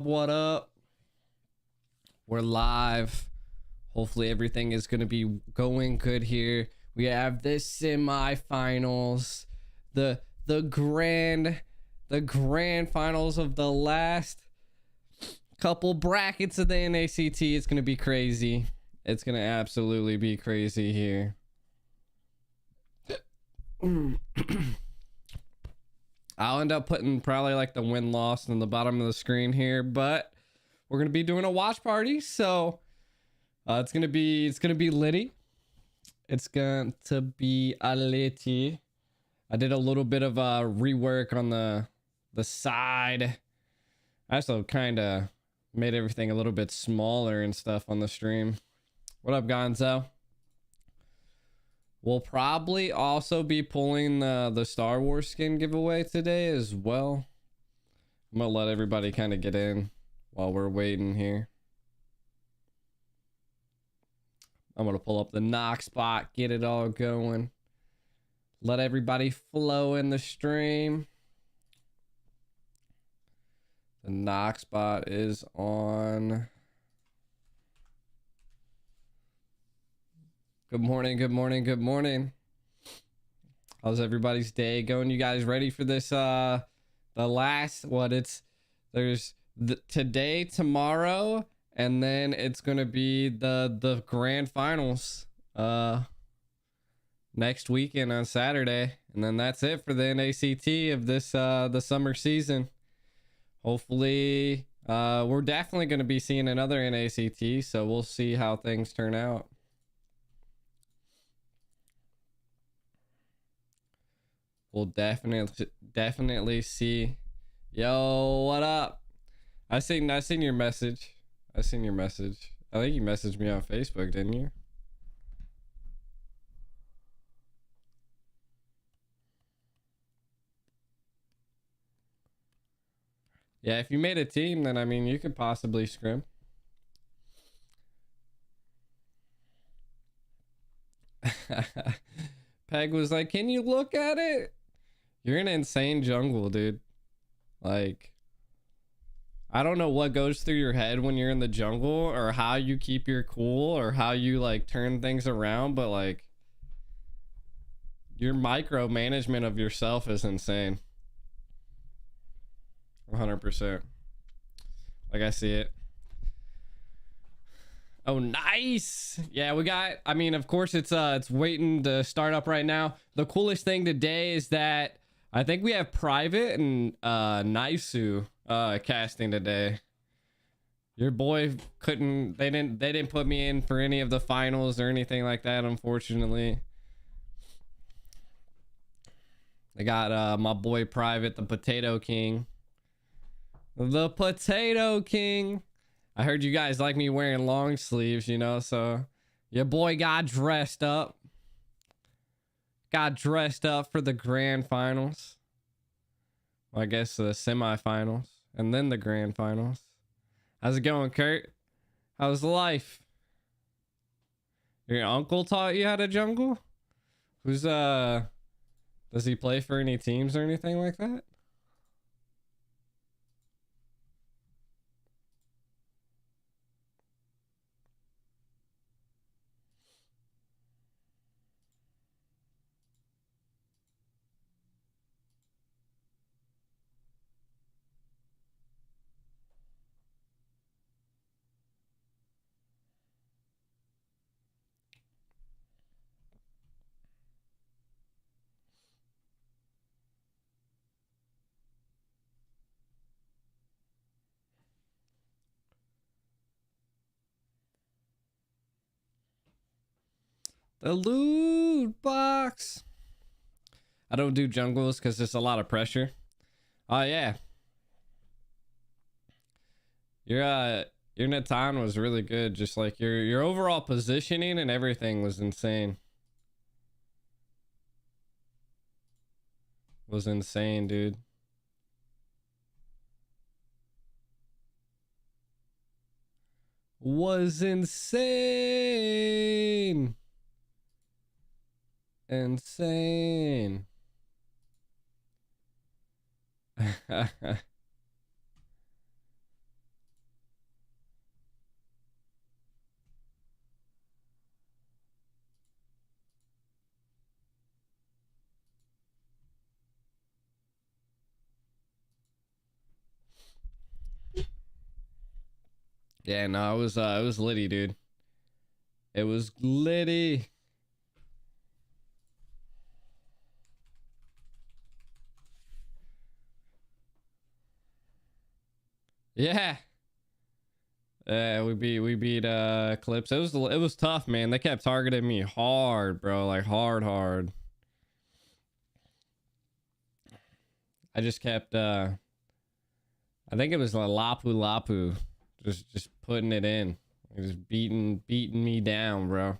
What up? We're live. Hopefully everything is going to be going good here. We have the semifinals, the grand finals of the last couple brackets of the NACT. It's going to be crazy. It's going to absolutely be crazy here. I'll end up putting probably like the win-loss in the bottom of the screen here, but we're gonna be doing a watch party, so it's gonna be litty. It's going to be a litty. I did a little bit of rework on the side. I also kind of made everything a little bit smaller and stuff on the stream. What up, Gonzo? We'll probably also be pulling the Star Wars skin giveaway today as well. I'm gonna let everybody kind of get in while we're waiting here. I'm gonna pull up the NACT spot, get it all going. Let everybody flow in the stream. The NACT spot is on. Good morning, good morning, good morning. How's everybody's day going? You guys ready for this? The last, there's today, tomorrow, and then it's gonna be the grand finals next weekend on Saturday, and then that's it for the NACT of this the summer season. Hopefully, we're definitely gonna be seeing another NACT, so we'll see how things turn out. We'll definitely see. Yo, what up? I seen your message. I think you messaged me on Facebook, didn't you? Yeah, if you made a team, then I mean you could possibly scrim. Peg was like, "Can you look at it?" You're in an insane jungle, dude. Like, I don't know what goes through your head when you're in the jungle, or how you keep your cool, or how you like turn things around, but like your micromanagement of yourself is insane. 100%. Like, I see it. Oh, nice. Yeah, we got, I mean, of course it's waiting to start up right now. The coolest thing today is that I think we have Private and Naisu casting today. Your boy couldn't, they didn't put me in for any of the finals or anything like that, unfortunately. They got my boy Private, the Potato King. The Potato King. I heard you guys like me wearing long sleeves, you know, so your boy got dressed up. Got dressed up for the grand finals. Well, I guess the semifinals and then the grand finals. How's it going, Kurt? How's life? Your uncle taught you how to jungle? Who's does he play for any teams or anything like that? The loot box. I don't do jungles because there's a lot of pressure. Oh yeah. Your Natan was really good. Just like your overall positioning and everything was insane. Was insane, dude. Was insane. Insane. Yeah, no, it was litty, dude. It was litty. Yeah. We beat Clips. It was tough, man. They kept targeting me hard, bro. Like hard. I just kept I think it was Lapu. Just putting it in. Just beating me down, bro.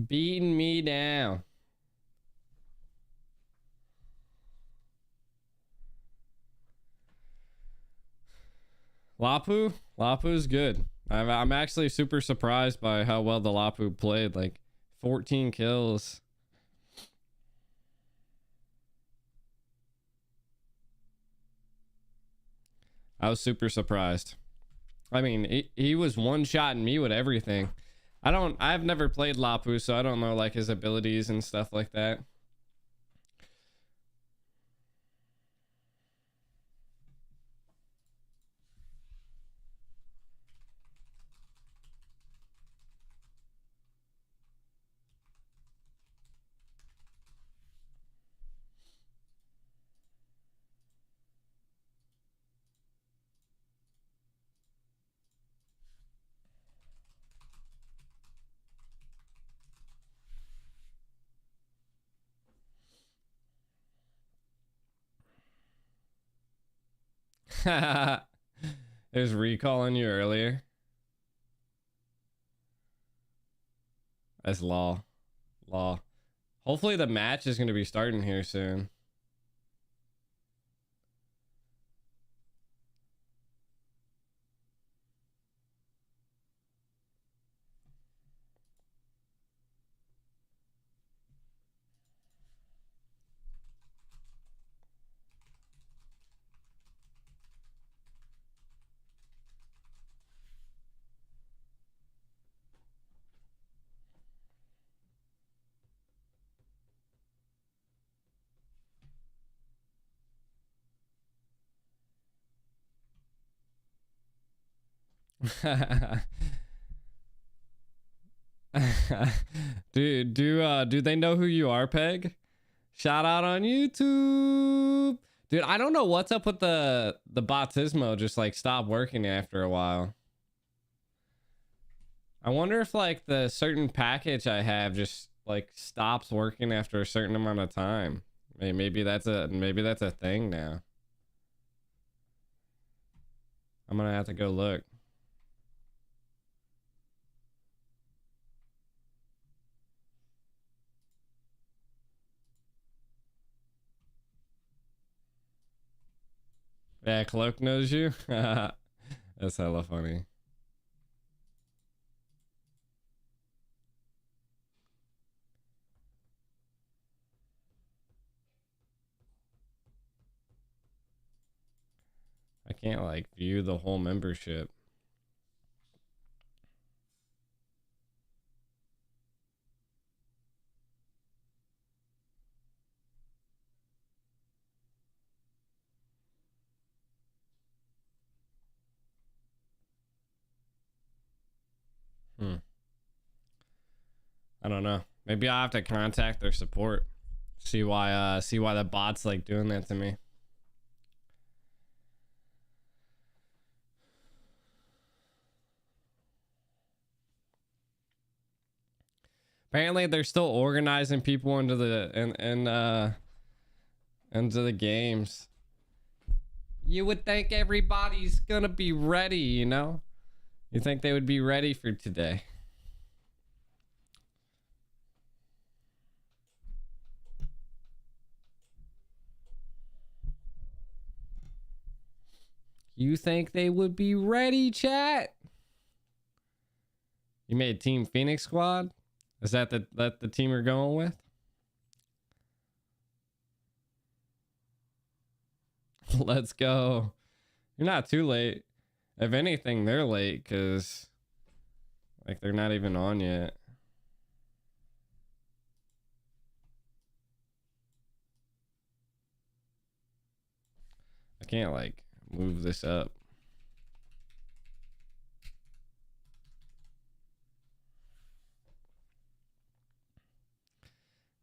Beating me down. Lapu's good. I'm actually super surprised by how well the Lapu played. Like 14 kills. I was super surprised. I mean, he was one-shotting me with everything. I've never played Lapu, so I don't know like his abilities and stuff like that. It was recalling you earlier. That's law. Hopefully the match is going to be starting here soon. Do they know who you are, Peg? Shout out on YouTube. Dude, I don't know what's up with the Batismo just like stopped working after a while. I wonder if like the certain package I have just like stops working after a certain amount of time. Maybe that's a thing now. I'm gonna have to go look. Yeah, Cloak knows you. That's hella funny. I can't like view the whole membership. I don't know. Maybe I'll have to contact their support. See why the bot's like doing that to me. Apparently they're still organizing people into the into the games. You would think everybody's gonna be ready, you know? You think they would be ready for today? You think they would be ready, chat? You made Team Phoenix Squad? Is that the team you're going with? Let's go. You're not too late. If anything, they're late because like they're not even on yet. I can't like move this up.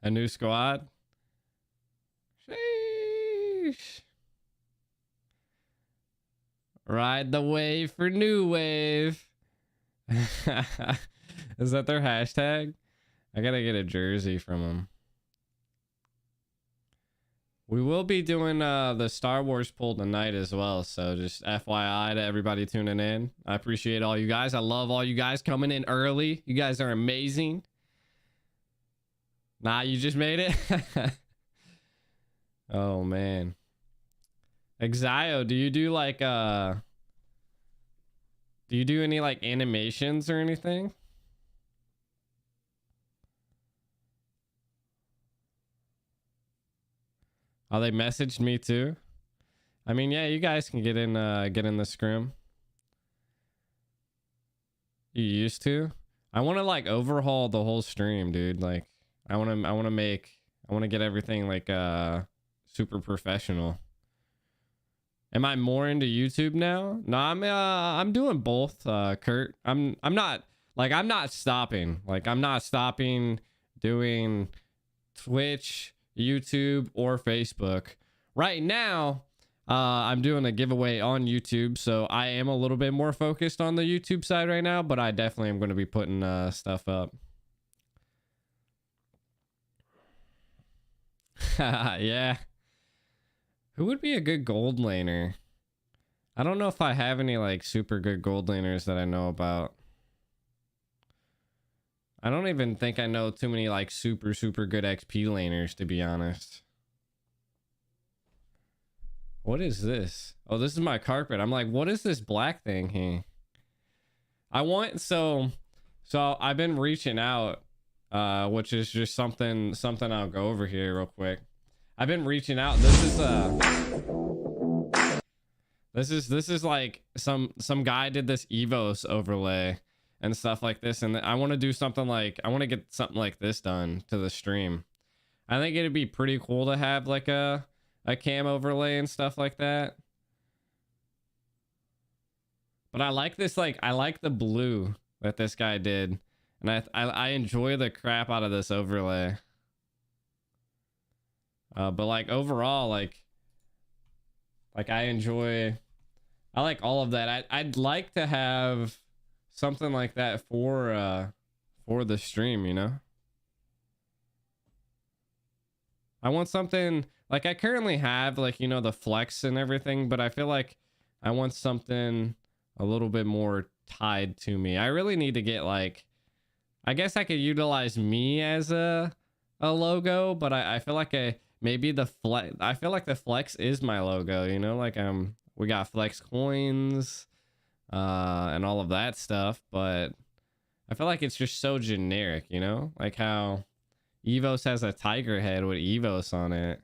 A new squad. Sheesh. Ride the wave for new wave. Is that their hashtag? I gotta get a jersey from them. We will be doing the Star Wars poll tonight as well, so just FYI to everybody tuning in. I appreciate all you guys. I love all you guys coming in early. You guys are amazing. Nah, you just made it. Oh man. Exio, do you do like do you do any like animations or anything? Oh, they messaged me too. I mean, yeah, you guys can get in the scrim. You used to? I want to like overhaul the whole stream, dude. Like I want to get everything like super professional. Am I more into YouTube now? No, I'm doing both, Kurt. I'm not stopping. Like I'm not stopping doing Twitch, YouTube, or Facebook. Right now, I'm doing a giveaway on YouTube, so I am a little bit more focused on the YouTube side right now, but I definitely am going to be putting stuff up. Yeah. Who would be a good gold laner? I don't know if I have any like super good gold laners that I know about. I don't even think I know too many like super good XP laners, to be honest. What is this? Oh, this is my carpet. I'm like, what is this black thing here? I want so I've been reaching out, which is just something I'll go over here real quick. I've been reaching out. This is like some guy did this Evos overlay and stuff like this, and I want to do something like I want to get something like this done to the stream. I think it'd be pretty cool to have like a cam overlay and stuff like that. But I like this, like I like the blue that this guy did, and I enjoy the crap out of this overlay. But like overall, like I like all of that. I'd like to have something like that for the stream, you know. I want something like I currently have, like, you know, the flex and everything, but I feel like I want something a little bit more tied to me. I really need to get like, I guess I could utilize me as a logo, but I feel like maybe the flex, I feel like the flex is my logo, you know, like we got flex coins and all of that stuff, but I feel like it's just so generic, you know, like how Evos has a tiger head with Evos on it.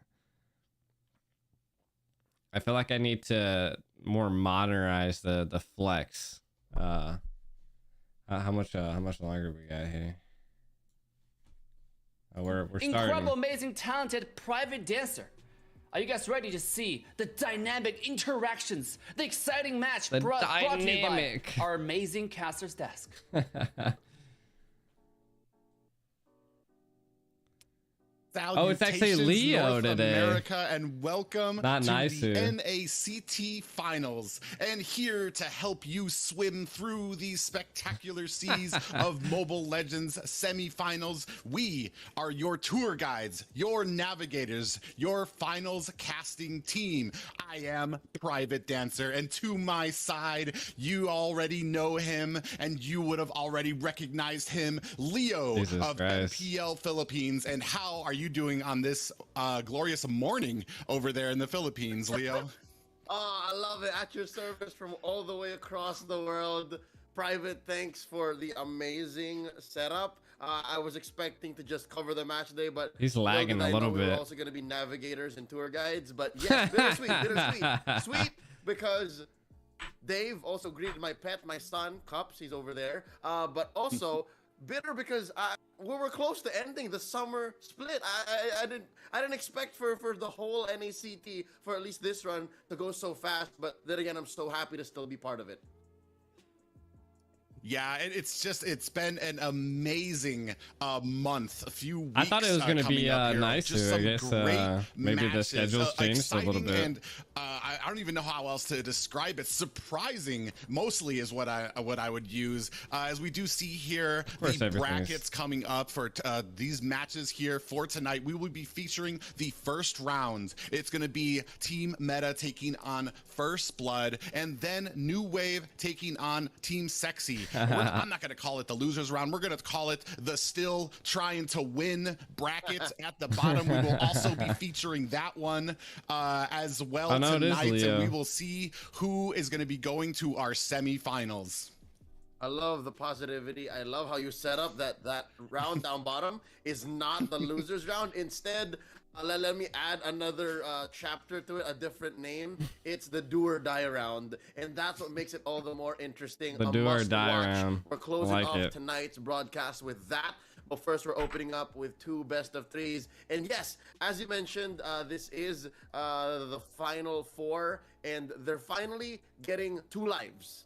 I feel like I need to more modernize the flex. How much longer we got here? We're starting. Incredible, amazing, talented private dancer. Are you guys ready to see the dynamic interactions, the exciting match brought to you by our amazing caster's desk? Oh, it's actually Leo North today. America, and welcome Not to nice the here. NACT Finals. And here to help you swim through these spectacular seas of Mobile Legends semifinals, we are your tour guides, your navigators, your finals casting team. I am Private Dancer, and to my side, you already know him, and you would have already recognized him, Leo Jesus of Christ. MPL Philippines. And how are you doing on this glorious morning over there in the Philippines, Leo? Oh, I love it. At your service from all the way across the world. Private, thanks for the amazing setup. I was expecting to just cover the match today, but He's lagging a little bit. We're also going to be navigators and tour guides. But yes, bittersweet. Sweet, because Dave also greeted my pet, my son, Cups. He's over there. But also bitter because we were close to ending the summer split. I didn't expect for the whole NACT, for at least this run, to go so fast. But then again, I'm so happy to still be part of it. Yeah, it's been an amazing month, a few weeks. I thought it was going to be nicer. I guess maybe the schedule's changed a little bit. And I don't even know how else to describe it. Surprising, mostly, is what I would use. As we do see here, the brackets coming up for these matches here for tonight. We will be featuring the first round. It's going to be Team Meta taking on First Blood, and then New Wave taking on Team Sexy. I'm not going to call it the losers round. We're going to call it the still trying to win brackets at the bottom. We will also be featuring that one as well tonight, and we will see who is going to be going to our semifinals. I love the positivity. I love how you set up that round down bottom is not the losers round. Instead, let me add another chapter to it, a different name. It's the do or die round, and that's what makes it all the more interesting. The do or die round. We're closing off tonight's broadcast with that. But first, we're opening up with 2 best of 3s. And yes, as you mentioned, this is the final 4, and they're finally getting 2 lives.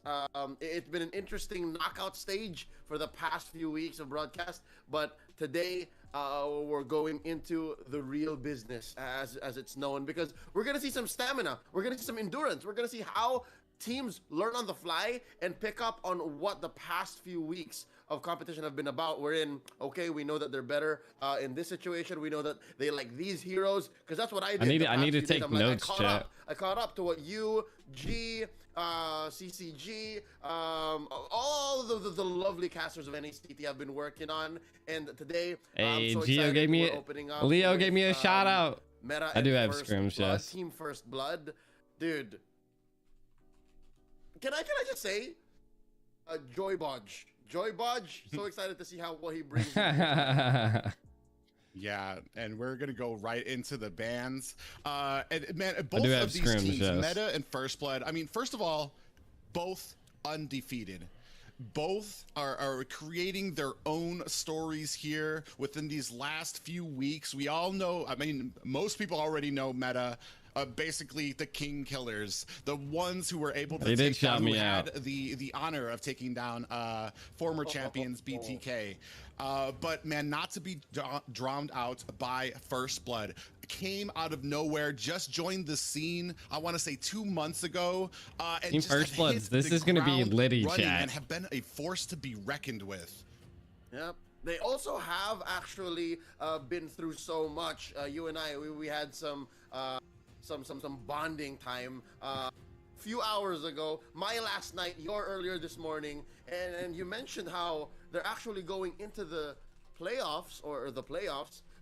It's been an interesting knockout stage for the past few weeks of broadcast, but today we're going into the real business, as it's known, because we're going to see some stamina. We're going to see some endurance. We're going to see how teams learn on the fly and pick up on what the past few weeks of competition have been about. We're in, okay, we know that they're better in this situation. We know that they like these heroes, because that's what I did. I need to take notes, chat. I caught up to what you, G, CCG, all the lovely casters of NACT have been working on. And today, hey, I'm so Gio gave me Leo gave me a shout out. Meta I do have scrims, yes. Team First Blood, dude. Can I just say, Joy Bodge, so excited to see what he brings. Yeah, and we're gonna go right into the bans. And man, both of these teams, Meta and First Blood. I mean, first of all, both undefeated. Both are creating their own stories here within these last few weeks. We all know, I mean, most people already know Meta. Basically the king killers, the ones who were able to take down, who had the honor of taking down former champions BTK. But man, not to be drowned out by First Blood. Came out of nowhere, just joined the scene, I want to say 2 months ago. And Team First Bloods, this is going to be litty, chat. And have been a force to be reckoned with. Yep. They also have actually been through so much. You and I, we had some bonding time few hours ago, my last night, your earlier this morning, and you mentioned how they're actually going into the playoffs,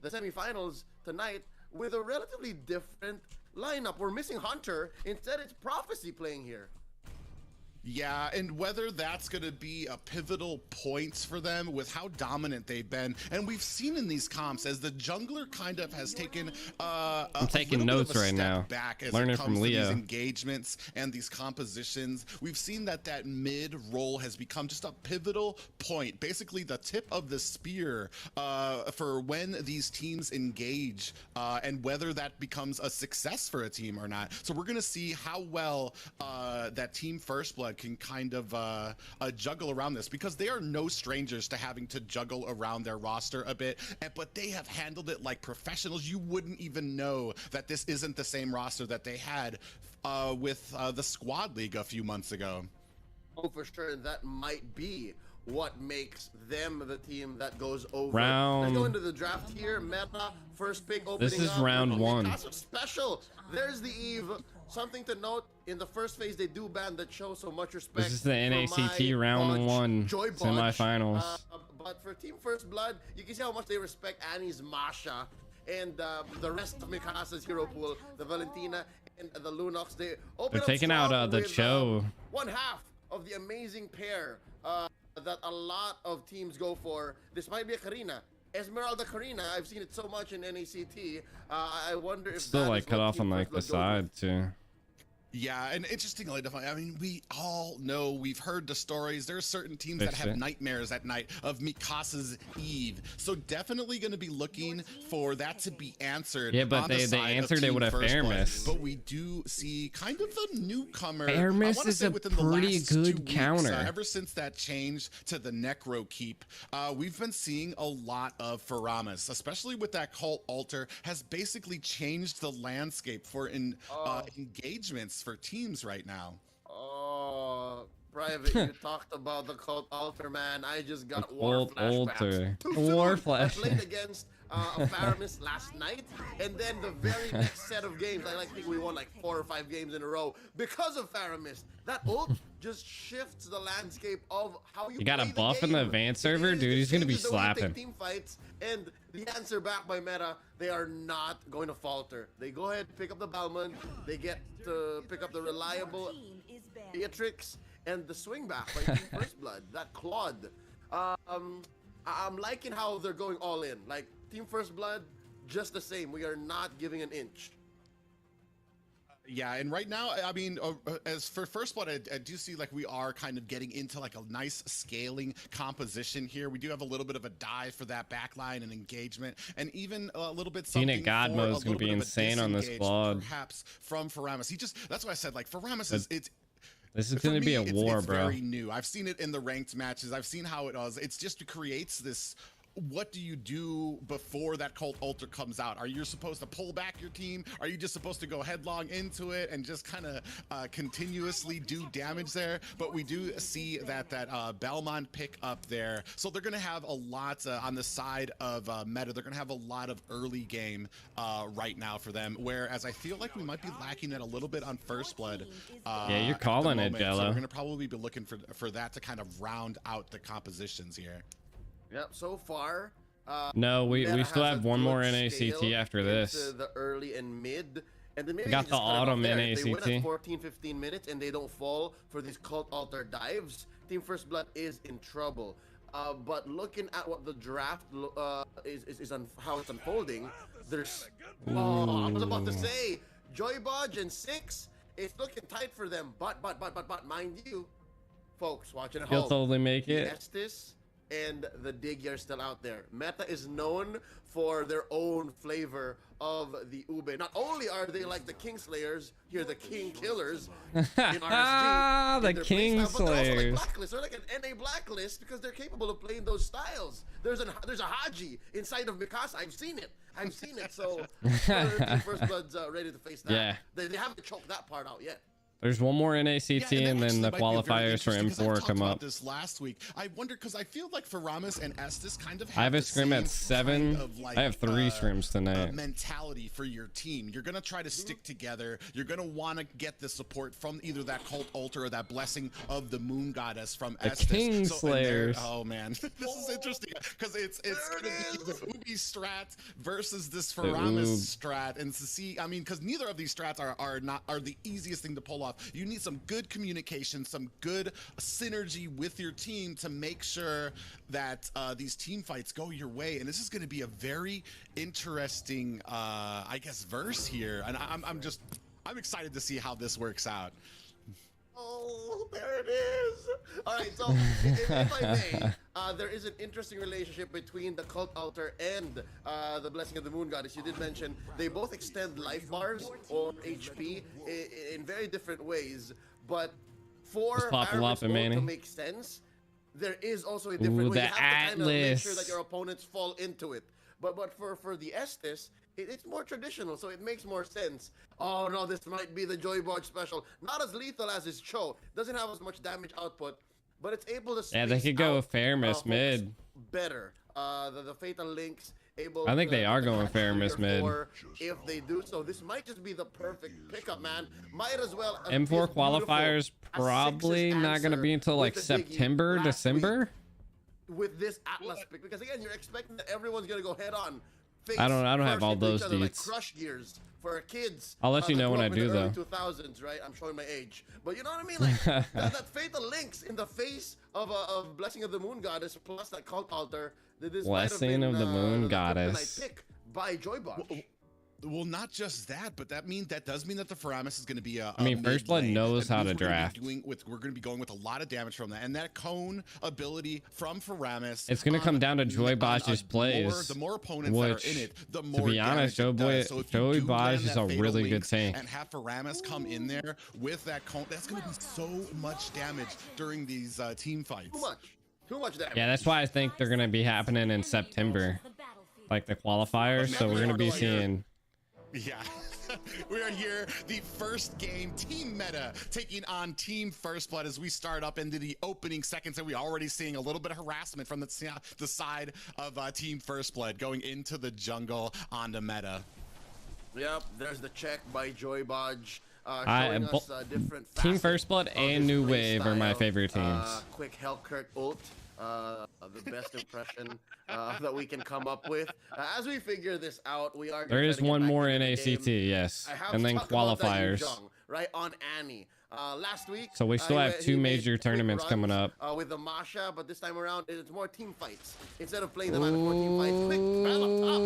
the semifinals tonight, with a relatively different lineup. We're missing Hunter. Instead, it's Prophecy playing here. Yeah, and whether that's going to be a pivotal point for them with how dominant they've been. And we've seen in these comps as the jungler kind of has taken I'm taking notes right now. Back as learning it comes from Leo. To these engagements and these compositions. We've seen that mid role has become just a pivotal point, basically the tip of the spear for when these teams engage and whether that becomes a success for a team or not. So we're going to see how well that Team First Blood can kind of juggle around this, because they are no strangers to having to juggle around their roster a bit, but they have handled it like professionals. You wouldn't even know that this isn't the same roster that they had with the Squad League a few months ago. Oh, for sure. That might be what makes them the team that goes over. Let's go into the draft here. Meta, first pick opening This is up. round 1. Special. There's the Eve. Something to note, in the first phase, they do ban that show, so much respect. This is the NACT round 1 semifinals. But for Team First Blood, you can see how much they respect Annie's Masha and the rest of Mikasa's hero pool, the Valentina and the Lunox. They're taking out the Cho. One half of the amazing pair that a lot of teams go for. This might be a Karina. Esmeralda Karina, I've seen it so much in NACT. I wonder if still like cut off on like the side too. Yeah, and interestingly enough, I mean, we all know, we've heard the stories. There are certain teams that have nightmares at night of Mikasa's Eve. So definitely going to be looking for that to be answered. Yeah, but they answered it with a Fairmiss. But we do see kind of a newcomer. Fairmiss is a pretty good counter. Ever since that change to the Necro Keep, we've been seeing a lot of Faramis, especially with that Cult Altar, has basically changed the landscape for engagements for teams right now. Oh, Private, you talked about the Cult Altar, man. I just got war flashbacks. War flash. I played against a Faramis last night, and then the very next set of games, I think we won like 4 or 5 games in a row because of Faramis. That ult just shifts the landscape of how you got a play buff the in the advanced server, dude. He's gonna be slapping. Team fights, and the answer back by meta, they are not going to falter. They go ahead, pick up the Balmond, they get to pick up the reliable Beatrix, and the swing back by Team First Blood, that Claude. I'm liking how they're going all in. Like Team First Blood, just the same. We are not giving an inch. Yeah, and right now, I mean, as for First Blood, I do see like we are kind of getting into like a nice scaling composition here. We do have a little bit of a dive for that backline and engagement, and even a little bit something God mode is going to be insane on this squad. Perhaps from Faramis. That's why I said like Faramis is this is going to be a war, it's bro. Very new. I've seen it in the ranked matches. I've seen how it does. It's just creates this. What do you do before that Cult Altar comes out? Are you supposed to pull back your team? Are you just supposed to go headlong into it and just kind of continuously do damage there? But we do see that Belmont pick up there. So they're going to have a lot on the side of meta. They're going to have a lot of early game right now for them. Whereas I feel like we might be lacking it a little bit on First Blood. Yeah, you're calling it, Jello. So we're going to probably be looking for that to kind of round out the compositions here. Yep, so far. No, we still have one more NACT after this. The early and mid. And then maybe got the autumn NACT. They win at 14, 15 minutes and they don't fall for these Cult Altar dives. Team First Blood is in trouble. But looking at what the draft is on how it's unfolding, there's... Oh, I was about to say, Joy Bodge and 6, it's looking tight for them. But, mind you, folks watching at home. He'll totally make it. Estes and the Diggy are still out there. Meta is known for their own flavor of the Ube. Not only are they like the Kingslayers, here the King Killers in RSG. The Kingslayers. But they're also like Blacklist. They're like an NA Blacklist because they're capable of playing those styles. There's a Haji inside of Mikasa. I've seen it. So Team First Blood's ready to face that. Yeah. They haven't choked that part out yet. There's one more NACT, and then the qualifiers for M4 come up. This last week, I wonder because I feel like Faramis and Estes kind of. I have a scrim at 7. Kind of like, I have 3 scrims tonight. Mentality for your team. You're gonna try to stick together. You're gonna want to get the support from either that Cult Altar or that blessing of the Moon Goddess from Estes. Kingslayers. Oh man, this is interesting because it's gonna be the Ubi strat versus this Faramis strat, and to see, I mean, because neither of these strats are the easiest thing to pull off. You need some good communication, some good synergy with your team to make sure that these team fights go your way. And this is going to be a very interesting, I guess, verse here. And I'm excited to see how this works out. Oh, there it is. All right, so if I may, there is an interesting relationship between the Cult Altar and the Blessing of the Moon Goddess. You did mention they both extend life bars or HP in very different ways, but for Faramis to make sense, there is also a different way. You have to kind of make sure that your opponents fall into it. But for the Estes, it's more traditional, so it makes more sense. Oh no, this might be the Joy Bodge special. Not as lethal as his Cho. Doesn't have as much damage output, but it's able to. Yeah, they could go Fairmiss mid. Better. The Fatal Links able. I think they are going Fairmiss mid. If they do so, this might just be the perfect pickup, man. Might as well. M4 qualifiers probably not gonna be until like September, December. With this Atlas pick, because again, you're expecting that everyone's gonna go head on. I don't have all those deets. Like crush gears for kids. I'll let you know when I do though. 2000s, right? I'm showing my age, but you know what I mean. Like that Fatal Links in the face of Blessing of the Moon Goddess plus that Cult Altar. This Blessing of the Moon Goddess. Pick by Joy Bodge. Well, not just that, but that does mean that the Faramis is going to be a. I mean, First Blood knows how to draft. We're going to be going with a lot of damage from that, and that cone ability from Faramis. It's going to come down to Joy Baj's plays. The more opponents that are in it, the more. To be honest, Joy Baj is a really good tank. And have Faramis come in there with that cone, that's going to be so much damage during these team fights. Too much damage. Yeah, that's why I think they're going to be happening in September, like the qualifiers. So we're going to be seeing. Yeah, we are here. The first game, Team Meta taking on Team First Blood as we start up into the opening seconds, and we're already seeing a little bit of harassment from the side of Team First Blood going into the jungle onto Meta. Yep, there's the check by Joy Baj. Showing us different Team First Blood and New Wave are my favorite teams. Quick Hellkirk ult. The best impression that we can come up with. As we figure this out, we are. There is one more NACT, yes, and then qualifiers. Right on Annie. Last week. So we still have two major tournaments coming up. With the Masha, but this time around it's more team fights instead of playing them out more team fights. Quick, right up top.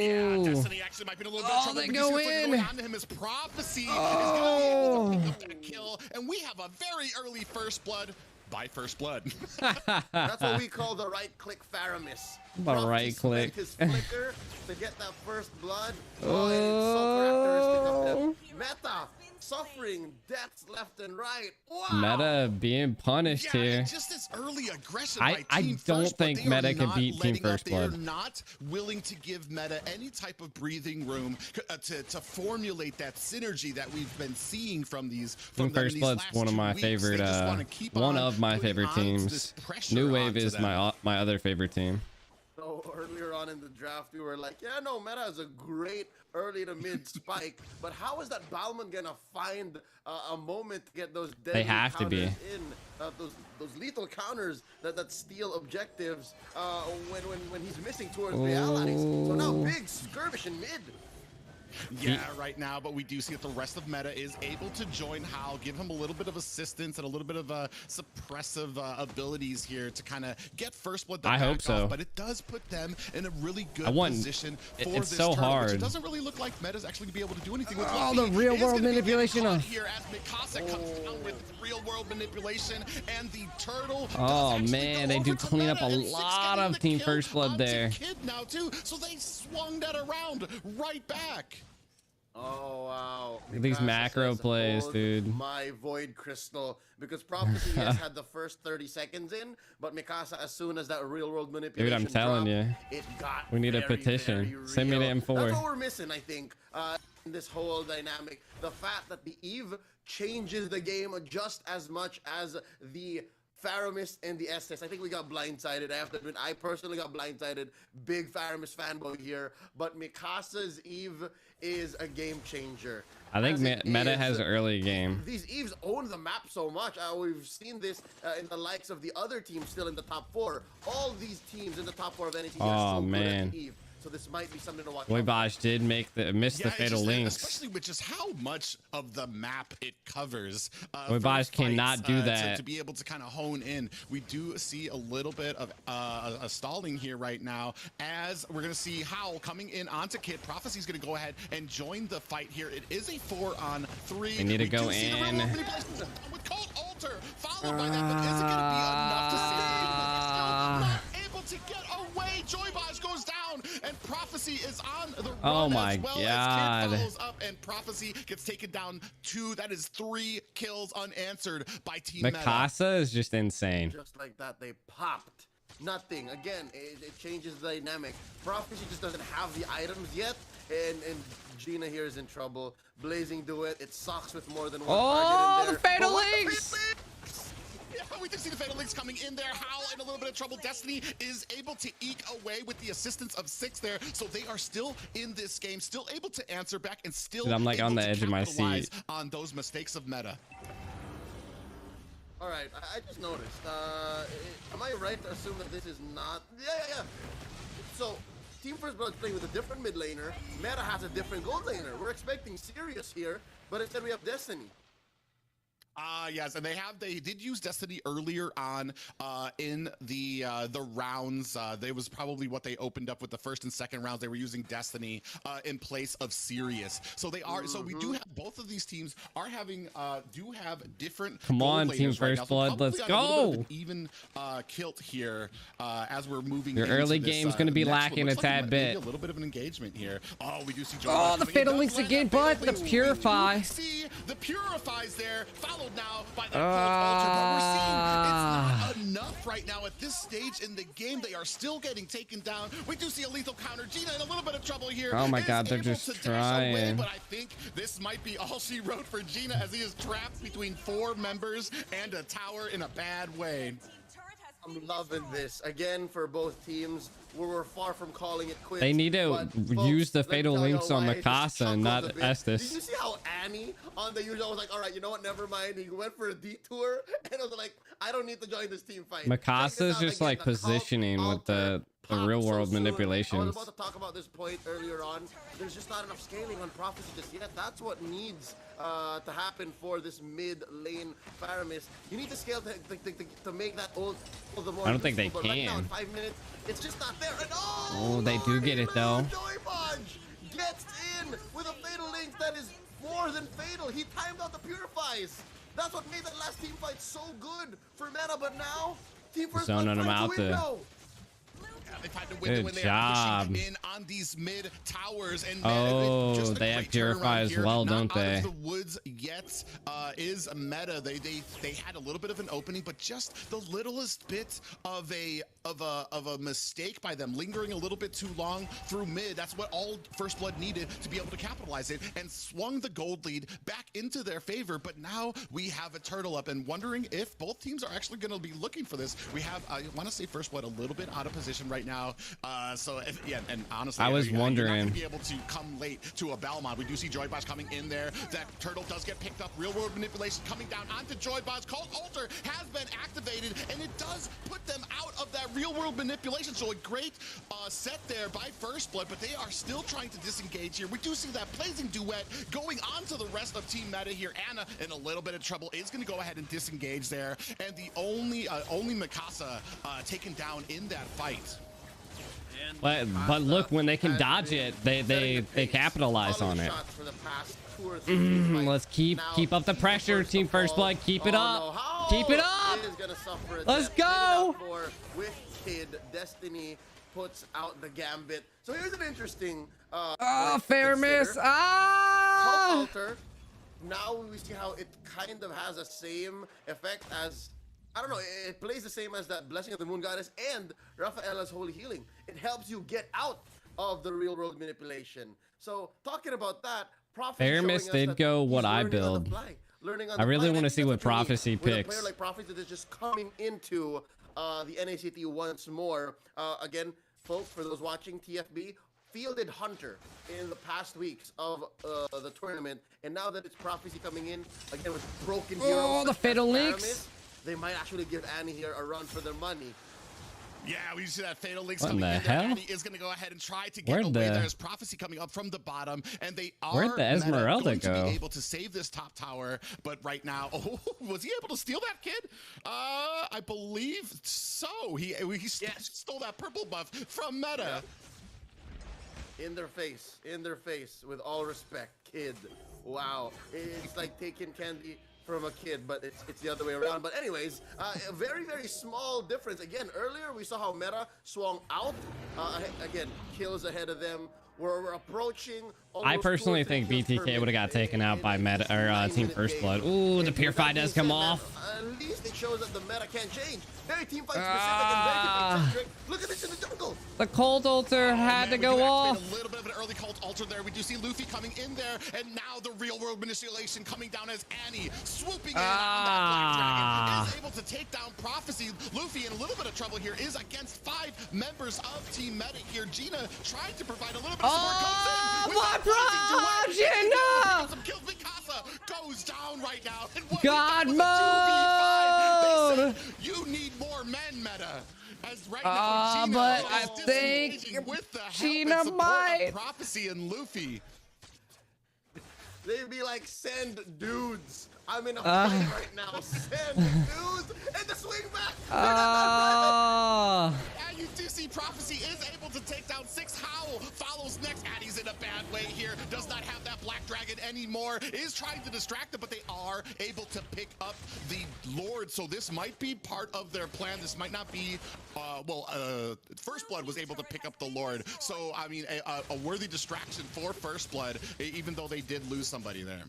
Yeah, Destiny actually might be in a little bit of trouble. They go in. On to him as Prophecy is going to be able to pick up that kill, and we have a very early First Blood. By First Blood. That's what we call the right click Faramis. The right click. His flicker to get that first blood. Oh, it's so characteristic of him. Meta suffering deaths left and right. Wow. Meta being punished here. Just this early aggression I don't think Meta can beat Team First Blood. They're not willing to give Meta any type of breathing room to formulate that synergy that we've been seeing from these. Team First Blood's one of my favorite. One of my favorite teams. New Wave is my other favorite team. So earlier on in the draft, we were like, yeah, no, Meta is a great early to mid spike, but how is that Balman gonna find a moment to get those deadly they have to be in those lethal counters that steal objectives when he's missing towards realities. So now big skirmish in mid. Yeah, right now, but we do see that the rest of Meta is able to join Hal, give him a little bit of assistance and a little bit of suppressive abilities here to kind of get First Blood. I hope so. But it does put them in a really good position for it's this so hard. It doesn't really look like Meta's actually going to be able to do anything with the real world manipulation here as Mikasa comes down with real world manipulation and the turtle. Oh man, they do clean up a lot of Team First Blood there. Kid now too, so they swung that around right back. Oh wow! These macro plays, dude. My Void Crystal, because Prophecy has had the first 30 seconds in, but Mikasa, as soon as that real world manipulation dude, I'm telling you, it got we need a petition. Send me the M4. That's what we're missing, I think, in this whole dynamic. The fact that the Eve changes the game just as much as the Faramis and the SS. I think we got blindsided. I have to admit, I personally got blindsided. Big Faramis fanboy here, but Mikasa's Eve is a game changer. I think Meta has an early game. These Eves own the map so much. We've seen this in the likes of the other teams still in the top 4. All these teams in the top 4 of any team are so good at the Eve. So this might be something to watch. Joy Baj did miss the fatal links, especially with just how much of the map it covers. Joy Baj cannot do that. To be able to kind of hone in, we do see a little bit of a stalling here right now, as we're gonna see Howl coming in onto Kid. Prophecy's gonna go ahead and join the fight here. It is a 4-on-3. They need to go in. With Cold Altar, followed by that, but is it gonna be enough to save? Not able to get away. Joy Baj goes down, and Prophecy is on the run. Oh my as well god! As Kid follows up, and Prophecy gets taken down 2. That is 3 kills unanswered by Team Mikasa Meta. is just insane. Just like that, they popped. Nothing. Again, it changes the dynamic. Prophecy just doesn't have the items yet, and Gina here is in trouble. Blazing do it. It sucks with more than one target in there. The fatal links! Yeah, we do see the fatal links coming in there. Howl in a little bit of trouble. Destiny is able to eke away with the assistance of 6 there, so they are still in this game, still able to answer back, and still. Dude, I'm like on the edge of my seat on those mistakes of Meta. All right, I just noticed. Am I right to assume that this is not? Yeah. So, Team First Blood is playing with a different mid laner. Meta has a different gold laner. We're expecting Sirius here, but instead we have Destiny. Yes, and they did use Destiny earlier on in the rounds. They was probably what they opened up with the first and second rounds. They were using Destiny in place of Sirius. So they are. So we do have both of these teams are having do have different. Come on, Team First Blood, let's go. Even kilt here as we're moving. Your early game's going to be lacking a tad bit. A little bit of an engagement here. Oh, we do see. Oh, the Fatal Links again, but the Purify. See the Purifies there, followed now by that cold ultra, but we're seeing it's not enough right now at this stage in the game. They are still getting taken down. We do see a lethal counter. Gina in a little bit of trouble here. Oh my God, they're just trying. Away, but I think this might be all she wrote for Gina, as he is trapped between 4 members and a tower in a bad way. I'm loving this again for both teams. We're far from calling it quits. They need to use the Fatal Links on Mikasa and not Estes. Did you see how Annie on the usual was like, all right, you know what, never mind. He went for a detour, and I was like, I don't need to join this team fight. Mikasa's just like positioning with the real world manipulations. I was about to talk about this point earlier on. There's just not enough scaling on Prophecy just yet. That's what needs to happen for this mid lane Faramis. You need to scale to make that old the more. I don't think they can. can. Right now in 5 minutes, it's just not there. And oh, they do get it though. Joy Bunch gets in with a Fatal Link that is more than fatal. He timed out the Purifies. That's what made that last team fight so good for Meta. But now, Team First Blood zoning them out there. They find a window Good when job. They are pushing in on these mid towers, and oh, they have Purify as well, don't they? Out of the woods yet is Meta. They had a little bit of an opening, but just the littlest bit of a mistake by them, lingering a little bit too long through mid. That's what all First Blood needed to be able to capitalize it, and swung the gold lead back into their favor. But now we have a turtle up, and wondering if both teams are actually going to be looking for this. We have, I want to say, First Blood a little bit out of position right now. So yeah, and honestly, I was wondering, you're not gonna be able to come late to a Belmont. We do see Joybox coming in there. That turtle does get picked up. Real world manipulation coming down onto Joybox. Cold Altar has been activated, and it does put them out of that real world manipulation. So a great set there by First Blood, but they are still trying to disengage here. We do see that blazing duet going on to the rest of Team Meta here. Anna in a little bit of trouble is going to go ahead and disengage there, and the only Mikasa taken down in that fight. But look, when they can dodge it, they capitalize on it. Let's keep up the pressure, Team First Blood. Keep it up. Keep it up. Let's go. With Kid, Destiny puts out the gambit. So here's an interesting. Fair miss. Altar. Now we see how it kind of has the same effect as. I don't know, it plays the same as that Blessing of the Moon Goddess and Rafaela's Holy Healing. It helps you get out of the real world manipulation. So talking about that, Fairness did go what I build. I really want to see what Prophecy picks. A player like Prophecy that is just coming into the NACT once more. Again, folks, for those watching TFB, fielded Hunter in the past weeks of the tournament. And now that it's Prophecy coming in, again with broken heroes. Oh, the Fatal Links. They might actually give Annie here a run for their money. Yeah, we see that Fatal Links what coming in. Hell? Annie is going to go ahead and try to get away. There's Prophecy coming up from the bottom, and they are Where'd the Esmeralda going to be able to save this top tower. But right now, oh, was he able to steal that kid? I believe so. He stole that purple buff from Meta. In their face, with all respect, kid. Wow, it's like taking candy from a kid, but it's the other way around. But anyways, a very, very small difference. Again, earlier we saw how Meta swung out. Again, kills ahead of them. We're approaching. I personally think BTK would have got taken out by Meta or Team First Blood. Ooh, the Purify does come off. At least it shows that the meta can't change. Very team fight specific and very team fight centric. Look at this in the jungle. The Cold Altar had to go off. A little bit of an early Cold Altar there. We do see Luffy coming in there, and now the real world manipulation coming down as Annie swooping in on that Black Dragon is able to take down Prophecy. Luffy in a little bit of trouble here is against 5 members of Team Meta here. Gina trying to provide a little bit of support. Some kills. Mikasa goes down right now. God mode. You need more men, Meta. As right now, Gina but I think with the Gina might. Prophecy and Luffy. They'd be like, send dudes. I'm in a fight right now. Send dudes. And the swing back. Oh. And you do see Prophecy is able to take down 6. Howl follows next. Addy's in a bad way here. Does not have that Black Dragon anymore. Is trying to distract them, but they are able to pick up the Lord. So this might be part of their plan. This might not be, First Blood was able to pick up the Lord. So, I mean, a worthy distraction for First Blood, even though they did lose somebody there.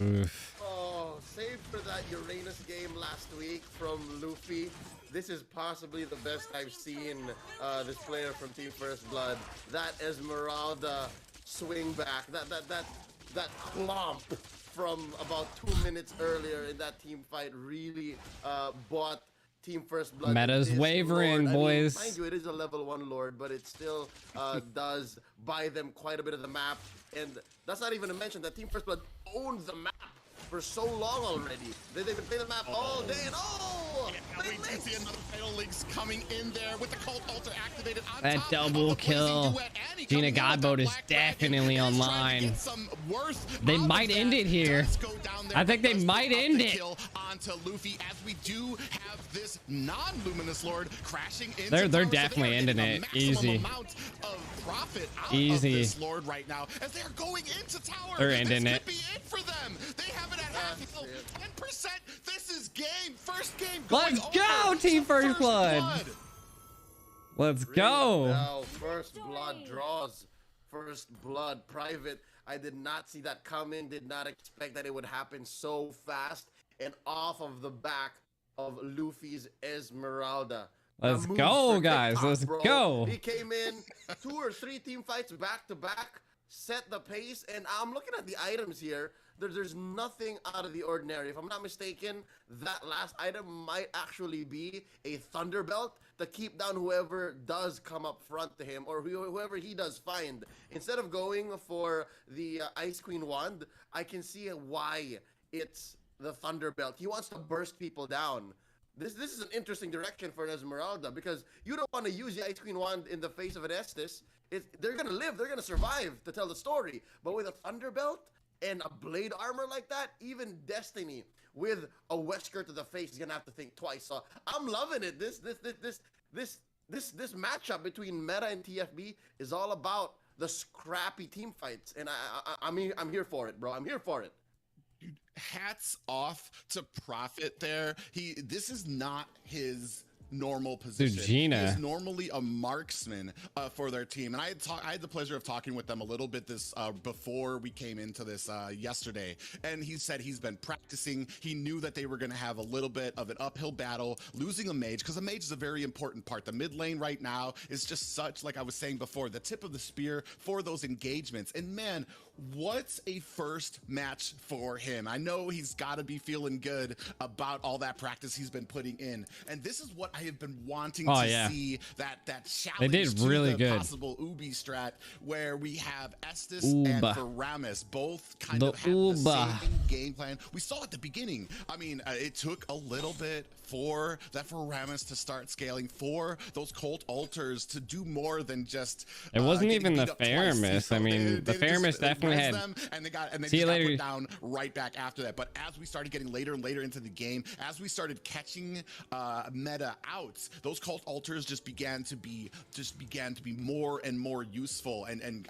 Oof. Oh, save for that Uranus game last week from Luffy. This is possibly the best I've seen this player from Team First Blood. That Esmeralda swing back, that clomp from about 2 minutes earlier in that team fight really bought Team First Blood. Meta's wavering, boys. Mind you, it is a level 1 Lord, but it still does buy them quite a bit of the map. And that's not even to mention that Team First Blood owns the map for so long already. They've been playing the map all day, and we do see another Fatal Links coming in there with the Cult Altar activated on That top double of the kill. Blazing Duet, and he Gina coming in with Godboat that is Black Dragon. definitely Is trying to online. get some worth They out of might that. end it here. Does go down there, I think but they does might pick up end the it. kill onto Luffy, as we do have this non-luminous Lord crashing into They're tower, so definitely they are ending getting it. a maximum Easy. amount of profit out Easy. of this Lord right now, as they are going into tower. They're ending this it. could be it for them. They have it at half health. 10%. This is game. First game. Let's go, Team First Blood. Let's go. Now, First Blood draws. First Blood private. I did not see that coming. Did not expect that it would happen so fast and off of the back of Luffy's Esmeralda. Let's A move go, for guys. TikTok, Let's bro. go. He came in 2 or 3 team fights back to back, set the pace, and I'm looking at the items here. There's nothing out of the ordinary. If I'm not mistaken, that last item might actually be a Thunder Belt to keep down whoever does come up front to him, or whoever he does find. Instead of going for the Ice Queen wand, I can see why it's the Thunder Belt. He wants to burst people down. This is an interesting direction for an Esmeralda, because you don't want to use the Ice Queen wand in the face of an Estes. They're gonna live, they're gonna survive to tell the story. But with a Thunder Belt and a blade armor like that, even Destiny with a Wesker to the face is gonna have to think twice. So I'm loving it. This matchup between Meta and TFB is all about the scrappy team fights, and I'm here for it, bro. I'm here for it. Dude, hats off to Prophet there. This is not his normal position. Dude, Gina. He is normally a marksman for their team, and I had the pleasure of talking with them a little bit before we came into this yesterday, and he said he's been practicing. He knew that they were going to have a little bit of an uphill battle losing a mage, because a mage is a very important part. The mid lane right now is just such, like I was saying before, the tip of the spear for those engagements. And man, what's a first match for him? I know he's got to be feeling good about all that practice he's been putting in, and this is what I have been wanting to see, that challenge. They did really to the good. possible Ubi strat, where we have Estes and Paramus both kind of have the same game plan. We saw at the beginning. I mean, it took a little bit for that Paramus to start scaling, for those cult altars to do more than just. It wasn't even the beat up twice. Faramus. I mean, the Faramus definitely had. Them, and they got put down right back after that. But as we started getting later and later into the game, as we started catching meta out, those cult altars just began to be more and more useful, and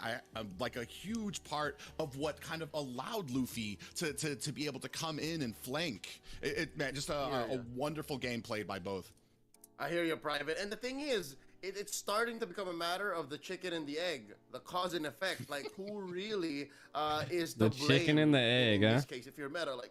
like a huge part of what kind of allowed Luffy to be able to come in and flank. Man, just a wonderful game played by both. I hear you, Private. And the thing is, it's starting to become a matter of the chicken and the egg, the cause and effect. Like, who really is the chicken and the egg? In this case, if you're meta, like,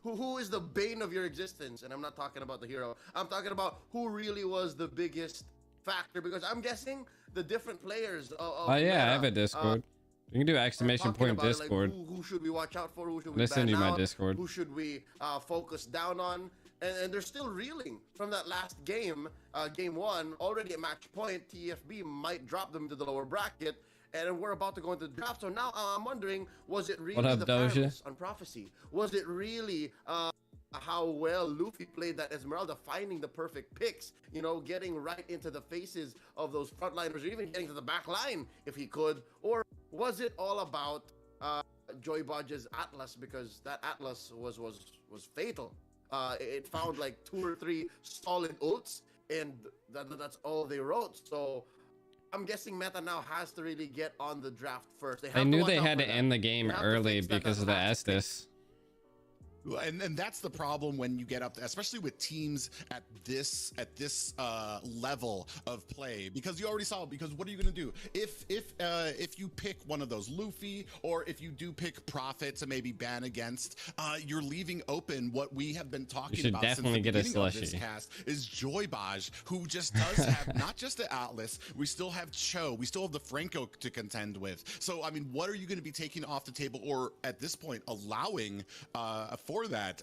who is the bane of your existence? And I'm not talking about the hero. I'm talking about who really was the biggest factor. Because I'm guessing the different players. I have a Discord. You can do exclamation point Discord. Like, who should we watch out for? Who should we Let's send you my out? Discord. Who should we focus down on? And they're still reeling from that last game, game 1, already at match point. TFB might drop them to the lower bracket, and we're about to go into the draft. So now I'm wondering, was it really the Paramus on Prophecy? Was it really how well Luffy played that Esmeralda, finding the perfect picks, you know, getting right into the faces of those frontliners, or even getting to the back line if he could? Or was it all about Joy Bodge's Atlas, because that Atlas was fatal. It found like 2 or 3 solid ults, and that's all they wrote. So I'm guessing Meta now has to really get on the draft first. They knew they had to end the game early because of the Estus. And that's the problem when you get up, especially with teams at this level of play, because you already saw. Because what are you going to do if you pick one of those Luffy, or if you do pick Prophet to maybe ban against, you're leaving open what we have been talking about since the beginning of this cast is Joy Baj, who just does have not just the Atlas, we still have Cho, we still have the Franco to contend with. So I mean, what are you going to be taking off the table, or at this point allowing for that?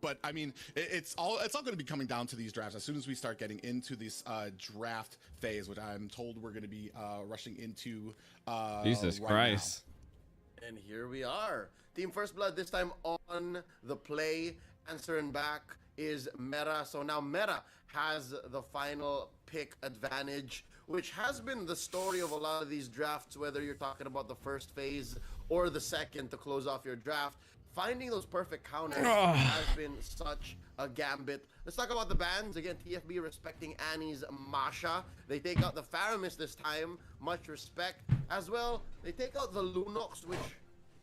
But I mean, it's all going to be coming down to these drafts as soon as we start getting into this draft phase, which I'm told we're going to be rushing into. Jesus Christ! Now. And here we are, Team First Blood. This time on the play, answering back is Meta. So now Meta has the final pick advantage, which has been the story of a lot of these drafts, whether you're talking about the first phase or the second to close off your draft. Finding those perfect counters has been such a gambit. Let's talk about the bans. Again, TFB respecting Annie's Masha. They take out the Faramis this time. Much respect. As well, they take out the Lunox, which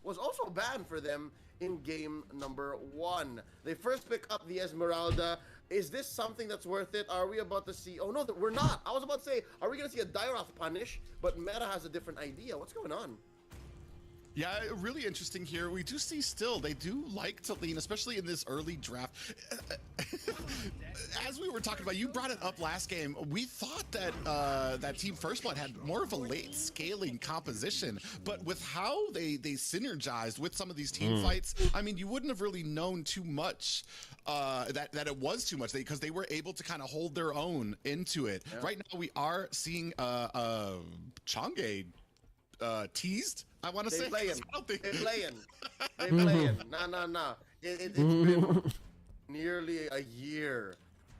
was also banned for them in game number 1. They first pick up the Esmeralda. Is this something that's worth it? Are we about to see... Oh, no, we're not. I was about to say, are we going to see a Dairoth punish? But Meta has a different idea. What's going on? Yeah, really interesting here. We do see still, they do like to lean, especially in this early draft. As we were talking about, you brought it up last game. We thought that that Team First Blood had more of a late scaling composition, but with how they synergized with some of these team fights, I mean, you wouldn't have really known too much that it was too much, because they were able to kind of hold their own into it. Yeah. Right now, we are seeing Chang'e teased. I want to say They're playing. Nah. It's been nearly a year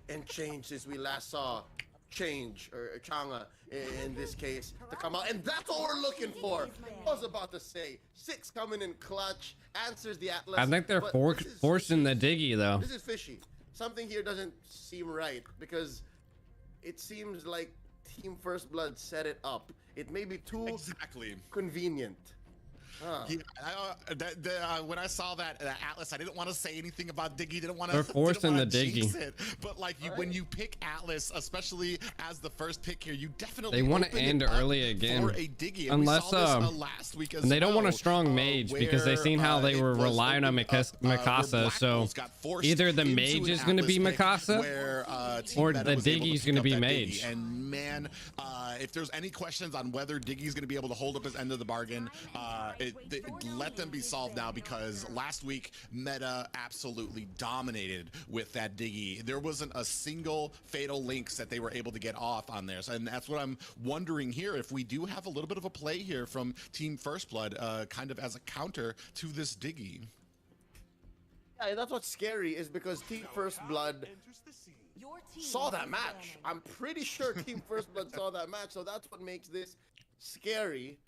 and change since we last saw Change or Chang'e in this case to come out, and that's what we're looking for. I was about to say 6 coming in clutch, answers the Atlas. I think they're forcing the Diggy though. This is fishy. Something here doesn't seem right, because it seems like Team First Blood set it up. It may be too convenient. Yeah, when I saw that Atlas, I didn't want to say anything about Diggy. Didn't want to. They're forcing the Diggy. But like when you pick Atlas, especially as the first pick here, you definitely they want to end early again. For a Diggy. Unless last week as and they don't want a strong mage because they seen how they were relying on Mikasa. So either the mage is going to be Mikasa, or the Diggy's going to be mage. And man, if there's any questions on whether Diggy's going to be able to hold up his end of the bargain, let them be solved now, because last week Meta absolutely dominated with that Diggy. There wasn't a single fatal links that they were able to get off on there. So, and that's what I'm wondering here, if we do have a little bit of a play here from Team First Blood, kind of as a counter to this Diggy. Yeah, that's what's scary, is because Team First Blood saw that match. I'm pretty sure Team First Blood saw that match, so that's what makes this scary.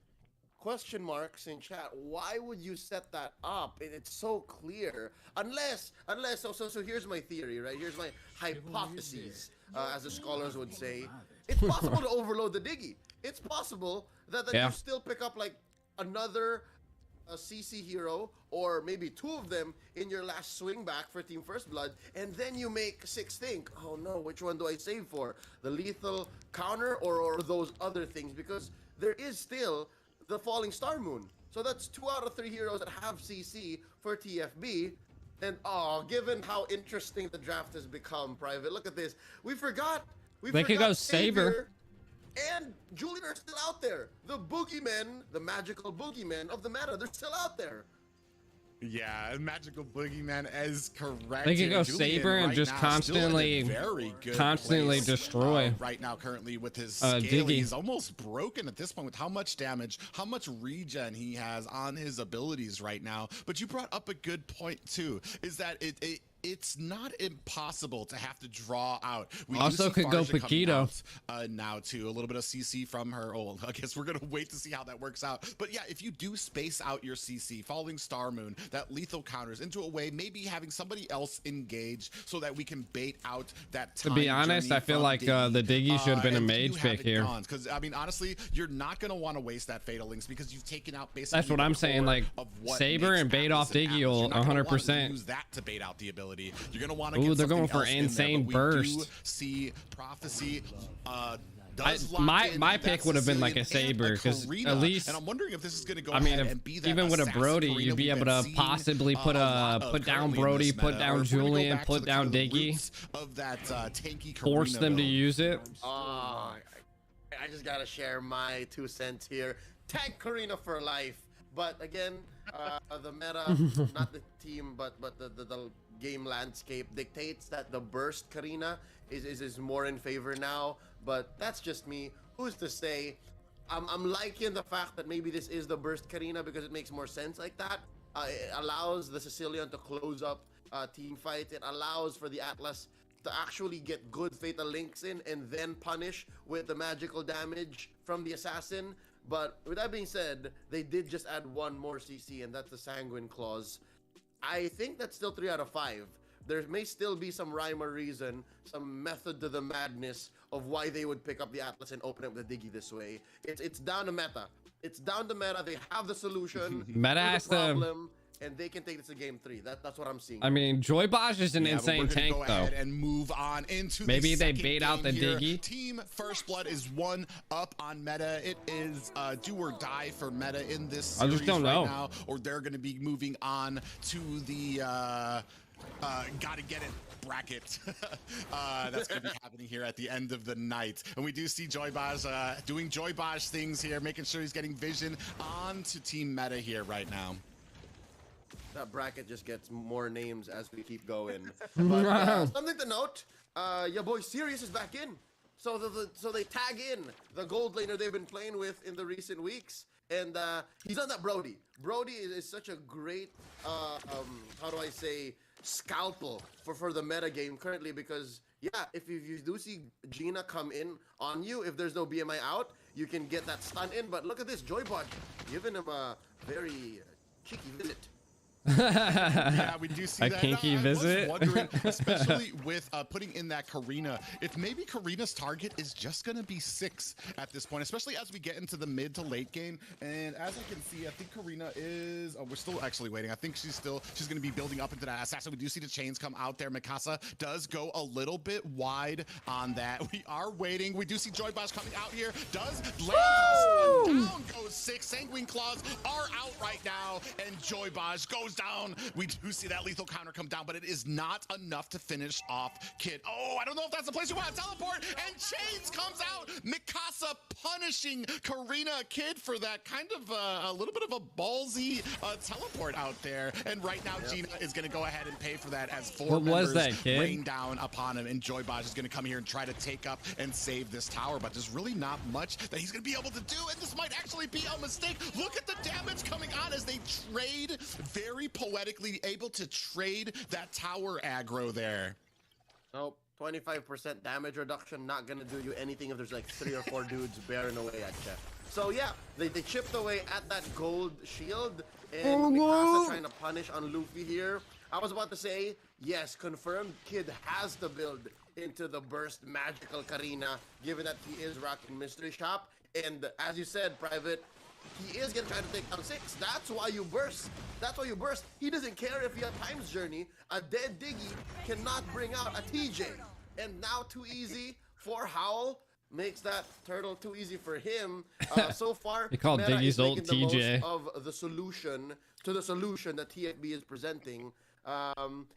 Question marks in chat. Why would you set that up? It's so clear. Unless, so here's my theory, right? Here's my hypothesis, as the scholars would say. It's possible to overload the Diggy. It's possible that you still pick up like another CC hero, or maybe 2 of them in your last swing back for Team First Blood, and then you make 6 think, oh no, which one do I save for? The lethal counter or those other things? Because there is still the Falling Star Moon. So that's 2 out of 3 heroes that have CC for TFB. And given how interesting the draft has become, Private, look at this. We forgot they could go Saber. And Julian are still out there. The boogeymen, the magical boogeymen of the meta, they're still out there. Yeah, magical boogeyman is correct. They can go Saber and just constantly destroy. Right now, currently with his scale, he's almost broken at this point with how much damage, how much regen he has on his abilities right now. But you brought up a good point too, is that it's not impossible to have to draw out. We also could go Paquito now too. A little bit of CC from her. Oh, I guess we're gonna wait to see how that works out. But yeah, if you do space out your CC, following Star Moon, that lethal counters into a way, maybe having somebody else engage so that we can bait out that time. To be honest, I feel like the Diggy should have been a mage pick here. Because I mean, honestly, you're not gonna want to waste that Fatal Links because you've taken out basically. That's what I'm saying. Like Saber and bait off Diggy will 100% use that to bait out the ability. You're gonna want to. Ooh, they're going for insane burst. Do see Prophecy. My pick would have been like a Saber because at least. And I'm wondering if this is gonna go. I mean, even with a Brody, you'd be able to possibly put down Brody, put down Julian, put down Diggy, of that tanky. Force them to use it. I just gotta share my 2 cents here. Tank Karina for life. But again, the meta, not the team, but the game landscape dictates that the burst Karina is more in favor now. But that's just me. Who's to say? I'm liking the fact that maybe this is the burst Karina because it makes more sense like that. It allows the Sicilian to close up team fights. It allows for the Atlas to actually get good Fatal Links in and then punish with the magical damage from the assassin. But with that being said, they did just add 1 more CC, and that's the Sanguine Clause. I think that's still 3 out of 5. There may still be some rhyme or reason, some method to the madness of why they would pick up the Atlas and open up the Diggy this way. It's down to meta. It's down to meta. They have the solution. Meta has to. And they can take this to game 3. That's what I'm seeing. I mean, Joy Bosch is an insane tank, go though. And move on into maybe they bait out the here. Diggy. Team First Blood is 1 up on meta. It is do or die for meta in this series I just don't know. right now, or they're going to be moving on to the gotta get it bracket. That's going to be happening here at the end of the night. And we do see Joy Bosch doing Joy Bosch things here, making sure he's getting vision onto Team Meta here right now. That bracket just gets more names as we keep going. But something to note, your boy Sirius is back in. So they tag in the gold laner they've been playing with in the recent weeks. And he's on that Brody. Brody is such a great, how do I say, scalpel for the meta game currently. Because, yeah, if you do see Gina come in on you, if there's no BMI out, you can get that stun in. But look at this, Joybot giving him a very cheeky visit. Yeah, we do see a that. kinky visit. I was wondering, especially with putting in that Karina, if maybe Karina's target is just going to be 6 at this point, especially as we get into the mid to late game. And as I can see, I think Karina is. Oh, we're still actually waiting. I think she's going to be building up into that assassin. We do see the chains come out there. Mikasa does go a little bit wide on that. We are waiting. We do see Joy Bosch coming out here. Does land down goes 6. Sanguine Claws are out right now, and Joy Bosch goes down. We do see that lethal counter come down, but it is not enough to finish off Kid. Oh, I don't know if that's the place you want to teleport, and Chains comes out. Mikasa punishing Karina Kid for that kind of a little bit of a ballsy teleport out there. And right now, Gina is going to go ahead and pay for that as 4 members rain down upon him. And Joy Bosch is going to come here and try to take up and save this tower, but there's really not much that he's going to be able to do, and this might actually be a mistake. Look at the damage coming on as they trade, very poetically able to trade that tower aggro there. Nope. 25% damage reduction, not gonna do you anything if there's like 3 or 4 dudes bearing away at you. So yeah, they chipped away at that gold shield, and Mikasa trying to punish on Luffy here. I was about to say, yes, confirmed, Kid has to build into the burst magical Karina, given that he is rocking Mystery Shop. And as you said, Private, he is gonna try to take down 6. That's why you burst. That's why you burst. He doesn't care if you have Time's Journey. A dead Diggy cannot bring out a TJ. And now too easy for Howl. Makes that turtle too easy for him. So far, they call Diggy's old TJ of the solution to the solution that TFB is presenting.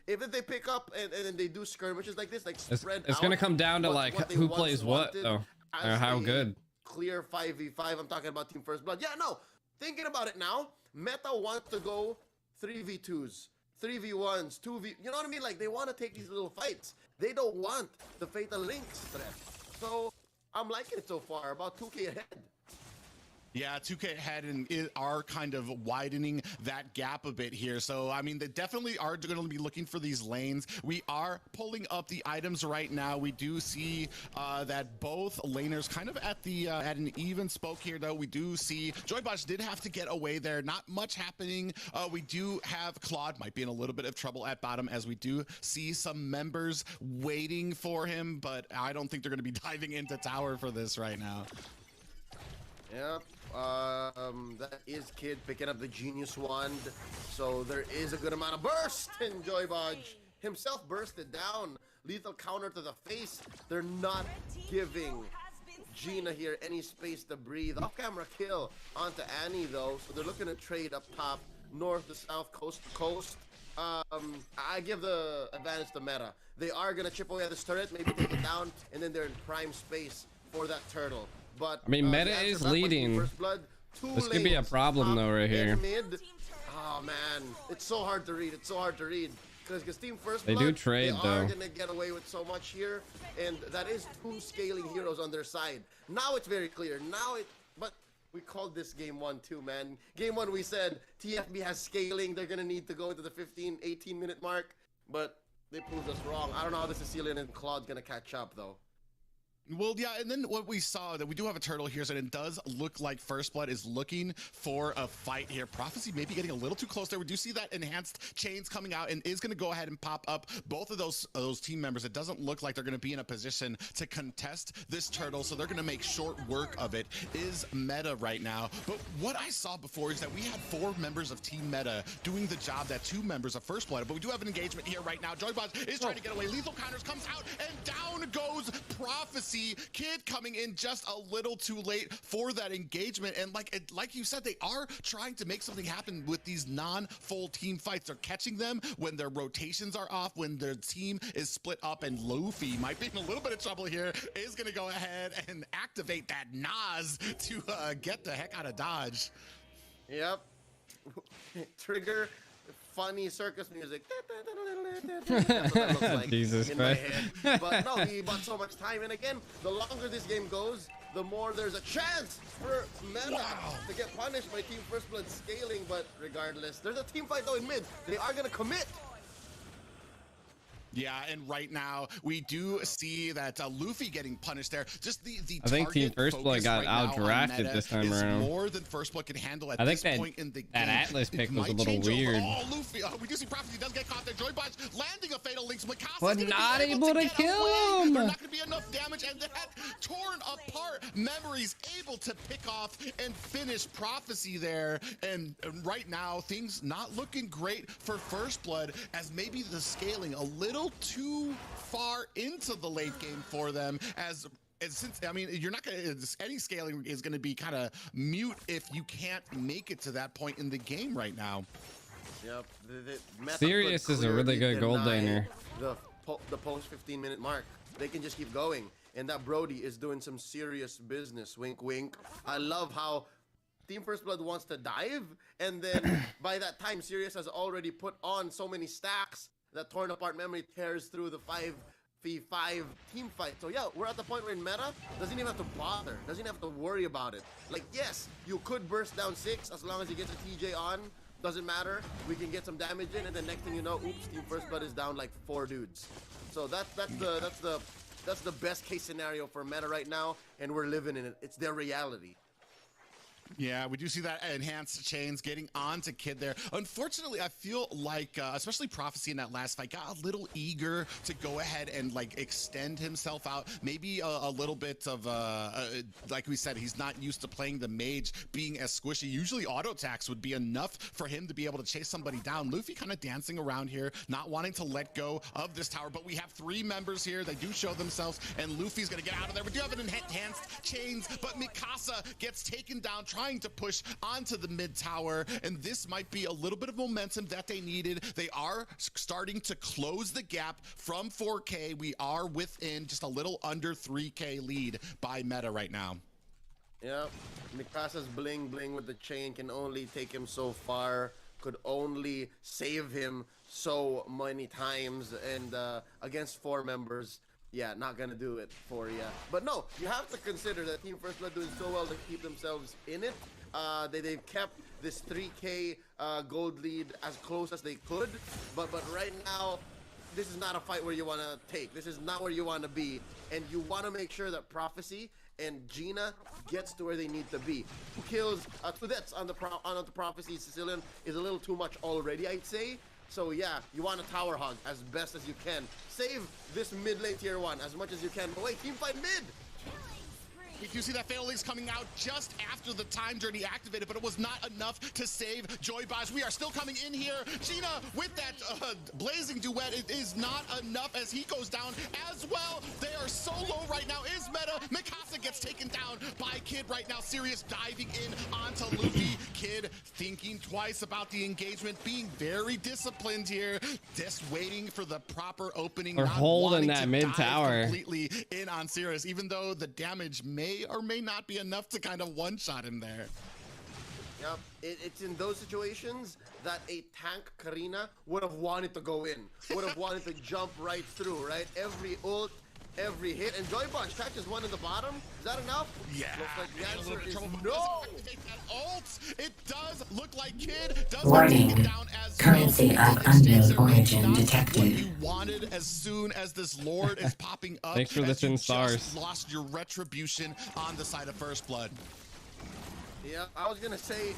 If they pick up and they do skirmishes like this, like spread it's out, gonna come down to like who plays what though, or how good. Clear 5v5. I'm talking about Team First Blood. Yeah, no. Thinking about it now, Meta wants to go 3v2s, 3v1s, 2v. You know what I mean? Like they want to take these little fights. They don't want the Fatal Links threat. So I'm liking it so far. About 2k ahead. Yeah, 2K ahead and are kind of widening that gap a bit here. So, I mean, they definitely are going to be looking for these lanes. We are pulling up the items right now. We do see that both laners kind of at an even spoke here, though. We do see Joybosh did have to get away there. Not much happening. We do have Claude might be in a little bit of trouble at bottom, as we do see some members waiting for him, but I don't think they're going to be diving into tower for this right now. Yep. That is Kid picking up the Genius Wand, so there is a good amount of burst, and Joybodge himself bursted down. Lethal counter to the face. They're not giving Gina here any space to breathe. Off-camera kill onto Annie, though, so they're looking to trade up top, north to south, coast to coast. I give the advantage to Meta. They are going to chip away at this turret, maybe take it down, and then they're in prime space for that turtle. But I mean, Meta is leading. This could be a problem though right here. Mid. Oh man, it's so hard to read. It's so hard to read because Team First Blood, they do trade they are though. gonna get away with so much here, and that is 2 scaling heroes on their side. Now it's very clear. But we called this game 1 too, man. Game 1 we said TFB has scaling. They're gonna need to go into the 15-18 minute mark, but they proved us wrong. I don't know how the Sicilian and Claude gonna catch up though. Well, yeah, and then what we saw, that we do have a turtle here, so it does look like First Blood is looking for a fight here. Prophecy may be getting a little too close there. We do see that enhanced chains coming out and is going to go ahead and pop up both of those team members. It doesn't look like they're going to be in a position to contest this turtle, so they're going to make short work of it. Is Meta right now. But what I saw before is that we had 4 members of Team Meta doing the job that 2 members of First Blood, but we do have an engagement here right now. Joybot is trying to get away. Lethal counters comes out, and down goes Prophecy. Kid coming in just a little too late for that engagement, and like you said, they are trying to make something happen with these non-full team fights. They're catching them when their rotations are off, when their team is split up, and Luffy might be in a little bit of trouble here. Is going to go ahead and activate that Nas to get the heck out of Dodge. Yep. Trigger funny circus music. That's what that looks like Jesus in Christ. my head. But no, he bought so much time. And again, the longer this game goes, the more there's a chance for Meta to get punished by Team First Blood scaling. But regardless, there's a team fight though in mid. They are going to commit. Yeah, and right now we do see that Luffy getting punished there. Just the I think Team First Blood got out-drafted this time around. More than First Blood can handle at I think this point in the game. that Atlas pick was a little change weird. Oh, Luffy! We do see Prophecy does get caught there. Joybotch landing a fatal links. Mikasa But not able to kill him. There's not going to be enough damage, and that torn apart Memories able to pick off and finish Prophecy there. And right now things not looking great for First Blood, as maybe the scaling a little too far into the late game for them, as since I mean you're not gonna, any scaling is gonna be kind of mute if you can't make it to that point in the game right now. Yep. Sirius is a really good gold laner. The post 15-minute mark, they can just keep going, and that Brody is doing some serious business. Wink wink. I love how Team First Blood wants to dive, and then by that time Sirius has already put on so many stacks that torn apart Memory tears through the 5v5 team fight. So yeah, we're at the point where in meta doesn't even have to bother, doesn't have to worry about it. Like, yes, you could burst down 6 as long as you get the TJ on, doesn't matter. We can get some damage in, and the next thing you know, oops, Team First Blood is down like 4 dudes. So that's the best case scenario for meta right now, and we're living in it. It's their reality. Yeah, we do see that enhanced chains getting onto Kid there. Unfortunately, I feel like, especially Prophecy in that last fight, got a little eager to go ahead and like extend himself out. Maybe a little bit of, like we said, he's not used to playing the mage being as squishy. Usually auto attacks would be enough for him to be able to chase somebody down. Luffy kind of dancing around here, not wanting to let go of this tower, but we have 3 members here. They do show themselves, and Luffy's gonna get out of there. We do have an enhanced chains, but Mikasa gets taken down, trying to push onto the mid tower, and this might be a little bit of momentum that they needed. They are starting to close the gap from 4K. We are within just a little under 3K lead by Meta right now. Yeah, Mikasa's bling bling with the chain can only take him so far, could only save him so many times, and against 4 members, yeah, not gonna do it for you. But no, you have to consider that Team First Blood doing so well to keep themselves in it. They've kept this 3K gold lead as close as they could, but right now, this is not a fight where you want to take. This is not where you want to be, and you want to make sure that Prophecy and Gina gets to where they need to be. 2 kills, 2 deaths on the Prophecy Sicilian is a little too much already, I'd say. So yeah, you want to tower hog as best as you can. Save this mid lane tier 1 as much as you can. But wait, team fight mid! We do see that Fatal Link's coming out just after the time journey activated, but it was not enough to save Joybaj. We are still coming in here. Gina with that blazing duet, it is not enough as he goes down as well. They are so low right now. Is meta. Mikasa gets taken down by Kid right now. Sirius diving in onto Luffy. Kid thinking twice about the engagement, being very disciplined here, just waiting for the proper opening. We're holding that mid tower completely in on Sirius, even though the damage may or may not be enough to kind of one-shot him there. Yep, it's in those situations that a tank Karina would have wanted to go in, would have wanted to jump right through, right? Every ult, every hit, and Joybaj catches one in the bottom. Is that enough? Yeah. Looks like the answer is no. It does look like Kid does warning. down as Currency well. of unknown origin What detected. you wanted as soon as this Lord is popping up. Thanks for the as you 10 just stars. Lost your retribution on the side of First Blood. Yeah, I was gonna say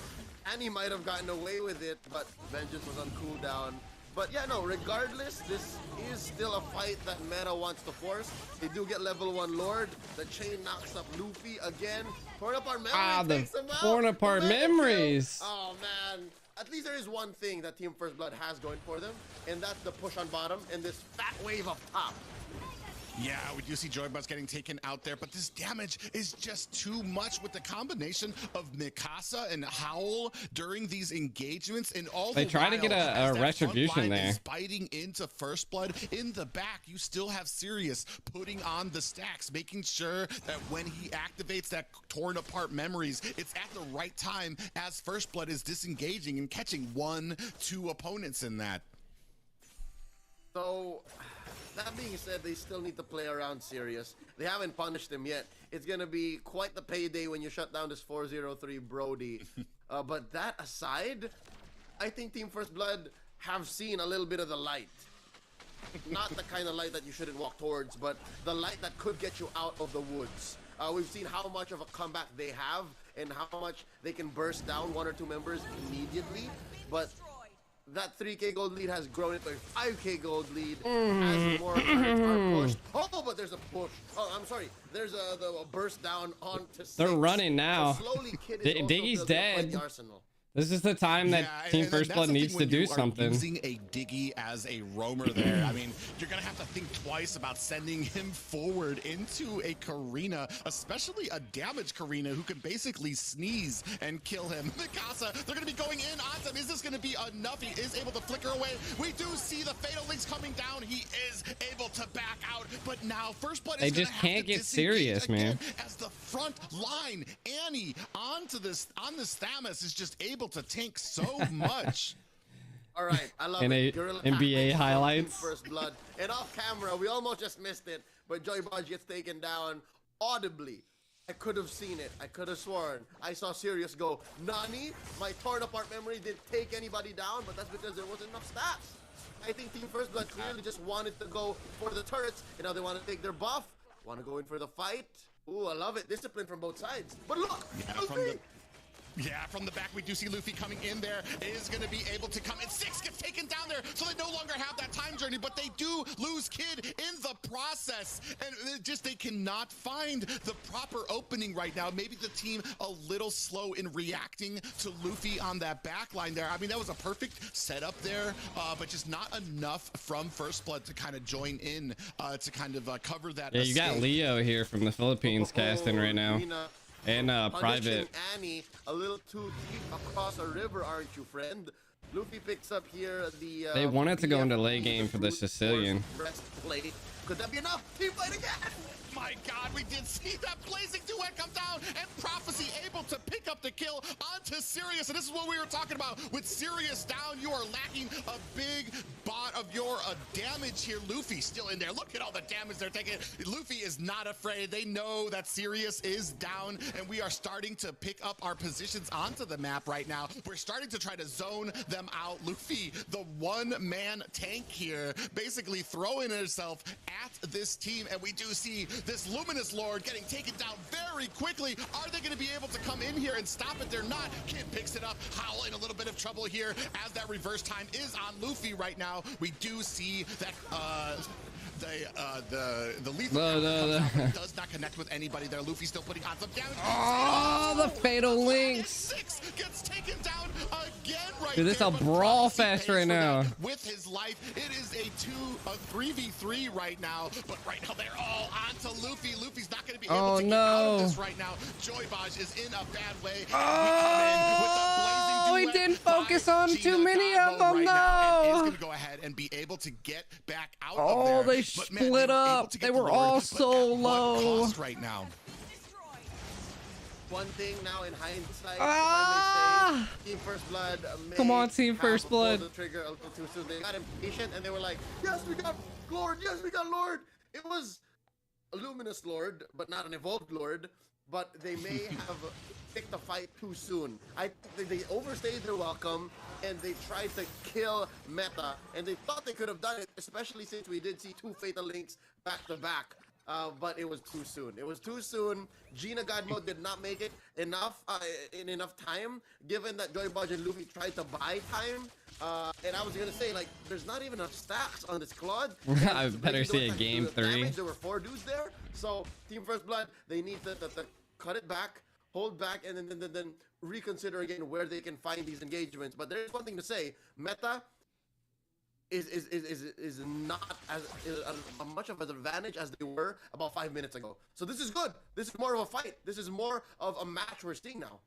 Annie might have gotten away with it, but Vengeance was on cooldown. But yeah, no, regardless, this is still a fight that Meta wants to force. They do get level 1 Lord. The chain knocks up Luffy again. Torn apart memories. The torn apart memories. Oh man. At least there is one thing that Team First Blood has going for them, and that's the push on bottom and this fat wave up top. Yeah, we do see Joybuzz getting taken out there, but this damage is just too much with the combination of Mikasa and Howl during these engagements, and all they the try to while, get a retribution there. Is biting into First Blood in the back. You still have Sirius putting on the stacks, making sure that when he activates that torn apart memories, it's at the right time as First Blood is disengaging and catching 1-2 opponents in that. So, that being said, they still need to play around Sirius. They haven't punished him yet. It's gonna be quite the payday when you shut down this 403 Brody. But that aside, I think Team First Blood have seen a little bit of the light. Not the kind of light that you shouldn't walk towards, but the light that could get you out of the woods. We've seen how much of a comeback they have and how much they can burst down 1 or 2 members immediately. But that 3K gold lead has grown into a 5K gold lead as more cards are pushed. Oh, but there's a push. Oh, I'm sorry. There's a burst down onto 6. They're running now. So slowly, Kid is also Diggy's building up dead. the arsenal. This is the time that Team First Blood needs to do something. Using a Diggy as a roamer there, I mean, you're gonna have to think twice about sending him forward into a Karina, especially a damaged Karina who can basically sneeze and kill him. Mikasa, they're gonna be going in on him. Is this gonna be enough? He is able to flicker away. We do see the Fatal Links coming down. He is able to back out, but now First Blood is They just can't get serious, man. As the front line, Annie on this Thamus is just able to tank so much. All right, I love In it. a Guerrilla NBA tactics, highlights. First Blood. And off camera, we almost just missed it, but Joybaj gets taken down audibly. I could have seen it. I could have sworn. I saw Sirius go, Nani, my torn apart memory didn't take anybody down, but that's because there wasn't enough stats. I think Team First Blood clearly just wanted to go for the turrets, and now they want to take their buff, want to go in for the fight. Ooh, I love it. Discipline from both sides. But look, from the back, we do see Luffy coming in there. Is going to be able to come, and 6 gets taken down there, so they no longer have that time journey, but they do lose Kid in the process, and they cannot find the proper opening right now. Maybe the team a little slow in reacting to Luffy on that back line there. I mean, that was a perfect setup there, but just not enough from First Blood to kind of join in to kind of cover that. Yeah, you got Leo here from the Philippines casting right now. And private. Annie a little too deep across a river, aren't you, friend? Luffy picks up here the they wanted to go into late game for the Sicilian. Breastplate. Could that be enough? Team fight again! My God, we did see that blazing duet come down, and Prophecy able to pick up the kill onto Sirius. And this is what we were talking about. With Sirius down, you are lacking a big bot of your damage here. Luffy still in there. Look at all the damage they're taking. Luffy is not afraid. They know that Sirius is down, and we are starting to pick up our positions onto the map right now. We're starting to try to zone them out. Luffy, the one-man tank here, basically throwing herself at this team, and we do see this Luminous Lord getting taken down very quickly. Are they going to be able to come in here and stop it? They're not. Kid picks it up. Howl in a little bit of trouble here as that reverse time is on Luffy right now. We do see that the lethal does not connect with anybody there. Luffy's still putting on some damage. Oh, the fatal links. 6 gets taken down again right Dude, this is there, a but brawl Prophecy fest pays right for now. that with his life. It is a 3v3 right now, but right now they're all onto Luffy. Luffy's not going to be able to get out of this right now. Joybaj is in a bad way. Oh, he didn't focus on too many of them, no. He's going to go ahead and be able to get back out of Oh, there. they split up. They were all so low right now. One thing now in hindsight, Ah! if I may say, Team First Blood Come on, Team First Blood. The trigger a little too soon. They got impatient and they were like, "Yes, we got Lord. Yes, we got Lord." It was a Luminous Lord, but not an evolved Lord. But they may have picked the fight too soon. I think they overstayed their welcome and they tried to kill Meta, and they thought they could have done it, especially since we did see 2 fatal links back to back. But it was too soon. It was too soon. Gina God Mode did not make it enough in enough time, given that Joybaj and Luffy tried to buy time. And I was gonna say, like, there's not even enough stacks on this Claude. I better see a game 3. There were 4 dudes there, so Team First Blood, they need to cut it back, hold back, and then reconsider again where they can find these engagements. But there's one thing to say: Meta is not as much of an advantage as they were about 5 minutes ago. So this is good. This is more of a fight. This is more of a match we're seeing now.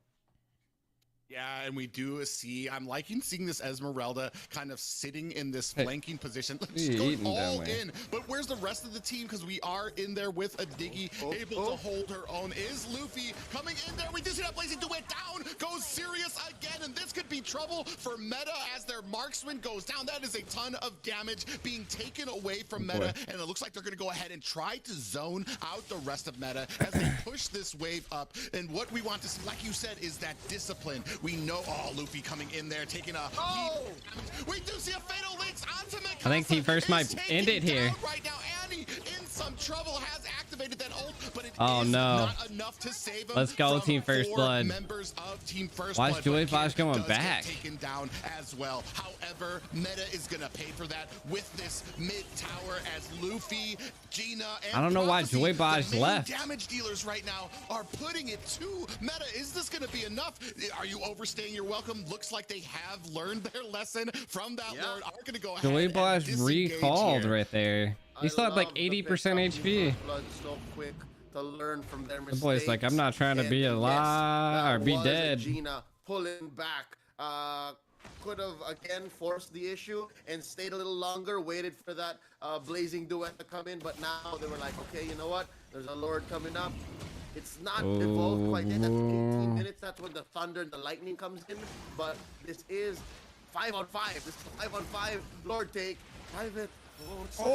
Yeah, and we do see, I'm liking seeing this Esmeralda kind of sitting in this flanking position. She's going all in, but where's the rest of the team? Because we are in there with a Diggy, able to hold her own. Is Luffy coming in there? We do see that blazing duet down, goes Sirius again, and this could be trouble for Meta as their marksman goes down. That is a ton of damage being taken away from Meta, and it looks like they're going to go ahead and try to zone out the rest of Meta as they push this wave up. And what we want to see, like you said, is that discipline. We know, Luffy coming in there, taking a we do see a fatal links onto Mikasa. I think Team First might end it here. Right now, Annie in some trouble, has activated that ult, but it is not enough to save him. Let's go, Team First Blood. Members of Team First Why is Joybaj going back? Taken down as well. However, Meta is gonna pay for that with this mid tower as Luffy, Gina, and I don't know why Prophecy, Joybaj the main left. damage dealers right now are putting it to Meta. Is this gonna be enough? Are you overstaying your welcome? Looks like they have learned their lesson from that Lord. Are gonna go ahead. Joybaj recalled right there. He still had like 80% HP. So quick to learn from their mistakes. The boy's like, I'm not trying to be alive or be dead. Gina pulling back. Could have again forced the issue and stayed a little longer, waited for that blazing duet to come in, but now they were like, okay, you know what? There's a Lord coming up. It's not evolved quite yet. That's 18 minutes. That's when the thunder and the lightning comes in. But this is 5 on 5. This is a 5 on 5 Lord take. Private. We do see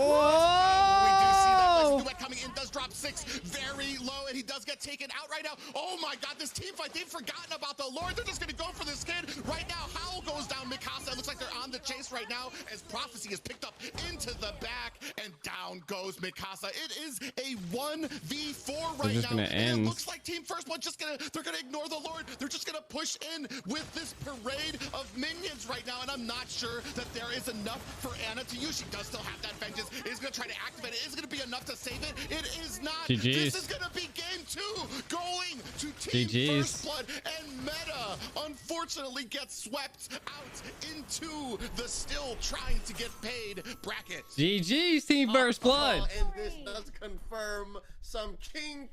that blazing duet coming in, does drop 6 very low, and he does get taken out right now. Oh my God, this team fight, they've forgotten about the Lord. They're just gonna go for this kid right now. Howl goes down Mikasa. It looks like they're on the chase right now as Prophecy is picked up into the back, and down goes Mikasa. It is a 1v4 right now. And it looks like Team First Blood they're gonna ignore the Lord. They're just gonna push in with this parade of minions right now, and I'm not sure that there is enough for Anna to use. She does still have that vengeance. Is gonna try to activate it. Is gonna be enough to save it. It is not. GG's. This is gonna be game 2 going to Team First Blood, and Meta unfortunately gets swept out into the still trying to get paid bracket. GG's, Team First Blood. And this does confirm some king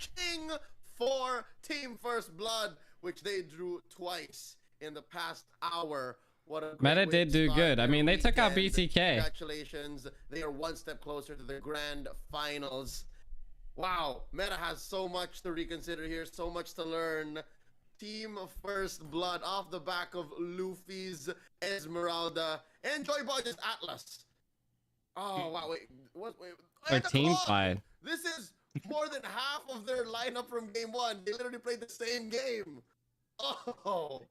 for Team First Blood, which they drew twice in the past hour. What a great Meta way did to do start good. I their mean, they took out weekend. BTK. Congratulations. They are one step closer to the grand finals. Wow, Meta has so much to reconsider here, so much to learn. Team First Blood off the back of Luffy's Esmeralda and Joy Boy's Atlas. Oh, wow, wait. Or And the team clock! fight. This is more than half of their lineup from game one. They literally played the same game. Oh.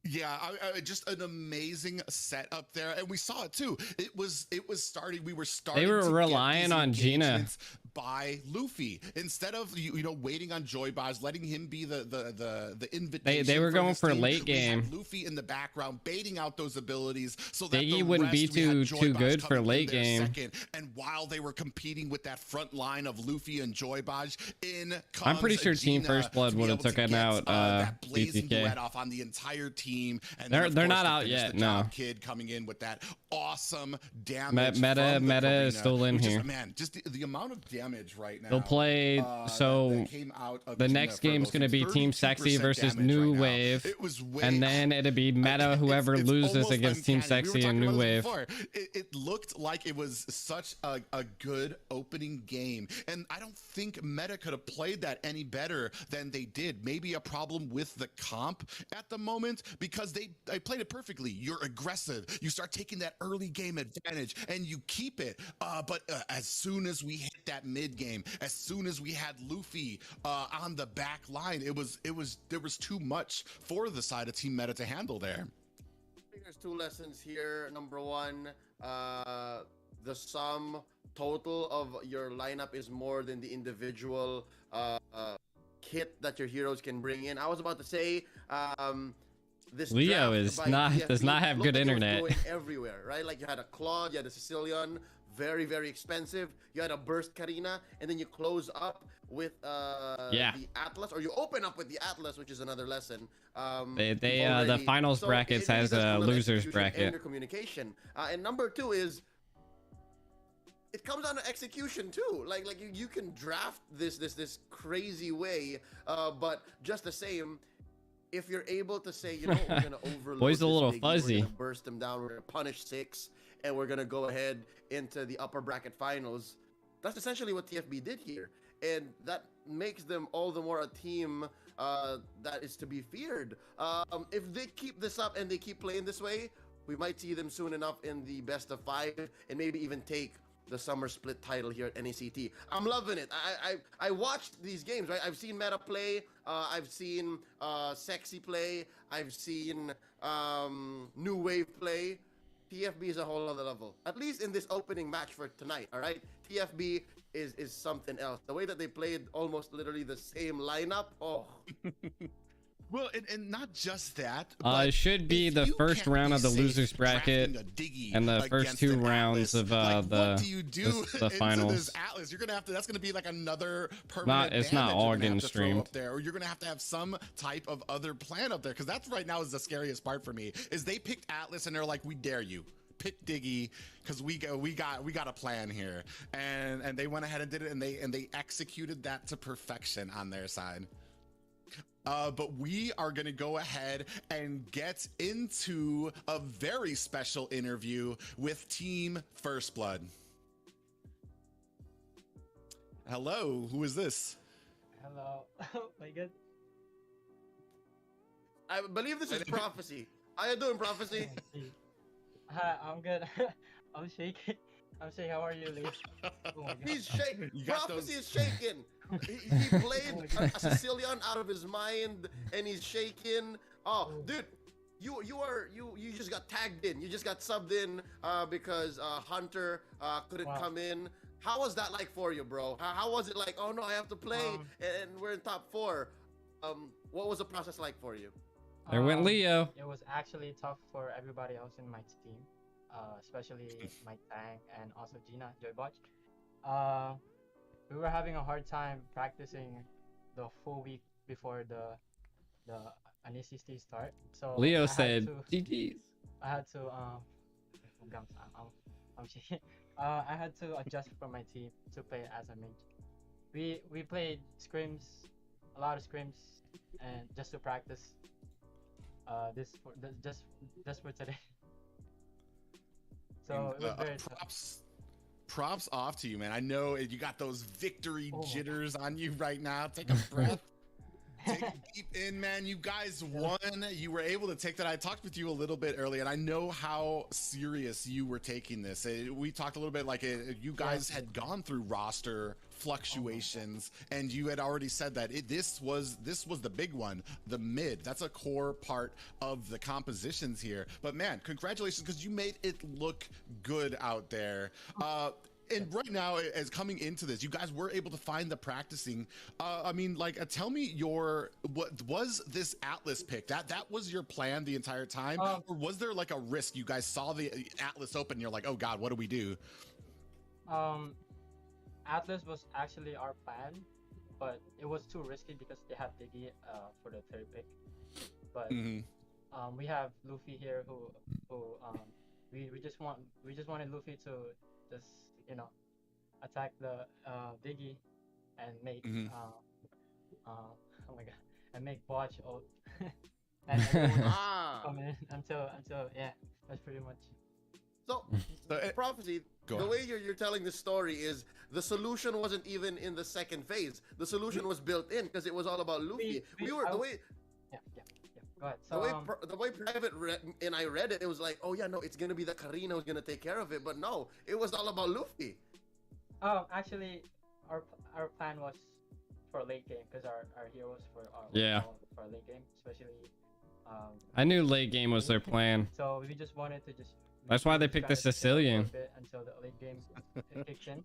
Yeah, just an amazing setup there, and we saw it too. It was starting. We were starting. They were to relying get on these Gina engagements by Luffy instead of you know waiting on Joy Boys, letting him be the invitation. They were for going his for team. late We had game. Luffy in the background baiting out those abilities so that Biggie the wouldn't be rest, we had Joy too Boys good for coming in late there game. second. And while they were competing with that front line of Luffy and Joy Boys, I'm pretty sure Team Gina First Blood to be would have able to taken get, out that blazing BTK. duet off on the entire team. And They're then, of not course, to out finish yet, the no. job, Kid coming in with that awesome damage. Meta from the is Karina, still in which is, here. man, just the amount of damage right now. They'll play. that came out of The Gina next for game's those gonna be teams, Team Sexy 32% versus damage New right now. Wave, It was way and then it'll be Meta it's whoever loses almost against Team uncanny. We were Sexy and talking New about this Wave. before. It looked like it was such a good opening game, and I don't think Meta could have played that any better than they did. Maybe a problem with the comp at the moment, because they played it perfectly. You're aggressive, you start taking that early game advantage, and you keep it. But as soon as we hit that mid game, as soon as we had Luffy on the back line, there was too much for the side of Team Meta to handle there. I think there's two lessons here. Number one, the sum total of your lineup is more than the individual kit that your heroes can bring in. I was about to say, this Leo draft is by not TFB does not have looked good like it was internet. going everywhere, right? Like you had a Claude, you had a Sicilian, very, very expensive. You had a Burst Karina, and then you close up with the Atlas, or you open up with the Atlas, which is another lesson. The finals brackets has a losers bracket. And your communication. And number two is, it comes down to execution too. Like you can draft this crazy way, but just the same, if you're able to say, you know, we're gonna overload Boy's a little Biggie, fuzzy. we're gonna burst them down, we're gonna punish 6, and we're gonna go ahead into the upper bracket finals. That's essentially what TFB did here, and that makes them all the more a team that is to be feared. If they keep this up and they keep playing this way, we might see them soon enough in the best of 5, and maybe even take the summer split title here at NACT. I'm loving it. I watched these games, right? I've seen Meta play, I've seen Sexy play, I've seen New Wave play. TFB is a whole other level. At least in this opening match for tonight, all right? TFB is something else. The way that they played almost literally the same lineup, oh. Well, and not just that. It should be the first round of the losers bracket and the first 2 rounds of what do you do the finals. This Atlas? You're gonna have to. That's gonna be like another permanent. It's not damage all you're gonna have getting to throw streamed up there, or you're gonna have some type of other plan up there. Because that's right now is the scariest part for me. Is they picked Atlas and they're like, we dare you. Pick Diggy, because we got a plan here, and they went ahead and did it, and they executed that to perfection on their side. But we are going to go ahead and get into a very special interview with Team First Blood. Hello, who is this? Hello. Oh my god. I believe this is Prophecy. How you doing, Prophecy? Hi, I'm good. I'm shaking. I'm shaking. How are you, Lee? Oh my god. He's shaking. You got Prophecy those- is shaking. He played a Sicilian out of his mind, and he's shaking. Oh, dude, you just got tagged in. You just got subbed in because Hunter couldn't come in. How was that like for you, bro? How was it like? Oh no, I have to play, and we're in top 4. What was the process like for you? There went Leo. It was actually tough for everybody else in my team, especially Mike Tang and also Gina Joybot. We were having a hard time practicing the full week before the NACT start. So Leo said, "GG's." I had to I'm shaking. I had to adjust for my team to play as a mage. We played scrims, a lot of scrims, and just to practice. just for today. So it was very tough. Props off to you, man. I know you got those victory Oh. jitters on you right now. Take a breath. Take a deep in, man. You guys won. You were able to take that. I talked with you a little bit earlier, and I know how serious you were taking this. We talked a little bit like you guys had gone through roster fluctuations, and you had already said that this was the big one, the mid. That's a core part of the compositions here. But man, congratulations, because you made it look good out there. And right now, as coming into this, you guys were able to find the practicing. I mean, like, tell me what was this Atlas pick? That was your plan the entire time, or was there like a risk? You guys saw the Atlas open, and you're like, oh God, what do we do? Atlas was actually our plan, but it was too risky because they have Diggy for the third pick. But we have Luffy here, who we just wanted Luffy to just, you know, attack the Diggy and make oh my god, and make Botch ult. And come in until yeah, that's pretty much. So, Prophecy, the way you're telling this story is the solution wasn't even in the second phase. The solution was built in because it was all about Luffy. Go ahead. So, the way Private and I read it, it was like, oh yeah, no, it's gonna be the Karina who's gonna take care of it, but no, it was all about Luffy. Actually, our plan was for late game because our heroes for late game, especially. I knew late game was their plan. So we just wanted to just. That's why they picked the Sicilian. Until the late game kicked in.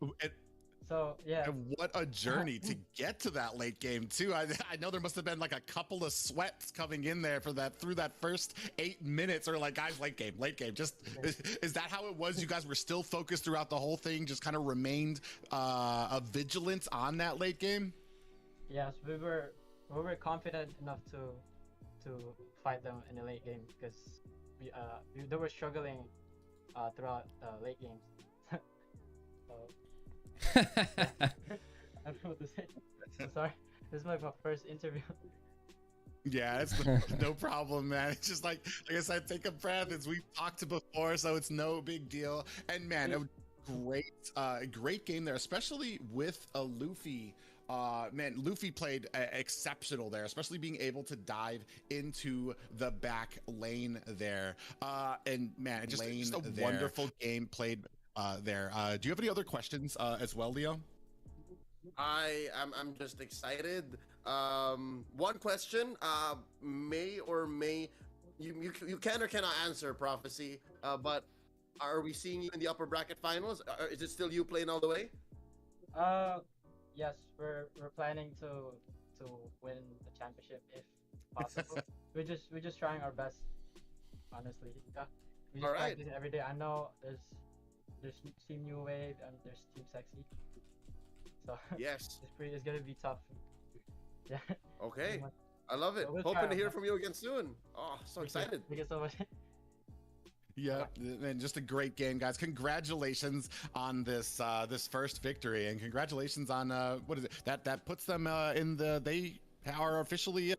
So yeah. And what a journey to get to that late game too. I know there must have been like a couple of sweats coming in there for that through that first 8 minutes, or like, guys, late game. Just is that how it was? You guys were still focused throughout the whole thing, just kind of remained vigilant on that late game? Yes, we were confident enough to fight them in the late game because they were struggling throughout the late games. So I don't know what to say. I'm sorry. This is my first interview. Yeah, it's no problem, man. It's just like I said, take a breath. As we've talked before, so it's no big deal. And man, a great game there, especially with a Luffy. Man, Luffy played exceptional there, especially being able to dive into the back lane there. And man, just a wonderful game played there. Do you have any other questions as well, Leo? I'm just excited. One question, may you can or cannot answer, Prophecy, but are we seeing you in the upper bracket finals? Is it still you playing all the way? Yes, we're planning to win the championship if possible. we're just trying our best, honestly. We just practice every day. I know there's Team New Wave and there's Team Sexy. So yes, it's gonna be tough. Yeah. Okay. I love it. So Hoping to hear from you again soon. Oh, so excited. Thank you so much. Yeah, and just a great game, guys. Congratulations on this this first victory, and congratulations on what is it that puts them in they are officially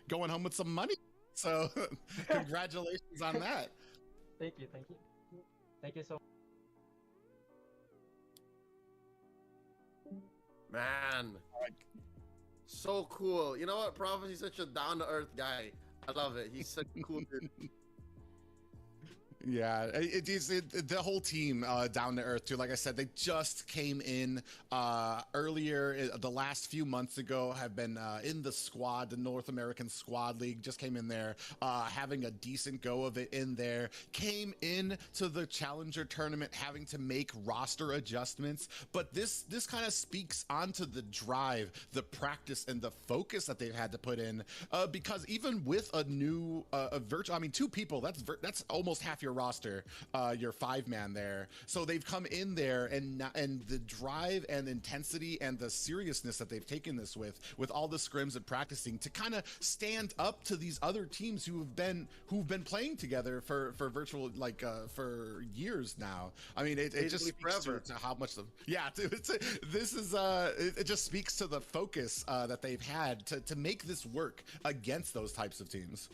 going home with some money. So congratulations on that. Thank you so much. Man, so cool. You know what? Prophecy's such a down-to-earth guy. I love it. He's such a cool dude. Yeah, it is the whole team down to earth too. Like I said, they just came in earlier the last few months ago, have been in the squad, the North American Squad League, just came in there having a decent go of it in there, came in to the Challenger tournament having to make roster adjustments. But this kind of speaks onto the drive, the practice, and the focus that they've had to put in, because even with a new virtual, I mean, 2 people, that's almost half your roster, your 5-man there. So they've come in there, and the drive and intensity and the seriousness that they've taken this with all the scrims and practicing to kind of stand up to these other teams who've been playing together for virtual, like for years now. I mean, it just speaks to how much it just speaks to the focus that they've had to make this work against those types of teams.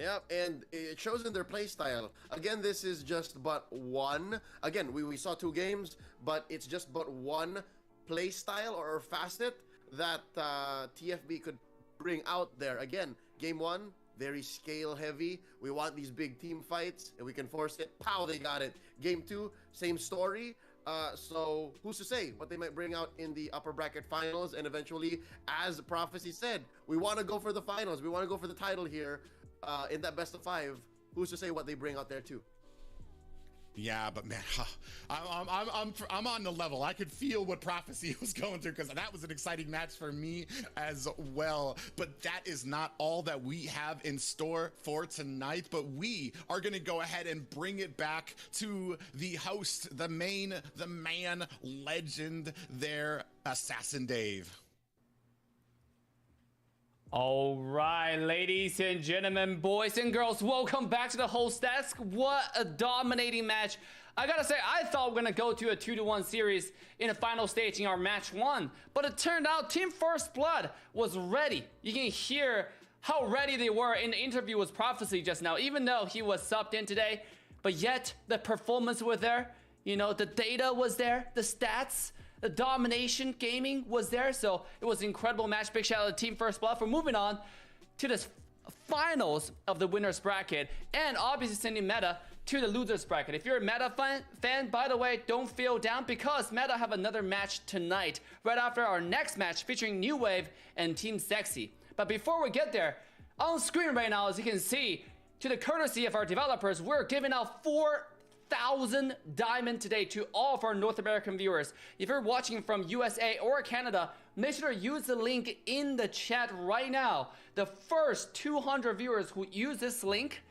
Yeah, and it shows in their play style. Again, this is just but one. Again, we saw 2 games, but it's just but one play style or facet that TFB could bring out there. Again, game 1, very scale heavy. We want these big team fights, and we can force it. Pow, they got it. Game 2, same story. So who's to say what they might bring out in the upper bracket finals, and eventually, as Prophecy said, we want to go for the finals. We want to go for the title here. In that best of 5, who's to say what they bring out there too? Yeah, but man, I'm on the level. I could feel what Prophecy was going through, because that was an exciting match for me as well. But that is not all that we have in store for tonight. But we are going to go ahead and bring it back to the host, the man, legend there, Assassin Dave. All right, ladies and gentlemen, boys and girls, welcome back to the host desk. What a dominating match. I gotta say, I thought we were gonna go to a 2-1 series in the final stage in our match 1, but it turned out Team First Blood was ready. You can hear how ready they were in the interview with Prophecy just now, even though he was subbed in today, but yet the performance was there, you know, the data was there, the stats, the domination gaming was there, so it was an incredible match. Big shout out to Team First Blood for moving on to the finals of the winners bracket, and obviously sending Meta to the losers bracket. If you're a Meta fan, by the way, don't feel down, because Meta have another match tonight, right after our next match featuring New Wave and Team Sexy. But before we get there, on screen right now, as you can see, to the courtesy of our developers, we're giving out 4,000 diamond today to all of our North American viewers. If you're watching from USA or Canada, make sure to use the link in the chat right now. The first 200 viewers who use this link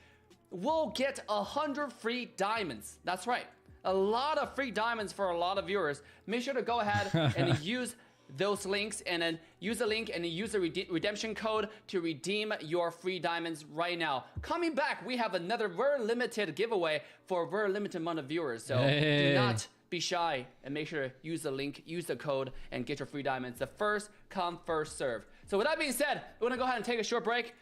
will get 100 free diamonds. That's right, a lot of free diamonds for a lot of viewers. Make sure to go ahead and use those links, and then use the link and use the redemption code to redeem your free diamonds right now. Coming back, we have another very limited giveaway for a very limited amount of viewers, so do not be shy and make sure to use the link, use the code, and get your free diamonds. The first come, first serve. So with that being said, we're gonna go ahead and take a short break.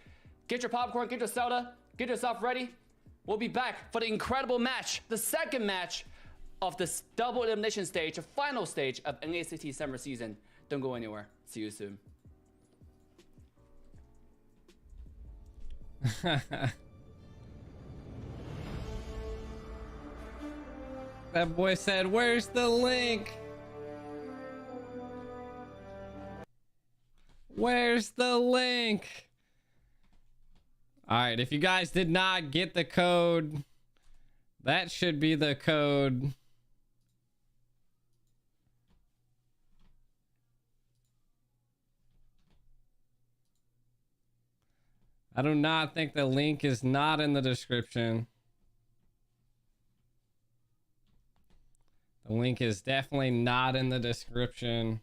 Get your popcorn, get your soda, get yourself ready. We'll be back for the incredible match, the second match of this double elimination stage, the final stage of NACT summer season. Don't go anywhere. See you soon. That boy said, "Where's the link? Where's the link?" All right, if you guys did not get the code, that should be the code. I do not think the link is not in the description. The link is definitely not in the description.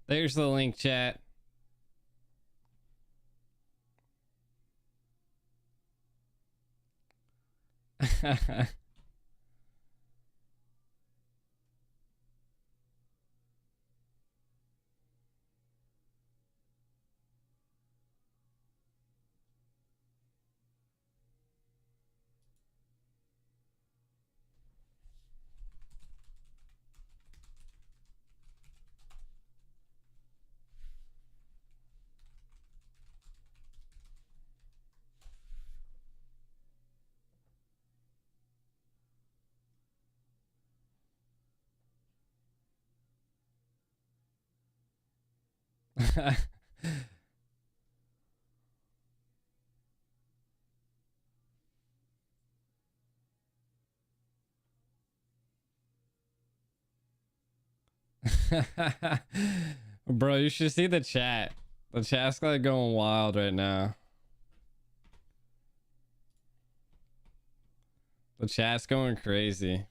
There's the link, chat. Bro, you should see the chat. The chat's like going wild right now. The chat's going crazy.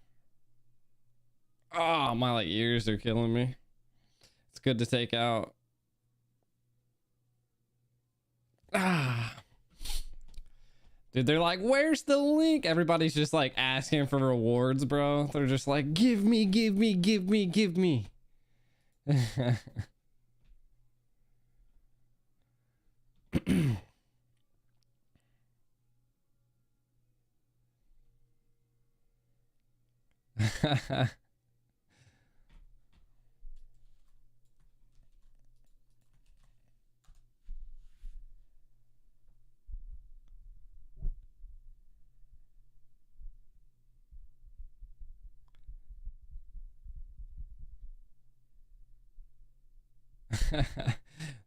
Oh, my like ears are killing me. It's good to take out. Ah. Dude, they're like, where's the link? Everybody's just like asking for rewards, bro. They're just like, give me, give me, give me, give me.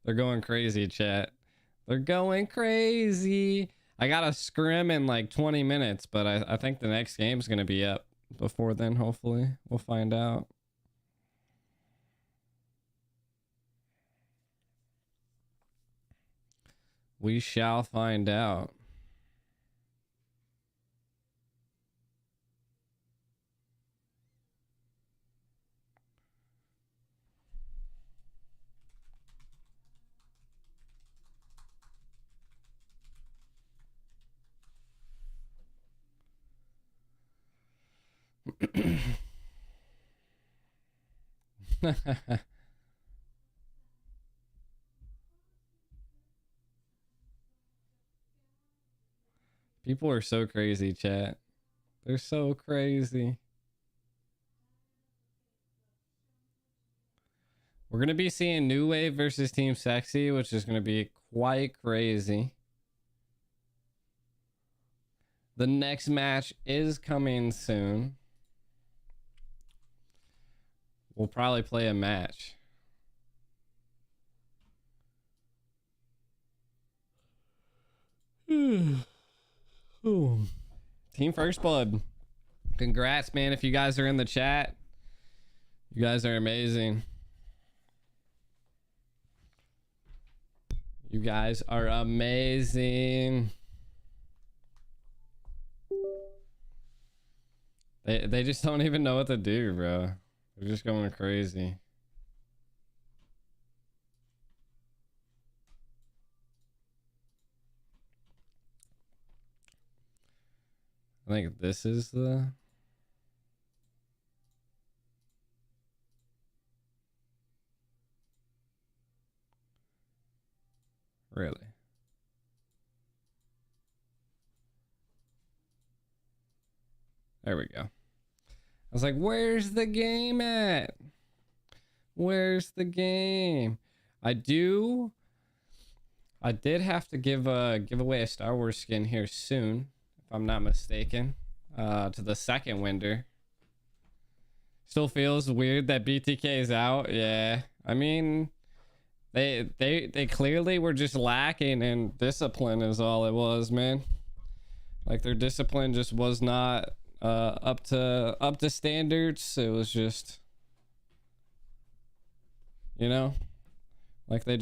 They're going crazy, chat. They're going crazy. I got a scrim in like 20 minutes, but I think the next game's gonna be up before then, hopefully. We'll find out. We shall find out. People are so crazy, chat. They're so crazy. We're going to be seeing New Wave versus Team Sexy, which is going to be quite crazy. The next match is coming soon. We'll probably play a match. Ooh. Team First Blood. Congrats, man. If you guys are in the chat, you guys are amazing. You guys are amazing. They just don't even know what to do, bro. They're just going crazy. I think this is the... Really? There we go. I was like, where's the game at? Where's the game? I did have to give away a Star Wars skin here soon, if I'm not mistaken, to the second winner. Still feels weird that BTK is out. Yeah, I mean, they clearly were just lacking in discipline is all it was, man. Like their discipline just was not up to standards. It was just, you know, like they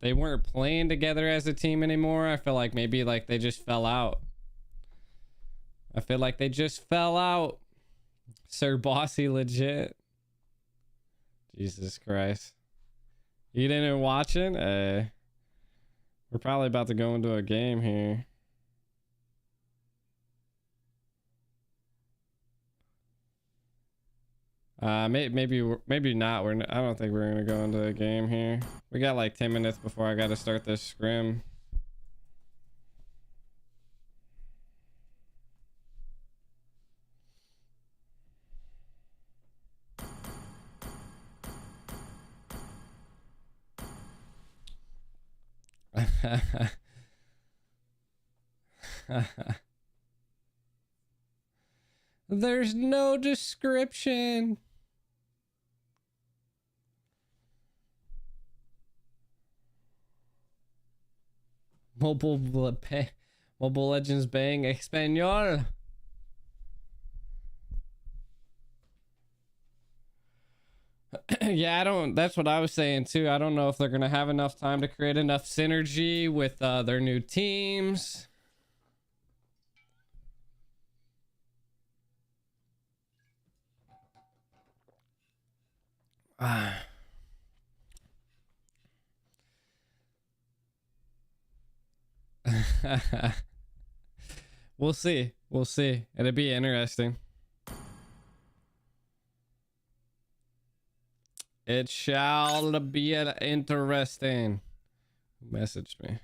weren't playing together as a team anymore. I feel like maybe like they just fell out. I feel like they just fell out. Sir Bossy legit. Jesus Christ. You didn't watching? We're probably about to go into a game here. Maybe not. I don't think we're gonna go into a game here. We got like 10 minutes before I gotta start this scrim. There's no description. Mobile Legends bang Espanol. Yeah, that's what I was saying too. I don't know if they're gonna have enough time to create enough synergy with their new teams. We'll see. We'll see. It'll be interesting. It shall be interesting. Who messaged me?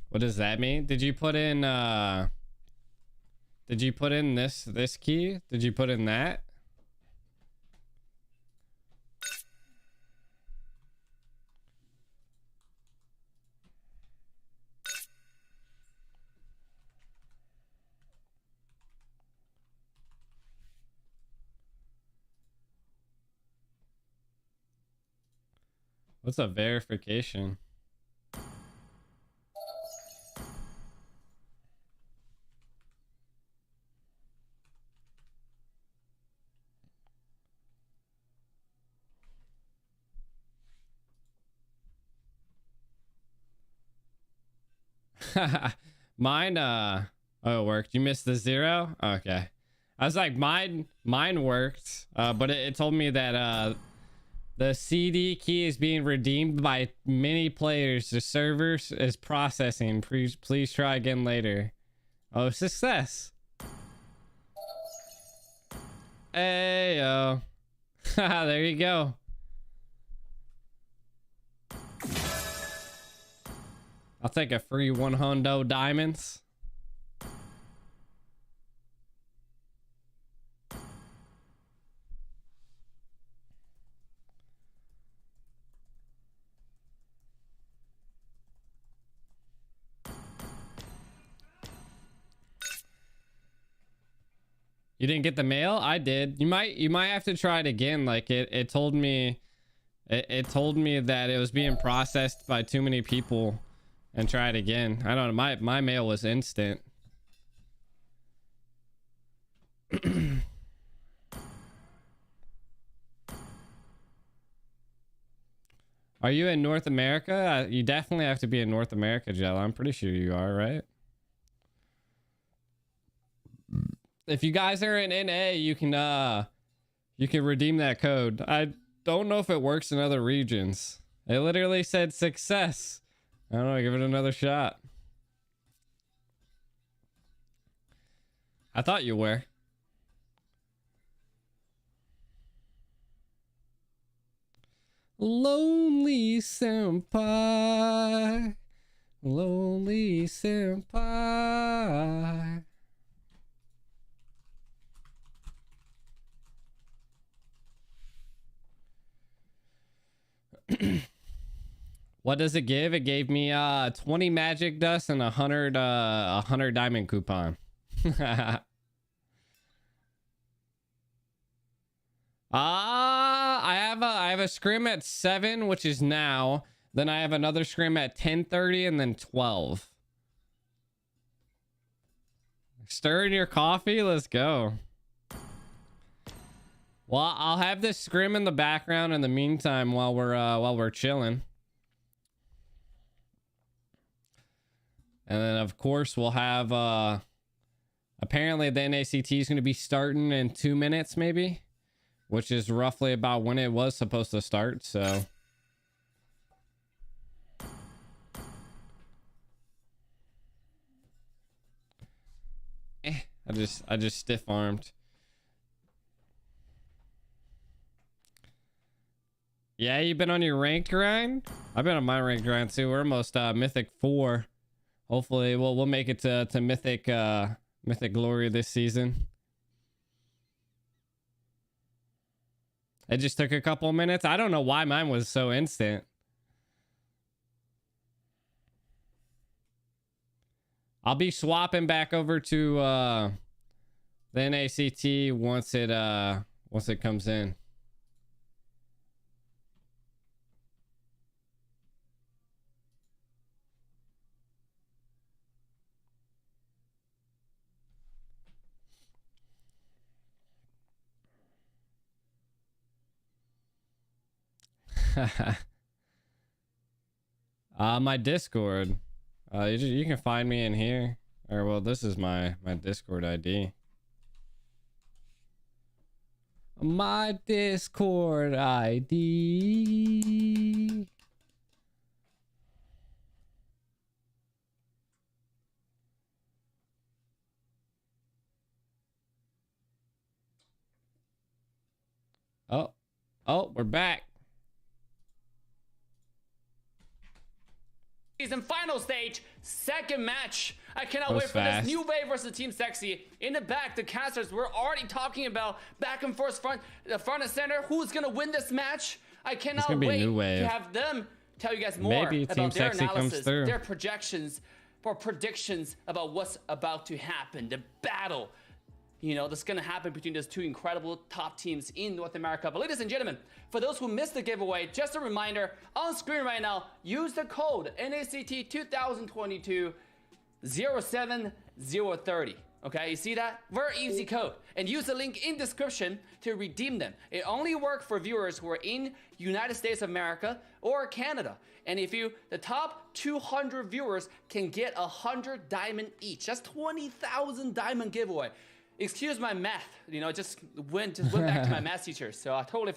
What does that mean? Did you put in this key? Did you put in that? What's a verification? Mine oh, it worked. You missed the 0? Okay. I was like, mine worked, but it told me that the CD key is being redeemed by many players. The server is processing. Please try again later. Oh, success. Hey yo. There you go. I'll take a free 100 diamonds. You didn't get the mail? I did. You might have to try it again. Like it told me that it was being processed by too many people. And try it again. I don't know. My mail was instant. Are you in North America? You definitely have to be in North America, Jell. I'm pretty sure you are, right? If you guys are in NA, you can redeem that code. I don't know if it works in other regions. It literally said success. I don't know, give it another shot. I thought you were. Lonely senpai. Lonely senpai. What does it give? It gave me 20 magic dust and a 100 diamond coupon. I have a scrim at 7, which is now. Then I have another scrim at 10:30 and then 12. Stirring your coffee? Let's go. Well, I'll have this scrim in the background in the meantime while we're chilling. And then of course we'll have apparently the NACT is going to be starting in 2 minutes maybe, which is roughly about when it was supposed to start, so I just stiff armed. Yeah, you've been on your ranked grind? I've been on my ranked grind too. We're almost mythic 4. Hopefully we'll make it to mythic mythic glory this season. It just took a couple minutes. I don't know why mine was so instant. I'll be swapping back over to the NACT once it comes in. My Discord. You can find me in here. Or well, this is my Discord ID. My Discord ID. Oh, we're back. Season final stage, second match. I cannot That was wait for fast. this New Wave versus Team Sexy. In the back, the casters, we're already talking about back and forth, front and center. Who's gonna win this match? I cannot gonna be wait New Wave. to have them tell you guys more Maybe Team about their Sexy comes analysis, through. their projections, for predictions about what's about to happen. The battle, you know, that's gonna happen between those two incredible top teams in North America. But ladies and gentlemen, for those who missed the giveaway, just a reminder, on screen right now, use the code NACT 2022 07030. Okay, you see that? Very easy code. And use the link in description to redeem them. It only works for viewers who are in United States of America or Canada. And if the top 200 viewers can get 100 diamond each. That's 20,000 diamond giveaway. Excuse my math, you know, just went back to my math teacher, so I totally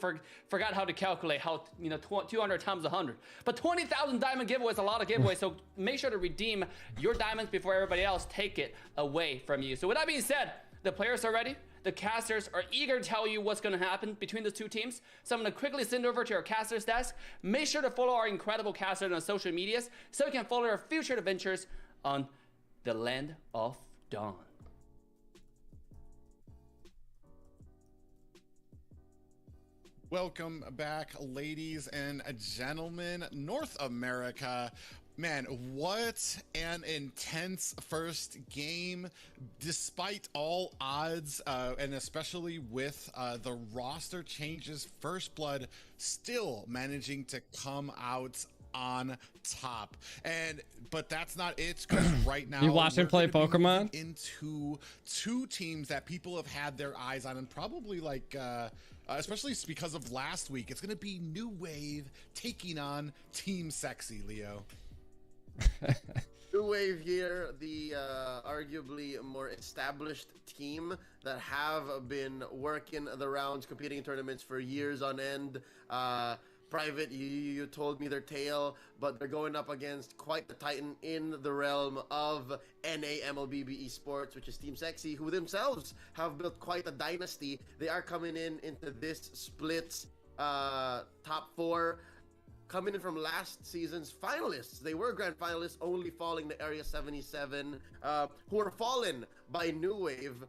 forgot how to calculate how, you know, 200 times 100. But 20,000 diamond giveaway is a lot of giveaways, so make sure to redeem your diamonds before everybody else take it away from you. So with that being said, the players are ready. The casters are eager to tell you what's going to happen between the two teams. So I'm going to quickly send over to our casters desk. Make sure to follow our incredible casters on social medias so you can follow our future adventures on the Land of Dawn. Welcome back, ladies and gentlemen. North America. Man, what an intense first game, despite all odds, and especially with the roster changes, First Blood still managing to come out on top. But that's not it, because right now You watch him play we're gonna be moving Pokemon? into two teams that people have had their eyes on, and probably like especially because of last week, it's gonna be New Wave taking on Team Sexy, Leo. New Wave here, the arguably more established team that have been working the rounds, competing in tournaments for years on end. Private, you told me their tale, but they're going up against quite the titan in the realm of NAMLBB Esports, which is Team Sexy, who themselves have built quite a dynasty. They are coming into this splits top four, coming in from last season's finalists. They were grand finalists, only falling to Area 77, who were fallen by New Wave.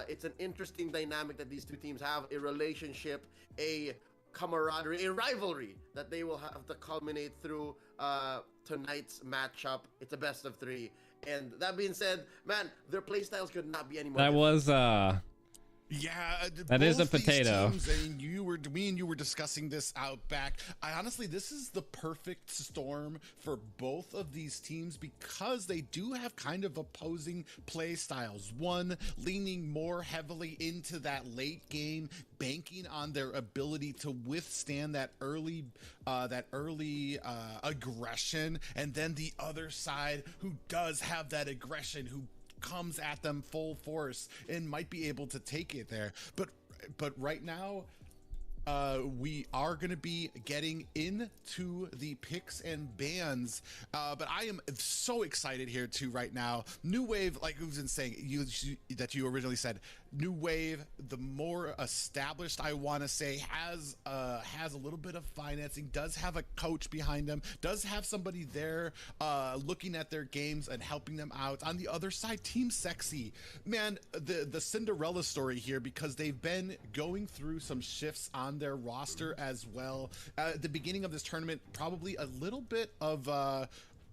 It's an interesting dynamic that these two teams have, a relationship, a camaraderie, a rivalry that they will have to culminate through tonight's matchup. It's a best of three. And that being said, man, their playstyles could not be any more That different. was Yeah, That is a both these potato. teams, and me and you were discussing this out back. Honestly, this is the perfect storm for both of these teams because they do have kind of opposing play styles. One leaning more heavily into that late game, banking on their ability to withstand that early aggression, and then the other side who does have that aggression, who comes at them full force and might be able to take it there. But right now, we are going to be getting into the picks and bans, but I am so excited here too right now. New Wave, like who's been saying, that you originally said, New Wave, the more established, I want to say, has a little bit of financing, does have a coach behind them, does have somebody there looking at their games and helping them out. On the other side, Team Sexy, man, the Cinderella story here, because they've been going through some shifts on their roster as well. At the beginning of this tournament, probably a little bit of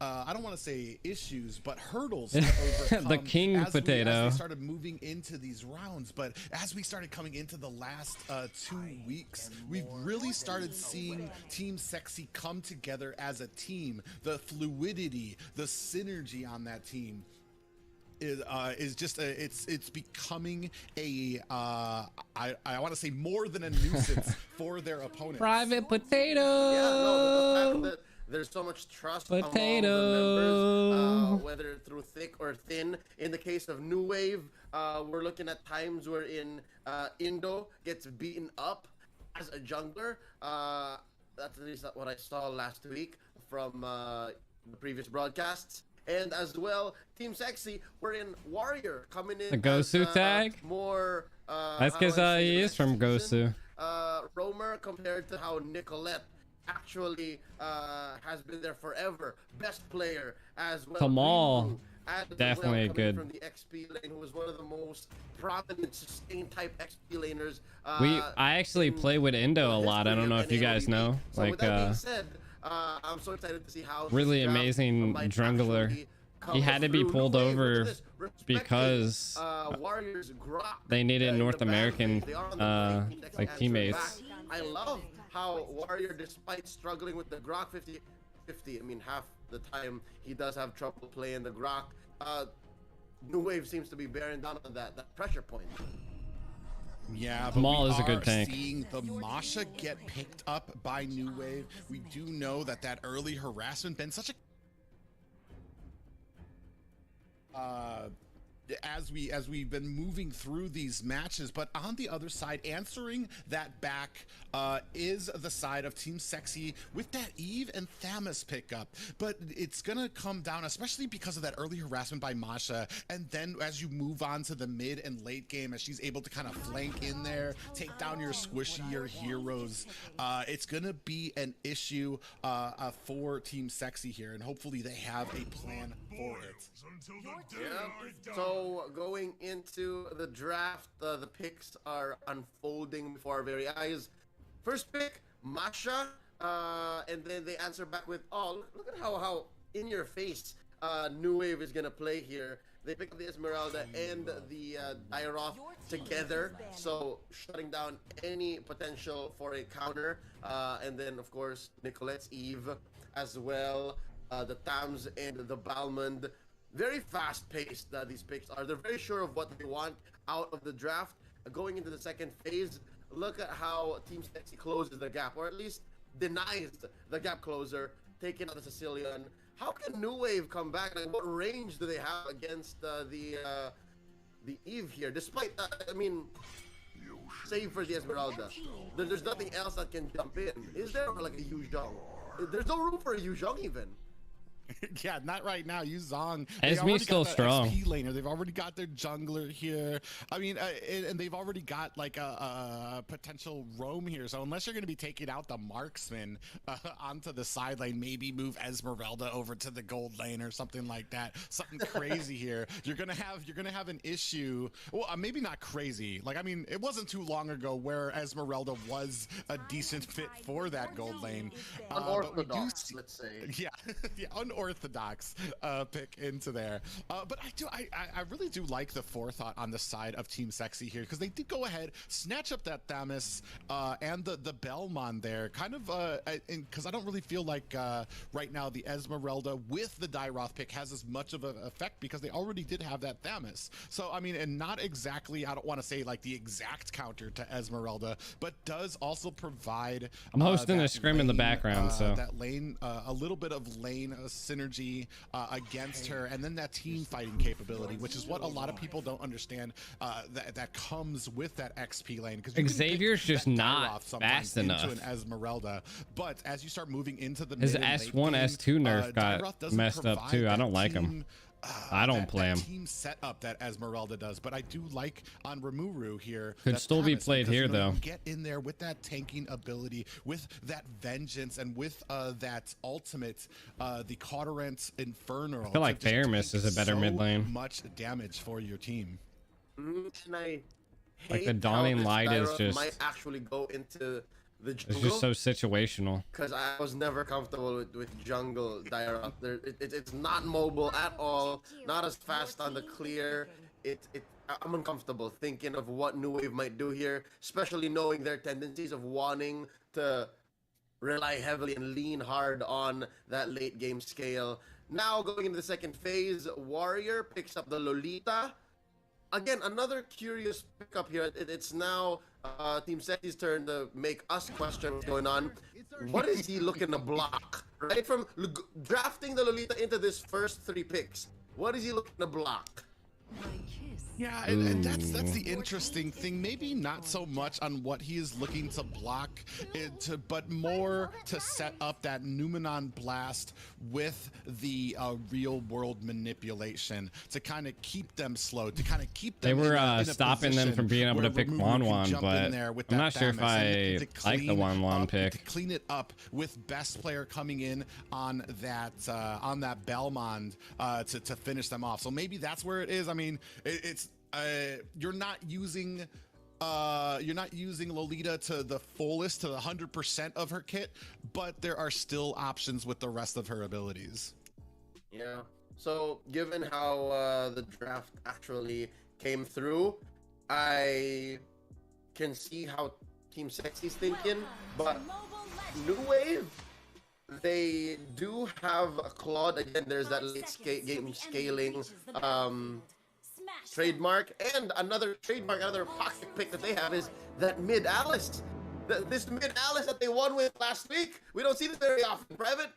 I don't want to say issues, but hurdles to overcome. The king as potato. We started moving into these rounds, but as we started coming into the last 2 weeks, we've really started seeing Team Sexy come together as a team. The fluidity, the synergy on that team is just it's becoming a I want to say more than a nuisance for their opponents. Private potato. Yeah, no, the fact that there's so much trust among the members, whether through thick or thin. In the case of New Wave, we're looking at times wherein Indo gets beaten up as a jungler. That's at least what I saw last week from the previous broadcasts. And as well, Team Sexy, we're in Warrior coming in. The Gosu as, tag? More. That's because he is from Gosu. Roamer compared to how Nicolette actually has been there forever. Best player as well. Kamal, as definitely well, good. From the XP lane, who was one of the most prominent sustain type XP laners. I actually play with Indo a lot. I don't know if you guys know. So with that being said, I'm so excited to see how really this draft amazing might jungler. actually come He had to be through. pulled No way, over look at this. Respected, because Warriors Grok, they needed in the North back American phase. They are on the break. Next like answer teammates. back. I love how Warrior, despite struggling with the Grok 50, I mean half the time he does have trouble playing the Grok. New Wave seems to be bearing down on that pressure point. Yeah, but Kamal we is a good are tank. seeing the Masha get picked up by New Wave. We do know that early harassment been such a as we've been moving through these matches, but on the other side, answering that back is the side of Team Sexy with that Eve and Thamus pickup. But it's gonna come down, especially because of that early harassment by Masha, and then as you move on to the mid and late game, as she's able to kind of flank in there, take down your squishier heroes, it's gonna be an issue for Team Sexy here, and hopefully they have a plan for it. Yeah. So going into the draft, the picks are unfolding before our very eyes. First pick, Masha, and then they answer back with, "Oh, look at how in your face New Wave is gonna play here." They pick up the Esmeralda and the Dairoth together, so shutting down any potential for a counter. And then of course Nicolette's Eve as well, the Tams and the Balmond. Very fast-paced these picks are. They're very sure of what they want out of the draft. Going into the second phase, look at how Team Sexy closes the gap, or at least denies the gap closer, taking out the Sicilian. How can New Wave come back? Like, what range do they have against the Eve here? Despite, I mean, save for the Esmeralda, there's nothing else that can jump in. Is there like a Yu Zhong? There's no room for a Yu Zhong even. Yeah, not right now. Yu Zhong. Esme's still strong. XP laner. They've already got their jungler here. I mean, and they've already got like a potential roam here. So unless you're going to be taking out the marksman onto the side lane, maybe move Esmeralda over to the gold lane or something like that. Something crazy here. You're gonna have an issue. Well, maybe not crazy. Like, I mean, it wasn't too long ago where Esmeralda was a decent fit for that gold lane. Unorthodox, let's say. Yeah, yeah, unorthodox pick into there. But I really do like the forethought on the side of Team Sexy here, because they did go ahead, snatch up that Thamus and the Belmont there, kind of, because I don't really feel like right now the Esmeralda with the Dairoth pick has as much of an effect, because they already did have that Thamus. So, I mean, and not exactly, I don't want to say like the exact counter to Esmeralda, but does also provide I'm hosting a scrim in the background, so that lane, a little bit of lane synergy against her, and then that team fighting capability, which is what a lot of people don't understand, that comes with that XP lane, because Xavier's just not fast enough into an Esmeralda, but as you start moving into the his mid and S1 late game, S2 nerf Dairoth got doesn't messed up provide too. I that don't like him. team I don't play him. Team setup that Esmeralda does, but I do like on Rimuru here. Could still be played here, though. Get in there with that tanking ability, with that vengeance, and with that ultimate, the Cauterant Infernal. I feel like Faramis is a better mid lane. Much damage for your team. And I Like the hate Dawning how this Light is Daira just- might actually go into the It's jungle. just so situational. Because I was never comfortable with jungle Daira. It's not mobile at all, not as fast on the clear. I'm uncomfortable thinking of what New Wave might do here, especially knowing their tendencies of wanting to rely heavily and lean hard on that late game scale. Now going into the second phase, Warrior picks up the Lolita. Again, another curious pickup here. It's now Team Sexy's turn to make us question what's going on. What is he looking to block? Right from drafting the Lolita into this first 3 picks, what is he looking to block? Yeah, and that's the interesting thing. Maybe not so much on what he is looking to block, but more to set up that Numenon blast with the real world manipulation to kind of keep them slow, to kind of keep them. They were in a stopping them from being able to pick Wanwan, but I'm not sure if I like the Wanwan pick. To clean it up with best player coming in on that Belmond to finish them off. So maybe that's where it is. I mean, it's you're not using Lolita to the fullest, to the 100% of her kit, but there are still options with the rest of her abilities. Yeah. So given how the draft actually came through, I can see how Team Sexy's thinking, but New Wave, they do have a Claude. Again, there's that late game scaling trademark, and another trademark, another pocket pick that they have is that mid Alice. This mid Alice that they won with last week. We don't see this very often, Private.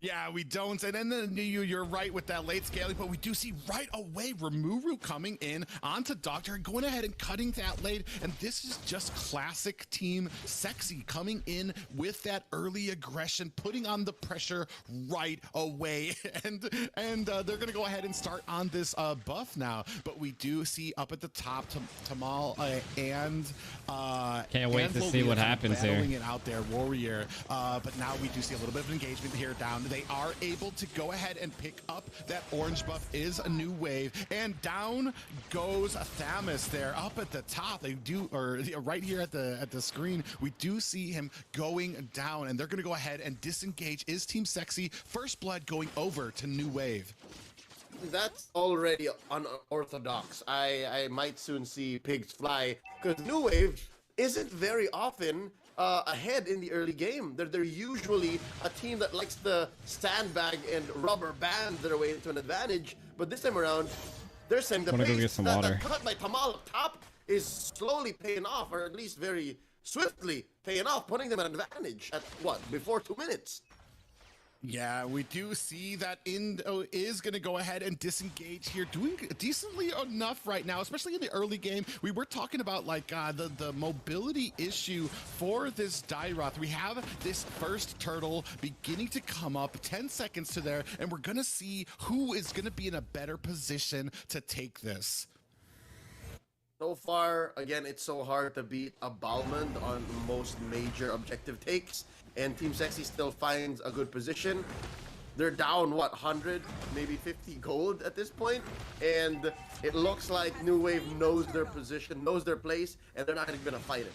Yeah, we don't. And then you're right with that late scaling, but we do see right away Rimuru coming in onto Doctor and going ahead and cutting that late. And this is just classic Team Sexy coming in with that early aggression, putting on the pressure right away. And they're going to go ahead and start on this buff now. But we do see up at the top Tamal and can't wait to see what happens here. Battling it out there, Warrior. But now we do see a little bit of engagement here down. They are able to go ahead and pick up that orange buff is a New Wave, and down goes Thamus there up at the top. They do, or right here at the screen, we do see him going down, and they're going to go ahead and disengage. Is Team Sexy First Blood going over to New Wave? That's already unorthodox. I might soon see pigs fly, because New Wave isn't very often ahead in the early game. They're usually a team that likes to sandbag and rubber band their way into an advantage, but this time around, they're saying the Wanna go pace get some that water. cut by Tamal up top is slowly paying off, or at least very swiftly paying off, putting them at an advantage at what, before 2 minutes. Yeah, we do see that Indo is going to go ahead and disengage here, doing decently enough right now, especially in the early game. We were talking about like the mobility issue for this Dairoth. We have this first turtle beginning to come up, 10 seconds to there, and we're going to see who is going to be in a better position to take this. So far, again, it's so hard to beat a Balmond on most major objective takes, and Team Sexy still finds a good position. They're down, what, 100, maybe 50 gold at this point, and it looks like New Wave knows their position, knows their place, and they're not even gonna fight it.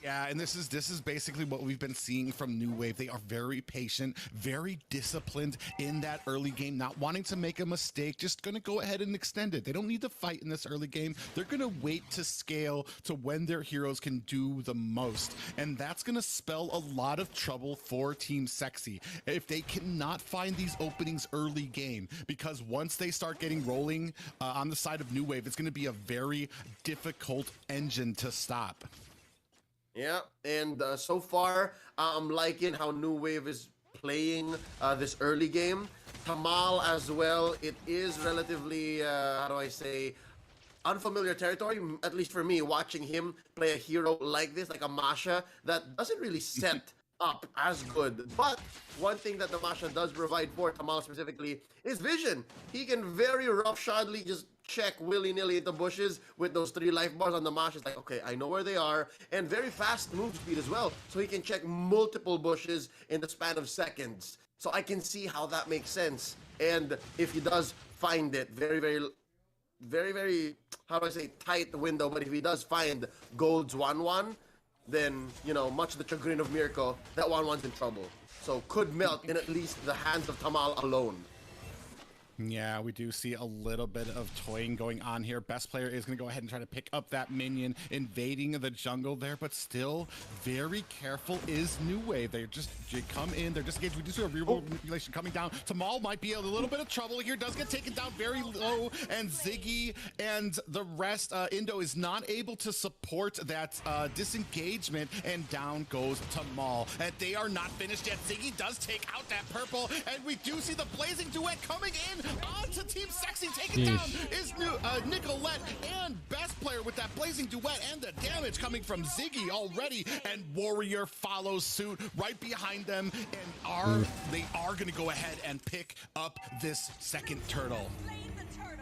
Yeah, and this is basically what we've been seeing from New Wave. They are very patient, very disciplined in that early game, not wanting to make a mistake, just going to go ahead and extend it. They don't need to fight in this early game. They're going to wait to scale to when their heroes can do the most. And that's going to spell a lot of trouble for Team Sexy if they cannot find these openings early game, because once they start getting rolling on the side of New Wave, it's going to be a very difficult engine to stop. Yeah, and so far, I'm liking how New Wave is playing this early game. Tamal as well, it is relatively, how do I say, unfamiliar territory, at least for me, watching him play a hero like this, like a Masha, that doesn't really set up as good. But one thing that the Masha does provide for Tamal specifically is vision. He can very roughshodly just check willy-nilly at the bushes with those 3 life bars on the Masha. It's like, okay, I know where they are. And very fast move speed as well. So he can check multiple bushes in the span of seconds. So I can see how that makes sense. And if he does find it, very, how do I say, tight window. But if he does find Gold's 1-1, then, you know, much to the chagrin of Mirko, that 1-1's in trouble. So could melt in at least the hands of Tamal alone. Yeah, we do see a little bit of toying going on here. Best player is going to go ahead and try to pick up that minion, invading the jungle there, but still very careful is New Wave. They come in, they're disengaged. We do see a real world manipulation coming down. Tamal might be in a little bit of trouble here, does get taken down very low, and Ziggy and the rest, Indo is not able to support that disengagement, and down goes Tamal. And they are not finished yet. Ziggy does take out that purple, and we do see the blazing duet coming in onto Team Sexy. Taken down is Nicolette and Best Player with that blazing duet, and the damage coming from Ziggy already, and Warrior follows suit right behind them, and they are going to go ahead and pick up this second turtle.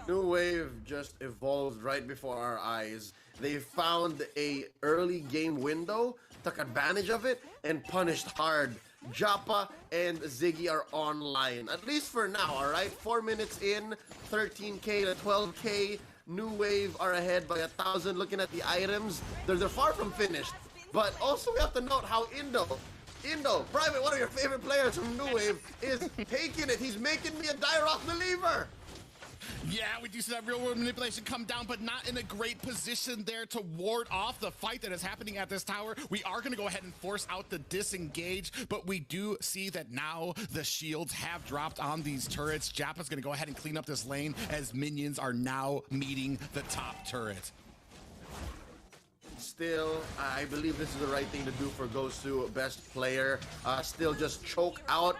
New Wave just evolved right before our eyes. They found a early game window, took advantage of it, and punished hard. Japa and Ziggy are online, at least for now, alright? 4 minutes in, 13k to 12k. New Wave are ahead by 1,000. Looking at the items, they're far from finished. But also we have to note how Indo, Private, one of your favorite players from New Wave, is taking it. He's making me a Dairoth believer. Yeah, we do see that real world manipulation come down, but not in a great position there to ward off the fight that is happening at this tower. We are going to go ahead and force out the disengage, but we do see that now the shields have dropped on these turrets. Japa's going to go ahead and clean up this lane as minions are now meeting the top turret. Still, I believe this is the right thing to do for Gosu, Best Player. Still just choke out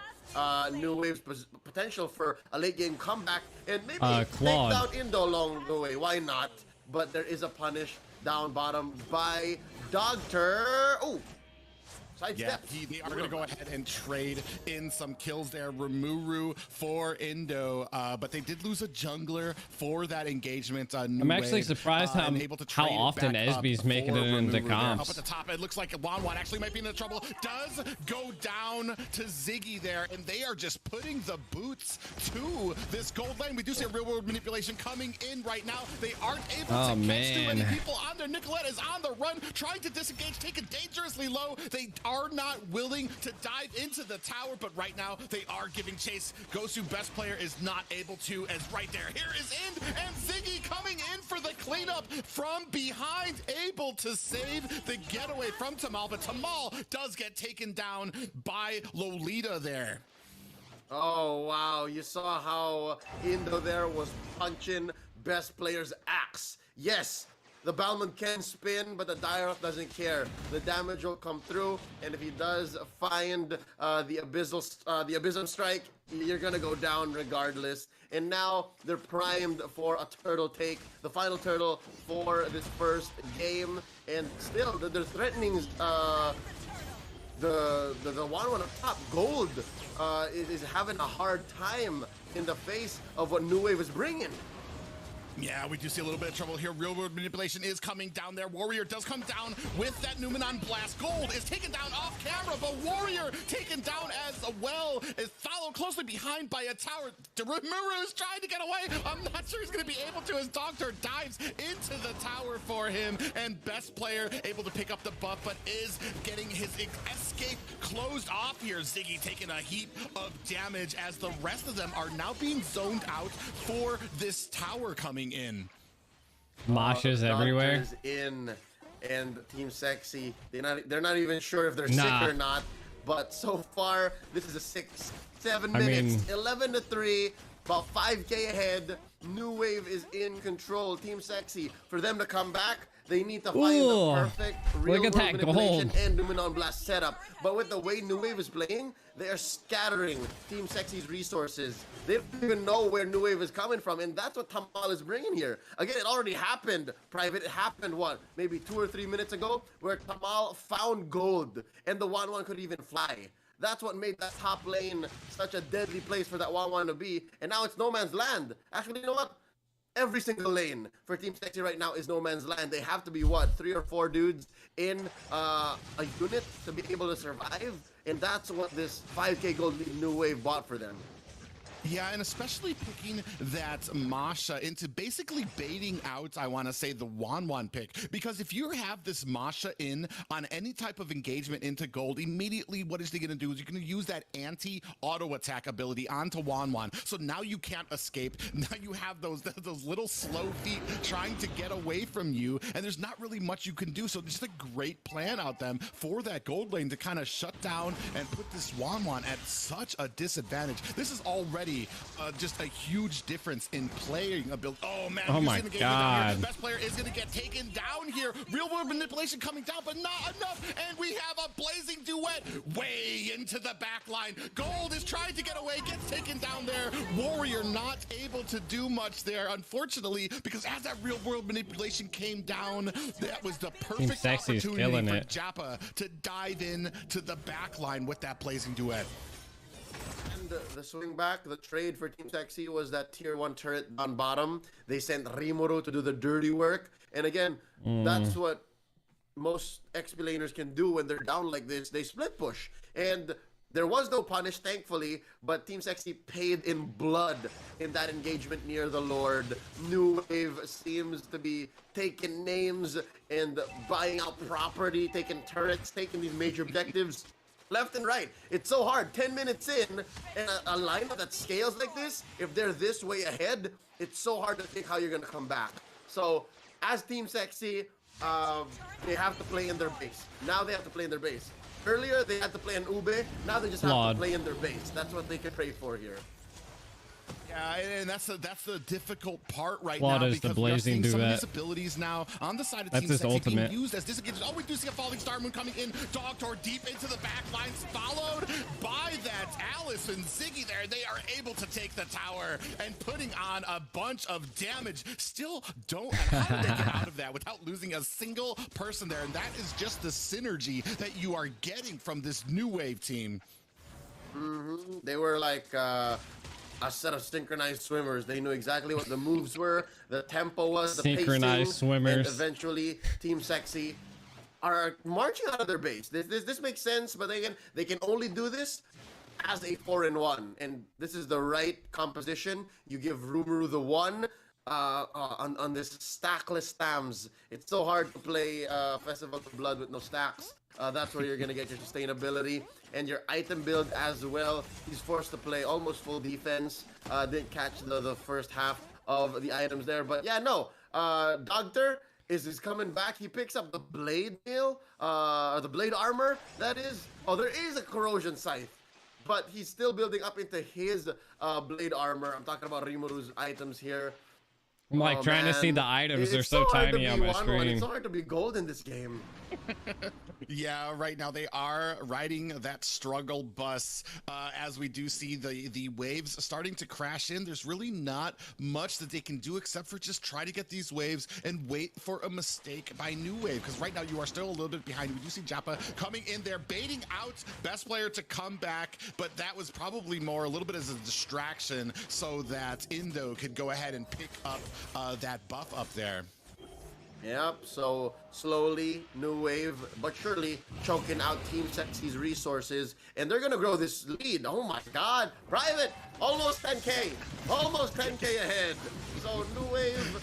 New Wave's potential for a late game comeback, and maybe take down Indo along the way. Why not? But there is a punish down bottom by Doctor. Oh, Yeah, they are going to go ahead and trade in some kills there. Rimuru for Indo, but they did lose a jungler for that engagement. I'm actually surprised how often SB's making it into comps. Up at the top, it looks like Wanwan actually might be in trouble. Does go down to Ziggy there, and they are just putting the boots to this gold lane. We do see a real world manipulation coming in right now. They aren't able to catch too many people on there. Nicolette is on the run, trying to disengage, taken dangerously low. They are not willing to dive into the tower, but right now they are giving chase. Gosu, Best Player, is not able to, as right there. Here is Ind, and Ziggy coming in for the cleanup from behind, able to save the getaway from Tamal, but Tamal does get taken down by Lolita there. Oh, wow. You saw how Indo there was punching Best Player's axe. Yes, the Balmond can spin, but the Dairoth doesn't care. The damage will come through, and if he does find the Abyssal Strike, you're gonna go down regardless. And now they're primed for a turtle take, the final turtle for this first game. And still, they're threatening the 1-1 up top. Gold is having a hard time in the face of what New Wave is bringing. Yeah, we do see a little bit of trouble here. Real world manipulation is coming down there. Warrior does come down with that Numenon blast. Gold is taken down off camera, but Warrior taken down as well, is followed closely behind by a tower. Rimuru is trying to get away. I'm not sure he's going to be able to, as Doctor dives into the tower for him, and Best Player able to pick up the buff, but is getting his escape closed off here. Ziggy taking a heap of damage as the rest of them are now being zoned out for this tower coming in. Masha's everywhere. In, and Team Sexy, they're not even sure if they're sick or not. But so far, this is a 6-7 minutes, 11-3, about 5k ahead. New Wave is in control. Team Sexy, for them to come back, They need to find Ooh, the perfect look real at world that manipulation gold. and Numenon Blast setup. But with the way New Wave is playing, they are scattering Team Sexy's resources. They don't even know where New Wave is coming from, and that's what Tamal is bringing here. Again, it already happened, Private. It happened, what, maybe 2 or 3 minutes ago, where Tamal found gold, and the 1-1 could even fly. That's what made that top lane such a deadly place for that 1-1 to be, and now it's no man's land. Actually, you know what? Every single lane for Team Sexy right now is no man's land. They have to be, what, 3 or 4 dudes in a unit to be able to survive? And that's what this 5k gold lead New Wave bought for them. Yeah, and especially picking that Masha into basically baiting out, I want to say, the Wanwan pick. Because if you have this Masha in on any type of engagement into gold, immediately what is he going to do is you're going to use that anti-auto attack ability onto Wanwan. So now you can't escape. Now you have those little slow feet trying to get away from you, and there's not really much you can do. So just a great plan out them for that gold lane to kind of shut down and put this Wanwan at such a disadvantage. This is already just a huge difference in playing ability. Oh man, oh my god, best player is going to get taken down here. Real world manipulation coming down, but not enough, and we have a blazing duet way into the back line. Gold is trying to get away, gets taken down there. Warrior not able to do much there, unfortunately, because as that real world manipulation came down, that was the perfect opportunity for Jappa to dive in to the back line with that blazing duet. And the swing back, the trade for Team Sexy was that tier 1 turret on bottom. They sent Rimuru to do the dirty work. And again, that's what most XP laners can do when they're down like this. They split push. And there was no punish, thankfully, but Team Sexy paid in blood in that engagement near the Lord. New Wave seems to be taking names and buying out property, taking turrets, taking these major objectives. Left and right. It's so hard. 10 minutes in, and a lineup that scales like this, if they're this way ahead, it's so hard to think how you're going to come back. So, as Team Sexy, they have to play in their base. Now they have to play in their base. Earlier, they had to play in Ube. Now they just have to play in their base. That's what they can trade for here. Yeah, and that's the difficult part right now because the blazing we are seeing some of duet. these abilities now on the side of That's Team his Sexy ultimate. being used as disengages. Oh, we do see a falling star moon coming in. Dog Tor deep into the back lines, followed by that Alice and Ziggy there. They are able to take the tower and putting on a bunch of damage. Still don't how did they get out of that without losing a single person there? And that is just the synergy that you are getting from this New Wave team. They were like a set of synchronized swimmers. They knew exactly what the moves were, the tempo was, the synchronized pacing, swimmers. and eventually Team Sexy are marching out of their base. This makes sense, but they can only do this as a 4-in-1, and this is the right composition. You give Rimuru the 1 on this stackless stams. It's so hard to play Festival of Blood with no stacks. That's where you're gonna get your sustainability and your item build as well. He's forced to play almost full defense. Didn't catch the first half of the items there, but yeah, no. Doctor is coming back. He picks up the blade mail, the blade armor. That is. Oh, there is a corrosion scythe, but he's still building up into his blade armor. I'm talking about Rimuru's items here. I'm like trying to see the items. They're so tiny on my screen. It's so hard to be gold in this game. Yeah, right now they are riding that struggle bus as we do see the waves starting to crash in. There's really not much that they can do except for just try to get these waves and wait for a mistake by New Wave, because right now you are still a little bit behind. We do see Jappa coming in there, baiting out best player to come back, but that was probably more a little bit as a distraction so that Indo could go ahead and pick up that buff up there. Yep, so slowly, New Wave, but surely choking out Team Sexy's resources, and they're gonna grow this lead. Oh my god, Private, almost 10k, almost 10k ahead. So New Wave,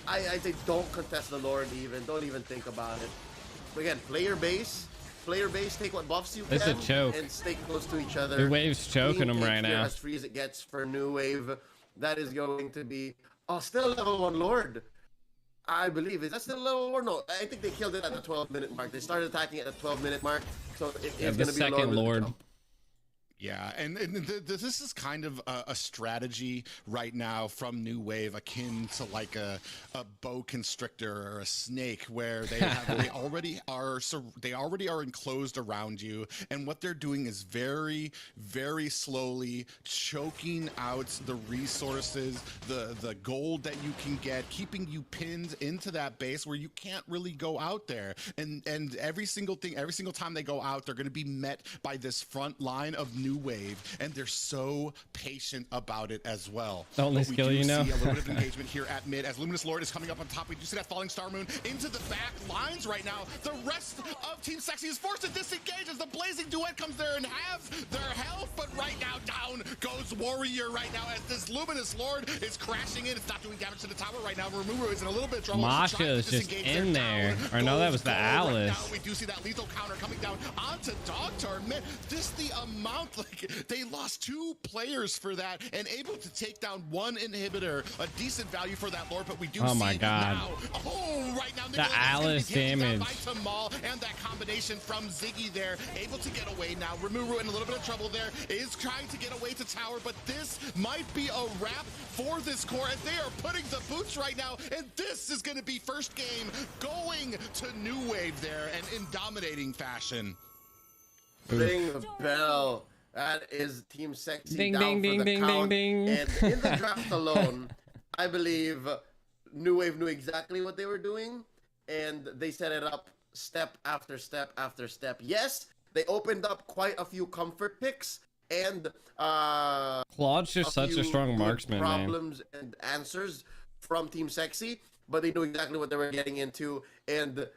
I say don't contest the Lord even, don't even think about it. Again, player base, take what buffs you It's can, a choke. and stay close to each other. New Wave's choking them right now. As free as it gets for New Wave, that is going to be, oh, still level 1 Lord. I believe. Is that still low or no? I think they killed it at the 12-minute mark. They started attacking at the 12-minute mark, so it is going to be second Lord. Yeah, and this is kind of a strategy right now from New Wave, akin to like a boa constrictor or a snake, where they already are enclosed around you, and what they're doing is very, very slowly choking out the resources, the gold that you can get, keeping you pinned into that base where you can't really go out there. And every single time they go out, they're going to be met by this front line of New Wave, and they're so patient about it as well. The only skill, you know. See a little bit of engagement here at mid as Luminous Lord is coming up on top. We do see that falling Star Moon into the back lines right now. The rest of Team Sexy is forced to disengage as the Blazing Duet comes there and have their health, but right now down goes Warrior right now as this Luminous Lord is crashing in. It's not doing damage to the tower right now. Remover is in a little bit of trouble. Masha is just in there. Or no, that was the Alice. Right now, we do see that lethal counter coming down onto Dogtard. Man, just the amount, like, they lost 2 players for that and able to take down 1 inhibitor, a decent value for that Lord, but we do see my God. now, right now, the Alice damage. By Tamal, and that combination from Ziggy there, able to get away now. Remuru in a little bit of trouble there, is trying to get away to tower, but this might be a wrap for this core as they are putting the boots right now, and this is going to be first game going to New Wave there and in dominating fashion. Ring the bell. That is Team Sexy Ding, down ding, for the ding, count. ding, ding. And in the draft alone, I believe New Wave knew exactly what they were doing, and they set it up step after step after step. Yes, they opened up quite a few comfort picks, and Claude's just such a strong marksman, problems and answers from Team Sexy, but they knew exactly what they were getting into, and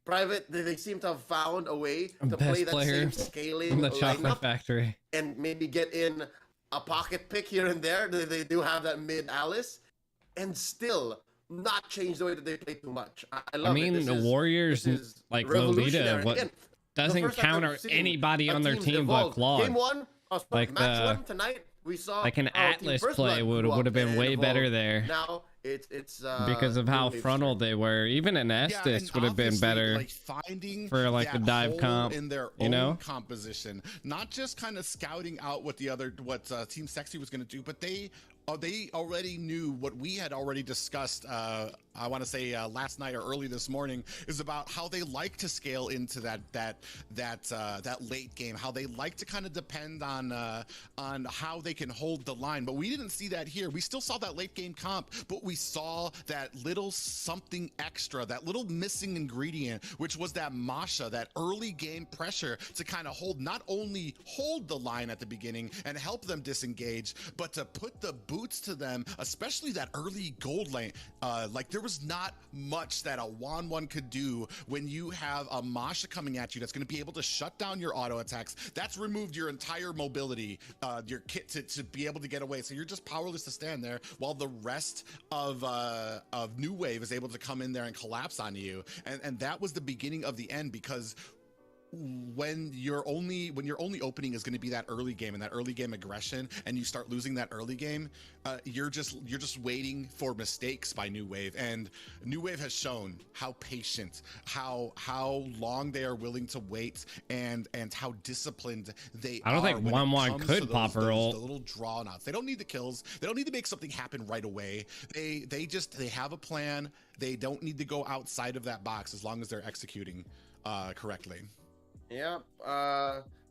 Private, they seem to have found a way to play that same scaling in the Chocolate lineup Factory and maybe get in a pocket pick here and there. They do have that mid Alice, and still not change the way that they play too much. I love it. I mean, the Warriors, like Lolita, doesn't counter anybody on their team but Claude. Game 1, like match 1 tonight, we saw like an Atlas play would have been way better there. Now it's because of how frontal they were. Even an Estes would have been better, like finding for like the dive comp in their own composition, not just kind of scouting out what Team Sexy was going to do, but they already knew what we had already discussed. I want to say last night or early this morning, is about how they like to scale into that late game, how they like to kind of depend on how they can hold the line. But we didn't see that here. We still saw that late game comp, but we saw that little something extra, that little missing ingredient, which was that Masha, that early game pressure to kind of not only hold the line at the beginning and help them disengage, but to put the boots to them, especially that early gold lane. Like, there was not much that a 1-1 could do when you have a Masha coming at you that's going to be able to shut down your auto attacks. That's removed your entire mobility, your kit to be able to get away. So you're just powerless to stand there while the rest of New Wave is able to come in there and collapse on you. And that was the beginning of the end, because when your only opening is going to be that early game and that early game aggression, and you start losing that early game, you're just waiting for mistakes by New Wave. And New Wave has shown how patient, how long they are willing to wait, and how disciplined they are. I don't think 1-1 could pop her ult. The little draw outs. They don't need the kills. They don't need to make something happen right away. They have a plan. They don't need to go outside of that box as long as they're executing correctly. Yep.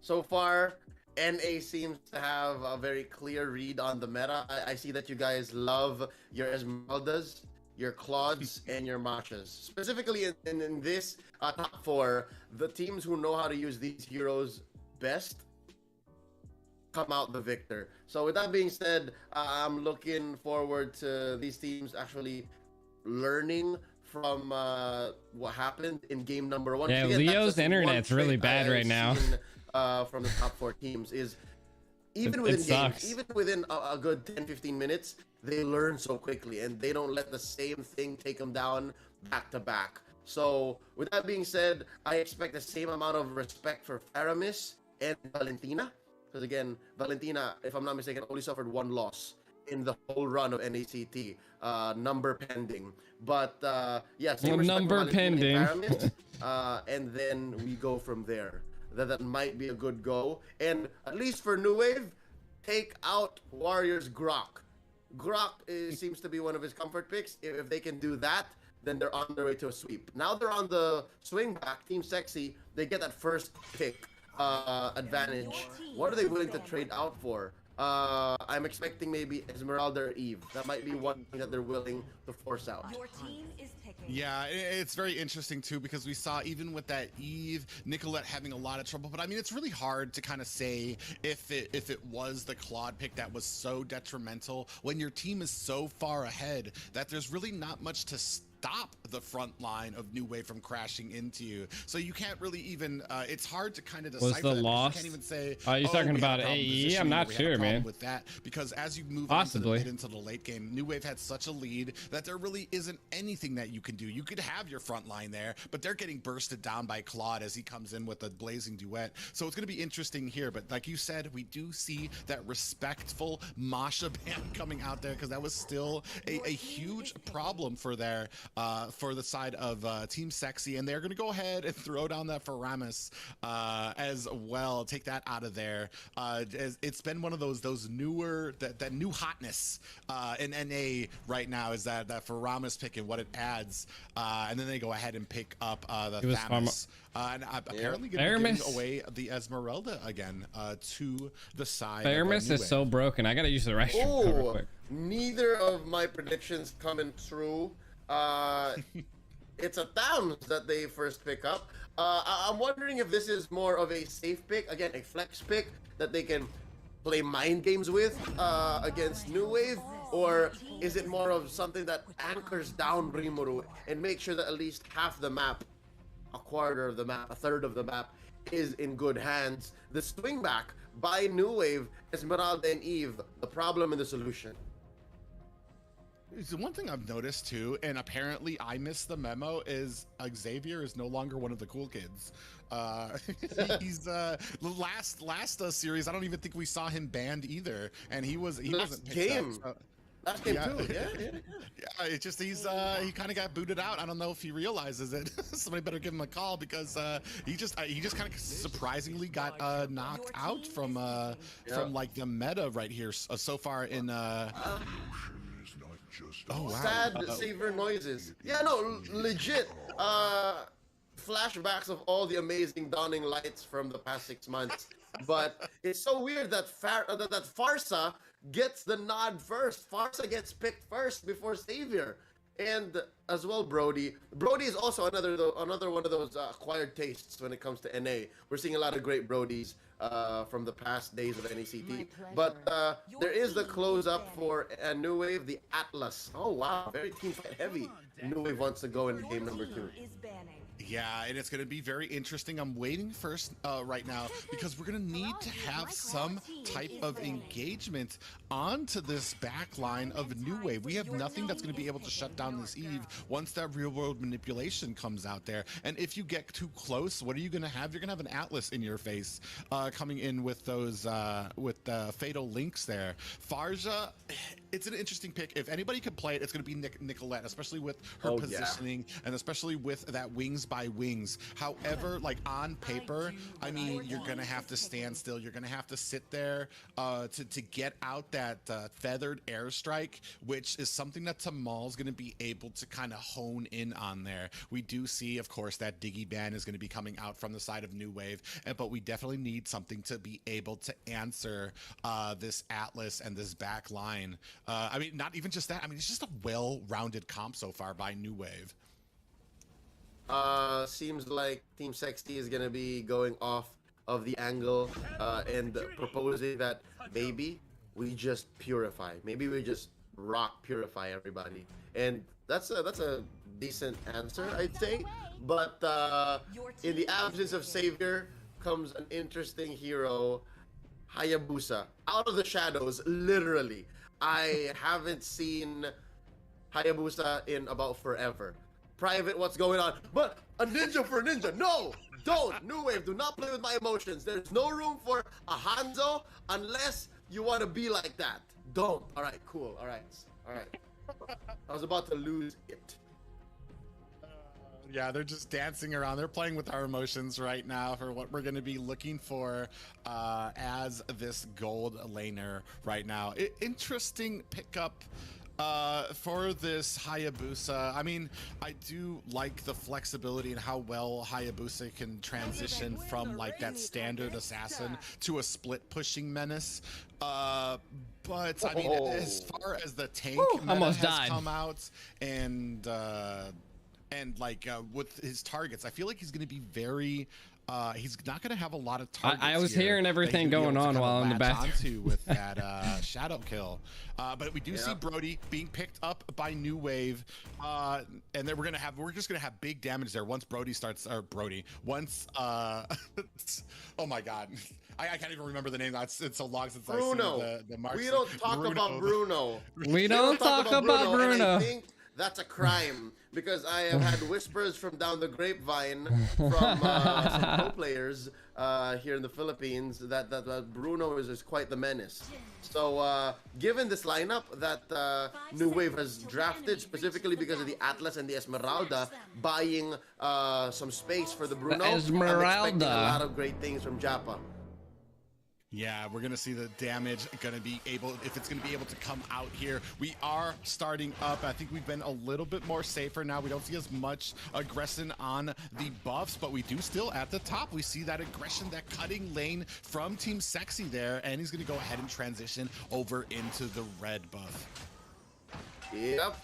So far, NA seems to have a very clear read on the meta. I see that you guys love your Esmeraldas, your Claudes, and your Mashas. Specifically in this top 4, the teams who know how to use these heroes best come out the victor. So with that being said, I'm looking forward to these teams actually learning from what happened in game number 1. Yeah, again, Leo's internet's really bad right now. From the top 4 teams is even within games, even within a good 10-15 minutes, they learn so quickly and they don't let the same thing take them down back to back. So with that being said, I expect the same amount of respect for Faramis and Valentina, because again, Valentina, if I'm not mistaken, only suffered 1 loss in the whole run of NACT, number pending. But yeah, same respect number for pending. and then we go from there. that might be a good go. And at least for New Wave, take out Warriors Grok. Grok seems to be one of his comfort picks. If they can do that, then they're on their way to a sweep. Now they're on the swing back. Team Sexy, they get that first pick advantage. What are they willing to trade out for? I'm expecting maybe Esmeralda or Eve. That might be one thing that they're willing to force out. Your team is picking. Yeah, it's very interesting too, because we saw even with that Eve, Nicolette having a lot of trouble. But I mean, it's really hard to kind of say if it was the Claude pick that was so detrimental when your team is so far ahead that there's really not much to stop the front line of New Wave from crashing into you. So you can't really even, it's hard to kind of decipher Was the that, loss? You can't even say, Are you talking we about had a problem AE? I'm positioning, not we had a sure, problem man. with that, because as you move Possibly. into the late game, New Wave had such a lead that there really isn't anything that you can do. You could have your front line there, but they're getting bursted down by Claude as he comes in with a blazing duet. So it's going to be interesting here. But like you said, we do see that respectful Masha band coming out there, because that was still a huge problem for their for the side of Team Sexy, and they're going to go ahead and throw down that Faramis as well. Take that out of there. It's been one of those newer, that new hotness in NA right now is that Faramis pick and what it adds, and then they go ahead and pick up the Thamus. And apparently going to be giving away the Esmeralda again to the side. Faramis is so broken. I gotta use the restroom real quick. Neither of my predictions coming true. It's a Thames that they first pick up. I'm wondering if this is more of a safe pick, again, a flex pick that they can play mind games with against New Wave, or is it more of something that anchors down Rimuru and make sure that at least half the map, a quarter of the map, a third of the map is in good hands? The swing back by New Wave, Esmeralda and Eve, the problem and the solution. So one thing I've noticed too, and apparently I missed the memo, is Xavier is no longer one of the cool kids. He's the last series, I don't even think we saw him banned either, and he wasn't picked up. So. Last game too, yeah. Yeah, it's just he kind of got booted out. I don't know if he realizes it. Somebody better give him a call, because he just kind of surprisingly got knocked out from like the meta right here so far in. Oh wow! Sad saver noises. Yeah, no, legit. Flashbacks of all the amazing dawning lights from the past 6 months. But it's so weird that that Farsa gets the nod first. Farsa gets picked first before Savior, and as well Brody. Brody is also another one of those acquired tastes when it comes to NA. We're seeing a lot of great Brodies from the past days of NACT. But there is the close up for New Wave, the Atlas. Oh wow, very team fight heavy. New Wave wants to go in game number 2. Yeah, and it's going to be very interesting. I'm waiting first right now, because we're going to need to have some type of engagement onto this back line of New Wave. We have nothing that's going to be able to shut down this Eve once that real world manipulation comes out there. And if you get too close, what are you going to have? You're going to have an Atlas in your face coming in with those fatal links there. Farja, it's an interesting pick. If anybody could play it, it's going to be Nicolette, especially with her positioning and especially with that wings by wings. However, like on paper, I mean, you're gonna have to stand still. You're gonna have to sit there to get out that feathered airstrike, which is something that Tamal's gonna be able to kind of hone in on there. We do see, of course, that Diggy ban is gonna be coming out from the side of New Wave, but we definitely need something to be able to answer this Atlas and this back line. I mean, not even just that. I mean, it's just a well-rounded comp so far by New Wave. Seems like Team Sexy is gonna be going off of the angle and proposing that maybe we just purify. Maybe we just rock purify everybody, and that's a decent answer, I'd say. But in the absence of Savior comes an interesting hero, Hayabusa, out of the shadows, literally. I haven't seen Hayabusa in about forever. Private, what's going on? But a ninja for a ninja. No, don't. New Wave, do not play with my emotions. There's no room for a Hanzo unless you want to be like that. Don't. All right, cool. All right. I was about to lose it. Yeah, they're just dancing around. They're playing with our emotions right now for what we're going to be looking for as this gold laner right now. Interesting pickup for this Hayabusa. I mean, I do like the flexibility and how well Hayabusa can transition from like that standard assassin to a split pushing menace. But I mean, as far as the tank meta almost has died. come out and like with his targets, I feel like he's going to be very he's not going to have a lot of targets. I was here hearing that everything he's gonna going be able to on kinda while in the latch bathroom. onto with that shadow kill. But we do see Brody being picked up by New Wave, and then we're just gonna have big damage there once Brody starts. Or Brody, once oh my God. I can't even remember the name. It's so long since Bruno. I see the marks. We don't talk about Bruno. We don't talk about And I Bruno. think that's a crime because I have had whispers from down the grapevine from some pro players here in the Philippines that Bruno is quite the menace. So given this lineup that New Wave has drafted specifically because of the Atlas and the Esmeralda buying some space for the Bruno, I'm expecting a lot of great things from Japa. Yeah, we're gonna see the damage gonna be able, if it's gonna be able to come out here. We are starting up. I think we've been a little bit more safer now. We don't see as much aggression on the buffs, but we do still at the top. We see that aggression, that cutting lane from Team Sexy there, and he's gonna go ahead and transition over into the red buff. Yep.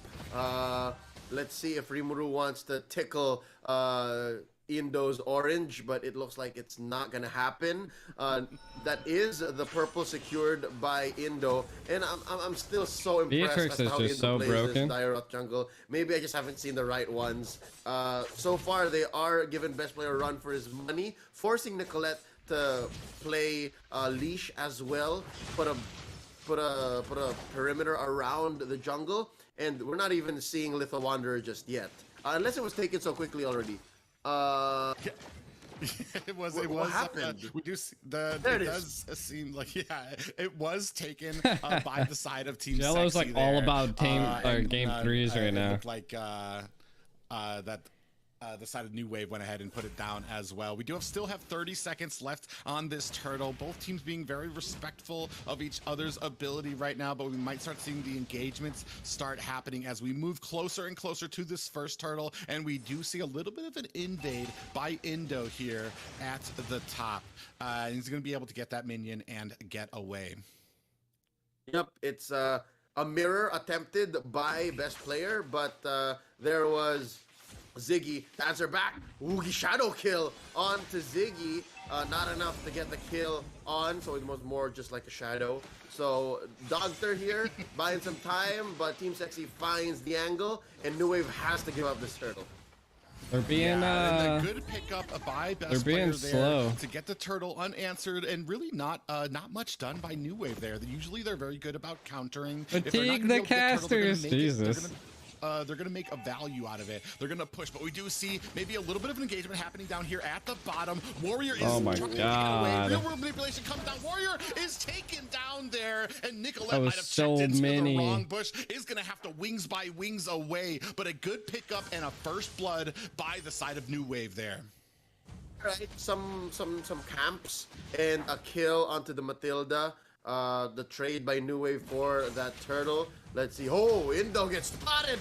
Let's see if Rimuru wants to tickle Indo's orange, but it looks like it's not gonna happen. That is the purple secured by Indo, and I'm still so impressed Beatrix at is how just Indo so plays broken. this Dire Rock jungle. Maybe I just haven't seen the right ones. So far, they are giving best player a run for his money, forcing Nicolette to play leash as well. Put a perimeter around the jungle, and we're not even seeing Litho Wanderer just yet, unless it was taken so quickly already. What happened? We do see it does seem like it was taken by the side of Team Jello's Sexy like there. all about game threes right it now. looked like that the side of New Wave went ahead and put it down as well. We still have 30 seconds left on this turtle. Both teams being very respectful of each other's ability right now, but we might start seeing the engagements start happening as we move closer and closer to this first turtle, and we do see a little bit of an invade by Indo here at the top. He's going to be able to get that minion and get away. Yep, it's a mirror attempted by best player, but there was Ziggy to answer back. Oogie shadow kill onto Ziggy. Not enough to get the kill on, so it was more just like a shadow. So Dogter here buying some time, but Team Sexy finds the angle, and New Wave has to give up this turtle. They're being and a good pickup by best they're being player there slow to get the turtle unanswered, and really not much done by New Wave there. Usually they're very good about countering. Fatigue the casters. Jesus. They're gonna make a value out of it. They're gonna push, but we do see maybe a little bit of an engagement happening down here at the bottom. Warrior is Oh my trying to get God. away. Real world manipulation comes down. Warrior is taken down there, and Nicolette That was might have so checked into many. the wrong bush. Is gonna have to wings by wings away, but a good pickup and a first blood by the side of New Wave there. Right, some camps and a kill onto the Matilda. The trade by New Wave for that turtle. Let's see. Oh, Indo gets spotted.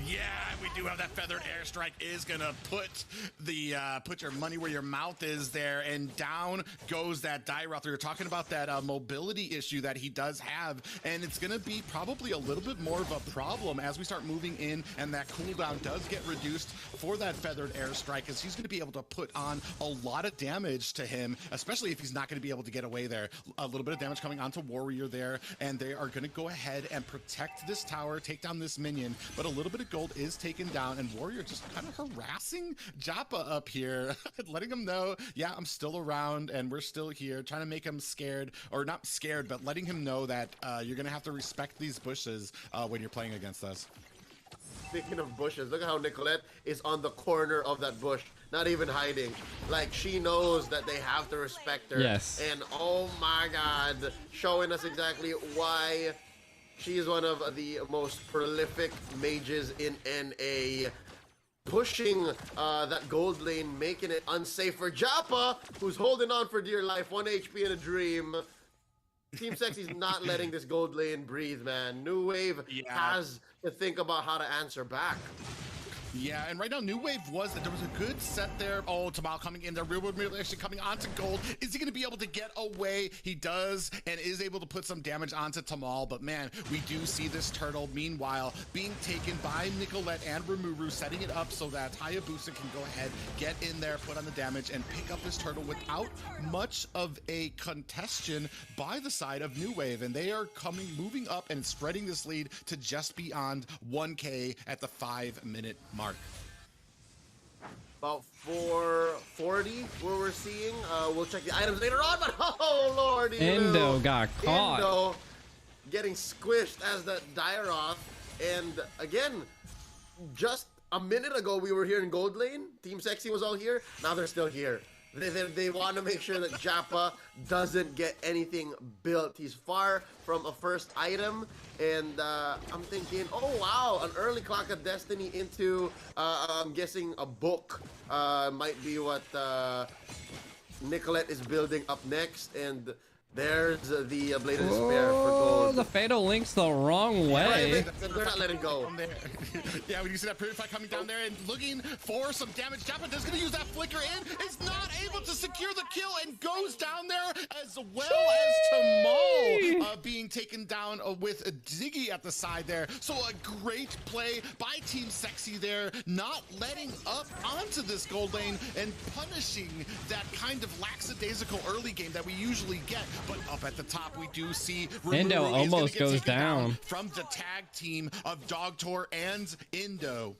Yeah, we do have that feathered airstrike is gonna put the put your money where your mouth is there, and down goes that Dairoth. We were talking about that mobility issue that he does have, and it's gonna be probably a little bit more of a problem as we start moving in, and that cooldown does get reduced for that feathered airstrike, because he's gonna be able to put on a lot of damage to him, especially if he's not gonna be able to get away there. A little bit of damage coming onto Warrior there, and they are gonna go ahead and protect this tower, take down this minion, but a little bit of gold is taken down, and Warrior just kind of harassing Japa up here, letting him know, yeah, I'm still around and we're still here, trying to make him scared, or not scared, but letting him know that you're gonna have to respect these bushes when you're playing against us. Speaking of bushes, look at how Nicolette is on the corner of that bush, not even hiding. Like, she knows that they have to respect her. Yes. And oh my God, showing us exactly why she is one of the most prolific mages in NA. pushing that gold lane, making it unsafe for Japa, who's holding on for dear life, 1 HP in a dream. Team Sexy's not letting this gold lane breathe, man. New Wave has to think about how to answer back. Yeah, and right now, New Wave there was a good set there. Oh, Tamal coming in there. Real World Mutilation coming onto gold. Is he going to be able to get away? He does, and is able to put some damage onto Tamal. But man, we do see this turtle, meanwhile, being taken by Nicolette and Rimuru, setting it up so that Hayabusa can go ahead, get in there, put on the damage, and pick up this turtle without much of a contestation by the side of New Wave. And they are moving up and spreading this lead to just beyond 1K at the 5-minute mark. About 440 where we're seeing. We'll check the items later on, but oh lord, Endo got caught. Endo getting squished as that Dairoth. And again, just a minute ago we were here in gold lane. Team Sexy was all here. Now they're still here. They want to make sure that Japa doesn't get anything built. He's far from a first item, and I'm thinking, oh wow, an early Clock of Destiny into, I'm guessing a book might be what Nicolette is building up next, and there's the Blade of Despair for gold. The Fatal Link's the wrong way. They're not letting go. Yeah, when you see that Purify coming down there and looking for some damage, Japa is going to use that flicker in. Is not able to secure the kill and goes down there, as well as Tamal being taken down with Ziggy at the side there. So a great play by Team Sexy there, not letting up onto this gold lane and punishing that kind of lackadaisical early game that we usually get. But up at the top, we do see Endo almost goes down from the tag team of Dogtor and Indo.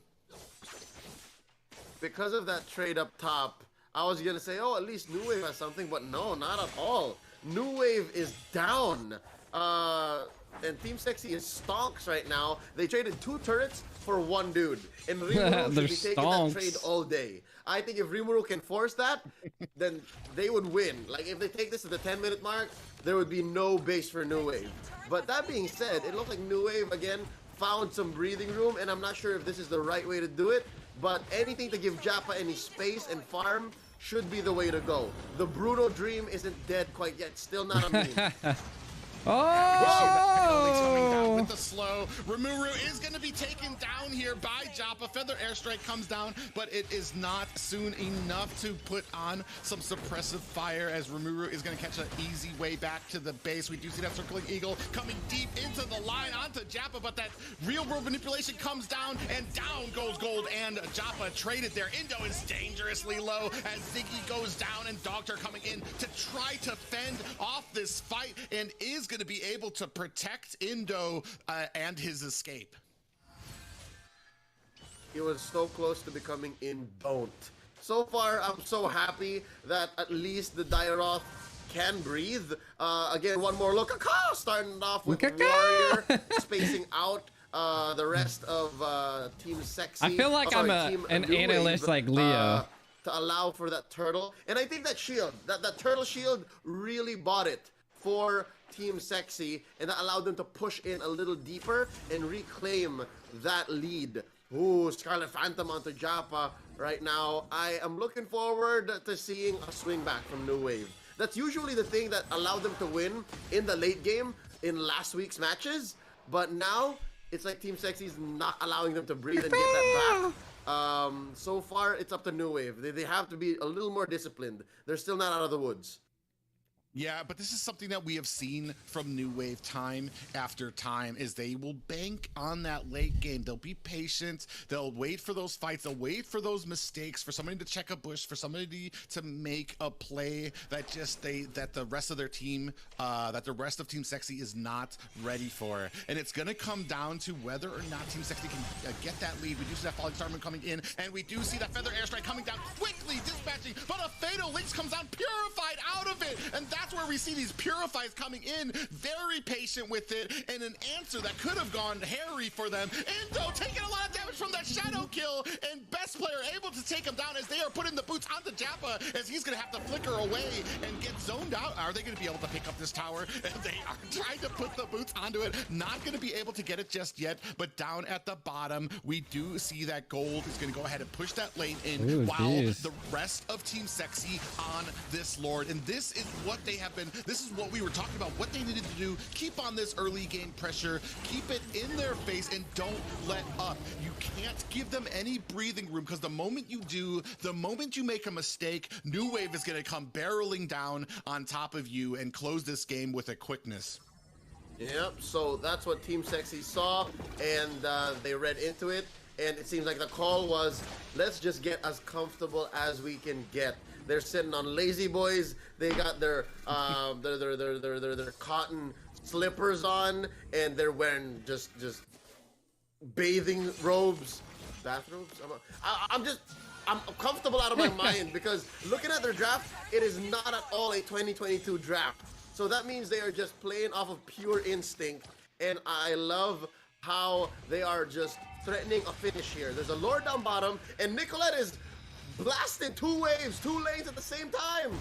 Because of that trade up top, I was gonna say, oh, at least New Wave has something, but no, not at all. New Wave is down. And Team Sexy is stonks right now. They traded 2 turrets for 1 dude. And Rimuru should be taking that trade all day. I think if Rimuru can force that, then they would win. Like, if they take this to the 10-minute mark, there would be no base for New Wave. But that being said, it looks like New Wave, again, found some breathing room, and I'm not sure if this is the right way to do it, but anything to give Japa any space and farm should be the way to go. The Bruno dream isn't dead quite yet. Still not a meme. Coming down with the slow. Rimuru is going to be taken down here by Japa. Feather Airstrike comes down, but it is not soon enough to put on some suppressive fire, as Rimuru is going to catch an easy way back to the base. We do see that Circling Eagle coming deep into the line onto Japa, but that real world manipulation comes down, and down goes gold, and Japa traded there. Indo is dangerously low as Ziggy goes down, and Dogtor coming in to try to fend off this fight, and is going to be able to protect Indo and his escape. He was so close to becoming Indon't. So far, I'm so happy that at least the Dairoth can breathe. Again, one more look. Starting off with Warrior, spacing out the rest of Team Sexy. I feel like I'm an analyst like Leo. To allow for that turtle. And I think that shield, that turtle shield really bought it for Team Sexy, and that allowed them to push in a little deeper and reclaim that lead. Ooh, Scarlet Phantom onto Japa right now. I am looking forward to seeing a swing back from New Wave. That's usually the thing that allowed them to win in the late game in last week's matches, but now it's like Team Sexy's not allowing them to breathe and get that back. So far, it's up to New Wave. They have to be a little more disciplined. They're still not out of the woods. Yeah, but this is something that we have seen from New Wave time after time, is they will bank on that late game. They'll be patient. They'll wait for those fights. They'll wait for those mistakes, for somebody to check a bush, for somebody to make a play that that the rest of their team, that the rest of Team Sexy is not ready for. And it's going to come down to whether or not Team Sexy can get that lead. We do see that Falling Starman coming in, and we do see that Feather Airstrike coming down quickly, dispatching, but a Fatal Lynx comes down, purified out of it, and that that's where we see these Purifies coming in, very patient with it, and an answer that could have gone hairy for them. Endo taking a lot of damage from that shadow kill, and best player able to take him down as they are putting the boots onto Jappa, as he's gonna have to flicker away and get zoned out. Are they gonna be able to pick up this tower? They are trying to put the boots onto it, not gonna be able to get it just yet, but down at the bottom, we do see that Gold is gonna go ahead and push that lane in. Ooh, while geez. the rest of Team Sexy on this Lord. And this is what they have been, this is what we were talking about, what they needed to do. Keep on this early game pressure, keep it in their face, and don't let up. You can't give them any breathing room, because the moment you do, the moment you make a mistake, New Wave is going to come barreling down on top of you and close this game with a quickness. Yep, so that's what Team Sexy saw, and they read into it, and it seems like the call was, let's just get as comfortable as we can get. They're sitting on lazy boys. They got their their cotton slippers on, and they're wearing just bathing robes, bathrobes. I'm comfortable out of my mind, because looking at their draft, it is not at all a 2022 draft. So that means they are just playing off of pure instinct, and I love how they are just threatening a finish here. There's a Lord down bottom, and Nicolette is blasting 2 waves, 2 lanes at the same time.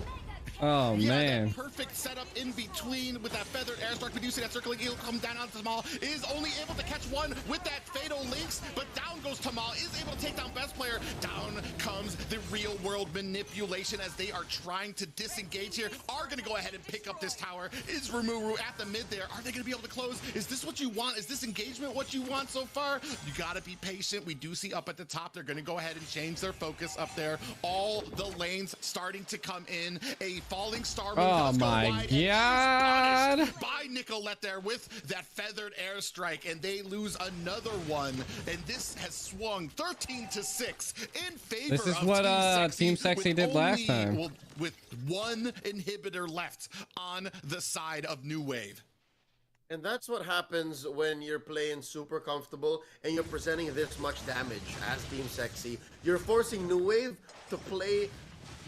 Oh, Yeah, man. that perfect setup in between with that feathered airstrike. We do see that circling eagle come down onto Tamal. Is only able to catch one with that fatal links, but down goes Tamal. Is able to take down best player. Down comes the real world manipulation as they are trying to disengage here. Are going to go ahead and pick up this tower. Is Rumuru at the mid there? Are they going to be able to close? Is this what you want? Is this engagement what you want so far? You got to be patient. We do see up at the top, they're going to go ahead and change their focus up there. All the lanes starting to come in. A falling star move. Oh my God. By Nicolette there with that feathered airstrike, and they lose another one, and this has swung 13-6 in favor This is of what Team Sexy with did last time. with one inhibitor left on the side of New Wave. And that's what happens when you're playing super comfortable and you're presenting this much damage as Team Sexy. You're forcing New Wave to play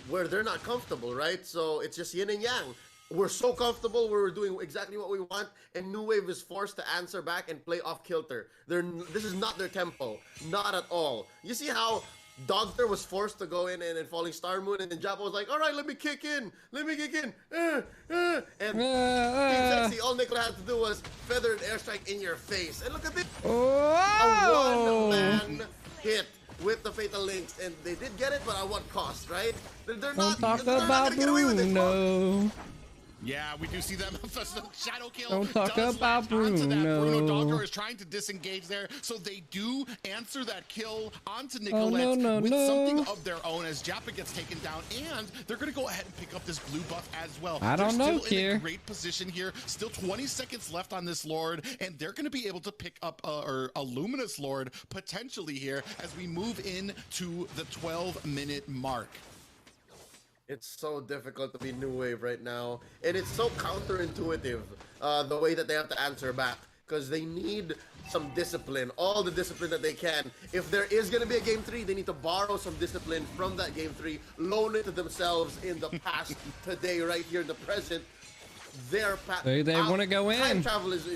where they're not comfortable, right? So it's just yin and yang. We're so comfortable, we're doing exactly what we want, and New Wave is forced to answer back and play off kilter. This is not their tempo, not at all. You see how Dogter was forced to go in and Falling Star Moon, and then Jappa was like, all right, let me kick in. And Team Sexy, all Nicola had to do was feathered airstrike in your face. And look at this, a one-man hit with the fatal links, and they did get it, but at what cost, right? They're not gonna get away with it. Bruno. Yeah, we do see them. Shadow kill. Don't talk does about latch onto that. Bruno. Dogger is trying to disengage there, so they do answer that kill onto Nicolette with something of their own as Jappa gets taken down, and they're going to go ahead and pick up this blue buff as well. I don't know, They're still in Kier. a great position here. Still 20 seconds left on this Lord, and they're going to be able to pick up a Luminous Lord potentially here as we move into the 12-minute mark. It's so difficult to be New Wave right now, and it's so counterintuitive the way that they have to answer back, because they need some discipline, all the discipline that they can. If there is going to be a game 3, they need to borrow some discipline from that game 3, loan it to themselves in the past, today, right here in the present. They want to go in. Time travel is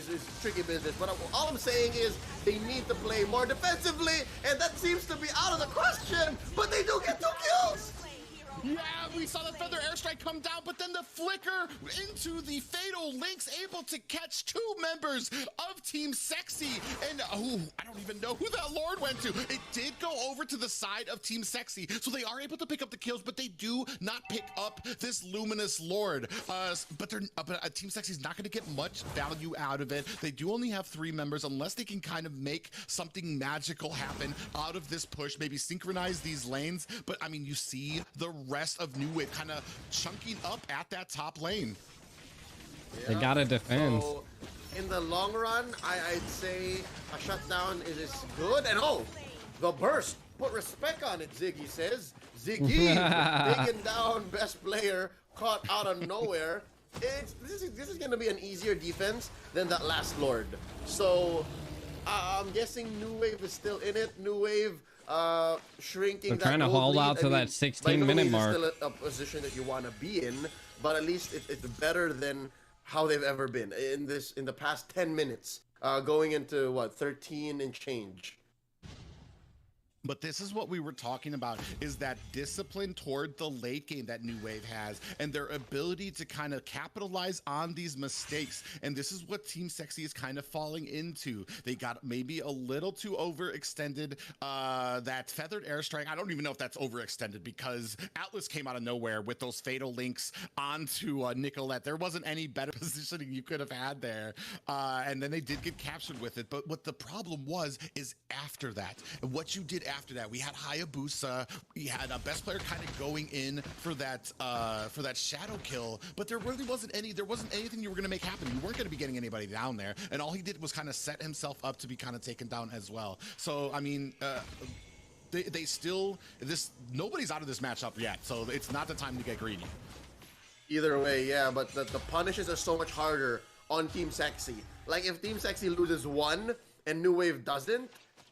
tricky business, but all I'm saying is they need to play more defensively, and that seems to be out of the question, but they do get 2 kills. Yeah, we saw the feather airstrike come down, but then the flicker into the fatal links, able to catch 2 members of Team Sexy. And I don't even know who that Lord went to. It did go over to the side of Team Sexy, so they are able to pick up the kills, but they do not pick up this Luminous Lord. But Team Sexy's not going to get much value out of it. They do only have 3 members, unless they can kind of make something magical happen out of this push, maybe synchronize these lanes. But I mean, you see the rest of New Wave kind of chunking up at that top lane. They gotta defend. So, in the long run, I'd say a shutdown is good. And the burst. Put respect on it, Ziggy says. Ziggy taking down best player, caught out of nowhere. This is going to be an easier defense than that last Lord. So I'm guessing New Wave is still in it. New Wave shrinking. They're trying to hold out to that 16-minute mark. Still a position that you want to be in, but at least it's better than how they've ever been in the past 10 minutes, going into what 13 and change. But this is what we were talking about, is that discipline toward the late game that New Wave has, and their ability to kind of capitalize on these mistakes. And this is what Team Sexy is kind of falling into. They got maybe a little too overextended. That feathered airstrike, I don't even know if that's overextended, because Atlas came out of nowhere with those fatal links onto Nicolette. There wasn't any better positioning you could have had there. And then they did get captured with it. But what the problem is after that, and what you did after that, we had Hayabusa, we had a best player kind of going in for that shadow kill, but there wasn't anything you were going to make happen. You weren't going to be getting anybody down there, and all he did was kind of set himself up to be kind of taken down as well. So I mean, nobody's out of this matchup yet, so it's not the time to get greedy. Either way, yeah, but the punishes are so much harder on Team Sexy. Like, if Team Sexy loses one and New Wave doesn't,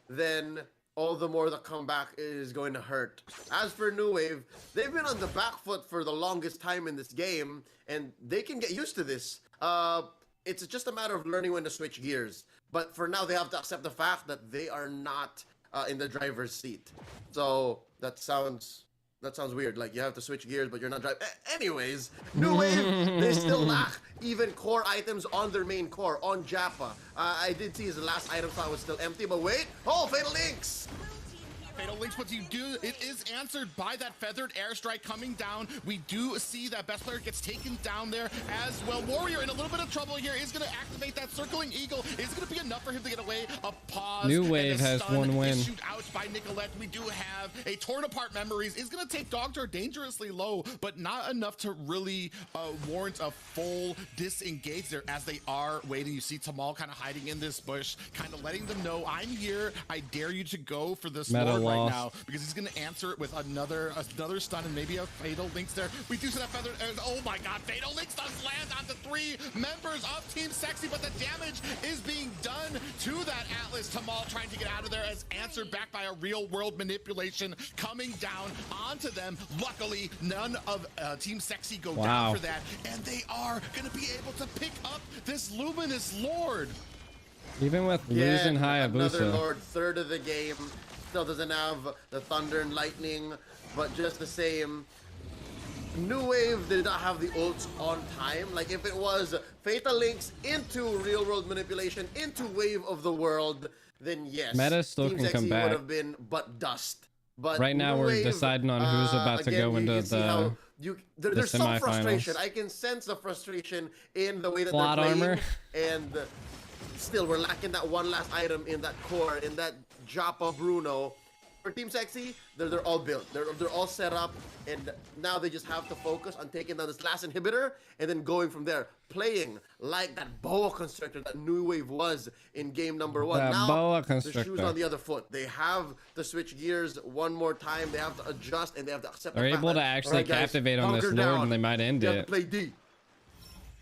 then all the more the comeback is going to hurt. As for New Wave, they've been on the back foot for the longest time in this game, and they can get used to this. It's just a matter of learning when to switch gears. But for now, they have to accept the fact that they are not in the driver's seat. So that sounds weird. Like, you have to switch gears, but you're not driving. Anyways, New Wave, they still lack even core items on their main core, on Jappa. I did see his last item slot was still empty, but wait. Oh, Fatal Links! Fatal Links, what you do, it is answered by that feathered airstrike coming down. We do see that best player gets taken down there as well. Warrior in a little bit of trouble here, is going to activate that circling eagle. Is going to be enough for him to get away. A pause. New Wave has one win. Issued out by Nicolette. We do have a torn apart memories. Is going to take Dogtar dangerously low, but not enough to really warrant a full disengage there, as they are waiting. You see Tamal kind of hiding in this bush, kind of letting them know, I'm here. I dare you to go for this sword right now, because he's going to answer it with another stun and maybe a Fatal Links there. We do see that feather. Oh my god, Fatal Links does land on the 3 members of Team Sexy, but the damage is being done to that Atlas. Tamal trying to get out of there, as answered back by a real world manipulation coming down onto them. Luckily, none of Team Sexy go down for that, and they are going to be able to pick up this Luminous Lord. Even with losing Hayabusa. Another Lord, third of the game. Still doesn't have the Thunder and Lightning, but just the same, New Wave did not have the ults on time. Like, if it was Fatal Links into Real World Manipulation, into Wave of the World, then yes, Meta still can come back. would have been but dust. But right now we're deciding on who's about to go into there's some frustration. I can sense the frustration in the way that Plot they're playing, armor. and still we're lacking that one last item in that core, in that Jappa Bruno. For Team Sexy, they're all built. They're all set up, and now they just have to focus on taking down this last inhibitor and then going from there. Playing like that boa constrictor that New Wave was in game number 1. That now boa the constrictor. shoe's on the other foot. They have to switch gears one more time. They have to adjust, and they have to accept. They're able to actually captivate on this Lord, and they might end it. Play D.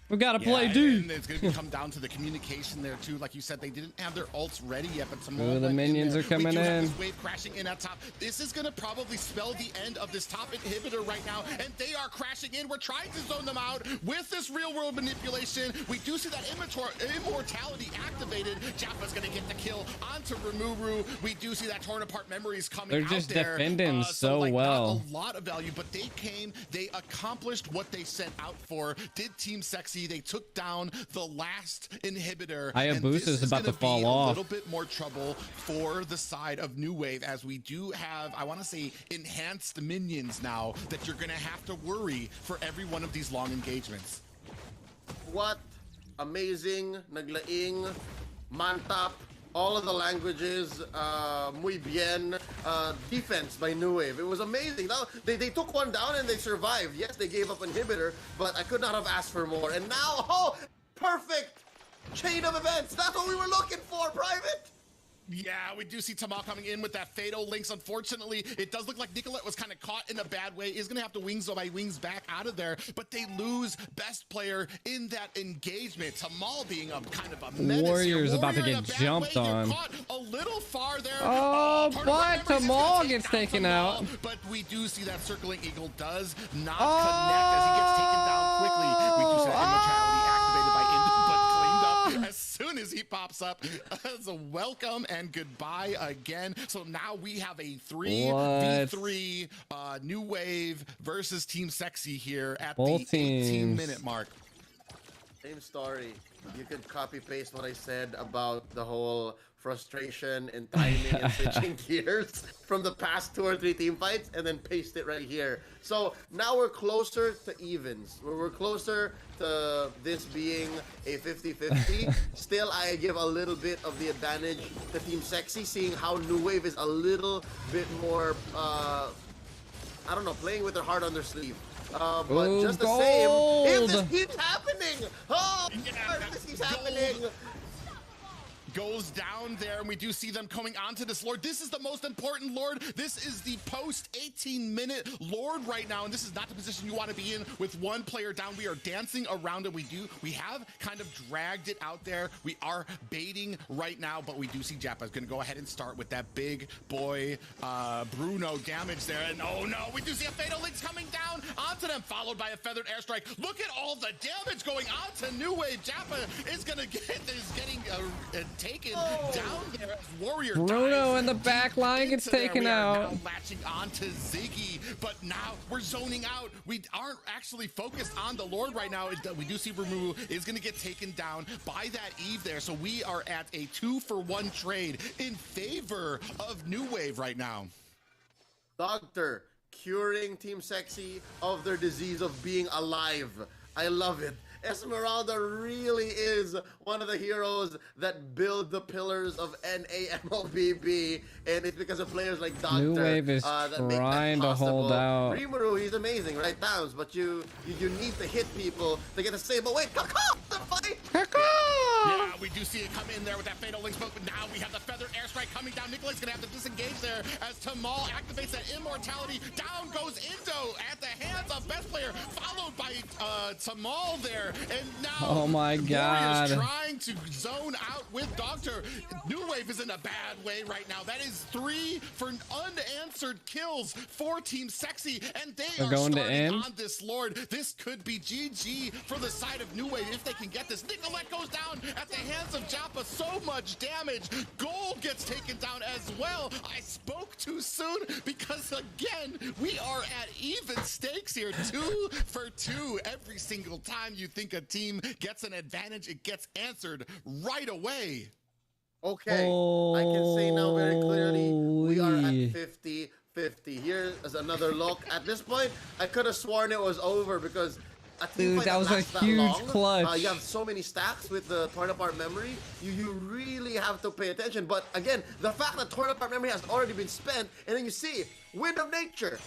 We gotta play D. And it's gonna come down to the communication there too. Like you said, they didn't have their ults ready yet, but some the minions are coming in. This wave crashing in at top. This is gonna probably spell the end of this top inhibitor right now, and they are crashing in. We're trying to zone them out with this real world manipulation. We do see that immortality activated. Jappa's gonna get the kill onto Rimuru. We do see that torn apart memories coming. They're just there. defending so like, well. Not a lot of value, but they came. They accomplished what they set out for. Did Team Sexy? They took down the last inhibitor. Hayabusa is about to fall off. A little bit more trouble for the side of New Wave, as we do have, I want to say, enhanced minions now that you're going to have to worry for every one of these long engagements. What amazing, naglaing, mantap, all of the languages, muy bien, defense by New Wave. It was amazing. Now, they took one down and they survived. Yes, they gave up inhibitor, but I could not have asked for more. And now, oh, perfect chain of events. That's what we were looking for, Private. Yeah, we do see Tamal coming in with that fatal links. Unfortunately, it does look like Nicolette was kind of caught in a bad way. Is going to have to wings by wings back out of there, but they lose best player in that engagement. Tamal being a kind of a menace. Warrior's Warrior about to in get a bad jumped way. on. Caught a little far there. Oh, Part of but the memories is gonna Tamal take gets down taken Tamal, out. But we do see that circling eagle does not connect as he gets taken down quickly. We do see that immortality activated by Indo, but cleaned up as soon as he pops up. As a welcome and goodbye again. So now we have a 3v3 New Wave versus Team Sexy here at Both the teams. 18-minute mark. Same story. You could copy paste what I said about the whole frustration and timing and switching gears from the past 2 or 3 team fights and then paste it right here. So now we're closer to evens. We're closer to this being a 50-50. Still, I give a little bit of the advantage to Team Sexy, seeing how New Wave is a little bit more, I don't know, playing with their heart on their sleeve. But Ooh, just the gold. same, if this keeps happening, oh, if this keeps happening. Goes down there, and we do see them coming onto this Lord. This is the most important Lord. This is the post 18-minute Lord right now, and this is not the position you want to be in with one player down. We are dancing around it. We have kind of dragged it out there. We are baiting right now, but we do see Jappa is going to go ahead and start with that big boy Bruno damage there. And oh no, we do see a fatal links coming down onto them, followed by a feathered airstrike. Look at all the damage going on to New Wave. Jappa is going to getting taken down there as Warrior Bruno dives in the back line gets into there. taken We are out. now latching onto Ziggy, but now we're zoning out. We aren't actually focused on the Lord right now. We do see Ramu is going to get taken down by that Eve there, so we are at a 2-for-1 trade in favor of New Wave right now. Doctor curing Team Sexy of their disease of being alive. I love it. Esmeralda really is one of the heroes that build the pillars of NAMLBB, and it's because of players like Doctor. New Wave is that make that trying to hold possible. out. Rimuru, he's amazing, right, Towns? But you need to hit people to get to save. But wait, Kaka, the fight. Yeah, we do see it come in there with that fatal link smoke, but now we have the feathered airstrike coming down. Nicholas gonna have to disengage there as Tamal activates that immortality. Down goes Indo at the hands of best player, followed by Tamal there. And now Oh my God. Warriors trying to zone out with Doctor. New Wave is in a bad way right now. That is 3 for unanswered kills for Team Sexy, and They're are going to starting end? on this Lord. This could be GG for the side of New Wave if they can get this. Nicolette goes down at the hands of Jappa. So much damage. Gold gets taken down as well. I spoke too soon because, again, we are at even stakes here. 2 for 2. Every single time you think a team gets an advantage, it gets answered right away. Okay, I can say now very clearly, we are Holy. at 50-50. Here is another look. At this point, I could have sworn it was over because a team Dude, fight that was a lasts that huge long, clutch. you have so many stacks with the torn apart memory. You really have to pay attention. But again, the fact that torn apart memory has already been spent, and then you see Wind of Nature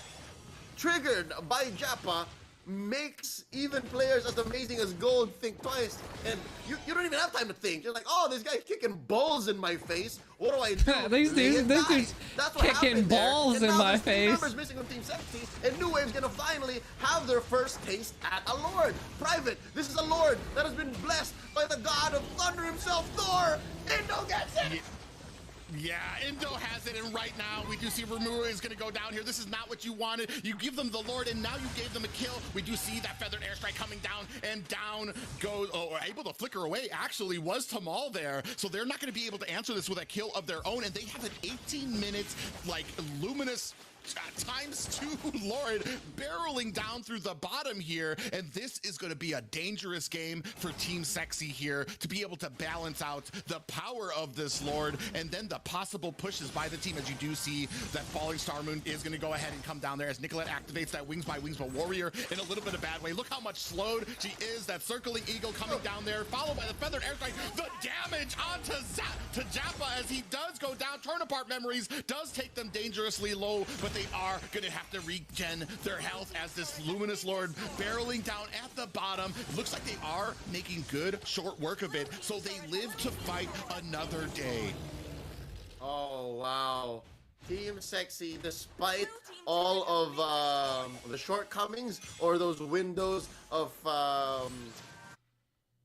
triggered by Jappa makes even players as amazing as Gold think twice, and you don't even have time to think. You're like, oh, this guy's kicking balls in my face. What do I do? These Lay dudes- and this die. dude's That's what kicking happened there. balls And in now my there's 2 face. members missing from Team Sexy, and New Wave's gonna finally have their first taste at a Lord. Private, this is a Lord that has been blessed by the god of thunder himself, Thor. Indo gets it. Yeah, Indo has it, and right now we do see Ramura is going to go down here. This is not what you wanted. You give them the Lord, and now you gave them a kill. We do see that feathered airstrike coming down, and down goes, able to flicker away, actually, was Tamal there. So they're not going to be able to answer this with a kill of their own, and they have an 18 minutes, like, luminous ×2 Lord barreling down through the bottom here, and this is going to be a dangerous game for Team Sexy here to be able to balance out the power of this Lord and then the possible pushes by the team. As you do see that Falling Star Moon is going to go ahead and come down there as Nicolette activates that wings by wings, but Warrior in a little bit of bad way. Look how much slowed she is. That circling eagle coming down there, followed by the feathered airstrike. The damage onto Jappa as he does go down. Turn apart memories does take them dangerously low, but they are going to have to regen their health as this Luminous Lord barreling down at the bottom. It looks like they are making good short work of it, so they live to fight another day. Oh wow. Team Sexy, despite all of the shortcomings or those windows of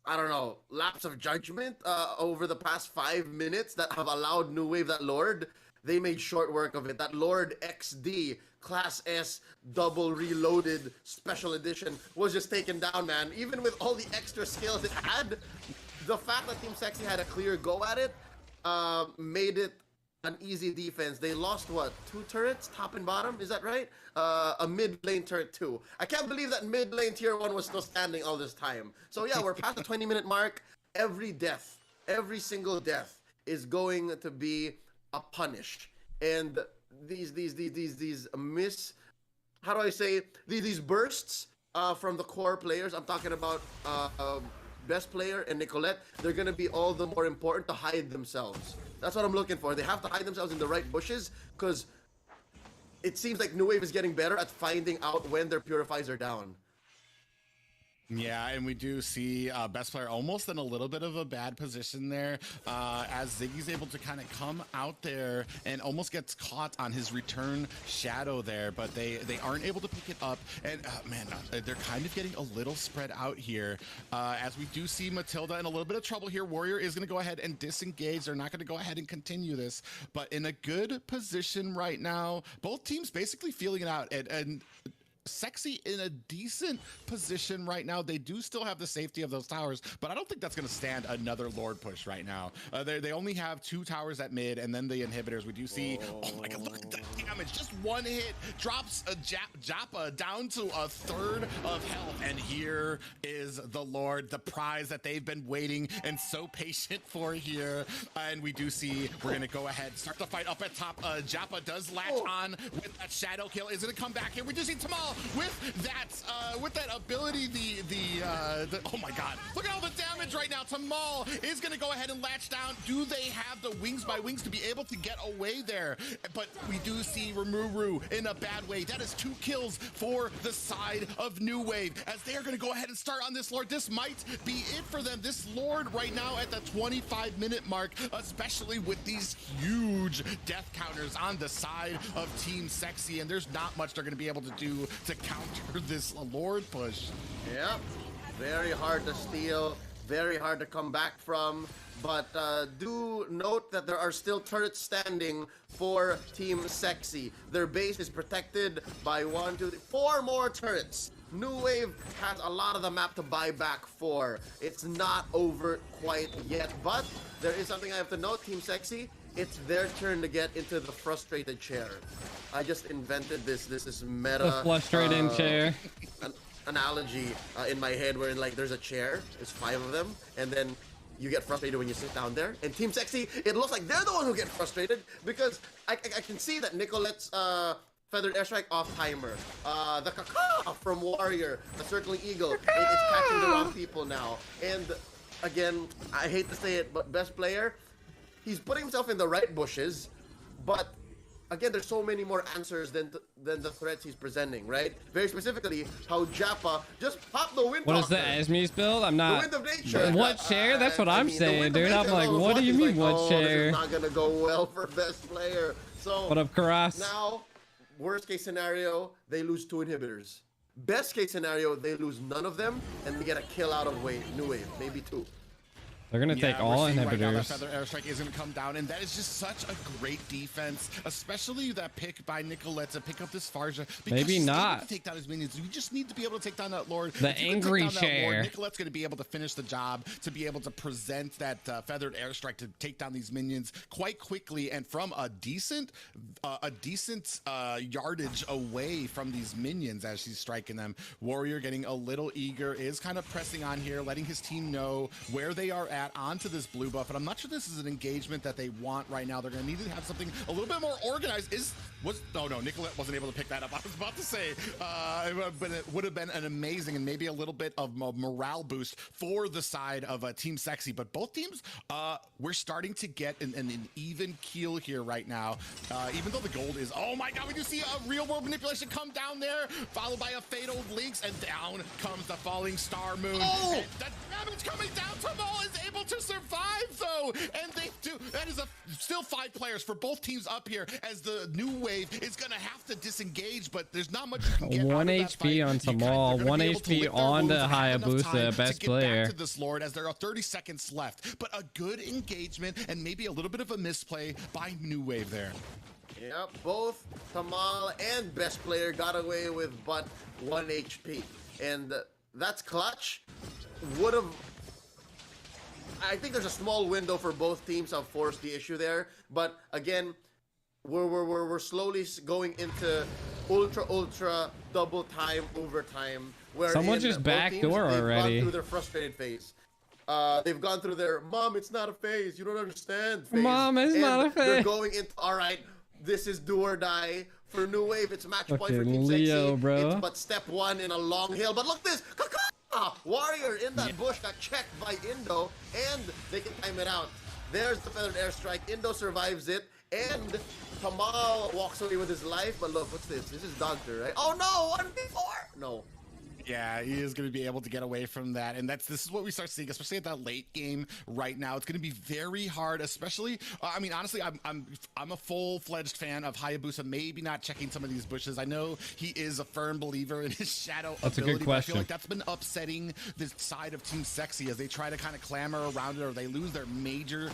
I don't know, lapse of judgment over the past 5 minutes that have allowed New Wave that Lord, they made short work of it. That Lord XD Class S double reloaded special edition was just taken down, man. Even with all the extra skills it had, the fact that Team Sexy had a clear go at it made it an easy defense. They lost what, 2 turrets, top and bottom, is that right? A mid lane turret too. I can't believe that mid lane tier 1 was still standing all this time. So yeah, we're past the 20-minute mark. Every death, every single death is going to be a punish. And these how do I say, these bursts from the core players, I'm talking about Best Player and Nicolette, they're gonna be all the more important to hide themselves. That's what I'm looking for. They have to hide themselves in the right bushes, because it seems like New Wave is getting better at finding out when their purifies are down. Yeah, and we do see Best Player almost in a little bit of a bad position there, as Ziggy's able to kind of come out there and almost gets caught on his return shadow there, but they aren't able to pick it up, and man, they're kind of getting a little spread out here, as we do see Matilda in a little bit of trouble here. Warrior is going to go ahead and disengage. They're not going to go ahead and continue this, but in a good position right now. Both teams basically feeling it out, and Sexy in a decent position right now. They do still have the safety of those towers, but I don't think that's going to stand another Lord push right now. They only have 2 towers at mid, and then the inhibitors. We do see, oh my god, look at that damage. Just 1 hit drops a Japa down to a 1/3 of health, and here is the Lord, the prize that they've been waiting and so patient for here. And we do see, we're going to go ahead, start the fight up at top. Japa does latch on with that shadow kill. Is going to come back here. We do see Tamal with that ability, the oh my god, look at all the damage right now. Tamal is going to go ahead and latch down. Do they have the wings by wings to be able to get away there? But we do see Rimuru in a bad way. That is 2 kills for the side of New Wave, as they are going to go ahead and start on this Lord. This might be it for them. This Lord right now at the 25-minute mark, especially with these huge death counters on the side of Team Sexy, and there's not much they're going to be able to do to counter this Lord push. Yep, very hard to steal, very hard to come back from, but do note that there are still turrets standing for Team Sexy. Their base is protected by 1, 2, 3, 4 more turrets. New Wave has a lot of the map to buy back for. It's not over quite yet, but there is something I have to note. Team Sexy, it's their turn to get into the frustrated chair. I just invented this. This is meta. The frustrating chair. Analogy in my head, where like there's a chair, there's 5 of them, and then you get frustrated when you sit down there. And Team Sexy, it looks like they're the one who get frustrated, because I can see that Nicolette's feathered airstrike off timer. The caca from Warrior, the circling eagle, it's catching the wrong people now. And again, I hate to say it, but Best Player, he's putting himself in the right bushes, but again, there's so many more answers than the threats he's presenting, right? Very specifically, how Japa just popped the wind. What is the Esme's build? I'm not. The wind of nature. What chair? That's what I'm saying, dude. I'm like, what do you mean, what chair? This is not gonna go well for Best Player. So what up, Karas? Now, worst case scenario, they lose 2 inhibitors. Best case scenario, they lose none of them, and they get a kill out of New Wave, maybe 2. They're gonna take all inhibitors. Right now, that feather airstrike is gonna come down, and that is just such a great defense, especially that pick by Nicolette to pick up this Farja. Maybe not to take down his minions. You just need to be able to take down that Lord. The angry chair. Nicolette's gonna be able to finish the job, to be able to present that feathered airstrike to take down these minions quite quickly and from a decent yardage away from these minions as she's striking them. Warrior getting a little eager, is kind of pressing on here, letting his team know where they are at onto this blue buff, and I'm not sure this is an engagement that they want right now. They're going to need to have something a little bit more organized. Oh no, Nicolette wasn't able to pick that up. I was about to say, but it would have been an amazing and maybe a little bit of a morale boost for the side of Team Sexy. But both teams, we're starting to get an even keel here right now. Even though the gold is, oh my god, we do see a real world manipulation come down there, followed by a fatal Lynx, and down comes the falling star moon. Oh! And the damage coming down, Tamal is able to survive though, and they do. That is a Still 5 players for both teams up here as the new wave is going to have to disengage, but there's not much you can get 1 out of that HP fight. on Tamal, 1 HP on the Hayabusa, best player. To this Lord, as there are 30 seconds left, but a good engagement and maybe a little bit of a misplay by New Wave there. Yep, both Tamal and best player got away with but 1 HP, and that's clutch. Would have. I think there's a small window for both teams to force the issue there, but again, we're slowly going into ultra double time overtime. Where someone just backdoor already. Gone through their frustrated phase. They've gone through their mom. It's not a phase. You don't understand. Phase. Mom, it's not a phase. They're going into all right. This is do or die for New Wave. It's match point for Team Leo, Sexy. bro. It's but step 1 in a long hill. But look this. Warrior in that bush got checked by Indo, and they can time it out. There's the feathered airstrike. Indo survives it, and Tamal walks away with his life. But look, what's this? This is Doctor, right? Oh no, 1v4. No. Yeah, he is going to be able to get away from that, and this is what we start seeing, especially at that late game right now. It's going to be very hard, especially. I mean, honestly, I'm a full-fledged fan of Hayabusa. Maybe not checking some of these bushes. I know he is a firm believer in his shadow That's ability. a good question. I feel like that's been upsetting the side of Team Sexy as they try to kind of clamor around it, or they lose their major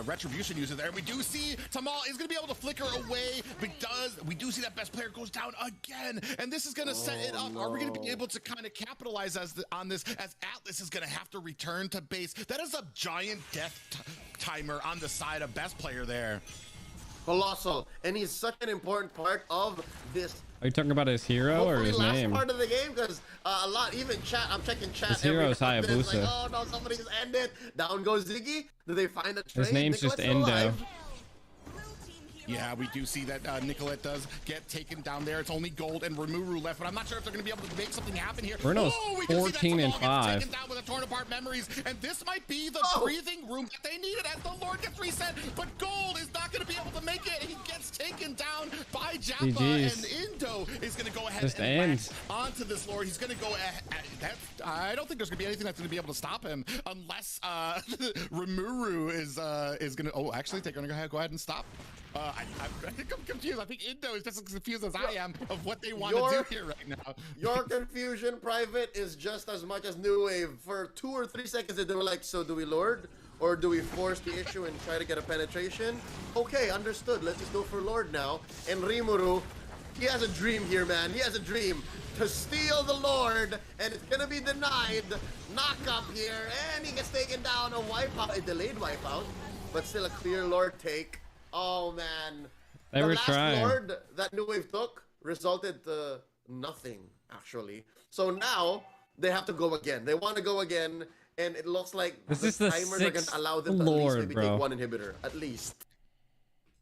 retribution users there. And we do see Tamal is going to be able to flicker away, but we do see that best player goes down again, and this is going to set it up. Are we going to be able to kind of capitalize on this, as Atlas is going to have to return to base? That is a giant death timer on the side of best player there. Colossal, and he's such an important part of this. Are you talking about his hero or his last name? part of the game, because a lot, even chat, I'm checking chat. His hero is Hayabusa. Like, oh no, somebody just ended. Down goes Ziggy. Do they find a trade? His name's just Nicolette's Endo. alive. Yeah, we do see that Nicolette does get taken down there. It's only Gold and Rimuru left, but I'm not sure if they're going to be able to make something happen here. Bruno's we can see that 14 and Tamal gets 5. taken down with a torn apart memories, and this might be the breathing room that they needed as the Lord gets reset, but Gold is not going to be able to make it. He gets taken down by Jappa, GG's. and Indo is going to go ahead Just and ends. latch onto this Lord. He's going to go ahead. I don't think there's going to be anything that's going to be able to stop him unless Rimuru is going to. Oh, actually, they're going to go ahead and stop. I think I'm confused. I think Indo is just as confused as I am of what they want to do here right now. Your confusion, Private, is just as much as New Wave. For 2 or 3 seconds, they were like, so do we Lord? Or do we force the issue and try to get a penetration? Okay, understood. Let's just go for Lord now. And Rimuru, he has a dream here, man. He has a dream to steal the Lord, and it's gonna be denied. Knock up here, and he gets taken down. A wipeout, a delayed wipeout, but still a clear Lord take. Oh man, They the were last trying. Lord that New Wave took resulted to nothing, actually. So now they have to go again. They want to go again, and it looks like This the is the timers are going sixth to allow them to Lord, at least maybe bro. take 1 inhibitor, at least.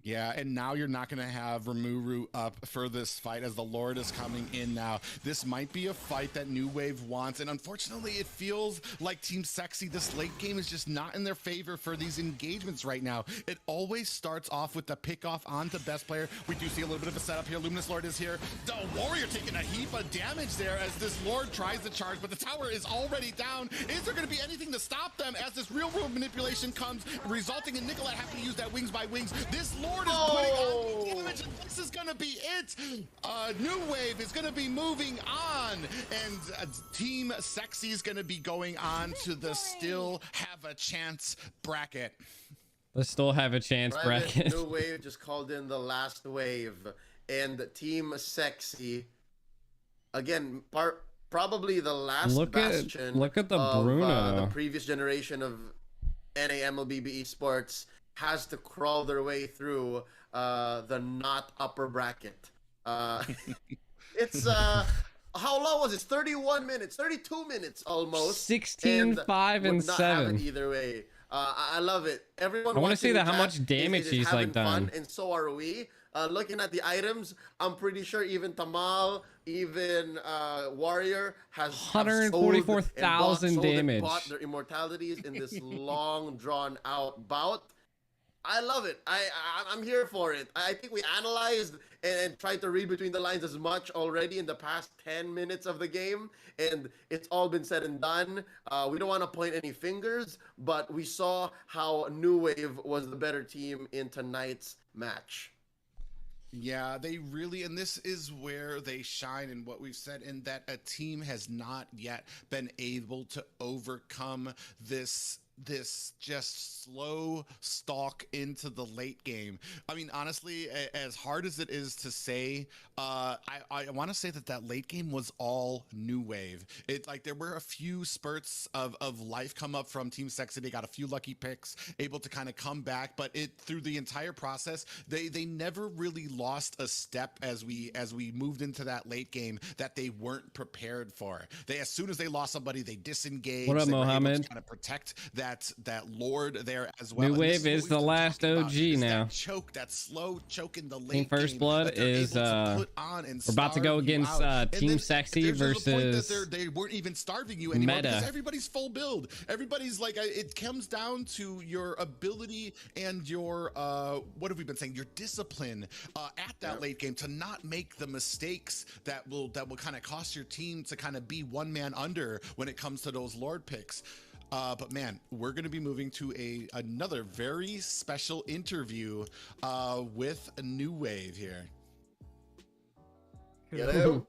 Yeah, and now you're not going to have Rimuru up for this fight as the Lord is coming in now. This might be a fight that New Wave wants, and unfortunately it feels like Team Sexy, this late game is just not in their favor for these engagements right now. It always starts off with the pickoff onto best player. We do see a little bit of a setup here. Luminous Lord is here. The Warrior taking a heap of damage there as this Lord tries to charge, but the tower is already down. Is there going to be anything to stop them as this real world manipulation comes, resulting in Nicolette having to use that wings by wings? This Lord is putting on the damage, and this is gonna be it. New Wave is gonna be moving on, and Team Sexy is gonna be going on to the still have a chance bracket. Let's still have a chance bracket. New Wave just called in the last wave, and Team Sexy, again, probably the last bastion. Look at the of, Bruno. the previous generation of NAMLBB esports has to crawl their way through the not upper bracket. It's how long was it? 31 minutes, 32 minutes almost. 16, 5, and would not have 7. it either way. I love it. Everyone. I want to see watching how the much chat damage is he's having like done. fun, and so are we. Looking at the items, I'm pretty sure even Tamal, even Warrior has 144,000 damage. bought their immortalities in this long drawn out bout. I love it. I'm here for it. I think we analyzed and tried to read between the lines as much already in the past 10 minutes of the game, and it's all been said and done. We don't want to point any fingers, but we saw how New Wave was the better team in tonight's match. Yeah, they really, and this is where they shine in what we've said, in that a team has not yet been able to overcome this just slow stalk into the late game. I mean, honestly, as hard as it is to say, I want to say that late game was all New Wave. It, like, there were a few spurts of life come up from Team Sexy. They got a few lucky picks, able to kind of come back, but it, through the entire process, they never really lost a step as we moved into that late game that they weren't prepared for. They, as soon as they lost somebody, they disengaged. What up, they were able Mohammed? to kind of protect that lord there as well. New And Wave this is what the we've been last talking about, OG is now. that choke, that slow choke in the late Team First game Blood that they're is able to put on and we're about to go starve you against out. And Team then Sexy there's a point that versus they weren't even starving you anymore Meta. because everybody's full build. Everybody's like, it comes down to your ability and your what have we been saying? Your discipline at that late game to not make the mistakes that will kind of cost your team to kind of be one man under when it comes to those Lord picks. But man, we're going to be moving to another very special interview with a New Wave here. Hello.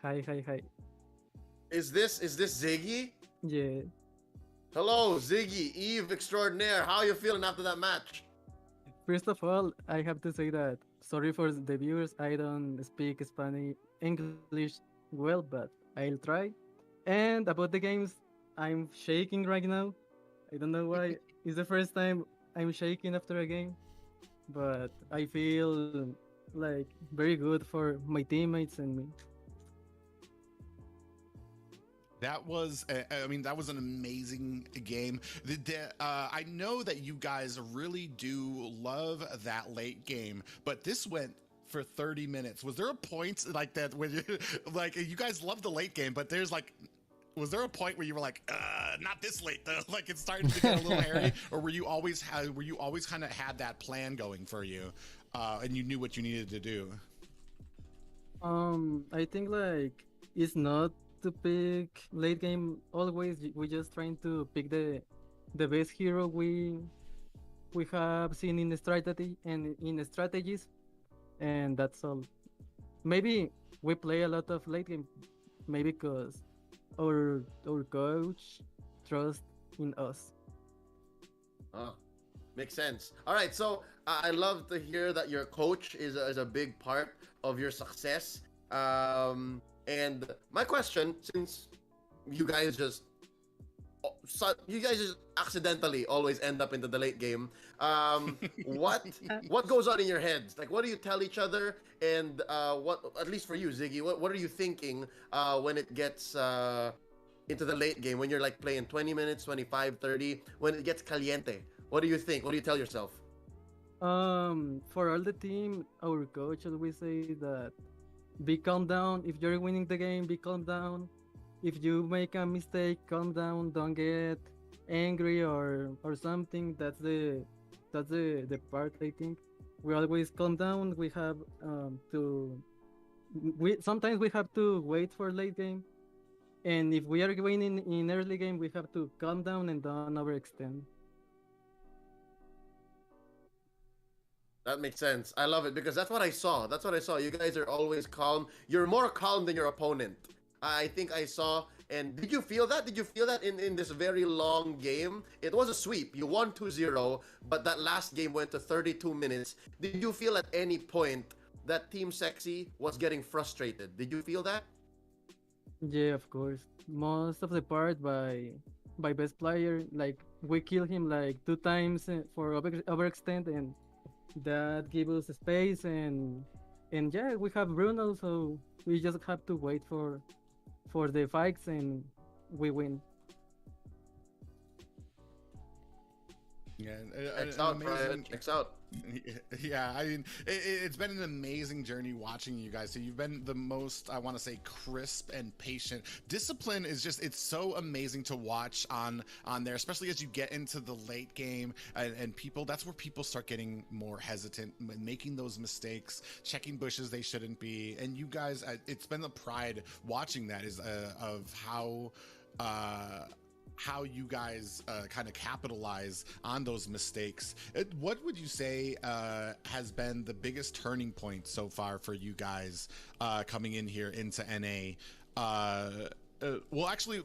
Hi. Is this Ziggy? Yeah. Hello, Ziggy, Eve extraordinaire. How are you feeling after that match? First of all, I have to say that sorry for the viewers. I don't speak Spanish, English well, but I'll try. And about the games, I'm shaking right now. I don't know why. It's the first time I'm shaking after a game, but I feel like very good for my teammates and me. That was, I mean, that was an amazing game. I know that you guys really do love that late game, but this went for 30 minutes. Was there a point like that when you, like, you guys love the late game, but there's like, was there a point where you were like, not this late though? Like, it's starting to get a little hairy, or were you always kind of had that plan going for you, and you knew what you needed to do? I think like it's not to pick late game always. We just trying to pick the best hero we have seen in the strategy and in the strategies, and that's all. Maybe we play a lot of late game, maybe because our coach trusts in us. Oh, makes sense. All right, so I love to hear that your coach is a big part of your success. And my question, since you guys just accidentally always end up into the late game, what goes on in your heads? Like, what do you tell each other? And what, at least for you, Ziggy, what are you thinking when it gets into the late game, when you're like playing 20 minutes, 25, 30, when it gets caliente? What do you think? What do you tell yourself? For all the team, our coach always say that be calm down. If you're winning the game, be calm down. If you make a mistake, calm down. Don't get angry or something. That's the part. I think we always calm down. We have sometimes we have to wait for late game, and if we are winning in early game, we have to calm down and don't overextend. That makes sense. I love it because that's what I saw. That's what I saw. You guys are always calm. You're more calm than your opponent. I think I saw. And did you feel that? Did you feel that in this very long game? It was a sweep. You won 2-0, but that last game went to 32 minutes. Did you feel at any point that Team Sexy was getting frustrated? Did you feel that? Yeah, of course. Most of the part by best player, like we kill him like 2 times for overextend, and that gives us space, and yeah, we have Bruno, so we just have to wait for the fights and we win. Yeah, Checks out, Brian. Checks out. Yeah, I mean, it's been an amazing journey watching you guys. So you've been the most, I want to say, crisp and patient. Discipline is just, it's so amazing to watch on there, especially as you get into the late game and people, that's where people start getting more hesitant, making those mistakes, checking bushes they shouldn't be. And you guys, it's been a pride watching that is of how you guys kind of capitalize on those mistakes. What would you say has been the biggest turning point so far for you guys coming in here into NA? Well, actually,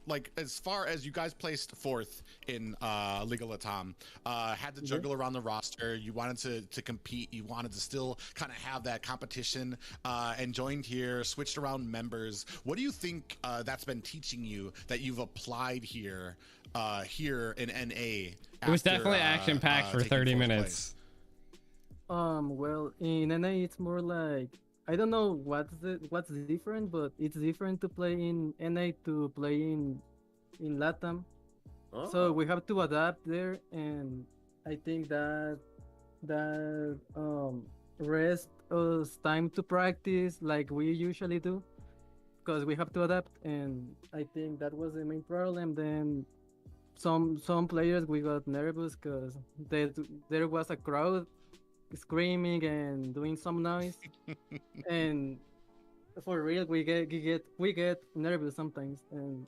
like as far as you guys placed fourth in Liga Latam, had to juggle around the roster. You wanted to compete. You wanted to still kind of have that competition, and joined here, switched around members. What do you think that's been teaching you that you've applied here in NA? It was definitely action packed for 30 minutes. Well, in NA it's more like, I don't know what's different, but it's different to play in NA to play in LATAM. Oh. So we have to adapt there, and I think that rest us time to practice like we usually do, because we have to adapt, and I think that was the main problem. Then some players, we got nervous because there was a crowd screaming and doing some noise, and for real we get nervous sometimes, and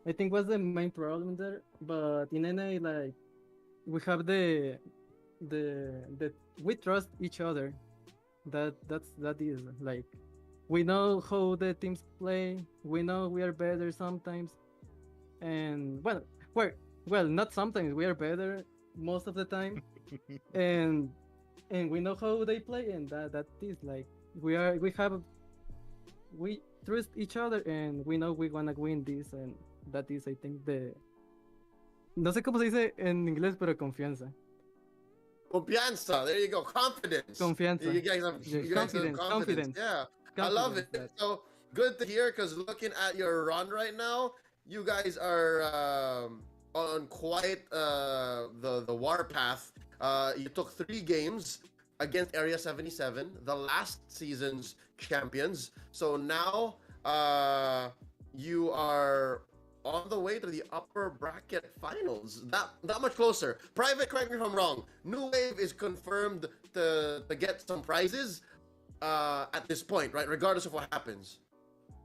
I think was the main problem there. But in NA, like, we have the we trust each other. That is like, we know how the teams play, we know we are better sometimes, and well, not sometimes, we are better most of the time. and we know how they play, and that is like, we trust each other, and we know we wanna win this, and that is, I think, no sé cómo se dice en inglés, pero confianza. Confianza. There you go. Confidence. Confianza. You guys have confidence. Yeah. I love it. So good to hear, because looking at your run right now, you guys are on quite the warpath. You took 3 games against Area 77, the last season's champions. So now you are on the way to the upper bracket finals. That much closer. Private, correct me if I'm wrong. New Wave is confirmed to get some prizes at this point, right? Regardless of what happens.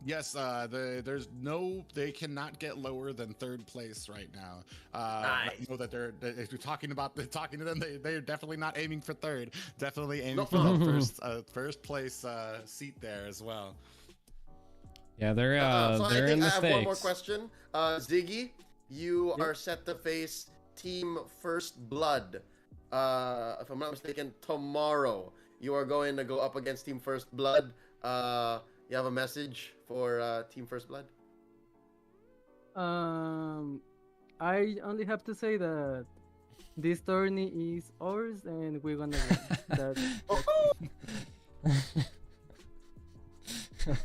Yes, they cannot get lower than 3rd place right now. Nice. I know that if you're talking to them, they're definitely not aiming for 3rd. Definitely aiming for the first place seat there as well. Yeah, they're I in the have stakes. one more question. Ziggy, you are set to face Team First Blood. If I'm not mistaken, tomorrow you are going to go up against Team First Blood. You have a message for Team First Blood? I only have to say that this tourney is ours, and we're gonna win.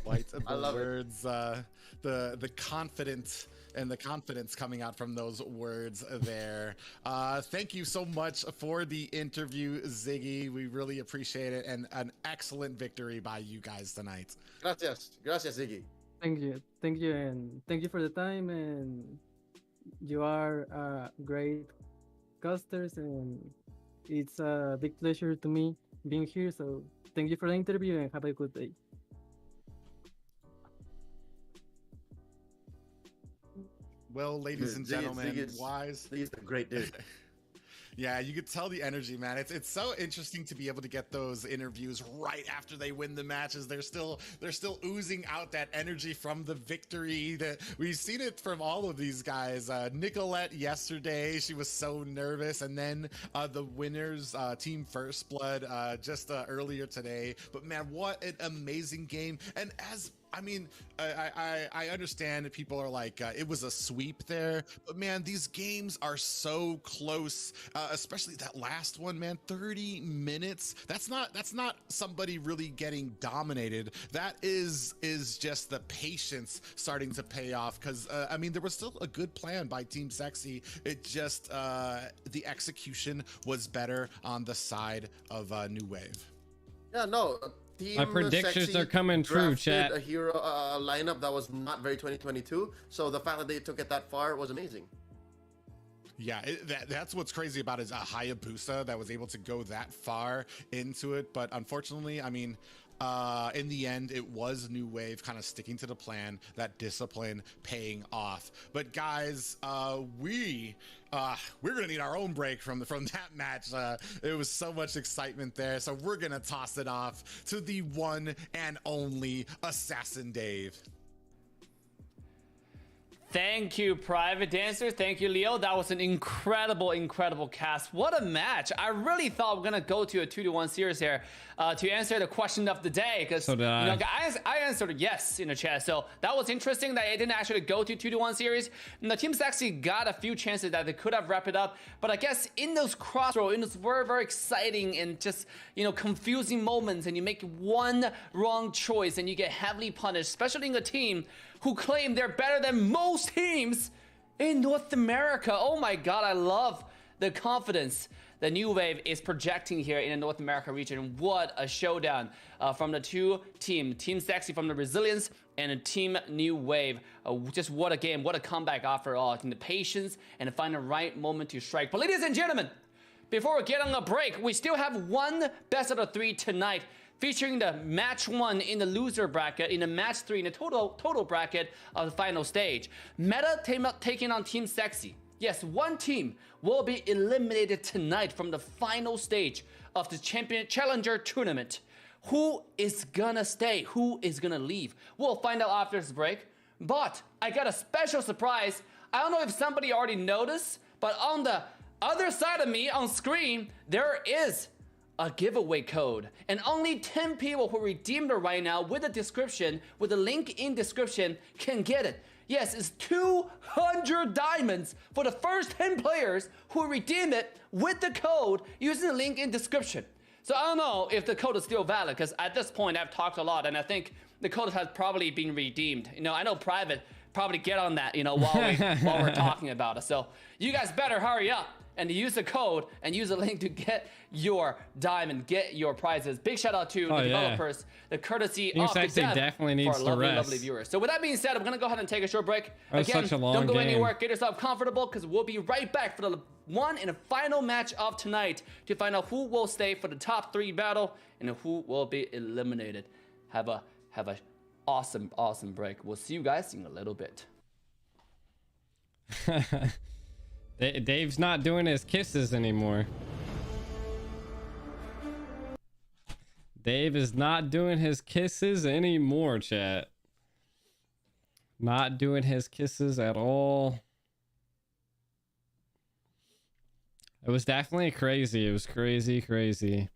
White the I love words, the confidence and the confidence coming out from those words there. Thank you so much for the interview, Ziggy. We really appreciate it, and an excellent victory by you guys tonight. Gracias, Ziggy. Thank you, and thank you for the time, and you are great casters, and it's a big pleasure to me being here. So thank you for the interview, and have a good day. Well, ladies and gentlemen, Wise. He's a great dude. Yeah, you could tell the energy, man. It's so interesting to be able to get those interviews right after they win the matches. They're still oozing out that energy from the victory. That we've seen it from all of these guys. Nicolette yesterday, she was so nervous, and then the winners, Team First Blood, just earlier today. But man, what an amazing game! And as I mean, I understand that people are like, it was a sweep there, but man, these games are so close, especially that last one, man, 30 minutes. That's not somebody really getting dominated. That is just the patience starting to pay off. Cause I mean, there was still a good plan by Team Sexy. It just, the execution was better on the side of New Wave. Yeah, no. My predictions Sexy are coming true, drafted chat. A hero lineup that was not very 2022, so the fact that they took it that far was amazing. Yeah, that's what's crazy about it, is a Hayabusa that was able to go that far into it. But unfortunately, I mean, in the end, it was New Wave kind of sticking to the plan, that discipline paying off. But guys, we're gonna need our own break from that match. It was so much excitement there, so we're gonna toss it off to the one and only Assassin Dave. Thank you, Private Dancer. Thank you, Leo. That was an incredible cast. What a match. I really thought we we're going to go to a 2-1 series here to answer the question of the day. Because, So did I. you know, I answered yes in the chat. So that was interesting that it didn't actually go to 2-1 series. And the teams actually got a few chances that they could have wrapped it up. But I guess in those crossroads, in those very exciting and just, you know, confusing moments, and you make one wrong choice and you get heavily punished, especially in a team who claim they're better than most teams in North America. Oh my God, I love the confidence the New Wave is projecting here in the North America region. What a showdown from the two teams. Team Sexy from the Resilience and Team New Wave. Just what a game, what a comeback after all. The patience and find the right moment to strike. But ladies and gentlemen, before we get on a break, we still have one best of 3 tonight, featuring the match 1 in the loser bracket, in the match 3 in the total bracket of the final stage. Meta taking on Team Sexy. Yes, one team will be eliminated tonight from the final stage of the Challenger tournament. Who is gonna stay? Who is gonna leave? We'll find out after this break. But I got a special surprise. I don't know if somebody already noticed, but on the other side of me on screen, there is a giveaway code, and only 10 people who redeemed it right now with a description, with a link in description, can get it. Yes, it's 200 diamonds for the first 10 players who redeem it with the code using the link in description. So I don't know if the code is still valid, because at this point I've talked a lot and I think the code has probably been redeemed. You know, I know Private probably get on that, you know, while we're talking about it. So you guys better hurry up and use the code and use the link to get your diamond, get your prizes. Big shout out to the developers, the courtesy of the dev definitely needs for to our rest. lovely viewers. So with that being said, I'm gonna go ahead and take a short break. That was Again, such a long don't go game. anywhere. Get yourself comfortable, because we'll be right back for the one and final match of tonight to find out who will stay for the top 3 battle and who will be eliminated. Have a awesome break. We'll see you guys in a little bit. Dave's not doing his kisses anymore. Dave is not doing his kisses anymore, chat. Not doing his kisses at all. It was definitely crazy. It was crazy.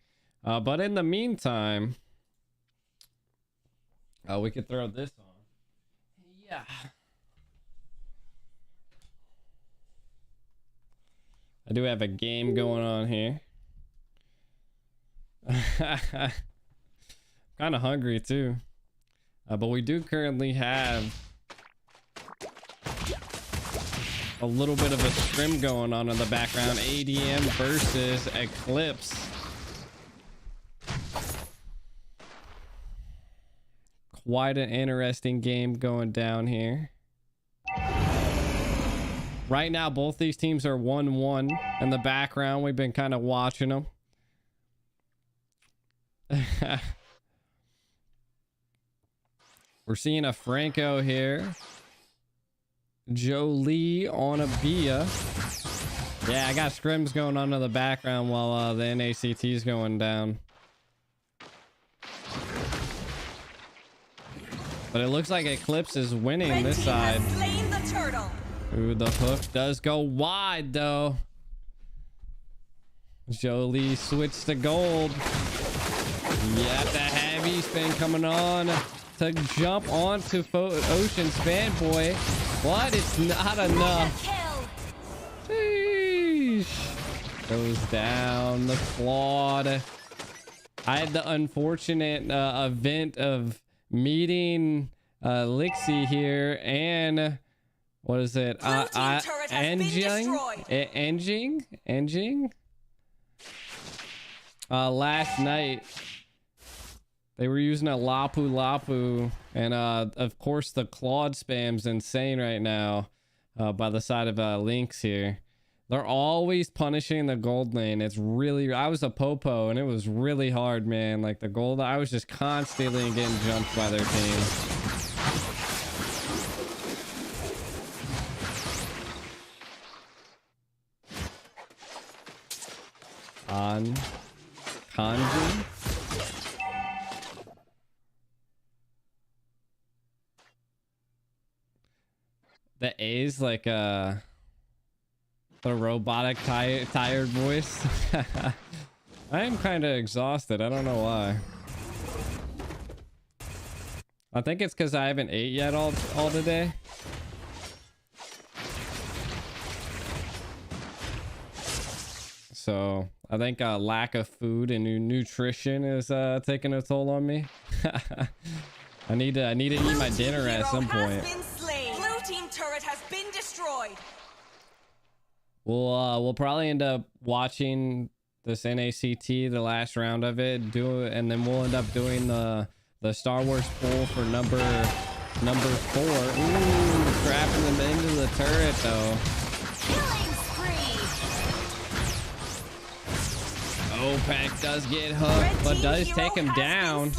But in the meantime, we could throw this on. Yeah. I do have a game going on here. Kind of hungry too. But we do currently have a little bit of a scrim going on in the background. ADM versus Eclipse. Quite an interesting game going down here. Right now, both these teams are 1-1 in the background. We've been kind of watching them. We're seeing a Franco here. Jolie on a Bia. Yeah, I got scrims going on in the background while the NACT is going down. But it looks like Eclipse is winning this side. Slain the turtle. Ooh, the hook does go wide though. Jolie switched to gold. Yeah, the heavy spin coming on. to jump onto Ocean's fanboy. What? It's not enough. Sheesh. Goes down the Claude. I had the unfortunate event of meeting Lixie here and what is it? Enging? Last night they were using a Lapu and of course the Claude spam's insane right now by the side of Lynx here. They're always punishing the gold lane. It's really, I was a popo and it was really hard, man. Like the gold, I was just constantly getting jumped by their team. Kanji. The A's like the robotic tired voice. I am kind of exhausted. I don't know why. I think it's because I haven't ate yet all today. So I think lack of food and nutrition is taking a toll on me. I need to eat my dinner at some point. Blue team turret has been destroyed. We'll probably end up watching this NACT, the last round of it, and then we'll end up doing the Star Wars poll for number 4. Ooh, trapping them into the turret though. Killing spree. OPEC does get hooked, but does take him down.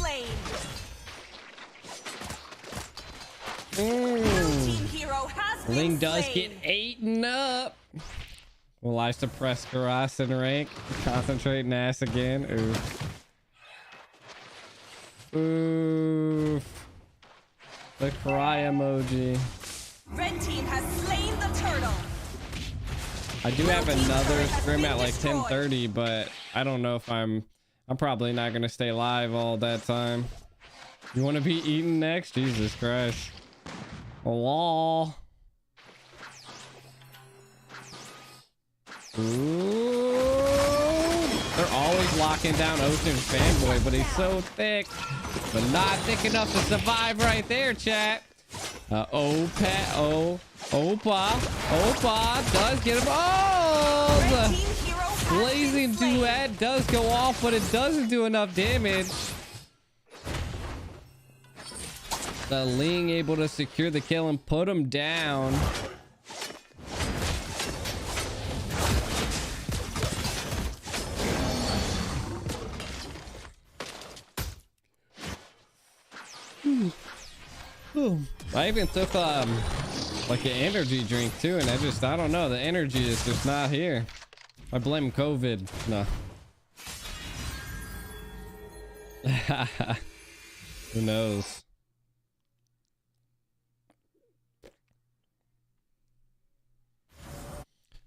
Ling does get eaten up. Will I suppress Karas in rank? Concentrate Nass again. Oof. Oof. The cry emoji. Red team has slain the turtle. I do have another scrim at like 10:30, but I don't know if I'm probably not gonna stay live all that time. You want to be eaten next? Jesus Christ. Lol. Ooh. They're always locking down Ocean's fanboy, but he's so thick, but not thick enough to survive right there, chat. Opa does get him. Oh, the blazing duet does go off, but it doesn't do enough damage. The Ling able to secure the kill and put him down. I even took like an energy drink too, and I don't know, the energy is just not here. I blame COVID. No. Who knows?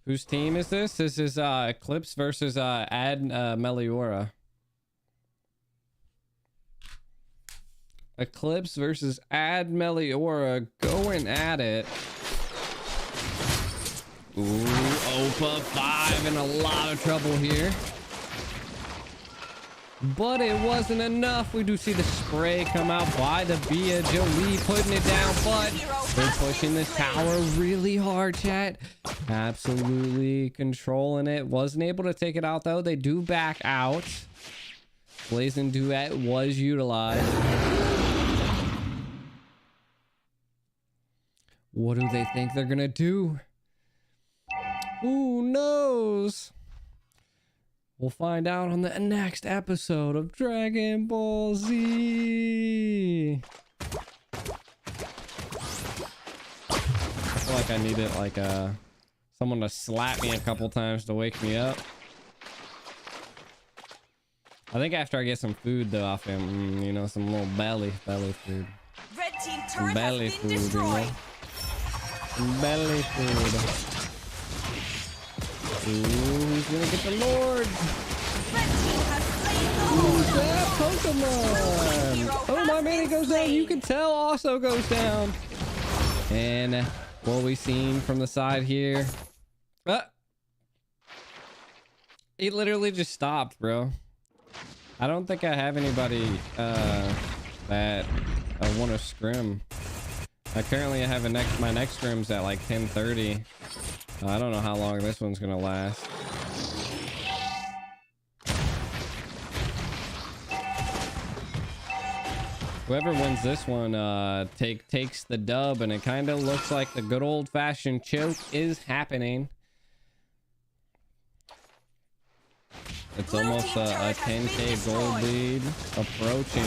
Whose team is this? This is Eclipse versus Ad Meliora. Eclipse versus Ad Meliora going at it. Ooh, Opa 5 in a lot of trouble here. But it wasn't enough. We do see the spray come out by the Bia. Jolie putting it down, but they're pushing this tower really hard, chat. Absolutely controlling it. Wasn't able to take it out, though. They do back out. Blazing Duet was utilized. What do they think they're gonna do? Who knows? We'll find out on the next episode of Dragon Ball Z. I feel like I needed like someone to slap me a couple times to wake me up. I think after I get some food though off him, you know, some little belly food. Red team turret Belly has been food, destroyed. you know? Belly food. Ooh, who's gonna get the Lord? Red team has slain the Who's Lord. that Pokemon? Oh, my mana goes down. You can tell also goes down. And what we seen from the side here. It literally just stopped, bro. I don't think I have anybody that want to scrim. I currently have my next scrim's at like 10:30. I don't know how long this one's gonna last. Whoever wins this one takes the dub, and it kind of looks like the good old-fashioned choke is happening. It's almost a 10k gold lead approaching.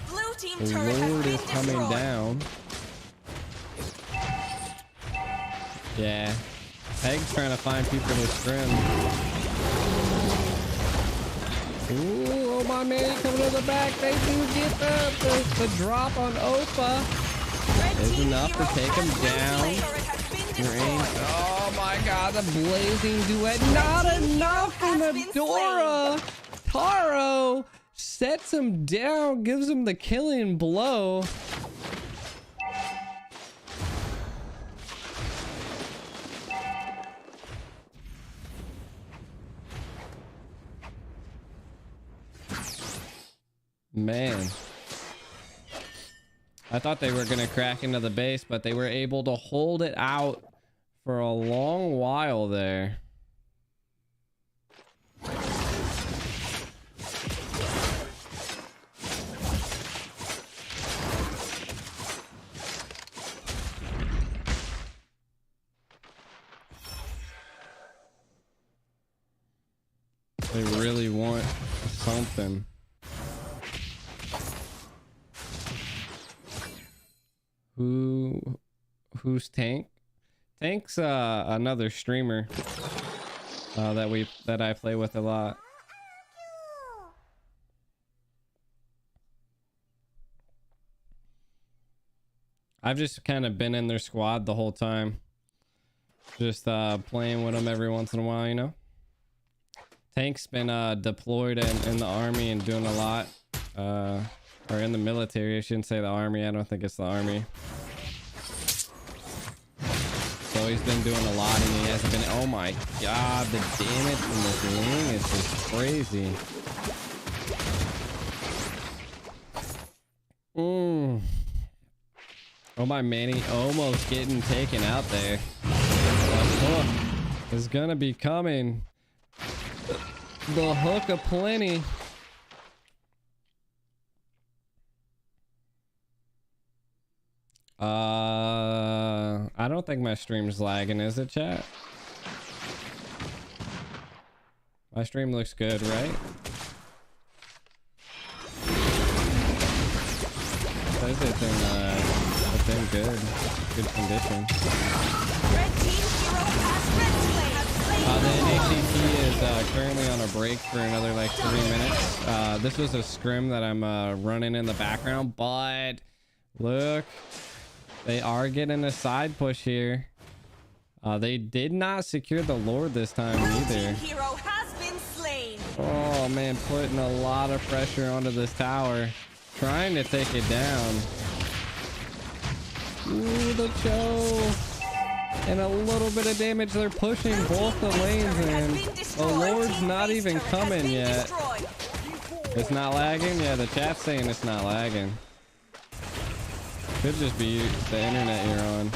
Blue team The turret has Lord been is coming destroyed. down. Yeah. Egg's trying to find people to scrim. Ooh, oh my man, coming to the back. They do get the drop on Opa. Red Is team enough to hero take him has been down. slain. Turret has been Range. destroyed. Oh my god, the blazing duet. Not enough from has been Adora. Taro sets him down, gives him the killing blow. Man. I thought they were going to crack into the base, but they were able to hold it out for a long while there. They really want something. Who's Tank? Tank's another streamer that I play with a lot. I've just kind of been in their squad the whole time, just playing with them every once in a while, you know. Tank's been deployed in the army and doing a lot, or in the military. I shouldn't say the army. I don't think it's the army. So he's been doing a lot, and he hasn't been. Oh my god, the damage from this wing is just crazy. Oh my Manny, almost getting taken out there. The hook is gonna be coming. The hook aplenty. I don't think my stream's lagging, is it, chat? My stream looks good, right? Says it's in good condition. Red team hero has slain. The NACT is currently on a break for another like 3 minutes. This was a scrim that I'm running in the background, but look, they are getting a side push here. They did not secure the Lord this time either. Hero has been slain. Oh man, putting a lot of pressure onto this tower, trying to take it down. Ooh, the choke. And a little bit of damage. They're pushing both the lanes in. The Lord's not even coming yet. It's not lagging? Yeah, the chat's saying it's not lagging. Could just be the internet you're on.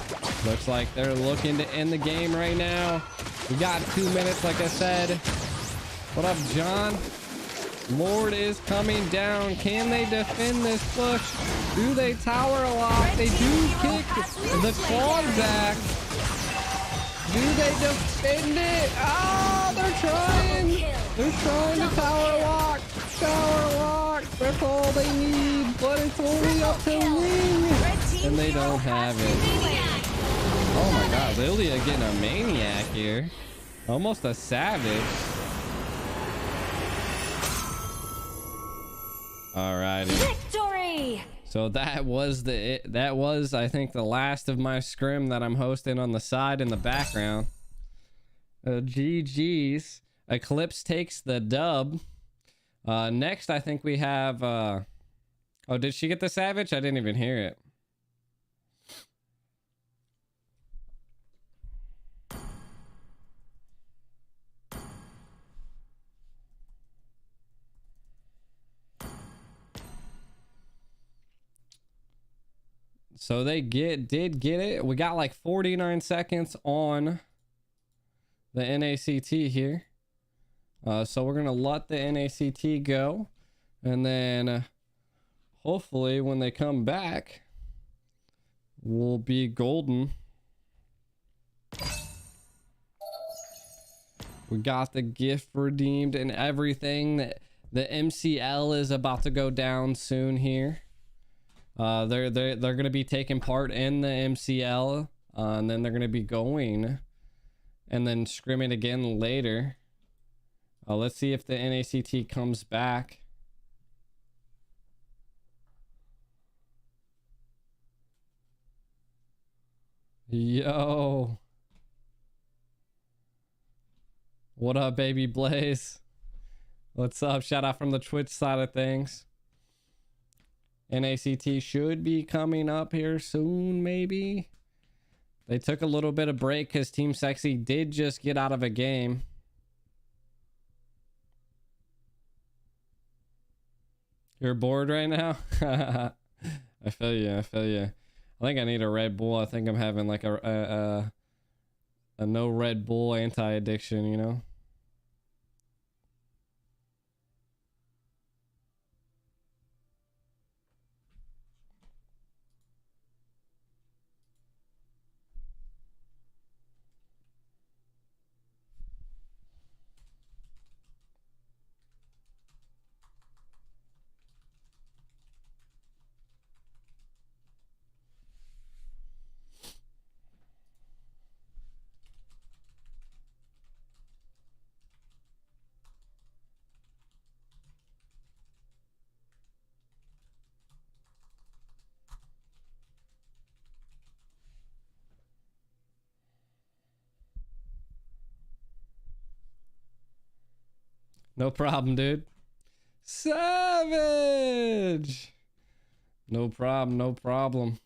Looks like they're looking to end the game right now. We got 2 minutes, like I said. What up, John? Lord is coming down. Can they defend this push? Do they tower a lot? They do kick the claw back. Do they defend it? Oh, they're trying. They're trying to tower lock. Tower lock. That's all they need. But it's only up to Wing. And they don't have it. Oh my god, Lilia getting a maniac here. Almost a savage. Alrighty. Victory! So that was I think the last of my scrim that I'm hosting on the side in the background. GG's. Eclipse takes the dub. Next, I think we have... oh, did she get the Savage? I didn't even hear it. So they did get it. We got like 49 seconds on the NACT here. So we're going to let the NACT go. And then hopefully when they come back, we'll be golden. We got the gift redeemed and everything. The MCL is about to go down soon here. They're going to be taking part in the MCL. And then they're going to be going and then scrimming again later. Let's see if the NACT comes back. Yo. What up, baby Blaze? What's up? Shout out from the Twitch side of things. NACT should be coming up here soon, maybe. They took a little bit of break because Team Sexy did just get out of a game. You're bored right now? I feel you. I feel you. I think I need a Red Bull. I think I'm having like a no Red Bull anti-addiction, you know? No problem, dude. Savage! No problem, no problem.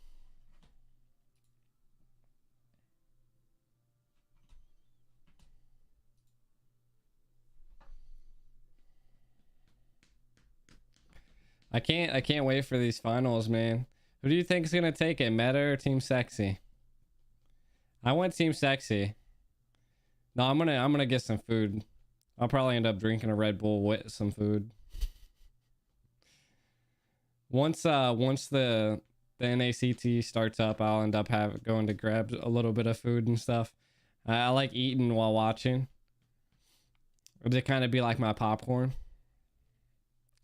I can't wait for these finals, man. Who do you think is gonna take it, Meta or Team Sexy? I went Team Sexy. No, I'm gonna get some food. I'll probably end up drinking a Red Bull with some food. Once the NACT starts up, I'll end up going to grab a little bit of food and stuff. I like eating while watching. To kind of be like my popcorn.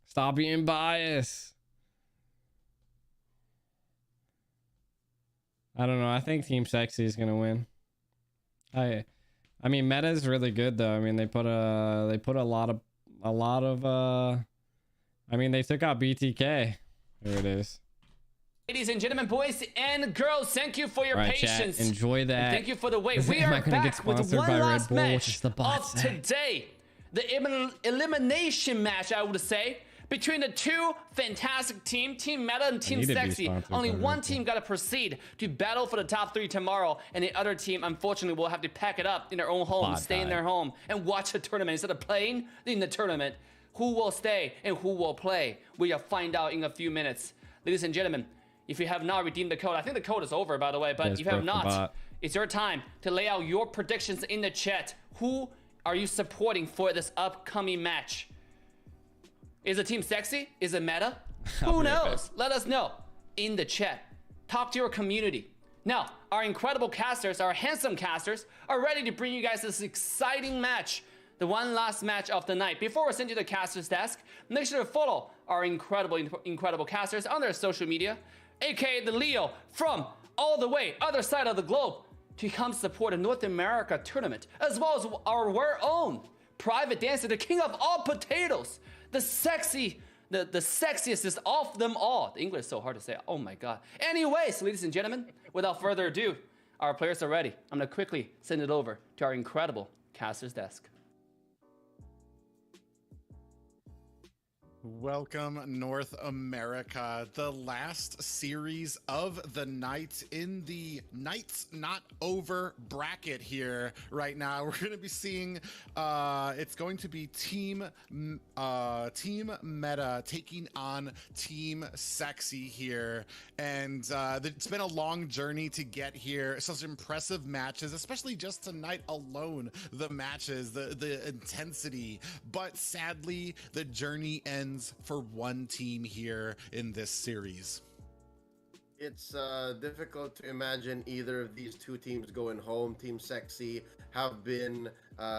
Stop being biased. I don't know. I think Team Sexy is gonna win. I mean, Meta is really good though. I mean, they put a lot of I mean, they took out BTK. There it is. Ladies and gentlemen, boys and girls, thank you for your patience. Chat, enjoy that. And thank you for the wait. We are back with one last match of say. today. The elimination match, I would say, between the two fantastic teams, Team Meta and Team Sexy. Only one team got to proceed to battle for the top 3 tomorrow, and the other team, unfortunately, will have to pack it up in their own home, stay in their home, and watch the tournament instead of playing in the tournament. Who will stay and who will play? We will find out in a few minutes. Ladies and gentlemen, if you have not redeemed the code, I think the code is over, by the way, but if you have not, it's your time to lay out your predictions in the chat. Who are you supporting for this upcoming match? Is it Team Sexy? Is it Meta? Who knows? Let us know in the chat. Talk to your community. Now, our incredible casters, our handsome casters, are ready to bring you guys this exciting match. The one last match of the night. Before we send you to the caster's desk, make sure to follow our incredible casters on their social media, aka the Leo from all the way other side of the globe to come support the North America tournament, as well as our very own private dancer, the king of all potatoes, the sexiest of them all. The English is so hard to say. Oh my god. Anyways, ladies and gentlemen, without further ado, our players are ready. I'm gonna quickly send it over to our incredible caster's desk. Welcome, North America. The last series of the night in the Nights Not Over bracket here right now. We're going to be seeing, it's going to be Team Meta taking on Team Sexy here. And it's been a long journey to get here. Such impressive matches, especially just tonight alone. The matches, the intensity. But sadly, the journey ends for one team here in this series. It's difficult to imagine either of these two teams going home. Team Sexy have been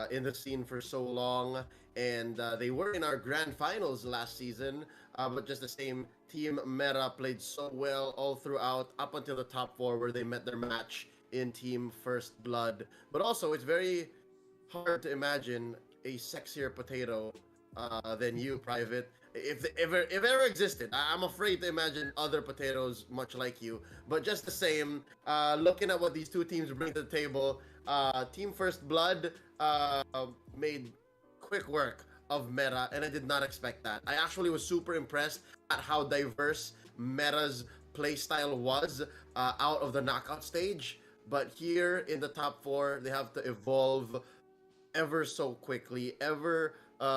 in the scene for so long, and they were in our grand finals last season, but just the same, Team Meta played so well all throughout up until the top four where they met their match in Team First Blood. But also, it's very hard to imagine a sexier potato than you, Private. If ever existed. I'm afraid to imagine other potatoes much like you. But just the same, looking at what these two teams bring to the table, Team First Blood made quick work of Meta, and I did not expect that. I actually was super impressed at how diverse Meta's playstyle was out of the knockout stage. But here in the top four, they have to evolve ever so quickly,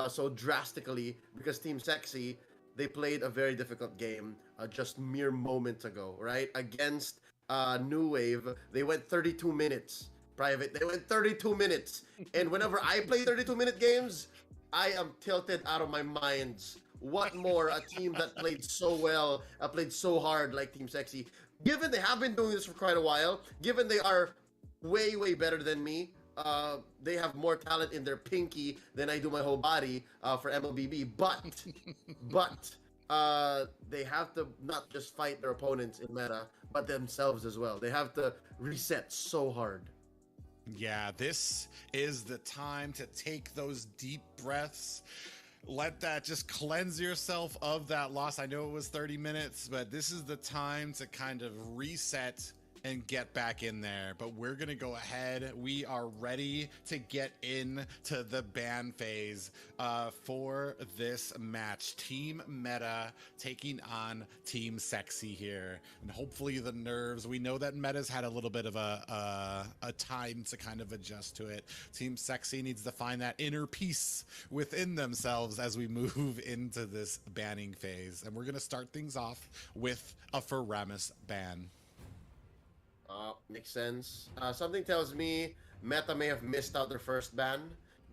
so drastically, because Team Sexy, they played a very difficult game just mere moments ago, right? Against New Wave, they went 32 minutes. Private, they went 32 minutes. And whenever I play 32-minute games, I am tilted out of my minds. What more a team that played so well, played so hard like Team Sexy. Given they have been doing this for quite a while, given they are way, way better than me, they have more talent in their pinky than I do my whole body for MLBB, but they have to not just fight their opponents in meta, but themselves as well. They have to reset so hard. Yeah, this is the time to take those deep breaths. Let that just cleanse yourself of that loss. I know it was 30 minutes, but this is the time to kind of reset and get back in there. But we're gonna go ahead. We are ready to get into the ban phase for this match. Team Meta taking on Team Sexy here, and hopefully the nerves. We know that Meta's had a little bit of a time to kind of adjust to it. Team Sexy needs to find that inner peace within themselves as we move into this banning phase. And we're gonna start things off with a Faramis ban. Makes sense. Something tells me Meta may have missed out their first ban,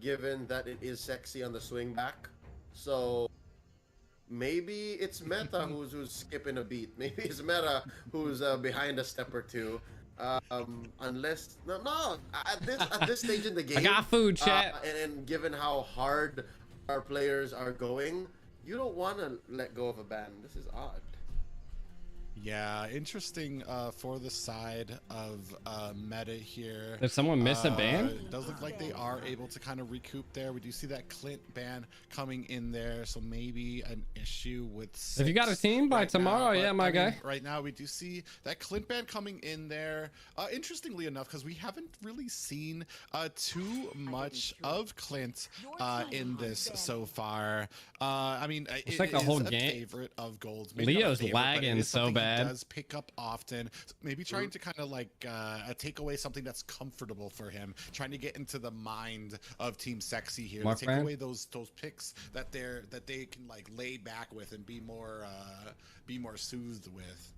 given that it is Sexy on the swing back. So maybe it's Meta who's skipping a beat. Maybe it's Meta who's behind a step or two. Unless no, at this stage in the game, I got food, chat. And given how hard our players are going, you don't want to let go of a ban. This is odd. Yeah, interesting for the side of Meta here. Did someone miss a ban? It does look like they are able to kind of recoup there. We do see that Clint ban coming in there, so maybe an issue with six If you got a team by right tomorrow, now. yeah, my guy. Right now, we do see that Clint ban coming in there. Interestingly enough, because we haven't really seen too much of Clint in this so far. I mean, it's like the whole is a game. favorite of gold. Maybe not a Leo's favorite, but it lagging is so something he bad. does pick up often. Maybe trying to kind of like take away something that's comfortable for him, trying to get into the mind of Team Sexy here, Mark take Brand? away those picks that they can like lay back with and be more soothed with.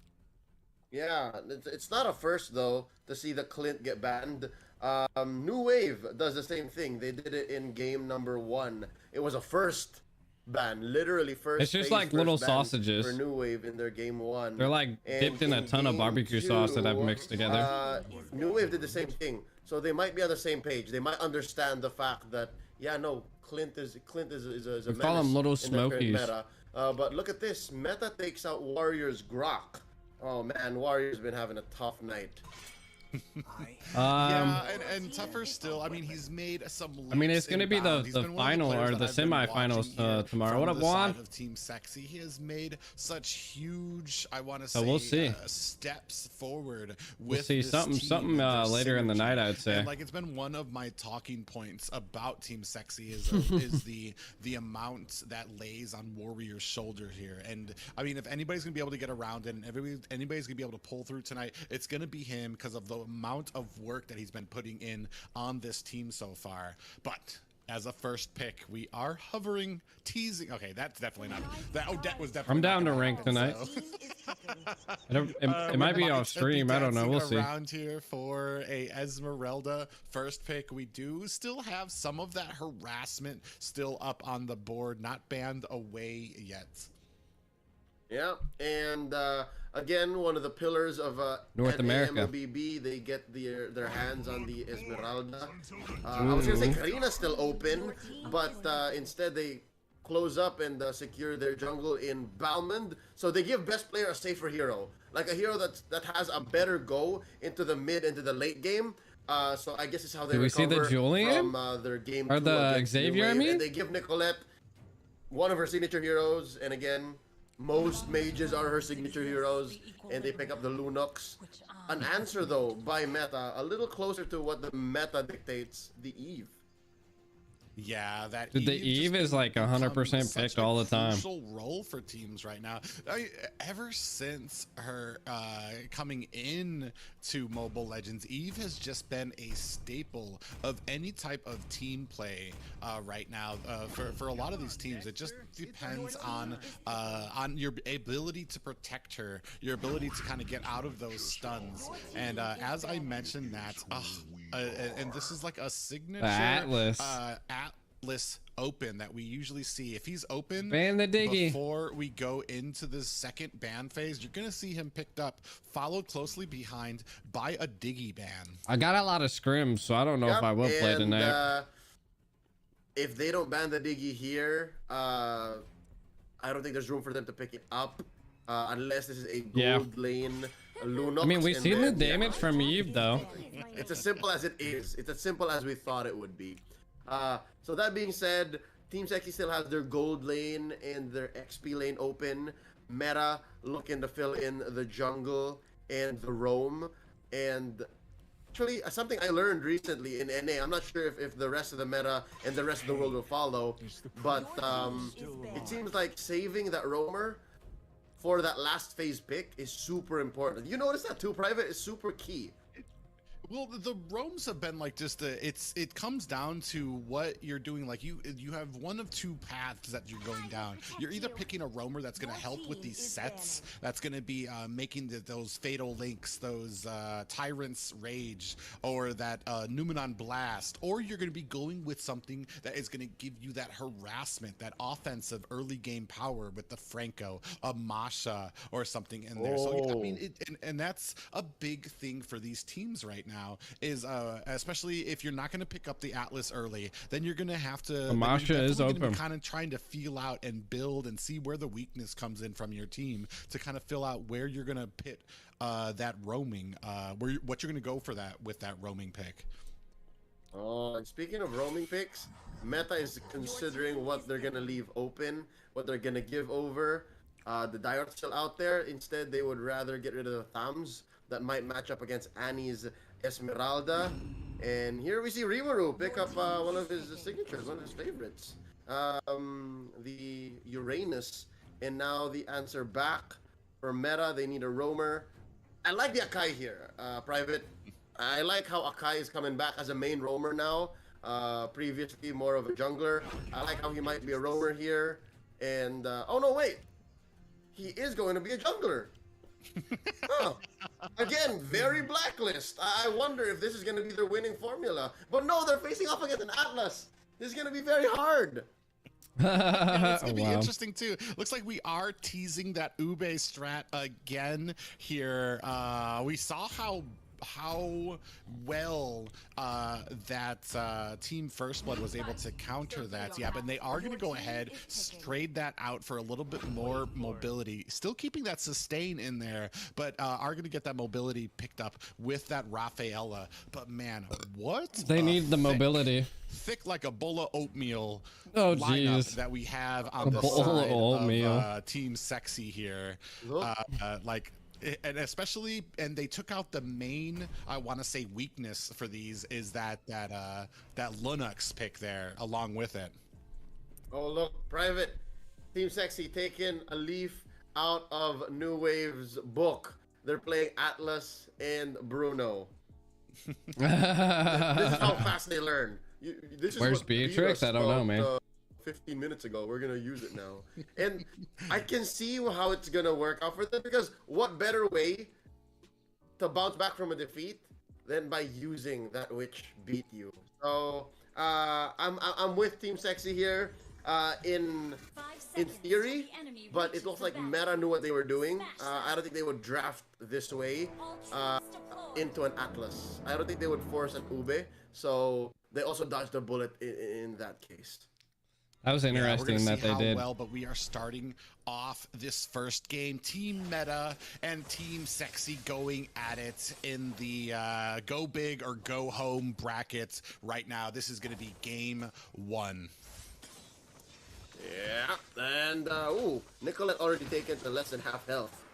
Yeah, it's not a first though to see the Clint get banned. New Wave does the same thing. They did it in game number 1. It was a first ban, literally first. It's just phase, like first little ban sausages. for New Wave in their game 1. They're like And dipped in a ton of game barbecue sauce that I've 2, mixed together. New Wave did the same thing, so they might be on the same page. They might understand the fact that Clint is a We call them little menace in the current smokies. meta. But look at this, Meta takes out Warrior's Grok. Oh man, Warrior's been having a tough night. Yeah, and tougher still. I mean, he's made some. I mean, it's leaps going to in be bounds. He's the been one of final players or that the I've been semifinals watching here tomorrow. What from up, the Juan? side of Team Sexy. He has made such huge, I want to So say, we'll see. steps forward with We'll see this something team and their later in the synergy. night, I'd say. And, like, it's been one of my talking points about Team Sexy is the amount that lays on Warrior's shoulder here. And I mean, if anybody's gonna be able to get around it and anybody's gonna be able to pull through tonight, it's gonna be him because of the amount of work that he's been putting in on this team so far. But as a first pick, we are hovering, teasing. Okay, that's definitely not. That Odette was definitely. I'm down not to gonna rank happen, tonight. so. It might be off stream. I don't know. We'll see. Around here for a Esmeralda first pick, we do still have some of that harassment still up on the board, not banned away yet. Yeah, and again, one of the pillars of North America. NAMOBB, they get their hands on the Esmeralda. I was gonna say Karina's still open, but instead they close up and secure their jungle in Balmond. So they give best player a safer hero, like a hero that has a better go into the mid, into the late game. So I guess it's how they Did we see the recover Julian? from their game Or 2 the against New Xavier, I Wave. mean? And they give Nicolette one of her signature heroes, and again, most mages are her signature heroes, and they pick up the Lunox. An answer, though, by meta, a little closer to what the meta dictates, the Eve. Yeah, that Dude, the Eve is like 100% picked all the time. Crucial role for teams right now. Ever since her coming in to Mobile Legends, Eve has just been a staple of any type of team play right now. For a lot of these teams, it just depends on your ability to protect her, your ability to kind of get out of those stuns. And as I mentioned that, and this is like a signature Atlas. Atlas open that we usually see. If he's open Ban the Diggy. before we go into the second ban phase, you're gonna see him picked up, followed closely behind by a Diggy ban. I got a lot of scrims, so I don't know if I will play tonight. If they don't ban the Diggy here, I don't think there's room for them to pick it up unless this is a gold lane Lunox. I mean, we've and seen the then, damage from Eve, though. It's as simple as it is. It's as simple as we thought it would be. So that being said, Team Sexy still has their gold lane and their XP lane open. Meta looking to fill in the jungle and the roam. And actually, something I learned recently in NA, I'm not sure if the rest of the meta and the rest of the world will follow, but it seems like saving that roamer for that last phase pick is super important. You notice that too, Private? Is super key. Well, the roams have been like just it comes down to what you're doing. Like you have one of two paths that you're going down. You're either picking a roamer that's going to help with these sets, that's going to be making those fatal links, those tyrants rage, or that Numenon blast, or you're going to be going with something that is going to give you that harassment, that offensive early game power with the Franco, a Masha, or something in there. So I mean, and that's a big thing for these teams right now. Is especially if you're not going to pick up the Atlas early, then you're going to have to. Masha is open. Kind of trying to feel out and build and see where the weakness comes in from your team to kind of fill out where you're going to pit that roaming, what you're going to go for that with that roaming pick. And speaking of roaming picks, Meta is considering what they're going to leave open, what they're going to give over. The Diot's still out there. Instead, they would rather get rid of the Thams that might match up against Annie's Esmeralda. And here we see Rimuru pick up one of his signatures, one of his favorites. The Uranus. And now the answer back for Meta. They need a roamer. I like the Akai here, Private. I like how Akai is coming back as a main roamer now. Previously more of a jungler. I like how he might be a roamer here. And, oh no, wait. He is going to be a jungler. Huh. Again, very blacklist. I wonder if this is going to be their winning formula. But no, they're facing off against an Atlas. This is going to be very hard. Yeah, it's gonna be interesting too. Looks like we are teasing that Ube strat again here. We saw how how well that Team First Blood was able to counter that. Yeah, but they are going to go ahead, trade that out for a little bit more mobility, still keeping that sustain in there, but are going to get that mobility picked up with that Rafaela. But man, what They need the mobility. Thick like a bowl of oatmeal jeez. that we have on A the bowl of side oatmeal. of Team Sexy here. Like, and especially, and they took out the main, I want to say, weakness for these is that Linux pick there along with it. Oh look, Private. Team Sexy taking a leaf out of New Wave's book. They're playing Atlas and Bruno. This is how fast they learn. This is Where's what Beatrix? I don't know, man. 15 minutes ago, we're gonna use it now, and I can see how it's gonna work out for them, because what better way to bounce back from a defeat than by using that which beat you? So I'm with Team Sexy here in theory, but it looks like Meta knew what they were doing. I don't think they would draft this way into an Atlas. I don't think they would force an Ube, so they also dodged a bullet in that case. That was interesting that they did. Well, but we are starting off this first game. Team Meta and Team Sexy going at it in the go big or go home brackets right now. This is going to be game 1. Yeah, and Nicolette already taken to less than half health.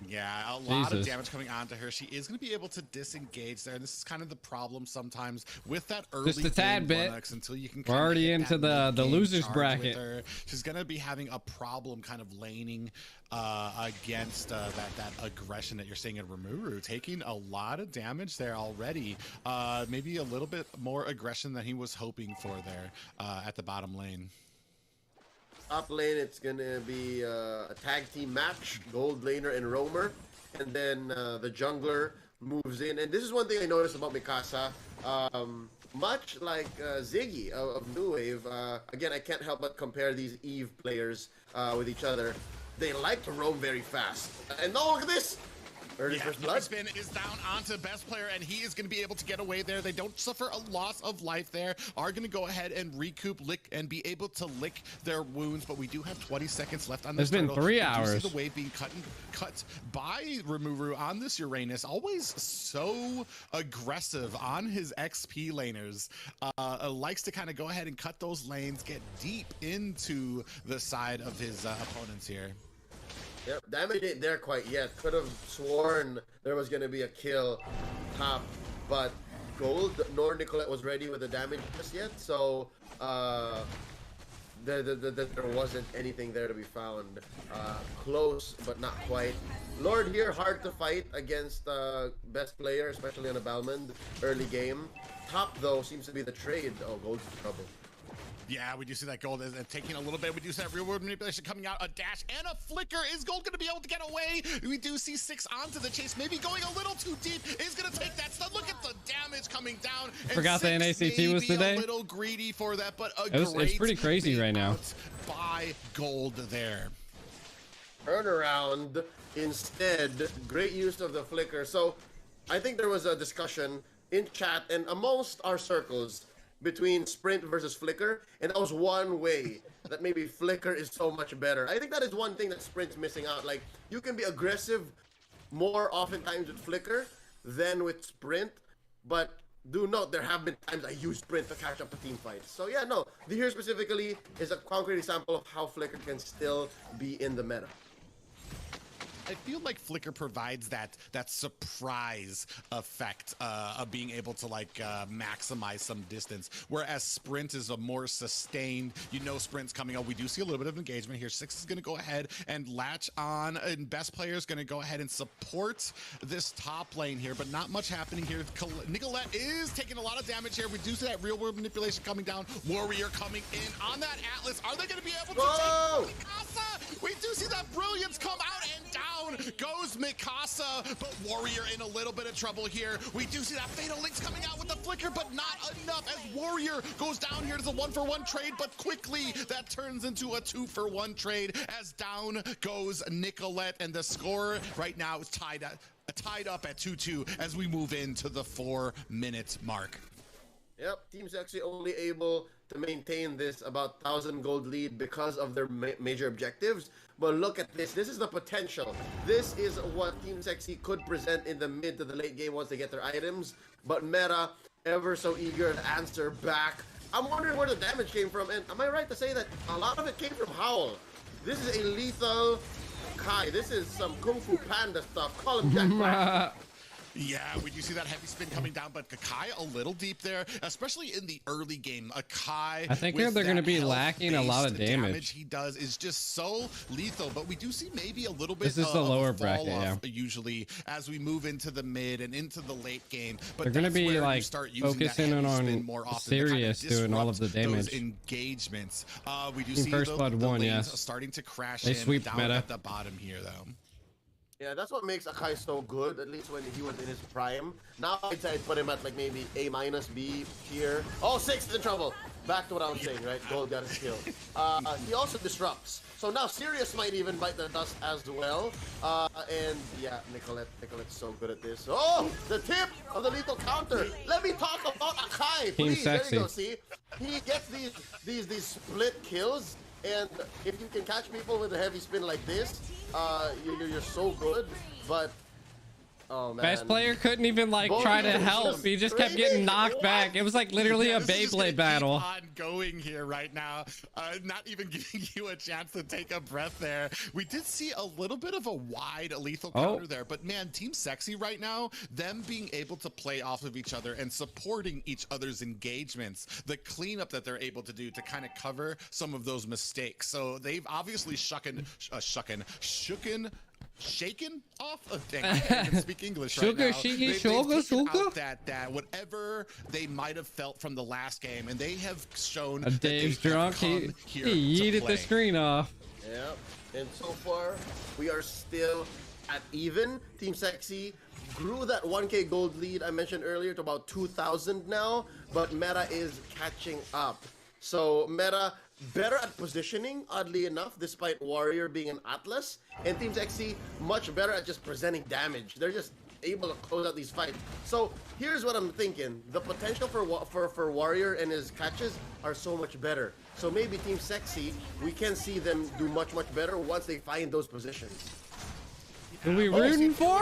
Yeah, a lot of Jesus. damage coming onto her. She is going to be able to disengage there, and this is kind of the problem sometimes with that early Just a tad game bit. Linux, until you can We're kinda already hit into that the mid-game losers charge bracket. with her. She's going to be having a problem kind of laning against that aggression that you're seeing in Rimuru, taking a lot of damage there already. Maybe a little bit more aggression than he was hoping for there at the bottom lane. Top lane, it's gonna be a tag team match, gold laner and roamer, and then the jungler moves in. And this is one thing I noticed about Mikasa. Much like Ziggy of New Wave, again, I can't help but compare these Eve players with each other. They like to roam very fast. And no, look at this! Early first blood. Spin is down onto best player, and he is going to be able to get away there. They don't suffer a loss of life there. Are going to go ahead and recoup, lick, and be able to lick their wounds. But we do have 20 seconds left on this. It's been 3 We hours. see the wave being cut by Rimuru on this Uranus. Always so aggressive on his XP laners. Likes to kind of go ahead and cut those lanes, get deep into the side of his opponents here. Yep, damage ain't there quite yet. Could have sworn there was gonna be a kill top, but Gold nor Nicolette was ready with the damage just yet, so there wasn't anything there to be found. Close, but not quite. Lord here, hard to fight against best player, especially on a Balmond early game. Top though seems to be the trade. Oh, Gold's in trouble. Yeah, we do see that Gold is taking a little bit. We do see that real world manipulation coming out. A dash and a flicker. Is Gold going to be able to get away? We do see 6 onto the chase. Maybe going a little too deep. Is going to take that stun. Look at the damage coming down. And Forgot the 6 NACT was maybe today. a little greedy for that, but It's pretty crazy right now. By Gold there. Turnaround instead. Great use of the flicker. So I think there was a discussion in chat and amongst our circles between Sprint versus Flicker, and that was one way that maybe Flicker is so much better. I think that is one thing that Sprint's missing out. Like, you can be aggressive more oftentimes with Flicker than with Sprint, but do note there have been times I used Sprint to catch up to team fights. So yeah, no, here specifically is a concrete example of how Flicker can still be in the meta. I feel like Flicker provides that surprise effect of being able to maximize some distance, whereas Sprint is a more sustained. You know, Sprint's coming up. We do see a little bit of engagement here. 6 is going to go ahead and latch on, and best player is going to go ahead and support this top lane here, but not much happening here. Nicolette is taking a lot of damage here. We do see that real world manipulation coming down. Warrior coming in on that Atlas. Are they going to be able to take Mikasa? We do see that brilliance come out, and down goes Mikasa, but Warrior in a little bit of trouble here. We do see that Fatal Link's coming out with the flicker, but not enough as Warrior goes down here to the 1-for-1 trade, but quickly that turns into a 2-for-1 trade as down goes Nicolette, and the score right now is tied at tied up at 2-2 as we move into the 4-minute mark. Yep, Team Sexy only able to maintain this about 1,000 gold lead because of their major objectives. But look at this. This is the potential. This is what Team Sexy could present in the mid to the late game once they get their items. But Meta, ever so eager to answer back. I'm wondering where the damage came from. And am I right to say that a lot of it came from Howl? This is a lethal Kai. This is some Kung Fu Panda stuff. Call him Jack Black. Yeah, we do see that heavy spin coming down, but Kai a little deep there, especially in the early game. Kai, I think they're going to be lacking a lot of damage. He does is just so lethal, but we do see maybe a little bit. This is the lower bracket, yeah. Usually, as we move into the mid and into the late game, but they're going to be like focusing on more often Serious doing all of the damage. Engagements. We do In see First Blood 1, yes. starting to crash. They sweep down meta at the bottom here, though. Yeah, that's what makes Akai so good, at least when he was in his prime. Now I'd put him at like maybe A-, B tier. Oh, 6 is in trouble. Back to what I was saying, right? Gold got his kill. He also disrupts. So now Sirius might even bite the dust as well. And yeah, Nicolette's so good at this. Oh, the tip of the lethal counter. Let me talk about Akai, please. There you go, see? He gets these split kills. And if you can catch people with a heavy spin like this, you're so good. But oh man, best player couldn't even like try to help. He just kept getting knocked back. It was like literally a Beyblade battle. Keep on going here right now, not even giving you a chance to take a breath there. We did see a little bit of a wide lethal counter there, but man, Team Sexy right now, them being able to play off of each other and supporting each other's engagements, the cleanup that they're able to do to kind of cover some of those mistakes. So they've obviously shaken off. Oh, dang, I can't even speak English right now. They've taken out that whatever they might have felt from the last game, and they have shown that Dave's drunk. He yeeted the screen off. Yeah, and so far we are still at even. Team Sexy grew that 1K gold lead I mentioned earlier to about 2,000 now, but Meta is catching up. So Meta better at positioning, oddly enough, despite Warrior being an Atlas, and Team Sexy much better at just presenting damage. They're just able to close out these fights. So here's what I'm thinking: the potential for Warrior and his catches are so much better. So maybe Team Sexy, we can see them do much better once they find those positions. Who are we rooting for?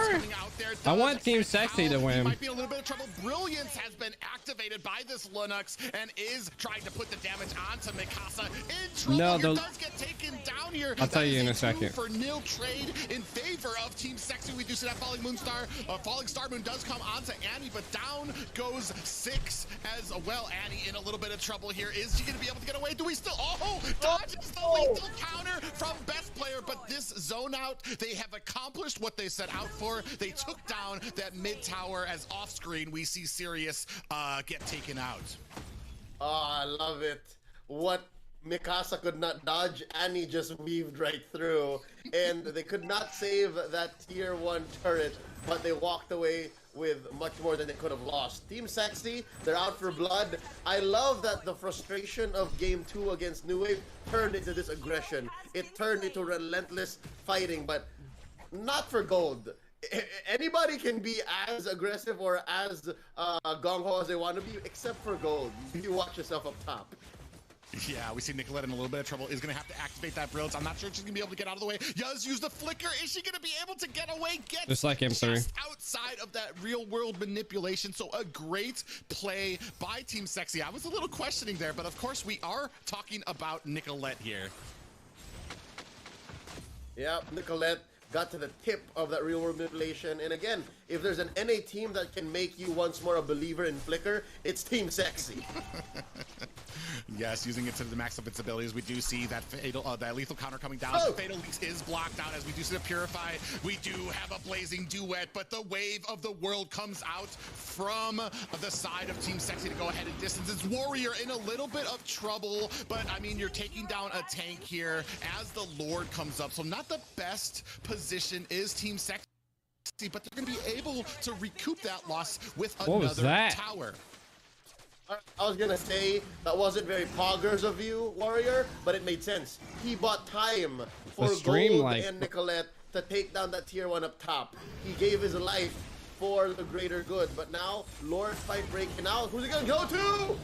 I want Team Sexy to win. Might be a little bit of trouble. Brilliance has been activated by this Linux and is trying to put the damage onto Mikasa. In trouble. No, here, does get taken down here. I'll tell you in a second. For nil trade in favor of Team Sexy. We do see that Falling Star Moon does come onto Annie, but down goes 6 as well. Annie in a little bit of trouble here. Is she going to be able to get away? Do we still? Oh, dodges the lethal counter from best player, but this zone out, they have accomplished what they set out for. They took down that mid tower as off screen we see Sirius get taken out. Oh, I love it. What Mikasa could not dodge, Annie just weaved right through, and they could not save that tier 1 turret, but they walked away with much more than they could have lost. Team Sexy, they're out for blood. I love that the frustration of game 2 against New Wave turned into this aggression. It turned into relentless fighting, but not for gold. Anybody can be as aggressive or as gung-ho as they want to be, except for gold. You watch yourself up top. Yeah, we see Nicolette in a little bit of trouble. Is going to have to activate that Brilliance. I'm not sure she's going to be able to get out of the way. Does use the flicker. Is she going to be able to get away? Get just like M3. Just outside of that real-world manipulation. So a great play by Team Sexy. I was a little questioning there, but of course we are talking about Nicolette here. Yeah, Nicolette got to the tip of that real-world manipulation. And again, if there's an NA team that can make you once more a believer in Flicker, it's Team Sexy. Yes, using it to the max of its abilities. We do see that fatal, that lethal counter coming down. Oh. The fatal leaks is blocked out as we do see the Purify. We do have a blazing duet, but the wave of the world comes out from the side of Team Sexy to go ahead and distance. It's Warrior in a little bit of trouble, but I mean, you're taking down a tank here as the Lord comes up. So not the best position is Team Sexy, but they're going to be able to recoup that loss with another tower. I was gonna say that wasn't very poggers of you, Warrior, but it made sense. He bought time for Gold and Nicolette to take down that tier 1 up top. He gave his life for the greater good, but now Lord fight breaking out. Who's he gonna go to?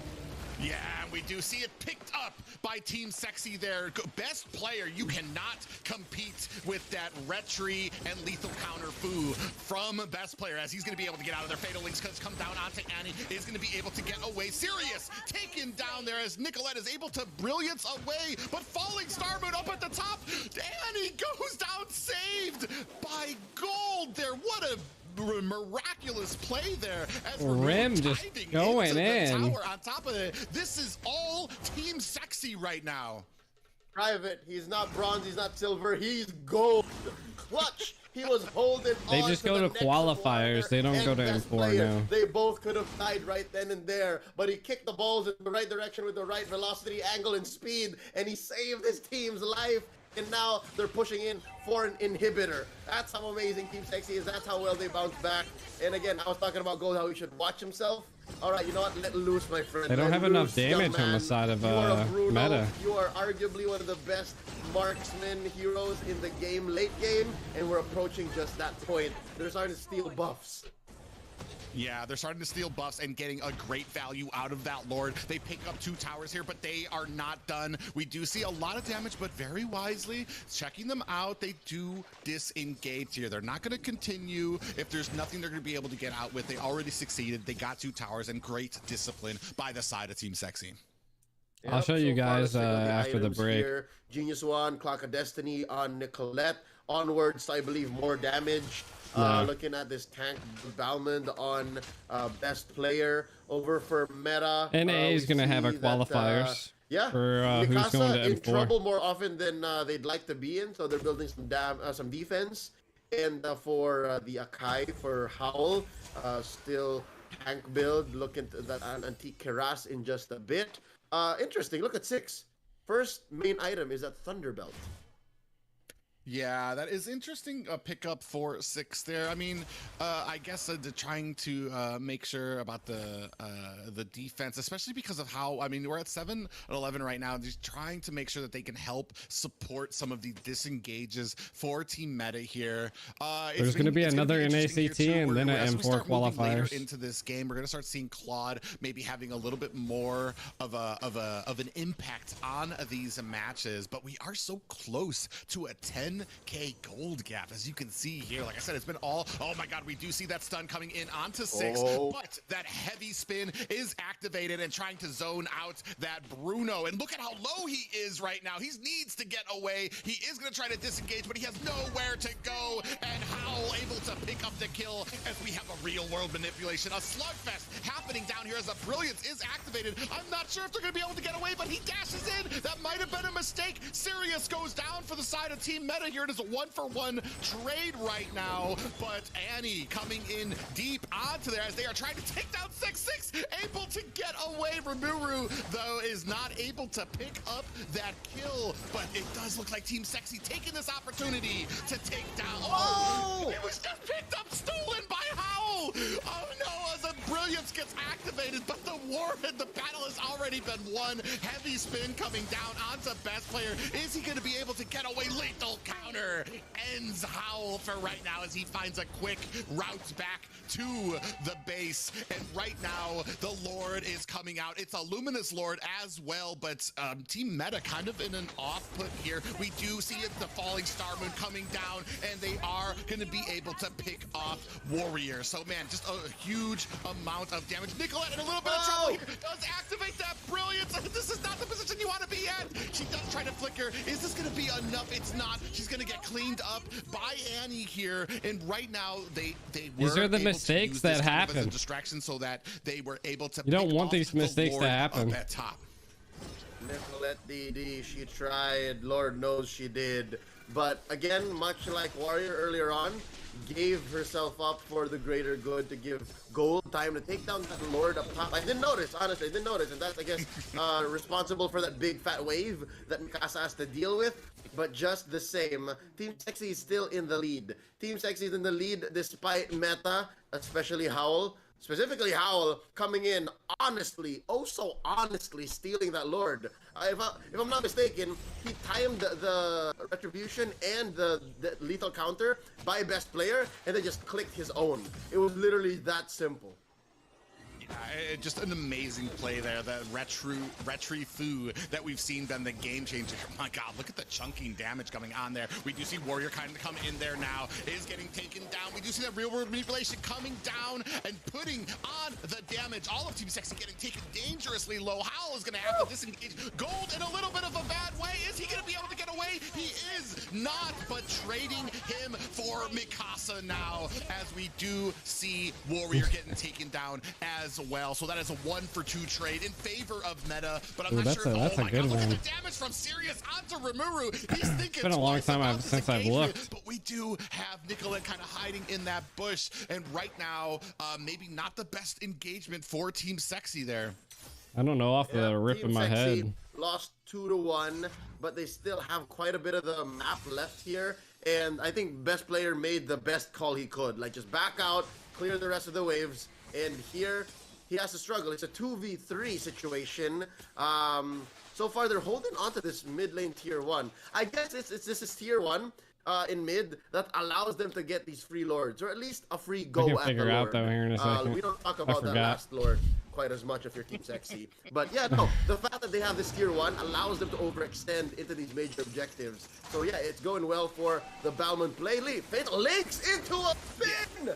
Yeah, we do see it picked up by Team Sexy there. Best player, you cannot compete with that Retry and lethal counter Fu from Best Player, as he's going to be able to get out of there. Fatal Links come down onto Annie, is going to be able to get away. Sirius taken down there as Nicolette is able to brilliance away, but falling Star Moon up at the top. Annie goes down saved by Gold there. What a miraculous play there as Rim just going in. Tower on top of it. This is all Team Sexy right now. Private, he's not bronze, he's not silver, he's gold. Clutch, he was holding They on just to go the to next qualifiers. They don't and go to best M4 player. now. They both could have died right then and there, but he kicked the balls in the right direction with the right velocity, angle, and speed, and he saved his team's life. And now they're pushing in for an inhibitor. That's how amazing Team Sexy is. That's how well they bounce back. And again, I was talking about Gold, how he should watch himself. All right, you know what? Let loose, my friend. They don't Let have enough loose, young damage on the man. side of You are a Bruno. meta. You are arguably one of the best marksman heroes in the game, late game, and we're approaching just that point. They're starting to steal buffs. Yeah, they're starting to steal buffs and getting a great value out of that Lord. They pick up 2 towers here, but they are not done. We do see a lot of damage, but very wisely, checking them out, they do disengage here. They're not going to continue. If there's nothing they're going to be able to get out with, they already succeeded. They got 2 towers and great discipline by the side of Team Sexy. I'll show you guys far, let's take after the items break. Here. Genius 1, Clock of Destiny on Nicolette. Onwards, I believe more damage. Yeah. Looking at this tank Balmond on Best Player. Over for Meta. NA is we going to have a see that, qualifiers yeah, for who's Mikasa going to in M4. trouble more often than they'd like to be in, so they're building some defense. And for the Akai, for Howl, still tank build. Look into that Antique Keras in just a bit. Interesting, look at 6. First main item is that Thunderbelt. Yeah, that is interesting pickup for 6 there. I mean, I guess trying to make sure about the defense, especially because of how, I mean, we're at 7-11 right now, just trying to make sure that they can help support some of the disengages for Team Meta here. There's going to be another NACT and then an M4 qualifiers. Into this game, we're going to start seeing Claude maybe having a little bit more of an impact on these matches, but we are so close to a 10K gold gap, as you can see here. Like I said, it's been all, oh my god, we do see that stun coming in onto 6, but that heavy spin is activated and trying to zone out that Bruno. And look at how low he is right now. He needs to get away. He is going to try to disengage, but he has nowhere to go. And Howl able to pick up the kill as we have a real world manipulation, a slugfest happening down here as a brilliance is activated. I'm not sure if they're going to be able to get away, but he dashes in. That might have been a mistake. Sirius goes down for the side of Team Meta here. It is a 1-for-1 trade right now, but Annie coming in deep onto there as they are trying to take down 6-6, able to get away. Rimuru, though, is not able to pick up that kill, but it does look like Team Sexy taking this opportunity to take down. Oh! It was just picked up, stolen by Howl! Oh no, as a brilliance gets activated, but the battle has already been won. Heavy spin coming down onto Best Player. Is he going to be able to get away? Lethal counter ends Howl for right now as he finds a quick route back to the base. And right now, the Lord is coming out. It's a Luminous Lord as well, but Team Meta kind of in an off-put here. We do see it, the falling Star Moon coming down, and they are going to be able to pick off Warrior. So, man, just a huge amount of damage. Nicolette in a little bit of trouble here. Does activate that brilliance. This is not the position you want to be at. She does try to flicker. Is this going to be enough? It's not. She's going to get cleaned up by Annie here. And right now, they were These are the able mistakes to use that this kind of as a happen. distraction so that they were able to You don't pick want off these the mistakes to Lord happen. up at top. Nicolette DD, she tried, Lord knows she did. But again, much like Warrior earlier on, gave herself up for the greater good to give Gold time to take down that Lord up top. I didn't notice, honestly, I didn't notice. And that's, I guess, responsible for that big fat wave that Mikasa has to deal with. But just the same, Team Sexy is still in the lead. Team Sexy is in the lead despite Meta, especially Howl, specifically Howl, coming in honestly, oh so honestly, stealing that Lord. If I'm not mistaken, he timed the Retribution and the lethal counter by best player, and then just clicked his own. It was literally that simple. Just an amazing play there. The Retri-Fu that we've seen been the game changer. My God, look at the chunking damage coming on there. We do see Warrior kind of come in there now. Is getting taken down. We do see that real world manipulation coming down and putting on the damage. All of Team Sexy getting taken dangerously low. Howl is going to have to disengage. Gold in a little bit of a bad way. Is he going to be able to get away? He is not, but trading him for Mikasa now, as we do see Warrior getting taken down as well. So that is a 1-for-2 trade in favor of Meta, but I'm not sure. That's a good look one. at the damage from Sirius onto Rimuru. He's thinking It's been a long time since I've looked. But we do have Nicolette kind of hiding in that bush, and right now, maybe not the best engagement for Team Sexy there. I don't know off the rip Team in my Sexy head. lost 2-1, but they still have quite a bit of the map left here. And I think best player made the best call he could. Like, just back out, clear the rest of the waves. And here, he has to struggle. It's a 2v3 situation. So far, they're holding on to this mid lane tier 1. I guess this is tier 1 in mid that allows them to get these free lords, or at least a free go can at figure the out lord. though here in a second. We don't talk about that forgot. last lord quite as much if you're Team Sexy. But yeah, no, the fact that they have this tier 1 allows them to overextend into these major objectives. So yeah, it's going well for the Balmond play. Fatal links into a spin!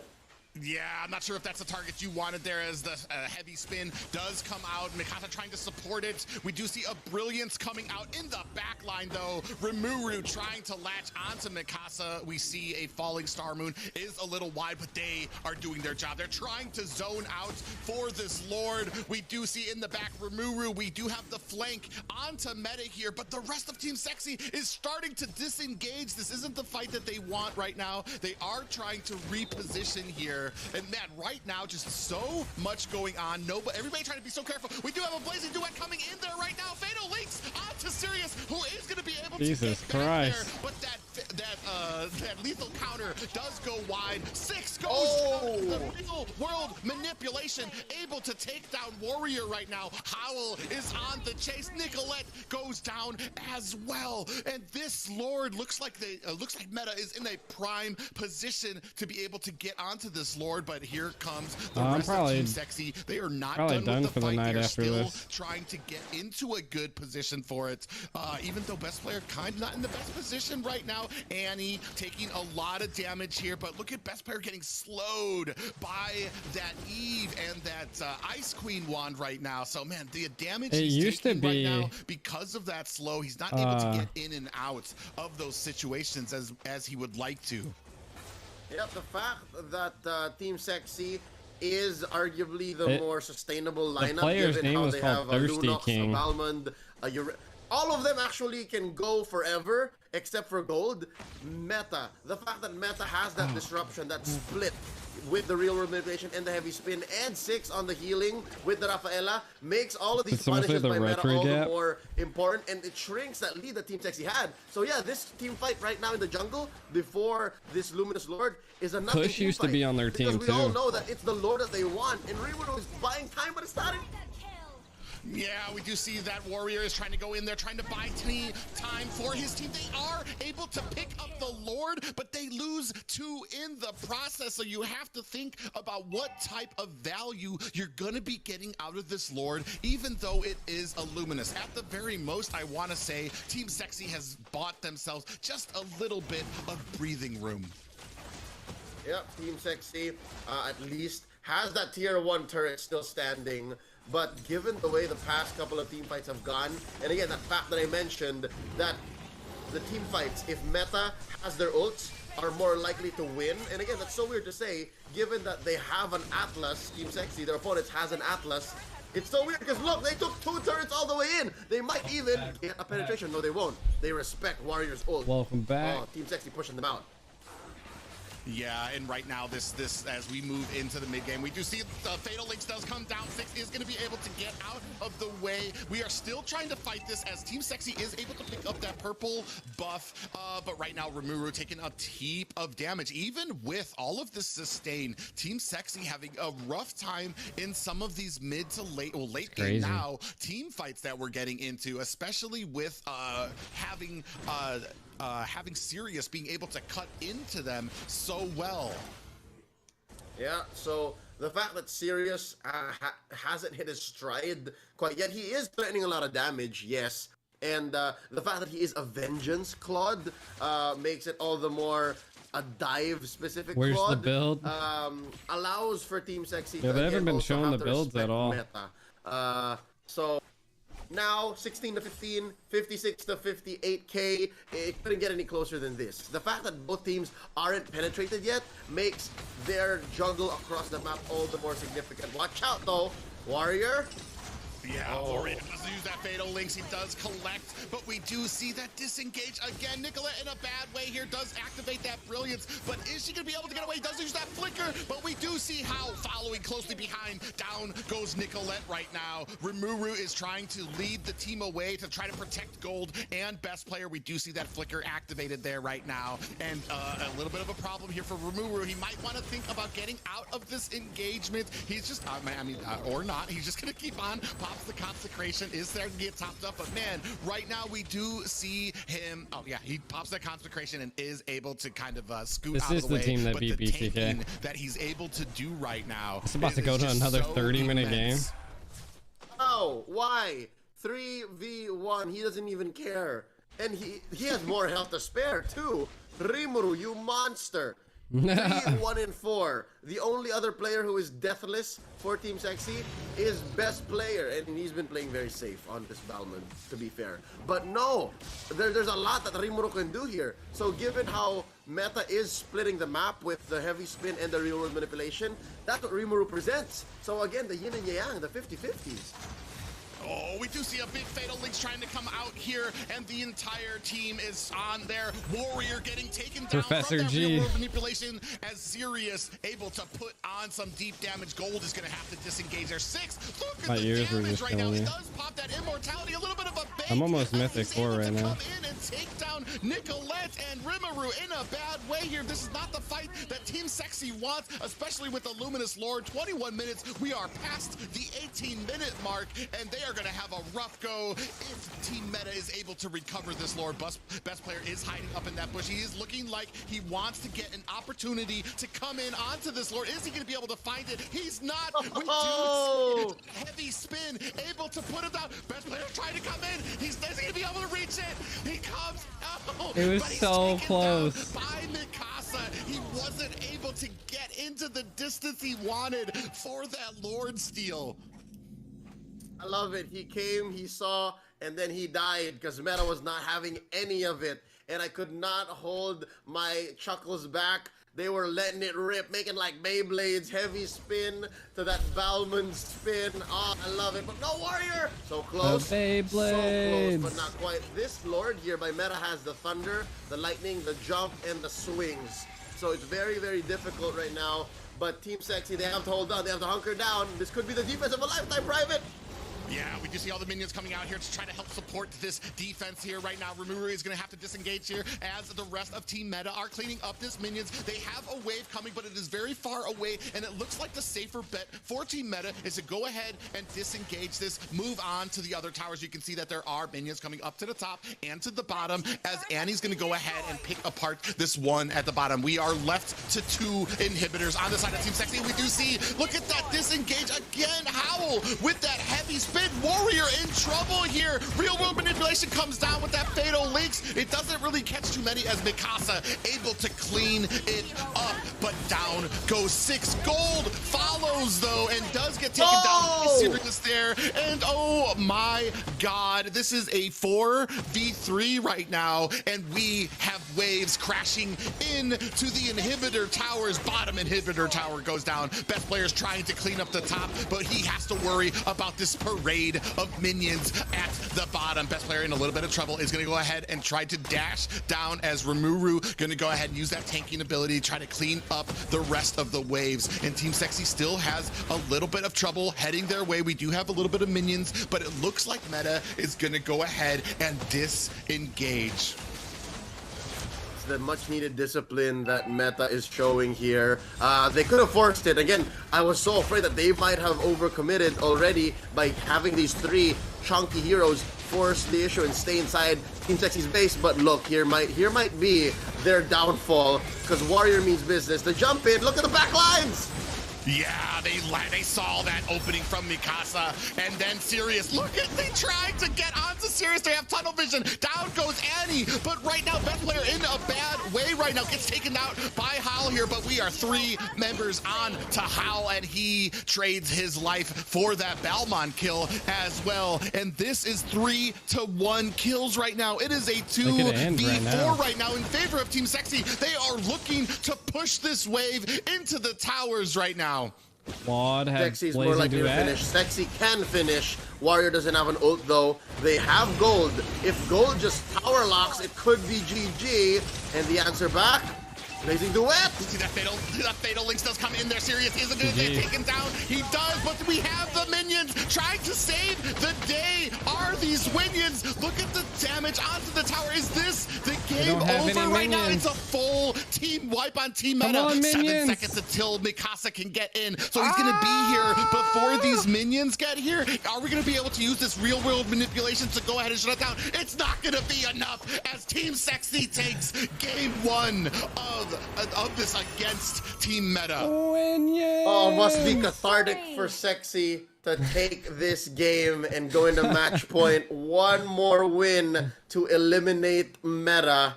Yeah, I'm not sure if that's the target you wanted there, as the heavy spin does come out. Mikasa trying to support it. We do see a Brilliance coming out in the back line, though. Rimuru trying to latch onto Mikasa. We see a falling Star Moon is a little wide, but they are doing their job. They're trying to zone out for this Lord. We do see in the back Rimuru. We do have the flank onto Meta here, but the rest of Team Sexy is starting to disengage. This isn't the fight that they want right now. They are trying to reposition here. And man, right now, just so much going on. Everybody trying to be so careful. We do have a Blazing Duet coming in there right now. Fatal links onto Sirius, who is going to be able to get back there. But that lethal counter does go wide. 6 goes down. The real world manipulation, able to take down Warrior right now. Howl is on the chase. Nicolette goes down as well. And this Lord looks like Meta is in a prime position to be able to get onto this Lord, but here comes the rest of Team Sexy. They are not done with the fight. They're still trying to get into a good position for it. Even though best player kind of not in the best position right now. Annie taking a lot of damage here, but look at best player getting slowed by that Eve and that Ice Queen wand right now. So man, the damage he's taking right now because of that slow, he's not able to get in and out of those situations as he would like to. Yeah, the fact that Team Sexy is arguably the more sustainable lineup, given how they have Lunox, Balmond, all of them actually can go forever, except for Gold. Meta, the fact that Meta has that disruption, that split with the real world manipulation and the heavy spin, and 6 on the healing with the Rafaela, makes all of these punishes by Meta all the more important, and it shrinks that lead that Team Sexy had. So yeah, this team fight right now in the jungle before this Luminous Lord is a nothing Push used to be on their team too. Because we all know that it's the Lord that they want, and Rimuru is buying time, but it's not. Yeah, we do see that Warrior is trying to go in there, trying to buy time for his team. They are able to pick up the Lord, but they lose 2 in the process. So you have to think about what type of value you're going to be getting out of this Lord, even though it is a Luminous. At the very most, I want to say Team Sexy has bought themselves just a little bit of breathing room. Yep, Team Sexy at least has that tier 1 turret still standing. But given the way the past couple of team fights have gone, and again, that fact that I mentioned, that the team fights, if Meta has their ults, are more likely to win. And again, that's so weird to say, given that they have an Atlas, Team Sexy, their opponent has an Atlas. It's so weird because look, they took 2 turrets all the way in. They might even get a penetration. No, they won't. They respect Warrior's ult. Welcome back. Oh, Team Sexy pushing them out. Yeah, and right now, this as we move into the mid game, we do see Fatal Links does come down. Six is going to be able to get out of the way. We are still trying to fight this as Team Sexy is able to pick up that purple buff, but right now Rimuru taking a heap of damage. Even with all of this sustain, Team Sexy having a rough time in some of these mid to late, well, late game now team fights that we're getting into, especially with having Sirius being able to cut into them so well. Yeah, so the fact that Sirius hasn't hit his stride quite yet, he is threatening a lot of damage, yes. And the fact that he is a Vengeance Claude makes it all the more a dive-specific Where's Claude. the build? Allows for Team Sexy Yeah, to they haven't been also showing have the to builds at respect all. Meta. So now 16 to 15, 56 to 58k. It couldn't get any closer than this. The fact that both teams aren't penetrated yet makes their juggle across the map all the more significant. Watch out though, Warrior. Yeah, Warrior doesn't use that Fatal Links. He does collect, but we do see that disengage again. Nicolette in a bad way here does activate that Brilliance, but is she going to be able to get away? Does use that Flicker, but we do see how following closely behind. Down goes Nicolette right now. Rimuru is trying to lead the team away to try to protect gold and best player. We do see that Flicker activated there right now, and a little bit of a problem here for Rimuru. He might want to think about getting out of this engagement. He's just, or not. He's just going to keep on. The consecration is there to get topped up, but man, right now we do see him. Oh yeah, he pops that consecration and is able to kind of scoot out of the way. This is the team that beat BTK. That he's able to do right now. It's about to go to another 30-minute game. Oh, why? 3v1. He doesn't even care, and he has more health to spare too. Rimuru, you monster. 3-1-4. The only other player who is deathless for Team Sexy is best player, and he's been playing very safe on this Balmond, to be fair. But no, there's a lot that Rimuru can do here. So given how meta is splitting the map with the heavy spin and the real world manipulation, that's what Rimuru presents. So again, the yin and yang, the 50-50s. Oh, we do see a big Fatal Links trying to come out here, and the entire team is on there. Warrior getting taken down Professor from that G. real world manipulation as Sirius able to put on some deep damage. Gold is going to have to disengage there. 6. Look at the damage right now. He does pop that immortality. A little bit of a bait. I'm almost Mythic 4 right now. Come in and take down Nicolette and Rimuru in a bad way here. This is not the fight that Team Sexy wants, especially with the Luminous Lord. 21 minutes. We are past the 18-minute mark, and they are going to have a rough go if Team Meta is able to recover this Lord. Best player is hiding up in that bush. He is looking like he wants to get an opportunity to come in onto this Lord. Is he going to be able to find it? He's not. We do see heavy spin, able to put him down. Best player trying to come in. He's going to be able to reach it. He comes out. It was so close. By Mikasa, he wasn't able to get into the distance he wanted for that Lord steal. I love it. He came, he saw, and then he died because Meta was not having any of it. And I could not hold my chuckles back. They were letting it rip, making like Beyblades, heavy spin to that Balmond spin. Oh, I love it. But no Warrior! So close. The Beyblades. So close, but not quite. This Lord here by Meta has the thunder, the lightning, the jump, and the swings. So it's very, very difficult right now. But Team Sexy, they have to hold on. They have to hunker down. This could be the defense of a lifetime, Private. Yeah, we do see all the minions coming out here to try to help support this defense here right now. Rimuru is going to have to disengage here as the rest of Team Meta are cleaning up this minions. They have a wave coming, but it is very far away, and it looks like the safer bet for Team Meta is to go ahead and disengage this, move on to the other towers. You can see that there are minions coming up to the top and to the bottom as Annie's going to go ahead and pick apart this one at the bottom. We are left to 2 inhibitors on the side of Team Sexy. We do see, look at that disengage again. Howl with that heavy spin. Warrior in trouble here. Real world manipulation comes down with that Fatal Links. It doesn't really catch too many as Mikasa able to clean it up, but down goes 6 gold. follows though and does get taken down. Serious there, and oh my god, this is a 4v3 right now, and we have waves crashing into the inhibitor towers. Bottom inhibitor tower goes down. Best player's trying to clean up the top, but he has to worry about this parade of minions at the bottom. Best player in a little bit of trouble is going to go ahead and try to dash down as Rimuru going to go ahead and use that tanking ability, try to clean up the rest of the waves. And Team Sexy still has a little bit of trouble heading their way. We do have a little bit of minions, but it looks like Meta is going to go ahead and disengage. The much needed discipline that Meta is showing here. They could have forced it. Again, I was so afraid that they might have overcommitted already by having these 3 chunky heroes force the issue and stay inside Team Sexy's base. But look, here might be their downfall, because Warrior means business. The jump in, look at the back lines! Yeah, they saw that opening from Mikasa, and then Sirius, look at, they tried to get onto Sirius. They have tunnel vision. Down goes Annie, but right now, best player in a bad way right now. Gets taken out by Hal here, but we are 3 members on to Hal, and he trades his life for that Balmon kill as well. And this is 3-1 kills right now. It is a 2v4 right now in favor of Team Sexy. They are looking to push this wave into the towers right now. Wad had Sexy's more likely to finish. Sexy can finish. Warrior doesn't have an ult though. They have gold. If gold just tower locks, it could be GG. And the answer back, Blazing Duet. See that fatal links does come in there. Sirius isn't going to get taken down. He does, but we have the minions trying to save the day. Are these minions? Look at the damage onto the tower. Is this the game over right now? It's a full team wipe on Team Meta. 7 seconds until Mikasa can get in. So he's going to be here before these minions get here. Are we going to be able to use this real world manipulation to go ahead and shut it down? It's not going to be enough as Team Sexy takes game 1 of this against Team Meta. Oh, must be cathartic for Sexy to take this game and go into match point. One more win to eliminate Meta.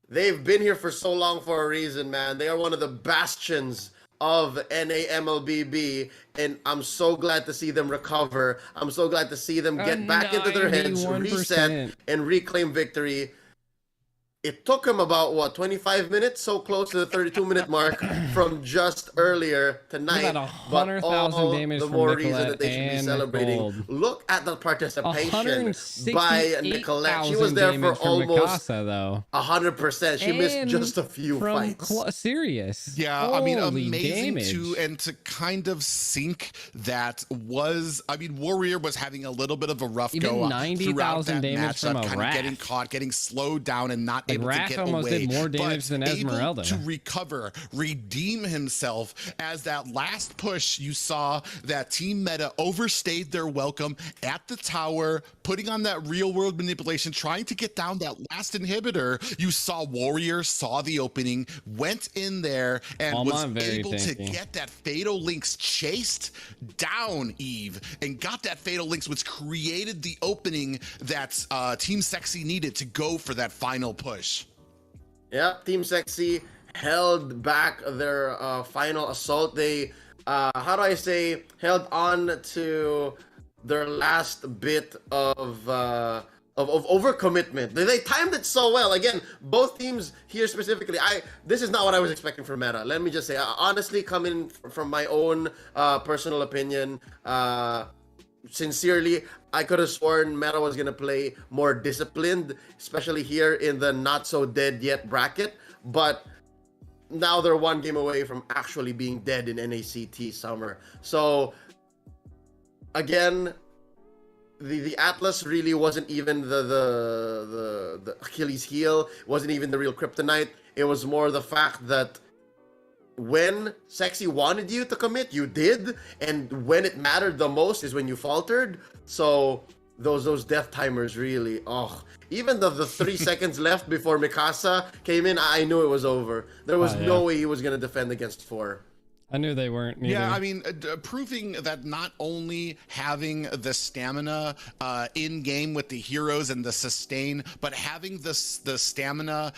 They've been here for so long for a reason, man. They are one of the bastions of NAMLBB, and I'm so glad to see them recover. I'm so glad to see them get back into their heads, reset, and reclaim victory. It took him about, what, 25 minutes? So close to the 32-minute mark from just earlier tonight. But all the more reason that they should be celebrating. Gold. Look at the participation by Nicolette. She was there for almost 100%. She missed just a few fights. Serious. Yeah, Holy I mean, amazing damage. to kind of sync that was, I mean, Warrior was having a little bit of a rough Even go 90,000 damage from a kind of Wrath. getting caught, getting slowed down, and not able to Wrath get almost away. did more damage than Esmeralda. Able to recover, redeem himself as that last push. You saw that Team Meta overstayed their welcome at the tower, putting on that real world manipulation, trying to get down that last inhibitor. You saw Warrior saw the opening, went in there, and was able to get that Fatal Links chased down, Eve, and got that Fatal Links, which created the opening that Team Sexy needed to go for that final push. Yeah, Team Sexy held back their final assault. They, how do I say, held on to their last bit of overcommitment. They timed it so well. Again, both teams here specifically, this is not what I was expecting from Meta. Let me just say, honestly, coming from my own personal opinion, sincerely, I could have sworn Meta was going to play more disciplined, especially here in the not so dead yet bracket. But now they're one game away from actually being dead in NACT summer. So again, the Atlas really wasn't even the Achilles heel, wasn't even the real kryptonite. It was more the fact that when Sexy wanted you to commit, you did, and when it mattered the most is when you faltered. So those death timers really, even the 3 seconds left before Mikasa came in, I knew it was over. There was no way he was gonna defend against 4. I knew they weren't neither. Yeah, I mean, proving that not only having the stamina in game with the heroes and the sustain, but having the stamina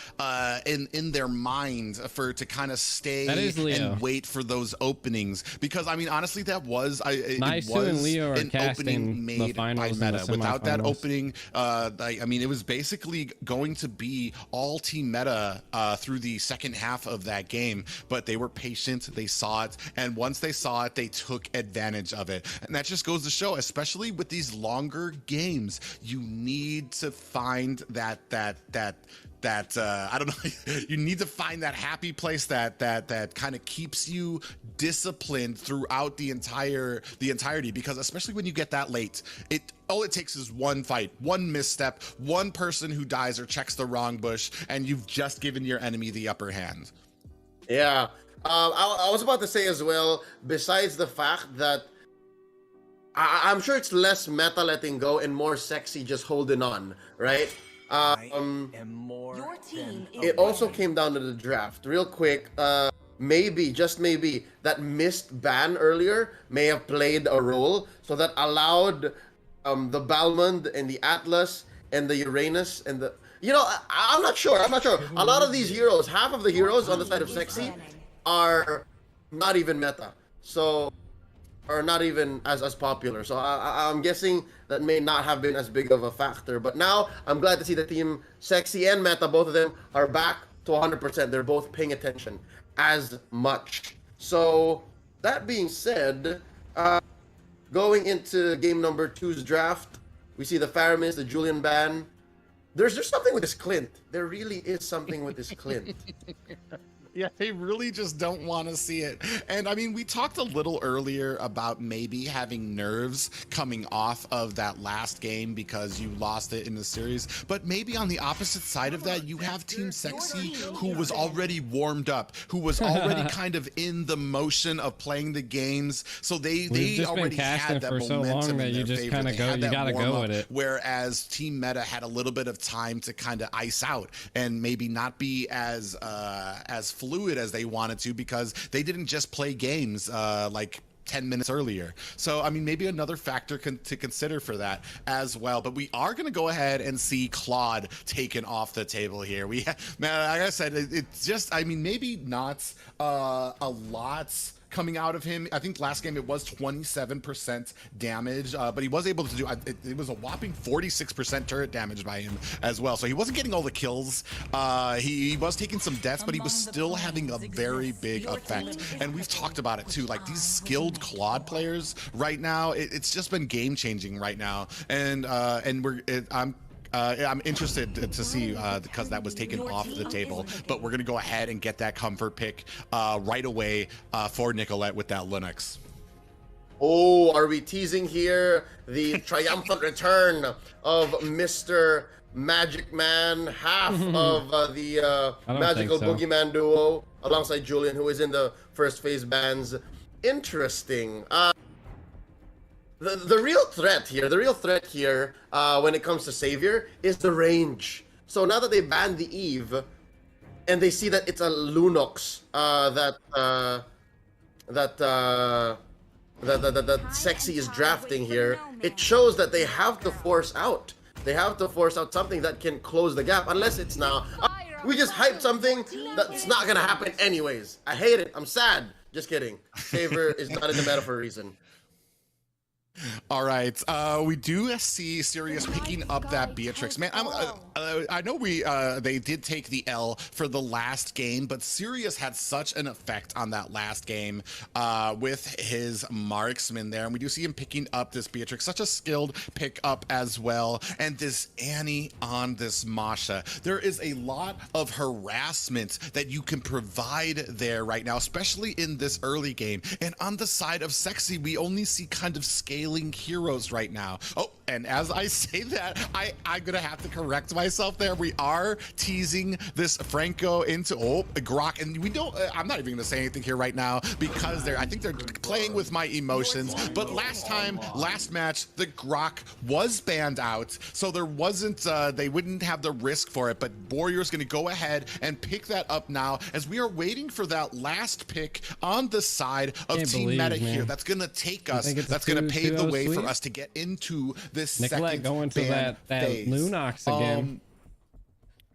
in their mind to kind of stay and wait for those openings. Because I mean, honestly, that was Naisu and Leo are an opening made by meta. Without that opening, I mean, it was basically going to be all team meta through the second half of that game. But they were patient. They saw it, and once they saw it, they took advantage of it. And that just goes to show, especially with these longer games, you need to find that I don't know, you need to find that happy place that kind of keeps you disciplined throughout the entirety, because especially when you get that late, all it takes is one fight, one misstep, one person who dies or checks the wrong bush, and you've just given your enemy the upper hand. Yeah. I was about to say as well, besides the fact that I'm sure it's less meta letting go and more sexy just holding on, right? Your team It also came down to the draft. Real quick, maybe, just maybe, that missed ban earlier may have played a role, so that allowed the Balmond and the Atlas and the Uranus and the... You know, I'm not sure. A lot of these heroes, half of the heroes on the side of sexy are not even meta, so are not even as popular. So I'm guessing that may not have been as big of a factor. But now I'm glad to see the team sexy and meta, both of them are back to 100%. They're both paying attention as much. So that being said, going into game number 2's draft, we see the Faramis, the Julian ban. There's something with this Clint. There really is something with this Clint. Yeah, they really just don't want to see it. And I mean, we talked a little earlier about maybe having nerves coming off of that last game because you lost it in the series. But maybe on the opposite side of that, you have Team Sexy, who was already warmed up, who was already kind of in the motion of playing the games. So they already had that momentum in their favor. Kind of go, you gotta go with it. Whereas Team Meta had a little bit of time to kind of ice out and maybe not be as fluid as they wanted to, because they didn't just play games like 10 minutes earlier. So I mean, maybe another factor to consider for that as well. But we are going to go ahead and see Claude taken off the table here. Man, like I said, it's just, I mean, maybe not a lot coming out of him. I think last game it was 27% damage, but he was able to do, it was a whopping 46% turret damage by him as well. So he wasn't getting all the kills. He was taking some deaths, but he was still having a very big effect. And we've talked about it too, like these skilled Claude players right now, it's just been game changing right now. And I'm interested to see, because that was taken off the table, but we're going to go ahead and get that comfort pick right away for Nicolette with that Linux. Oh, are we teasing here the triumphant return of Mr. Magic Man, half of the magical boogeyman duo, alongside Julian, who is in the first phase bans? Interesting. The real threat here, when it comes to Savior, is the range. So now that they banned the Eve, and they see that it's a Lunox that Sexy is drafting here, it shows that they have to force out. They have to force out something that can close the gap, unless it's now, we just hyped something that's not gonna happen anyways. I hate it. I'm sad. Just kidding. Savior is not in the meta for a reason. All right, we do see Sirius picking up that Beatrix. Man, I know they did take the L for the last game, but Sirius had such an effect on that last game with his marksman there, and we do see him picking up this Beatrix, such a skilled pickup as well. And this Annie on this Masha, there is a lot of harassment that you can provide there right now, especially in this early game. And on the side of Sexy, we only see kind of scaling heroes right now. Oh, And as I say that, I'm gonna have to correct myself there. We are teasing this Franco into Grok, and we don't. I'm not even gonna say anything here right now because I think they're playing with my emotions. But last match, the Grok was banned out, so there wasn't. They wouldn't have the risk for it. But Warrior's gonna go ahead and pick that up now, as we are waiting for that last pick on the side of Team Meta here. That's gonna take us. That's gonna pave the way for us to get into this second going to that Lunox again.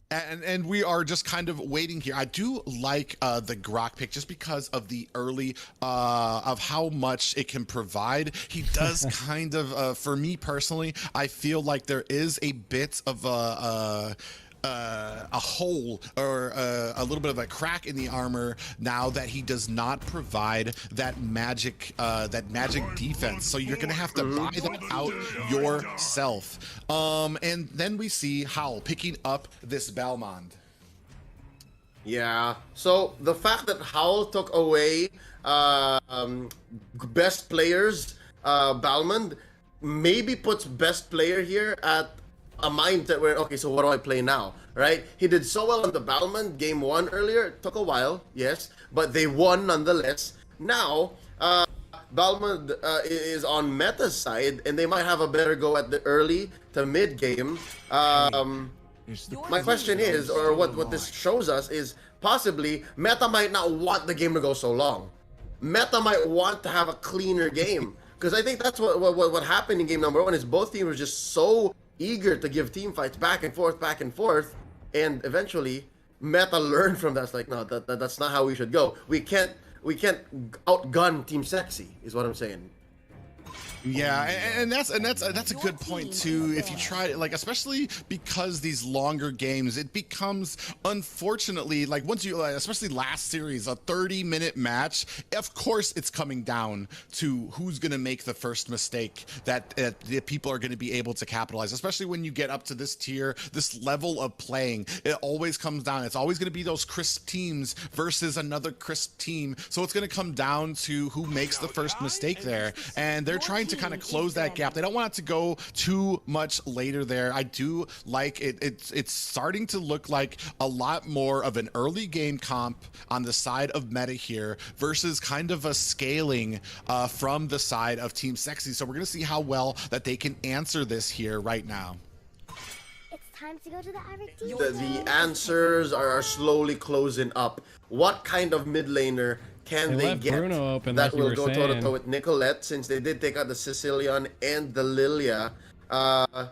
And we are just kind of waiting here. I do like the Grok pick just because of the early of how much it can provide. He does kind of, for me personally, I feel like there is a bit of a hole or a little bit of a crack in the armor now that he does not provide that magic defense. So you're gonna have to buy that out yourself. And then we see Howl picking up this Balmond. Yeah. So the fact that Howl took away best players, Balmond, maybe puts best player here at a mindset where, okay, so what do I play now, right? He did so well on the Balmond game 1 earlier. It took a while, yes, but they won nonetheless. Now, Balmond is on Meta's side, and they might have a better go at the early to mid game. My question is, or what this shows us is, possibly Meta might not want the game to go so long. Meta might want to have a cleaner game, because I think that's what happened in game number 1 is both teams were just so eager to give team fights back and forth, and eventually Meta learned from that. It's like, no, that's not how we should go. We can't outgun Team Sexy, is what I'm saying. Yeah, and that's a good point too. If you try, like, especially because these longer games, it becomes, unfortunately, like once you, especially last series, a 30-minute match. Of course, it's coming down to who's going to make the first mistake that the people are going to be able to capitalize. Especially when you get up to this tier, this level of playing, it always comes down. It's always going to be those crisp teams versus another crisp team. So it's going to come down to who makes the first mistake there, and they're trying to kind of close that gap. They don't want it to go too much later there. I do like it. It's starting to look like a lot more of an early game comp on the side of Meta here versus kind of a scaling from the side of Team Sexy. So we're going to see how well that they can answer this here right now. It's time to go to the Average team. The answers are slowly closing up. What kind of mid laner can they get Bruno open, that like will go toe-to-toe with Nicolette, since they did take out the Sicilian and the Lilia? Are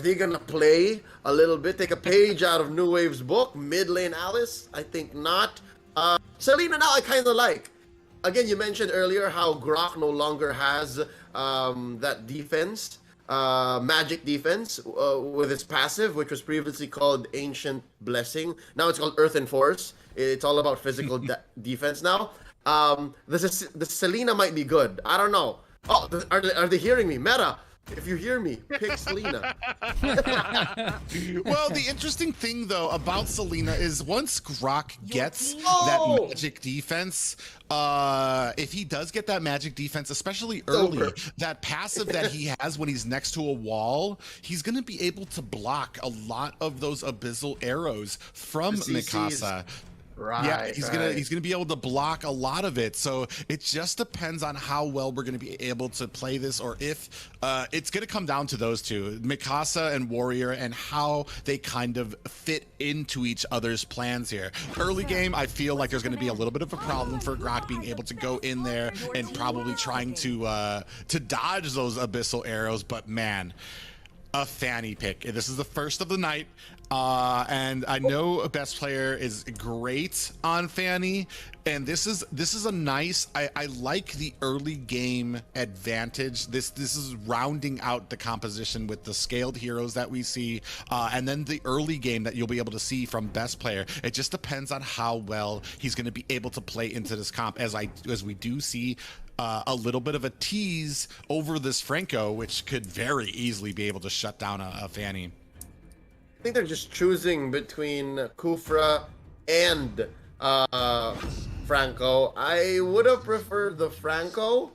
they gonna play a little bit, take a page out of New Wave's book, mid lane Alice? I think not. Selena now I kind of like. Again, you mentioned earlier how Grok no longer has that defense, magic defense with its passive, which was previously called Ancient Blessing. Now it's called Earth and Force. It's all about physical defense now. The Selena might be good. I don't know. Oh, are they hearing me? Meta, if you hear me, pick Selena. Well, the interesting thing though about Selena is once Grok gets that magic defense, if he does get that magic defense, especially early, that passive that he has when he's next to a wall, he's going to be able to block a lot of those abyssal arrows from Mikasa. Right. Yeah, he's gonna be able to block a lot of it. So it just depends on how well we're gonna be able to play this, or if it's gonna come down to those two, Mikasa and Warrior, and how they kind of fit into each other's plans here. Early game, I feel like there's gonna be a little bit of a problem for Grok being able to go in there and probably trying to dodge those abyssal arrows. But man, a Fanny pick. This is the first of the night. And I know best player is great on Fanny, and this is a nice. I like the early game advantage. This is rounding out the composition with the scaled heroes that we see, and then the early game that you'll be able to see from best player. It just depends on how well he's going to be able to play into this comp, as we do see a little bit of a tease over this Franco, which could very easily be able to shut down a Fanny. I think they're just choosing between Kufra and Franco. I would have preferred the Franco,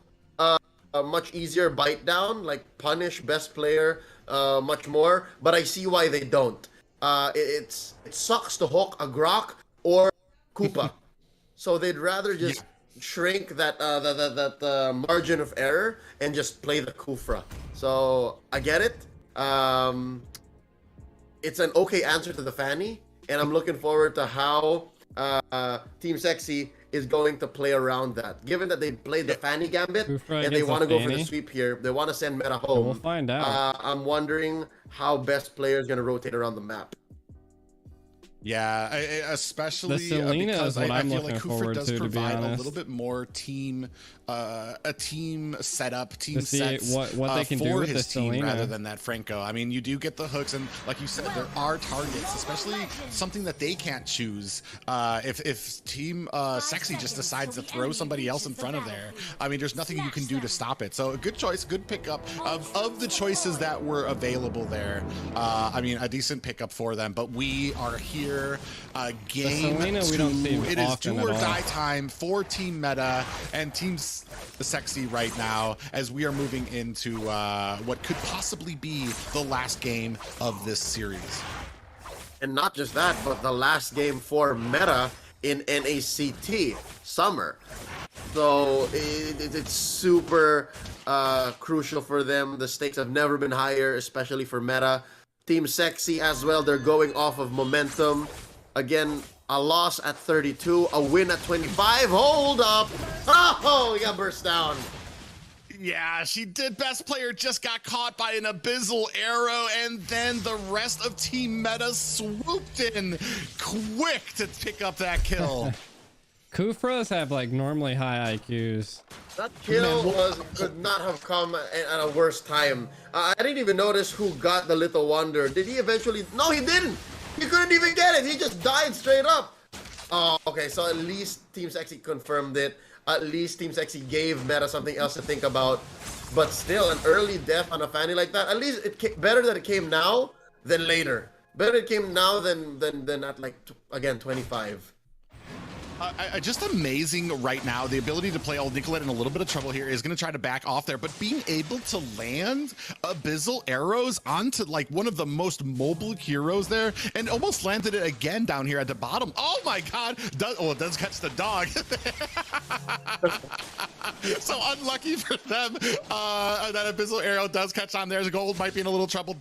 a much easier bite down, like punish best player much more. But I see why they don't. It sucks to hook a Grok or Koopa, so they'd rather just shrink that margin of error and just play the Kufra. So I get it. It's an okay answer to the Fanny, and I'm looking forward to how Team Sexy is going to play around that. Given that they played the Fanny Gambit and they want to go for the sweep here, they want to send meta home. We'll find out. I'm wondering how best player is going to rotate around the map. Yeah, especially The Selena because is what I I'm feel looking like Kufra forward does to be provide a honest. little bit more team, a team setup, team To see sets what they can do for with his the team Selena. rather than that Franco. I mean, you do get the hooks, and like you said, there are targets, especially something that they can't choose. If Team Sexy just decides to throw somebody else in front of there, I mean, there's nothing you can do to stop it. So a good choice, good pickup of the choices that were available there. I mean, a decent pickup for them. But we are here. Game Selena, two. we don't see It is often do or at all. die time for Team Meta and Team Sexy right now as we are moving into what could possibly be the last game of this series. And not just that, but the last game for Meta in NACT Summer. So it's super crucial for them. The stakes have never been higher, especially for Meta. Team Sexy as well, they're going off of momentum. Again, a loss at 32, a win at 25. Hold up! Oh, he got burst down. Yeah, she did. Best player just got caught by an abyssal arrow, and then the rest of Team Meta swooped in quick to pick up that kill. Kufras have like normally high IQs. That kill could not have come at a worse time. I didn't even notice who got the Little Wonder. Did he eventually? No, he didn't. He couldn't even get it. He just died straight up. Oh, okay. So at least Team Sexy confirmed it. At least Team Sexy gave Meta something else to think about. But still, an early death on a Fanny like that. At least better that it came now than later. Better it came now than at like again 25. Just amazing right now. The ability to play old Nicolette in a little bit of trouble here is going to try to back off there, but being able to land abyssal arrows onto like one of the most mobile heroes there and almost landed it again down here at the bottom. Oh my God. It does catch the dog. So unlucky for them. That abyssal arrow does catch on there. Gold might be in a little trouble.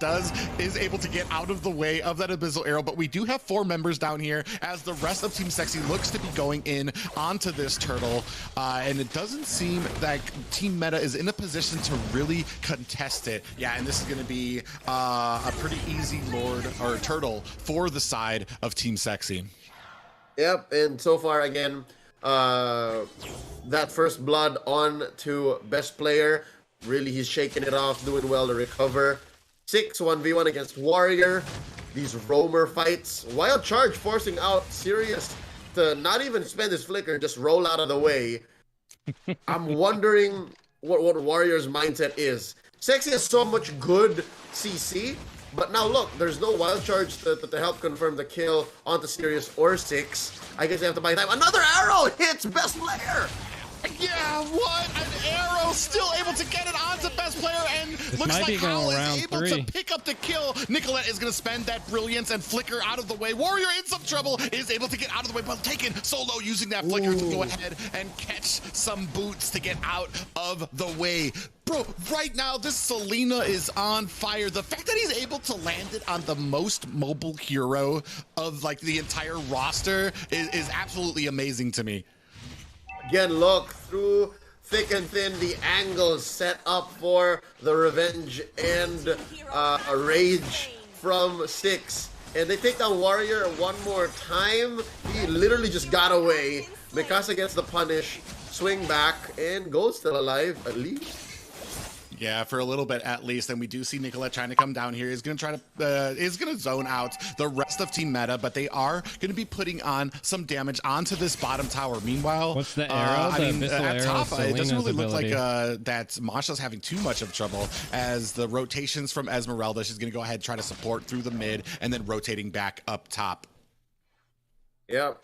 Is able to get out of the way of that abyssal arrow, but we do have 4 members down here as the rest of Team Sexy looks to be going in onto this turtle, and it doesn't seem like Team Meta is in a position to really contest it. Yeah, and this is going to be a pretty easy Lord or turtle for the side of Team Sexy. Yep, and so far again, that first blood on to best player. Really, he's shaking it off, doing well to recover. 1v1 against Warrior. These roamer fights. Wild Charge forcing out Sirius to not even spend his flicker, just roll out of the way. I'm wondering what Warrior's mindset is. Sexy has so much good CC, but now look, there's no Wild Charge to help confirm the kill onto Sirius or 6. I guess they have to buy time. Another arrow hits best player! Yeah, what? An arrow still able to get it onto best player, and looks like Hal is able to pick up the kill. Nicolette is going to spend that brilliance and flicker out of the way. Warrior in some trouble, is able to get out of the way, but taken solo using that flicker to go ahead and catch some boots to get out of the way. Bro, right now, this Selena is on fire. The fact that he's able to land it on the most mobile hero of like the entire roster is absolutely amazing to me. Again, look, through thick and thin, the angles set up for the revenge and a rage from 6. And they take down Warrior one more time. He literally just got away. Mikasa gets the punish, swing back, and Gold's still alive, at least. Yeah, for a little bit at least, and we do see Nicolette trying to come down here. Is going to try to zone out the rest of Team Meta, but they are going to be putting on some damage onto this bottom tower. Meanwhile, what's the arrow? At top, it doesn't really look like that Masha's having too much of trouble as the rotations from Esmeralda. She's going to go ahead and try to support through the mid and then rotating back up top. Yep.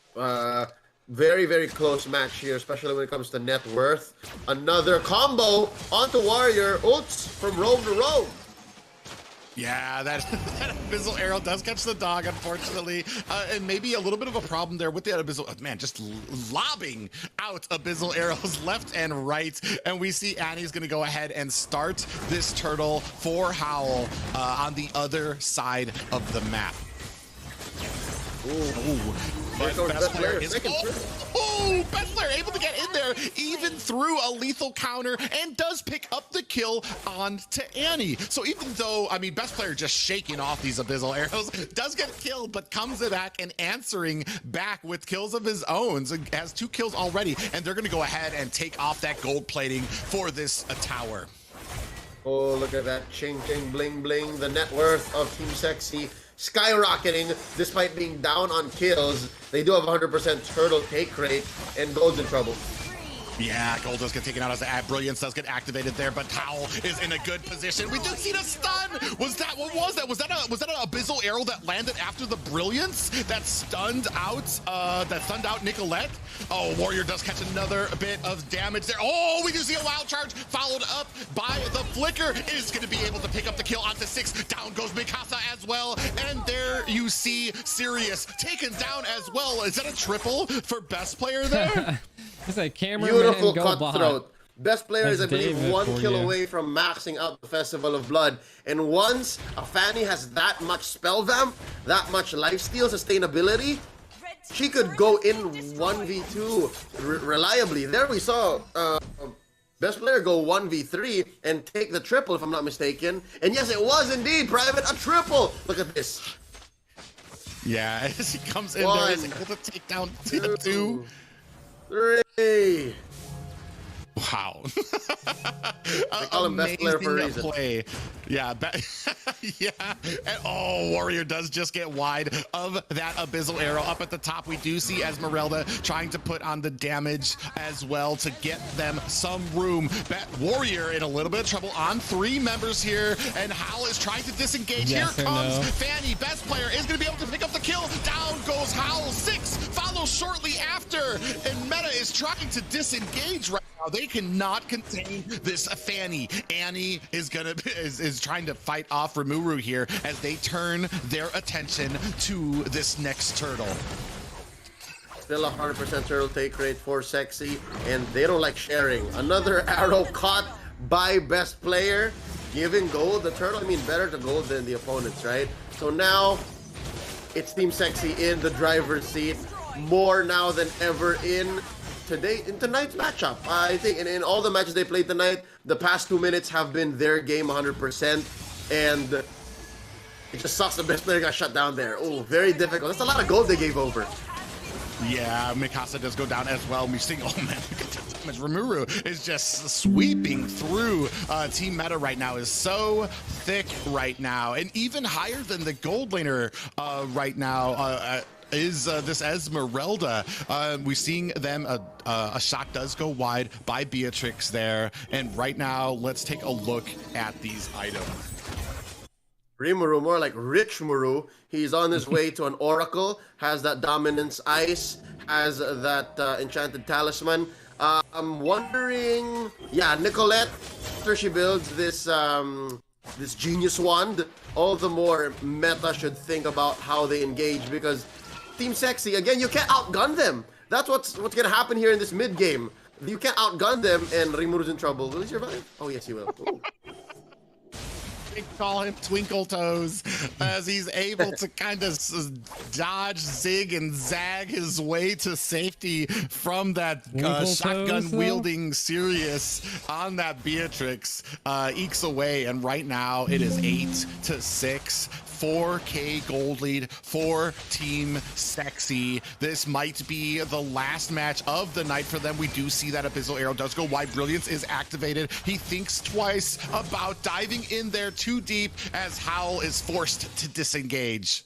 Very, very close match here, especially when it comes to net worth. Another combo onto Warrior. Ults from roam to roam. Yeah, that Abyssal Arrow does catch the dog, unfortunately. And maybe a little bit of a problem there with the Abyssal, man, just lobbing out Abyssal Arrows left and right. And we see Annie's gonna go ahead and start this turtle for Howl on the other side of the map. Ooh. But best player is best player able to get in there even through a lethal counter and does pick up the kill on to Annie. So even though, I mean, best player just shaking off these Abyssal Arrows, does get killed, but comes back and answering back with kills of his own. So has 2 kills already, and they're gonna go ahead and take off that gold plating for this tower. Oh, look at that ching ching bling bling. The net worth of Team Sexy skyrocketing despite being down on kills. They do have 100% turtle take rate, and Gold's in trouble. Yeah, Gold does get taken out as the Brilliance does get activated there, but Howl is in a good position. We did see the stun. Was that what was that? Was that an Abyssal Arrow that landed after the Brilliance that stunned out Nicolette? Oh, Warrior does catch another bit of damage there. Oh, we do see a wild charge followed up by the Flicker. Is going to be able to pick up the kill onto 6. Down goes Mikasa as well, and there you see Sirius taken down as well. Is that a triple for best player there? It's like camera. Beautiful cutthroat. Best player is, I believe, David 1 kill you. away from maxing out the Festival of Blood. And once a Fanny has that much spell vamp, that much lifesteal sustainability, she could go in 1v2 reliably. There we saw best player go 1v3 and take the triple, if I'm not mistaken. And yes, it was indeed, Private, a triple. Look at this. Yeah, as he comes in 1, there, he's able to take down 2. 3. Wow. They call him best player for a reason. Play. Yeah. Yeah. And, oh, Warrior does just get wide of that Abyssal Arrow. Up at the top, we do see Esmeralda trying to put on the damage as well to get them some room. Warrior in a little bit of trouble on 3 members here, and Howl is trying to disengage. Yes Here comes no. Fanny. Best player is going to be able to pick up the kill. Down goes Howl. 6 follows shortly after, and Meta is trying to disengage right now. They cannot contain this Fanny. Annie is trying to fight off Rimuru here as they turn their attention to this next turtle. Still 100% turtle take rate for Sexy, and they don't like sharing. Another arrow caught by best player, giving Gold the turtle. I mean, better to Gold than the opponents, right? So now it's Team Sexy in the driver's seat, more now than ever in tonight's matchup. I think in all the matches they played tonight, the past 2 minutes have been their game 100%, and it just sucks the best player got shut down there. Oh, very difficult. That's a lot of gold they gave over. Yeah, Mikasa does go down as well. We've seen, oh man, Rimuru is just sweeping through Team Meta right now, is so thick right now, and even higher than the gold laner right now. Is this Esmeralda. We're seeing them, a shot does go wide by Beatrix there. And right now, let's take a look at these items. Rimuru, more like Rich Muru. He's on his way to an Oracle, has that Dominance Ice, has that Enchanted Talisman. I'm wondering, yeah, Nicolette, after she builds this this Genius Wand, all the more Meta should think about how they engage, because Team Sexy, again, you can't outgun them. That's what's gonna happen here in this mid game. You can't outgun them, and Rimuru's in trouble. Will he survive? Oh yes, he will. They call him Twinkle Toes, as he's able to kind of dodge, zig, and zag his way to safety from that shotgun-wielding Sirius on that Beatrix. Ekes away, and right now it is 8-6. 4K gold lead for Team Sexy. This might be the last match of the night for them. We do see that Abyssal Arrow does go wide. Brilliance is activated. He thinks twice about diving in there too deep as Howl is forced to disengage.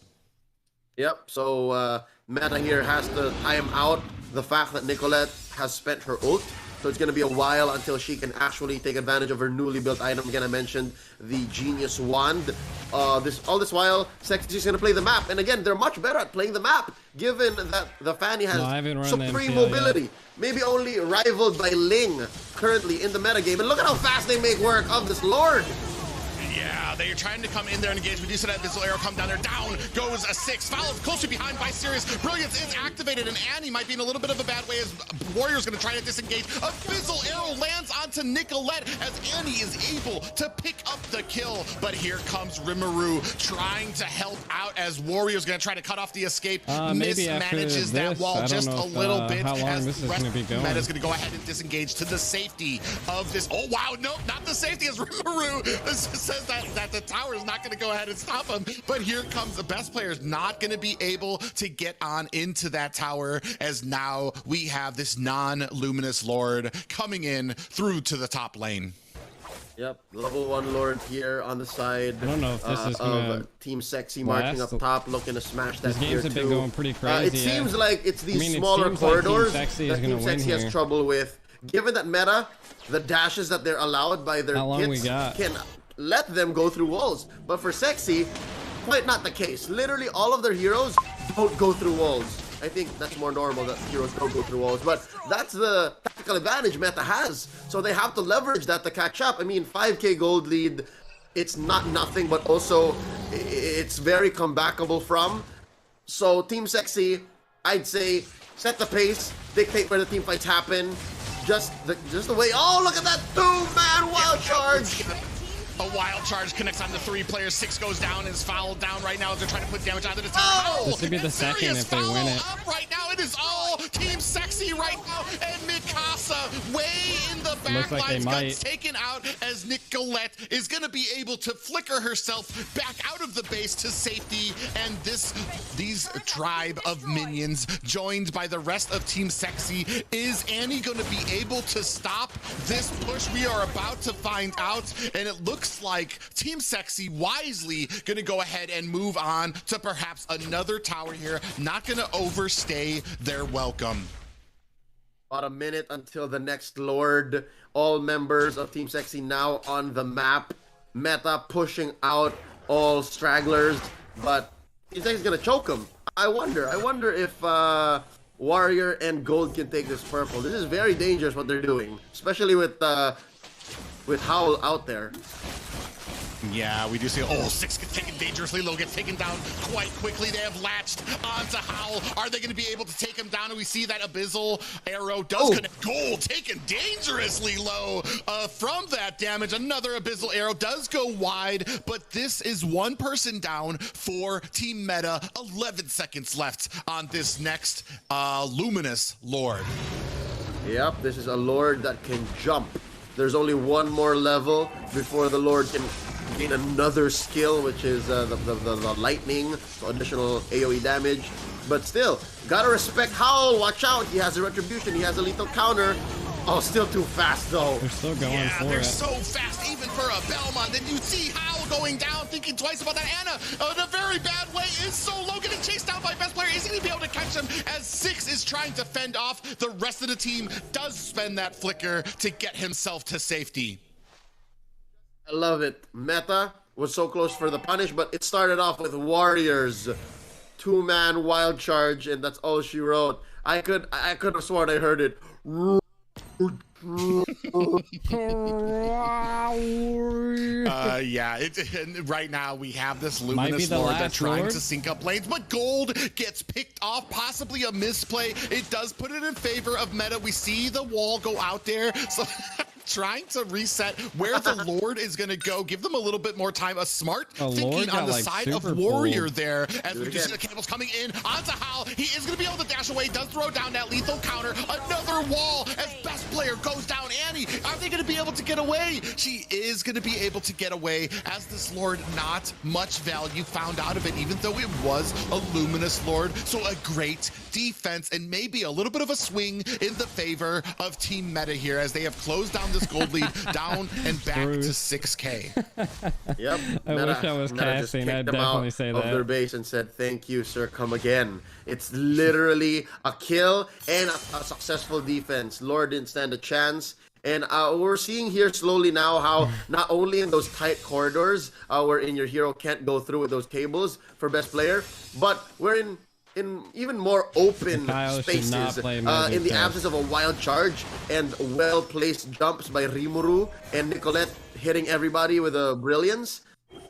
Yep, so Meta here has to time out the fact that Nicolette has spent her ult. So it's going to be a while until she can actually take advantage of her newly built item. Again, I mentioned the Genius Wand. All this while, Sexy's going to play the map. And again, they're much better at playing the map, given that the Fanny has supreme mobility. Yet. Maybe only rivaled by Ling currently in the metagame. And look at how fast they make work of this Lord. Yeah, they are trying to come in there and engage. We do see that Abyssal Arrow come down there. Down goes a 6. Followed closely behind by Sirius. Brilliance is activated, and Annie might be in a little bit of a bad way as Warrior's going to try to disengage. Abyssal Arrow lands onto Nicolette as Annie is able to pick up the kill. But here comes Rimuru trying to help out as Warrior's going to try to cut off the escape. Mismanages that wall just a little bit. How long this is going to be going. Meta's going to go ahead and disengage to the safety of this. Oh, wow. Nope, not the safety as Rimuru says that the tower is not going to go ahead and stop him. But here comes the best player is not going to be able to get on into that tower, as now we have this non-luminous Lord coming in through to the top lane. Yep, level 1 Lord here on the side. I don't know if this is gonna Team Sexy marching up top, looking to smash that. These games have been going pretty crazy. It seems like it's these smaller corridors that Team Sexy has trouble with. Given that meta, the dashes that they're allowed by their kits can let them go through walls. But for Sexy, quite not the case. Literally all of their heroes don't go through walls. I think that's more normal that heroes don't go through walls, but that's the tactical advantage meta has. So they have to leverage that to catch up. I mean, 5k gold lead, it's not nothing, but also it's very comebackable from. So Team Sexy, I'd say, set the pace, dictate where the team fights happen. Just the way. Oh, look at that 2-man wild charge. A wild charge connects on the 3 players. 6 goes down and is fouled down right now as they're trying to put damage onto the tower. Oh! This would be the second if they win it. Up right now, it is all Team Sexy right now, and Mikasa way in the back line gets taken out as Nicolette is going to be able to flicker herself back out of the base to safety, and these tribe of minions joined by the rest of Team Sexy. Is Annie going to be able to stop this push? We are about to find out, and it looks like Team Sexy wisely gonna go ahead and move on to perhaps another tower here. Not gonna overstay their welcome. About a minute until the next Lord. All members of Team Sexy now on the map. Meta pushing out all stragglers, but Team Sexy's gonna choke them. I wonder if Warrior and Gold can take this purple. This is very dangerous what they're doing, especially with Howl out there. Yeah, we do see, 6 gets taken dangerously low, gets taken down quite quickly. They have latched onto Howl. Are they going to be able to take him down? And we see that Abyssal Arrow does connect. Gold taken dangerously low from that damage. Another Abyssal Arrow does go wide, but this is 1 person down for Team Meta. 11 seconds left on this next Luminous Lord. Yep, this is a Lord that can jump. There's only 1 more level before the Lord can gain another skill, which is the lightning, so additional AoE damage. But still, gotta respect Howl. Watch out, he has a retribution, he has a lethal counter. Oh, still too fast though. They're still going for it. They're so fast, even for a Belmont. Then you see Howl going down, thinking twice about that. Anna, in a very bad way, is so low, getting chased down by best player. Is he gonna be able to catch him as 6 is trying to fend off? The rest of the team does spend that flicker to get himself to safety. I love it. Meta was so close for the punish, but it started off with Warriors. 2-man wild charge, and that's all she wrote. I could have sworn I heard it. Right now we have this Luminous Lord that's trying to sync up lanes, but Gold gets picked off, possibly a misplay. It does put it in favor of Meta. We see the wall go out there, so trying to reset where the Lord is going to go, give them a little bit more time. A smart thinking on the side of Warrior there, as we just see the cannibals coming in onto Howl. He is going to be able to dash away, does throw down that lethal counter. Another wall as best player goes down. Annie, are they going to be able to get away? She is going to be able to get away, as this Lord, not much value found out of it, even though it was a Luminous Lord. So a great defense and maybe a little bit of a swing in the favor of Team Meta here, as they have closed down this this gold lead down and back to 6K. Yep. I wish I was Meta just casting. kicked I'd them out definitely say of their that. base and said, "Thank you, sir. Come again." It's literally a kill and a successful defense. Lord didn't stand a chance. And we're seeing here slowly now how not only in those tight corridors wherein your hero can't go through with those cables for best player, but we're in even more open Kyle should spaces not play in Magic the Tech. absence of a wild charge and well-placed jumps by Rimuru and Nicolette hitting everybody with a brilliance.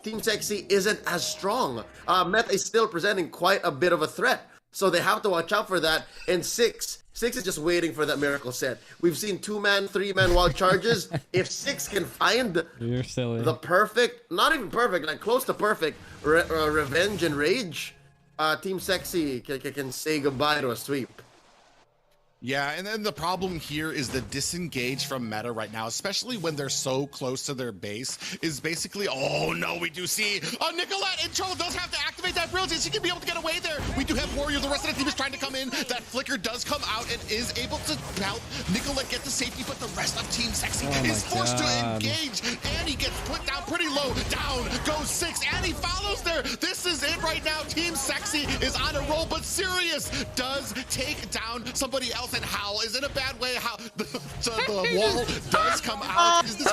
Team Sexy isn't as strong. Meta is still presenting quite a bit of a threat, so they have to watch out for that. And Six is just waiting for that miracle set. We've seen 2-man, 3-man wild charges. If Six can find You're silly. the perfect, not even perfect, like close to perfect revenge and rage, Team Sexy can say goodbye to a sweep. Yeah, and then the problem here is the disengage from meta right now, especially when they're so close to their base, is basically, oh no, we do see Nicolette in trouble, does have to activate that brilliance. She can be able to get away there. We do have Warrior, the rest of the team is trying to come in. That flicker does come out and is able to help Nicolette get to safety, but the rest of Team Sexy is forced to engage. Annie gets put down pretty low. Down goes Six. Annie follows there. This is it right now. Team Sexy is on a roll, but Sirius does take down somebody else. And Howl is in a bad way. How the wall does come out. Is this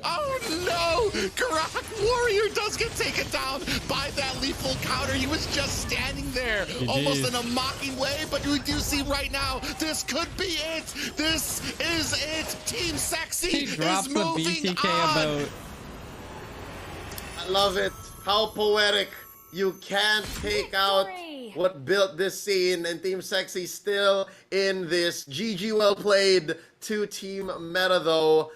oh no! Karak Warrior does get taken down by that lethal counter. He was just standing there, almost in a mocking way. But we do see right now, this could be it. This is it. Team Sexy is moving on. I love it. How poetic. You can't take out what built this scene, and Team Sexy still in this. GG, well played. 2-team meta though.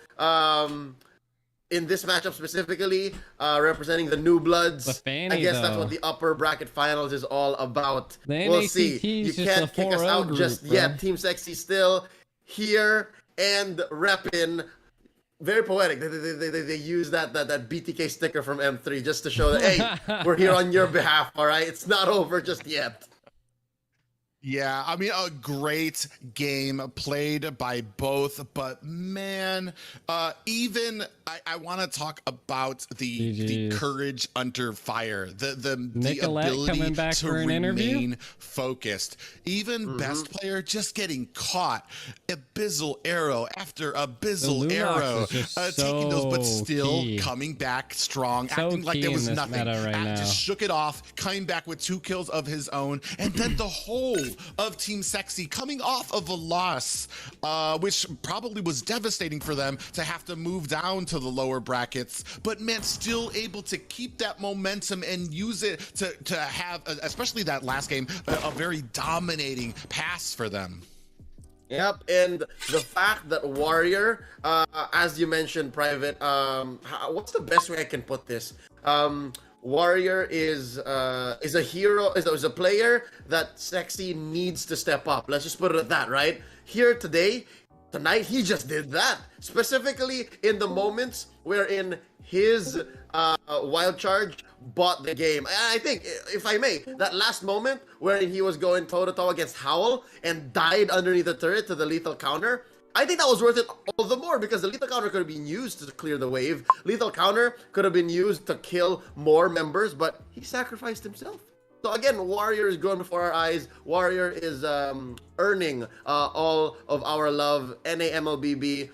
In this matchup specifically, representing the New Bloods. Fanny, I guess that's though. what the upper bracket finals is all about. The We'll see. NACT You is just can't a kick us 4-0 out group, just bro. yet. Team Sexy still here and reppin'. Very poetic. They use that BTK sticker from M3 just to show that, hey, we're here on your behalf, all right? It's not over just yet. Yeah, I mean, a great game played by both, but man, even I want to talk about the courage under fire, the Nicolette ability coming back to for an interview? remain focused. Even best player just getting caught, abyssal arrow after abyssal The Lunox arrow, is just taking those, but so still key. coming back strong, So acting like key there was in this nothing. meta right now. Just shook it off, coming back with 2 kills of his own, and then the whole of Team Sexy coming off of a loss, which probably was devastating for them to have to move down to the lower brackets, but man, still able to keep that momentum and use it to have, especially that last game, a very dominating pass for them. Yep, and the fact that Warrior, as you mentioned, Private, what's the best way I can put this? Warrior is a hero, is a player that Sexy needs to step up. Let's just put it at that, right? Here tonight, he just did that. Specifically in the moments wherein his wild charge bought the game. And I think, if I may, that last moment wherein he was going toe-to-toe against Howl and died underneath the turret to the lethal counter, I think that was worth it all the more because the lethal counter could have been used to clear the wave. Lethal counter could have been used to kill more members, but he sacrificed himself. So again, Warrior is going before our eyes. Warrior is earning all of our love. NAMLBB,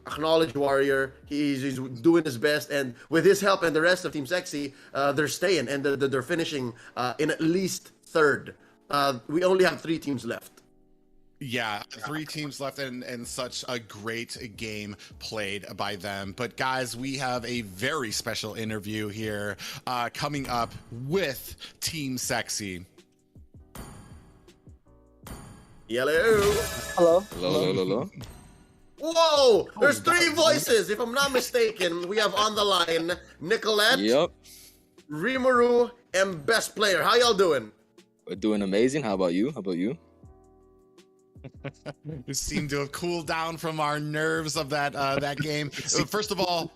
acknowledge Warrior. He's doing his best, and with his help and the rest of Team Sexy, they're staying and they're finishing in at least third. We only have 3 teams left. Yeah, 3 teams left and such a great game played by them. But guys, we have a very special interview here coming up with Team Sexy. Hello. Hello. Hello. Whoa! There's 3 voices, if I'm not mistaken. We have on the line Nicolette, Yep. Rimuru, and Best Player. How y'all doing? We're doing amazing. How about you? We seem to have cooled down from our nerves of that game. First of all,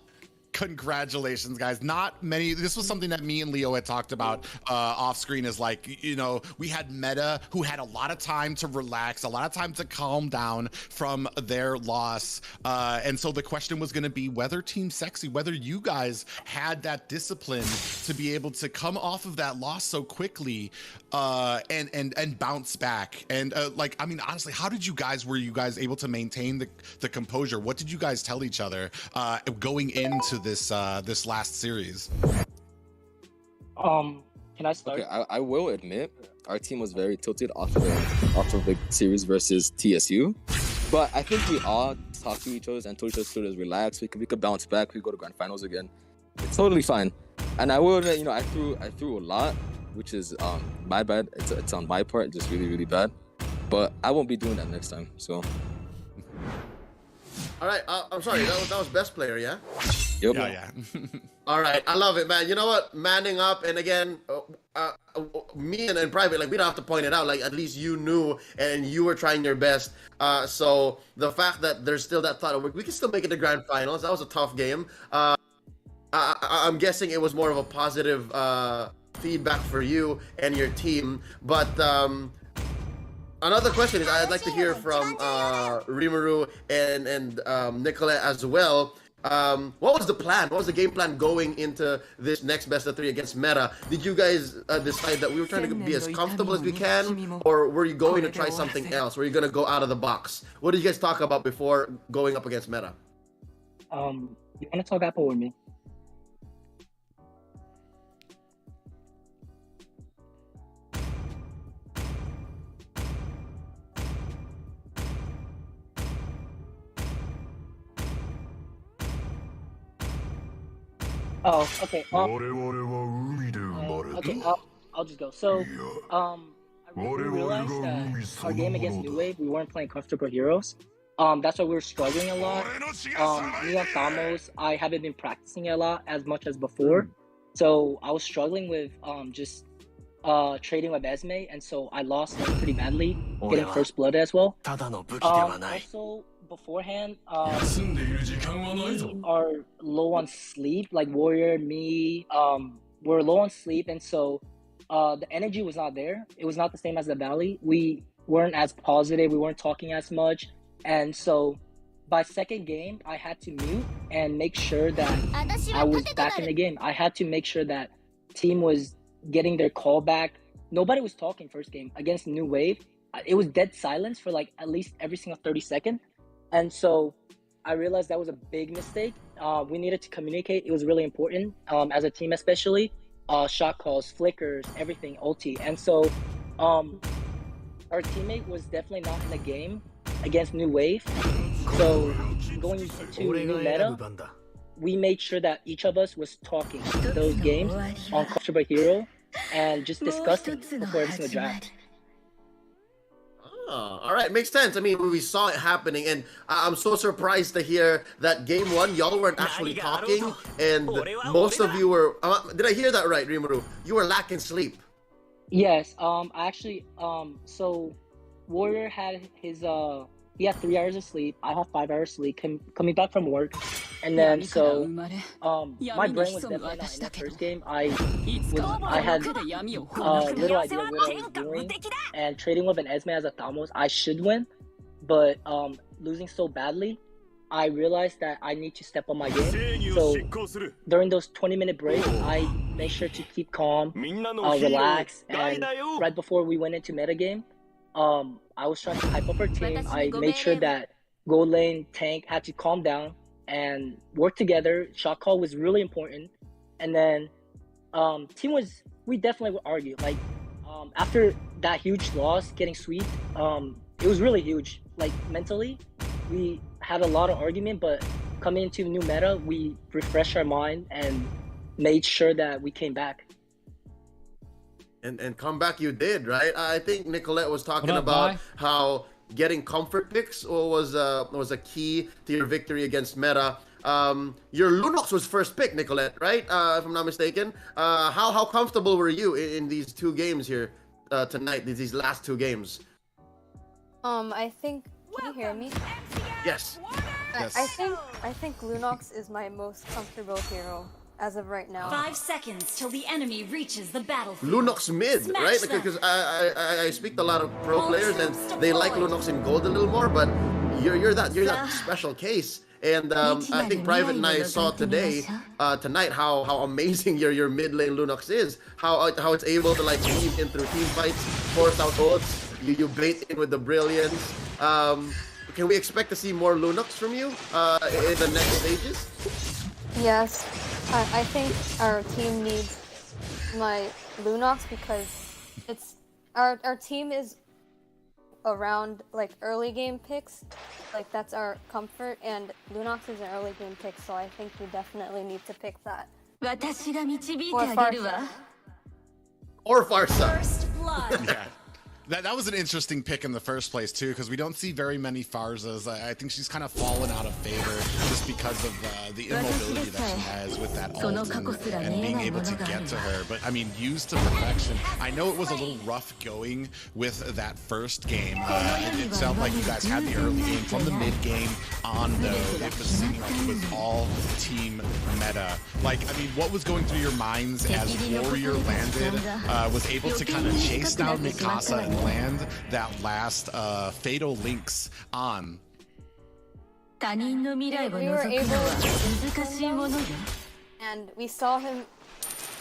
Congratulations, guys. Not many. This was something that me and Leo had talked about off screen, is like, you know, we had Meta who had a lot of time to relax, a lot of time to calm down from their loss. And so the question was going to be whether Team Sexy, whether you guys had that discipline to be able to come off of that loss so quickly and bounce back. And like, I mean, honestly, how did you guys, were you guys able to maintain the composure? What did you guys tell each other going into this this last series? Can I start? Okay, I will admit our team was very tilted off of the series versus TSU, but I think we all talked to each other and told each other to relax. We could bounce back. We go to grand finals again. It's totally fine. And I will admit, you know, I threw a lot, which is my bad. It's on my part, just really, really bad. But I won't be doing that next time. So. All right, I'm sorry. That was best player, yeah. Yep. Yeah. All right, I love it, man. You know what? Manning up, and again, me and Private, like, we don't have to point it out. Like, at least you knew and you were trying your best. So the fact that there's still that thought of we can still make it to grand finals. That was a tough game. I'm guessing it was more of a positive feedback for you and your team. But another question is, I'd like to hear from Rimuru and Nicolette as well. What was the plan? What was the game plan going into this next best of 3 against Meta? Did you guys decide that we were trying to be as comfortable as we can, or were you going to try something else? Were you going to go out of the box? What did you guys talk about before going up against Meta? You want to talk Apple with me? Oh, okay. Okay, I'll just go. So, I really realized that our game against New Wave, we weren't playing comfortable heroes. That's why we were struggling a lot. Me and Thamos, I haven't been practicing a lot as much as before. So I was struggling with just trading with Esme, and so I lost pretty badly, getting first blood as well. Also, beforehand, we are low on sleep, like Warrior, me, we're low on sleep, and so the energy was not there. It was not the same as the Valley. We weren't as positive, we weren't talking as much, and so by second game, I had to mute and make sure that I was back in the game. I had to make sure that team was getting their call back. Nobody was talking first game against New Wave. It was dead silence for like at least every single 30 seconds. And so I realized that was a big mistake. We needed to communicate. It was really important as a team, especially shot calls, flickers, everything, ulti. And so our teammate was definitely not in the game against New Wave. So going into new meta, we made sure that each of us was talking those games on comfortable hero and just discussing before every single draft. Oh, all right, makes sense. I mean, we saw it happening, and I'm so surprised to hear that game 1, y'all weren't actually talking, and most of you were. Did I hear that right, Rimuru? You were lacking sleep. Yes. Actually, so Warrior had his he had 3 hours of sleep. I had 5 hours sleep. Coming back from work, and then so my brain was definitely not in the first game. I had little idea what I was doing, and trading with an Esme as a Thamos, I should win, but losing so badly, I realized that I need to step on my game. So during those 20-minute breaks, I made sure to keep calm, relax, and right before we went into metagame, I was trying to hype up our team. I made sure that gold lane, tank had to calm down and work together. Shot call was really important. And then team was, we definitely would argue. Like after that huge loss, getting swept, it was really huge. Like mentally, we had a lot of argument, but coming into new meta, we refreshed our mind and made sure that we came back. And come back you did, right? I think Nicolette was talking about how getting comfort picks was a key to your victory against Meta. Your Lunox was first pick, Nicolette, right? If I'm not mistaken. How comfortable were you in these 2 games here tonight? These last 2 games. I think. Can you hear me? Yes. Yes. I think Lunox is my most comfortable hero as of right now. 5 seconds till the enemy reaches the battlefield. Lunox mid, Smash right? them. Because I speak to a lot of pro players and they like Lunox in gold a little more, but you're that special case. And I think Private and I saw tonight how amazing your mid lane Lunox is. How it's able to like weave in through team fights, force out ults. You bait in with the brilliance. Can we expect to see more Lunox from you in the next stages? Yes, I think our team needs my Lunox because it's our team is around like early game picks, like that's our comfort, and Lunox is an early game pick, so I think we definitely need to pick that. Or Farsa. Or Farsa. First blood. Yeah. That was an interesting pick in the first place too, because we don't see very many Farzas. I think she's kind of fallen out of favor just because of the immobility that she has with that ult and being able to get to her. But I mean, used to perfection. I know it was a little rough going with that first game. It sounded like you guys had the early game. From the mid game on though, it was seeming like it was all team meta. Like, I mean, what was going through your minds as Warrior landed, was able to kind of chase down Mikasa and land that last fatal links on? We were able to, and we saw him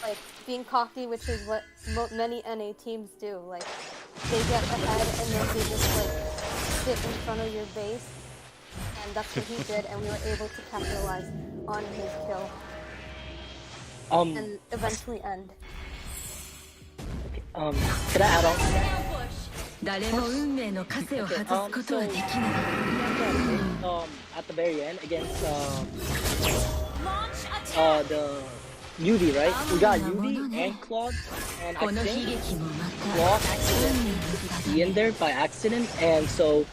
like being cocky, which is what many NA teams do. Like they get ahead and then they just like sit in front of your base, and that's what he did, and we were able to capitalize on his kill and eventually end. Could I add on? At the very end against the Yudi, right? We got Yudi and Claude, and I think Claude accidentally be in there by accident, and so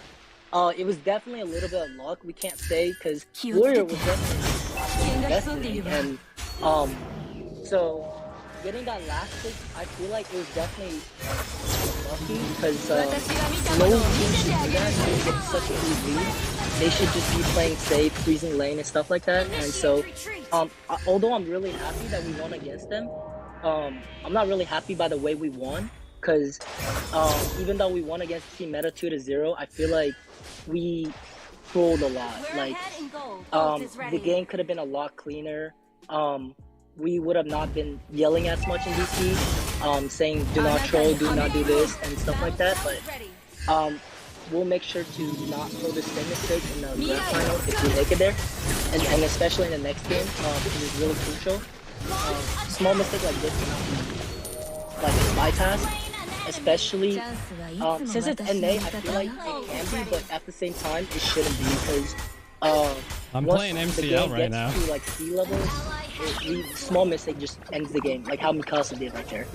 it was definitely a little bit of luck. We can't say because Warrior was definitely invested, and so getting that last pick, I feel like it was definitely lucky because no team should do that. They get such a huge lead. They should just be playing safe, freezing lane and stuff like that. And so, although I'm really happy that we won against them, I'm not really happy by the way we won because even though we won against Team Meta 2-0, I feel like we trolled a lot. Like the game could have been a lot cleaner. We would have not been yelling as much in DC, saying do not troll, do not do this, and stuff like that. But we'll make sure to not throw the same mistake in the grand final if we make it there, and especially in the next game, because it's really crucial. Small mistake like this cannot be like a bypass, especially since it's NA. I feel like it can be, but at the same time, it shouldn't be because. I'm playing MCL right now. To like sea level, small mistake just ends the game, like how Mikasa did right there.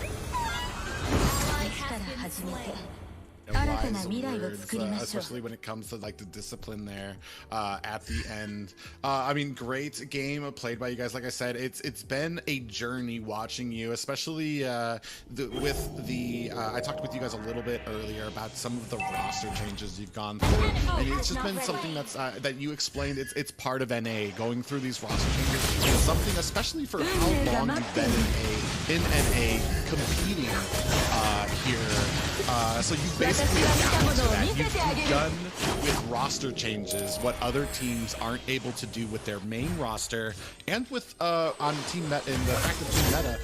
Wise words, especially when it comes to like the discipline there at the end. I mean, great game played by you guys. Like I said, it's been a journey watching you, especially with the I talked with you guys a little bit earlier about some of the roster changes you've gone through, and it's just been something that's that you explained. It's part of NA going through these roster changes. It's something, especially for how long you've been in NA competing here. So you basically adapted to that. You've done with roster changes what other teams aren't able to do with their main roster, and with on Team Meta, in the active Team Meta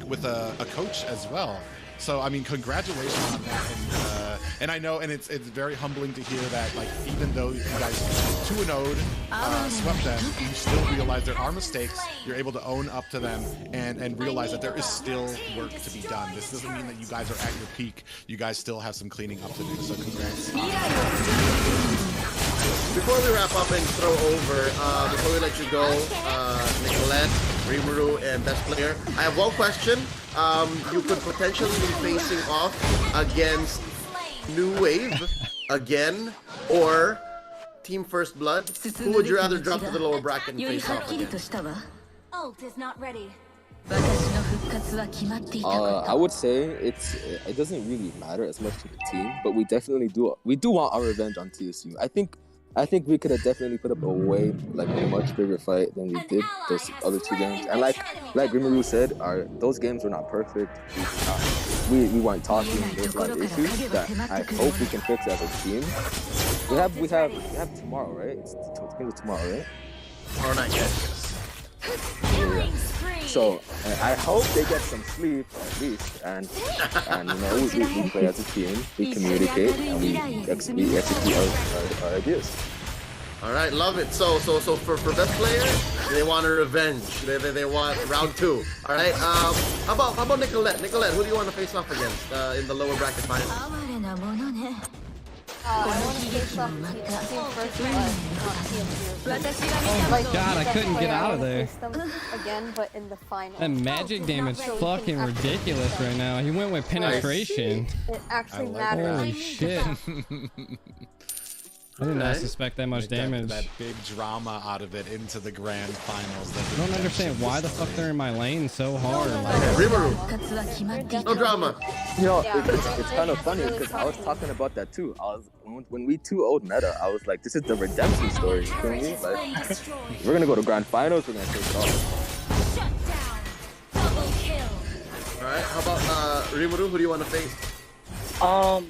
with a coach as well. So I mean, congratulations on that, and I know, and it's very humbling to hear that, like, even though you guys 2-0'd swept them, you still realize there are mistakes. You're able to own up to them and realize that there is still work to be done. This doesn't mean that you guys are at your peak. You guys still have some cleaning up to do. So congrats. Before we wrap up and throw over, before we let you go, Nicolette, Rimuru, and Best Player, I have one question. You could potentially be facing off against New Wave again, or Team First Blood. Who would you rather drop to the lower bracket and face off against? Ult is not ready. I would say it doesn't really matter as much to the team, but we do want our revenge on TSU. I think I think we could have definitely put up a way like a much bigger fight than we did those other 2 games. And like Rimuru said, those games were not perfect. We weren't talking. There's a lot of issues that I hope we can fix as a team. We have tomorrow, right? It's tomorrow, right? Tomorrow night, yes. Yeah. So I hope they get some sleep at least, and we play as a team, we communicate, and we execute our ideas. All right, love it. So for best player, they want a revenge. They want round 2. All right. How about Nicolette? Nicolette, who do you want to face off against in the lower bracket final? I want to face off Team First, but Oh my god, I couldn't get out of there. Again, but in the final. That magic damage fucking ridiculous right now. He went with penetration. It actually matters. Holy shit. I did not suspect that much damage. That big drama out of it into the grand finals. I don't understand why the fuck they're in my lane so hard. Rimuru, no drama. You know, it's kind of funny because I was talking about that too. When we 2-0'd meta, I was like, this is the redemption story. You feel me? Like, we're gonna go to grand finals. We're gonna take it off. All right. How about Rimuru? Who do you want to face?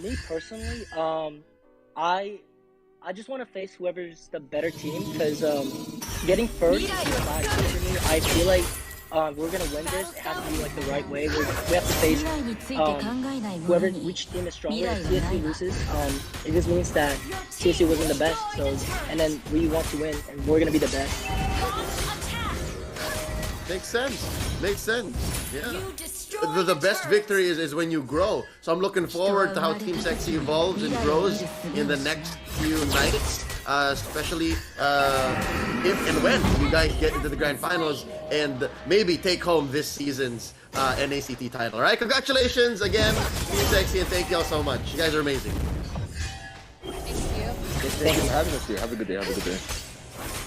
Me personally, I just want to face whoever's the better team because getting first is not good for me. I feel like we're gonna win this. It has to be like the right way. We have to face which team is stronger. If TSU loses, it just means that TSU wasn't the best. So and then we want to win, and we're gonna be the best. Makes sense. Makes sense. Yeah. The best victory is when you grow. So I'm looking forward to how Team Sexy evolves and grows in the next few nights, especially if and when you guys get into the grand finals and maybe take home this season's NACT title. All right, congratulations again, Team Sexy, and thank y'all so much. You guys are amazing. Thank you for having us here. Have a good day. Have a good day.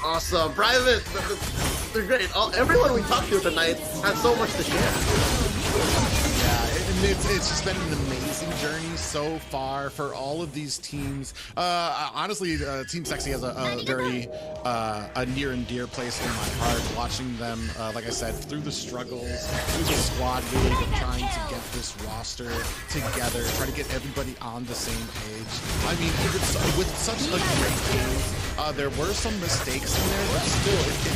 Awesome. Private, they're great. Everyone we talked to tonight had so much to share. Yeah, it's just been an amazing journey so far for all of these teams. Honestly, Team Sexy has a very near and dear place in my heart. Watching them, like I said, through the struggles, through the squad league of trying to get this roster together, try to get everybody on the same page. I mean, with such a great game, there were some mistakes in there, but still, it's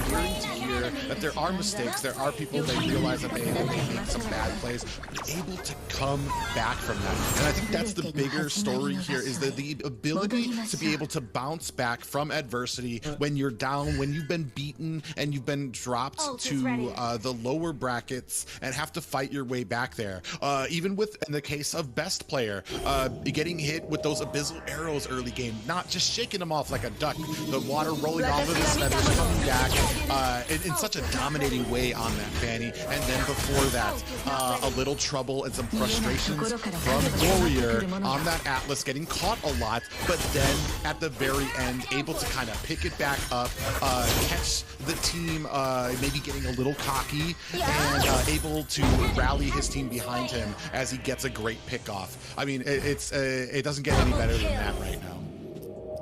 endearing to hear that there are mistakes. There are people that realize that they make some bad plays, but able to come back from that. And I think that's the bigger story here, is the ability to be able to bounce back from adversity when you're down, when you've been beaten and you've been dropped to the lower brackets and have to fight your way back there. Even in the case of best player, getting hit with those abyssal arrows early game, not just shaking them off like a duck, the water rolling off of his feathers, coming back in such a dominating way on that Fanny. And then before that, a little trouble and some frustrations from Warrior on that Atlas, getting caught a lot, but then at the very end, able to kind of pick it back up, catch the team maybe getting a little cocky, and able to rally his team behind him as he gets a great pick off. I mean, it doesn't get any better than that right now.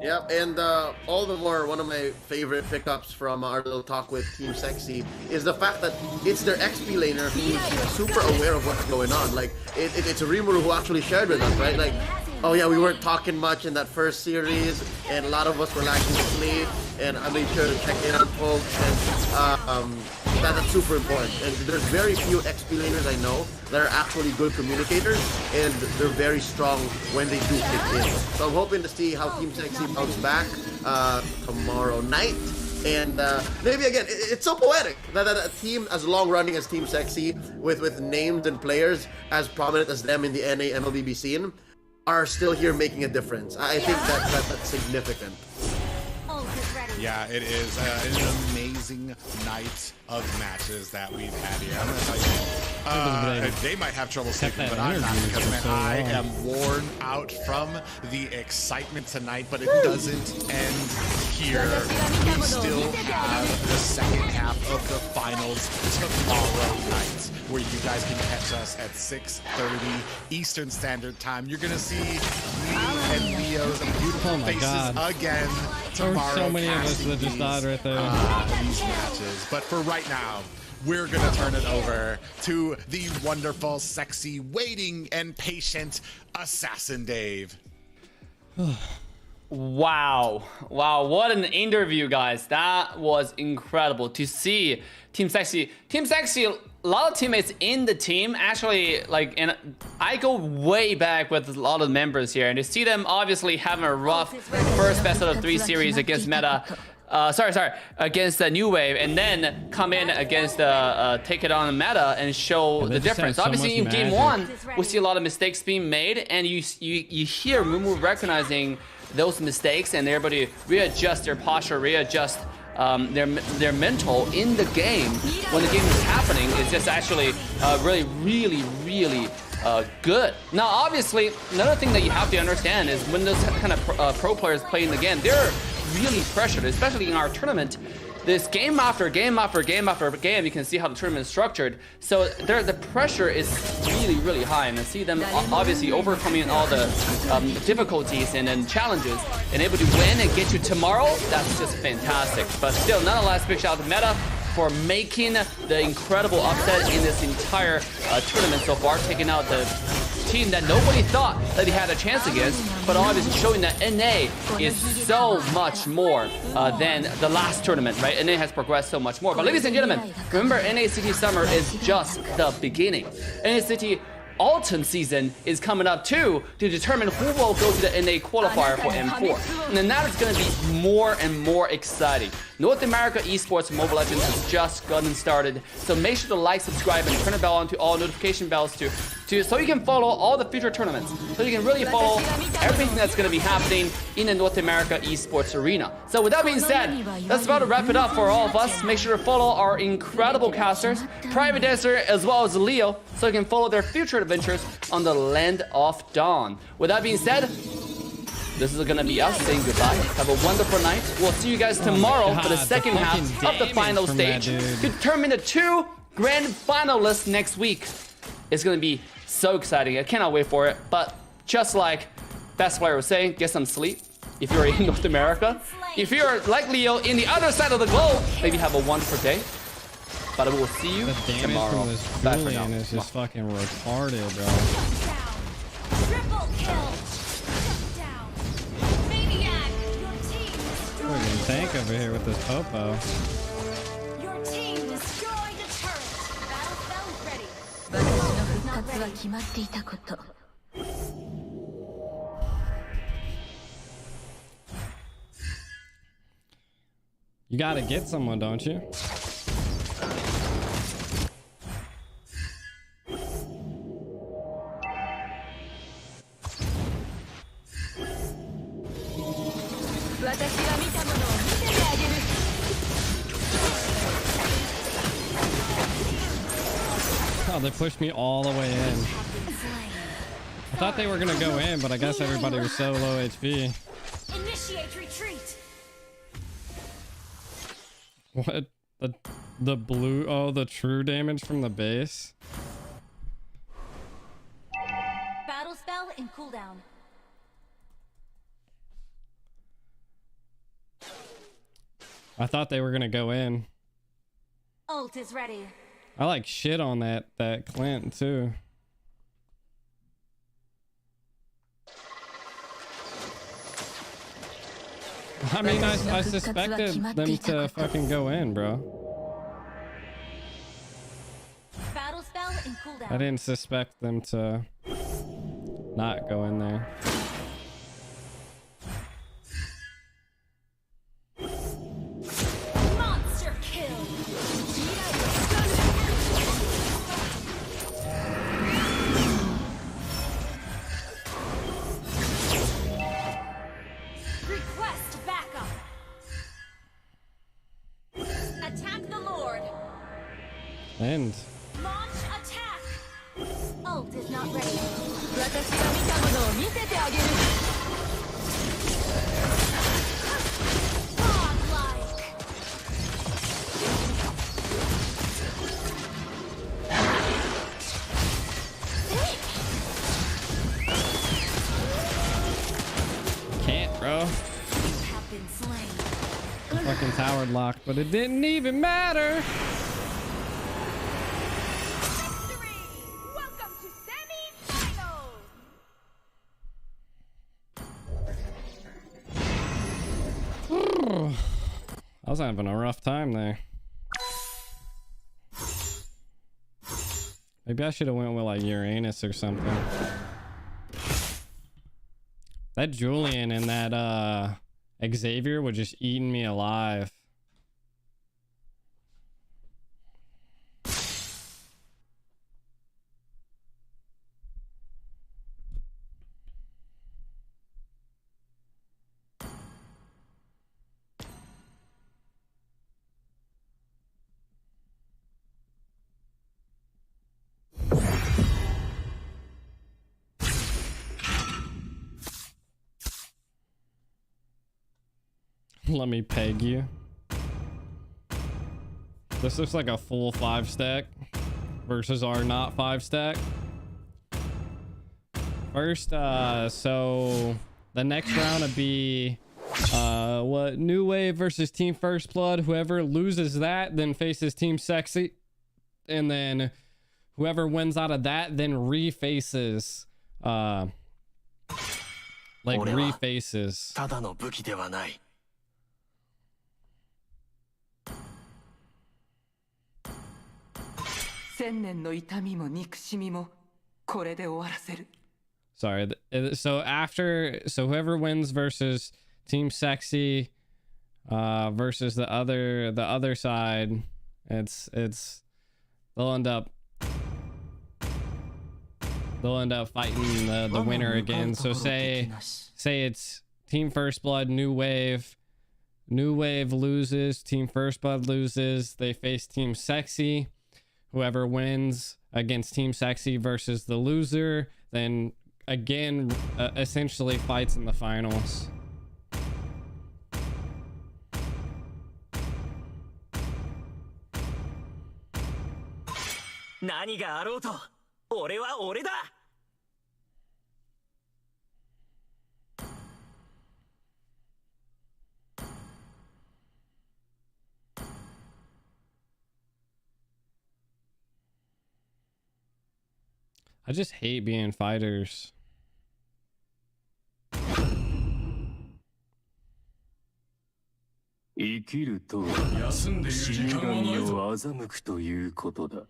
Yep, and all the more, one of my favorite pickups from our little talk with Team Sexy is the fact that it's their XP laner who's super aware of what's going on. Like, it's a Rimuru who actually shared with us, right? Like, oh yeah, we weren't talking much in that first series, and a lot of us were lacking sleep, and I made sure to check in on folks, and that's super important. And there's very few XP laners I know that are actually good communicators, and they're very strong when they do kick in. So I'm hoping to see how Team Sexy bounce back tomorrow night. And maybe again, it's so poetic that a team as long running as Team Sexy, with names and players as prominent as them in the NA MLBB scene, are still here making a difference. I think that's significant. Yeah, it is an amazing night of matches that we've had here. I'm gonna tell you, they might have trouble sleeping, but I'm not, because man, I am worn out from the excitement tonight. But it doesn't end here. We still have the second half of the finals tomorrow night, where you guys can catch us at 6:30 Eastern Standard Time. You're gonna see me and Leo's beautiful faces again tomorrow. So many of us that just died right there. These matches. But for right now, we're gonna turn it over to the wonderful, sexy, waiting, and patient Assassin Dave. Wow, what an interview, guys. That was incredible to see Team Sexy, a lot of teammates in the team actually, like, and I go way back with a lot of members here, and to see them obviously having a rough first best out of 3 series against Meta, against the New Wave, and then come in against the take it on Meta and show the difference. Obviously, in game 1, we see a lot of mistakes being made, and you hear Mumu recognizing those mistakes, and they're able to readjust their posture, readjust their mental in the game when the game is happening. It's just actually really good. Now, obviously, another thing that you have to understand is when those kind of pro players play in the game, they're really pressured, especially in our tournament. This game after game after game after game, you can see how the tournament is structured. So the pressure is really high, and I see them obviously overcoming all the difficulties and challenges, and able to win and get to tomorrow. That's just fantastic. But still, nonetheless, big shout out to Meta for making the incredible upset in this entire tournament so far, taking out the team that nobody thought that he had a chance against, but obviously showing that NA is so much more than the last tournament, right? NA has progressed so much more. But ladies and gentlemen, remember, NACT Summer is just the beginning. NACT Autumn season is coming up too, to determine who will go to the NA qualifier for M4. And then that is going to be more and more exciting. North America Esports Mobile Legends has just gotten started, so make sure to like, subscribe, and turn the bell on to all notification bells so you can follow all the future tournaments, so you can really follow everything that's going to be happening in the North America Esports arena. So with that being said, that's about to wrap it up for all of us. Make sure to follow our incredible casters, Private Dancer, as well as Leo, so you can follow their future adventures on the Land of Dawn. With that being said, this is gonna be us saying goodbye. Have a wonderful night. We'll see you guys tomorrow for the second half of the final stage to determine the 2 grand finalists next week. It's gonna be so exciting. I cannot wait for it. But just like Best Player was saying, get some sleep if you're in North America. If you're like Leo in the other side of the globe, maybe have a wonderful day. But I will see you tomorrow. The damage from this Julian is just fucking retarded, bro. Triple kill. Friggin' tank over here with this popo. Your team destroyed a turret. Battle spell ready. Not ready. You gotta get someone, don't you? Oh, they pushed me all the way in. I thought they were gonna go in, but I guess everybody was so low HP. Initiate retreat. What? The blue? Oh, the true damage from the base? Battle spell in cooldown. I thought they were gonna go in. Ult is ready. I like shit on that Clint too. I mean, I suspected them to fucking go in, bro. Battle spell in cooldown. I didn't suspect them to not go in there. Monster kill. Request backup. Attack the Lord. And Launch attack. Ult is not ready. Godlike. go. Have been slain. Fucking tower locked, but it didn't even matter. Victory! Welcome to semi-finals. I was having a rough time there. Maybe I should have went with like Uranus or something. That Julian and that Xavier were just eating me alive. Let me peg you. This looks like a full 5-stack versus our not 5-stack. First, so the next round would be what, New Wave versus Team First Blood. Whoever loses that then faces Team Sexy, and then whoever wins out of that then refaces refaces. ただの武器ではない。千年の痛みも憎しみもこれで終わらせる。 Sorry. So whoever wins versus Team Sexy versus the other side, they'll end up fighting the winner again. So say it's Team First Blood, New Wave. New Wave loses, Team First Blood loses, they face Team Sexy. Whoever wins against Team Sexy versus the loser, then again, essentially fights in the finals. 何があろうと、俺は俺だ。I just hate being fighters. 生きるとは死神を欺くということだ。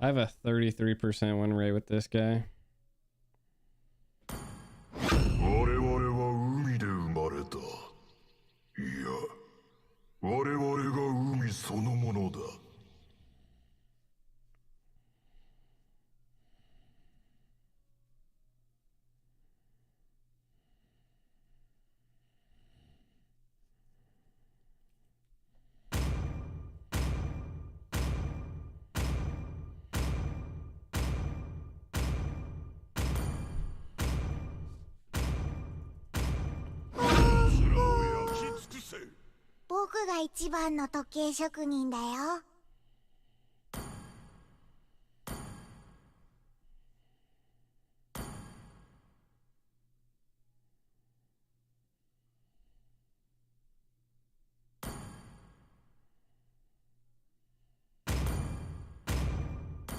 I have a 33% win rate with this guy. 我々は海で生まれた。いや、我々が海そのものだ。 僕が一番の時計職人だよ。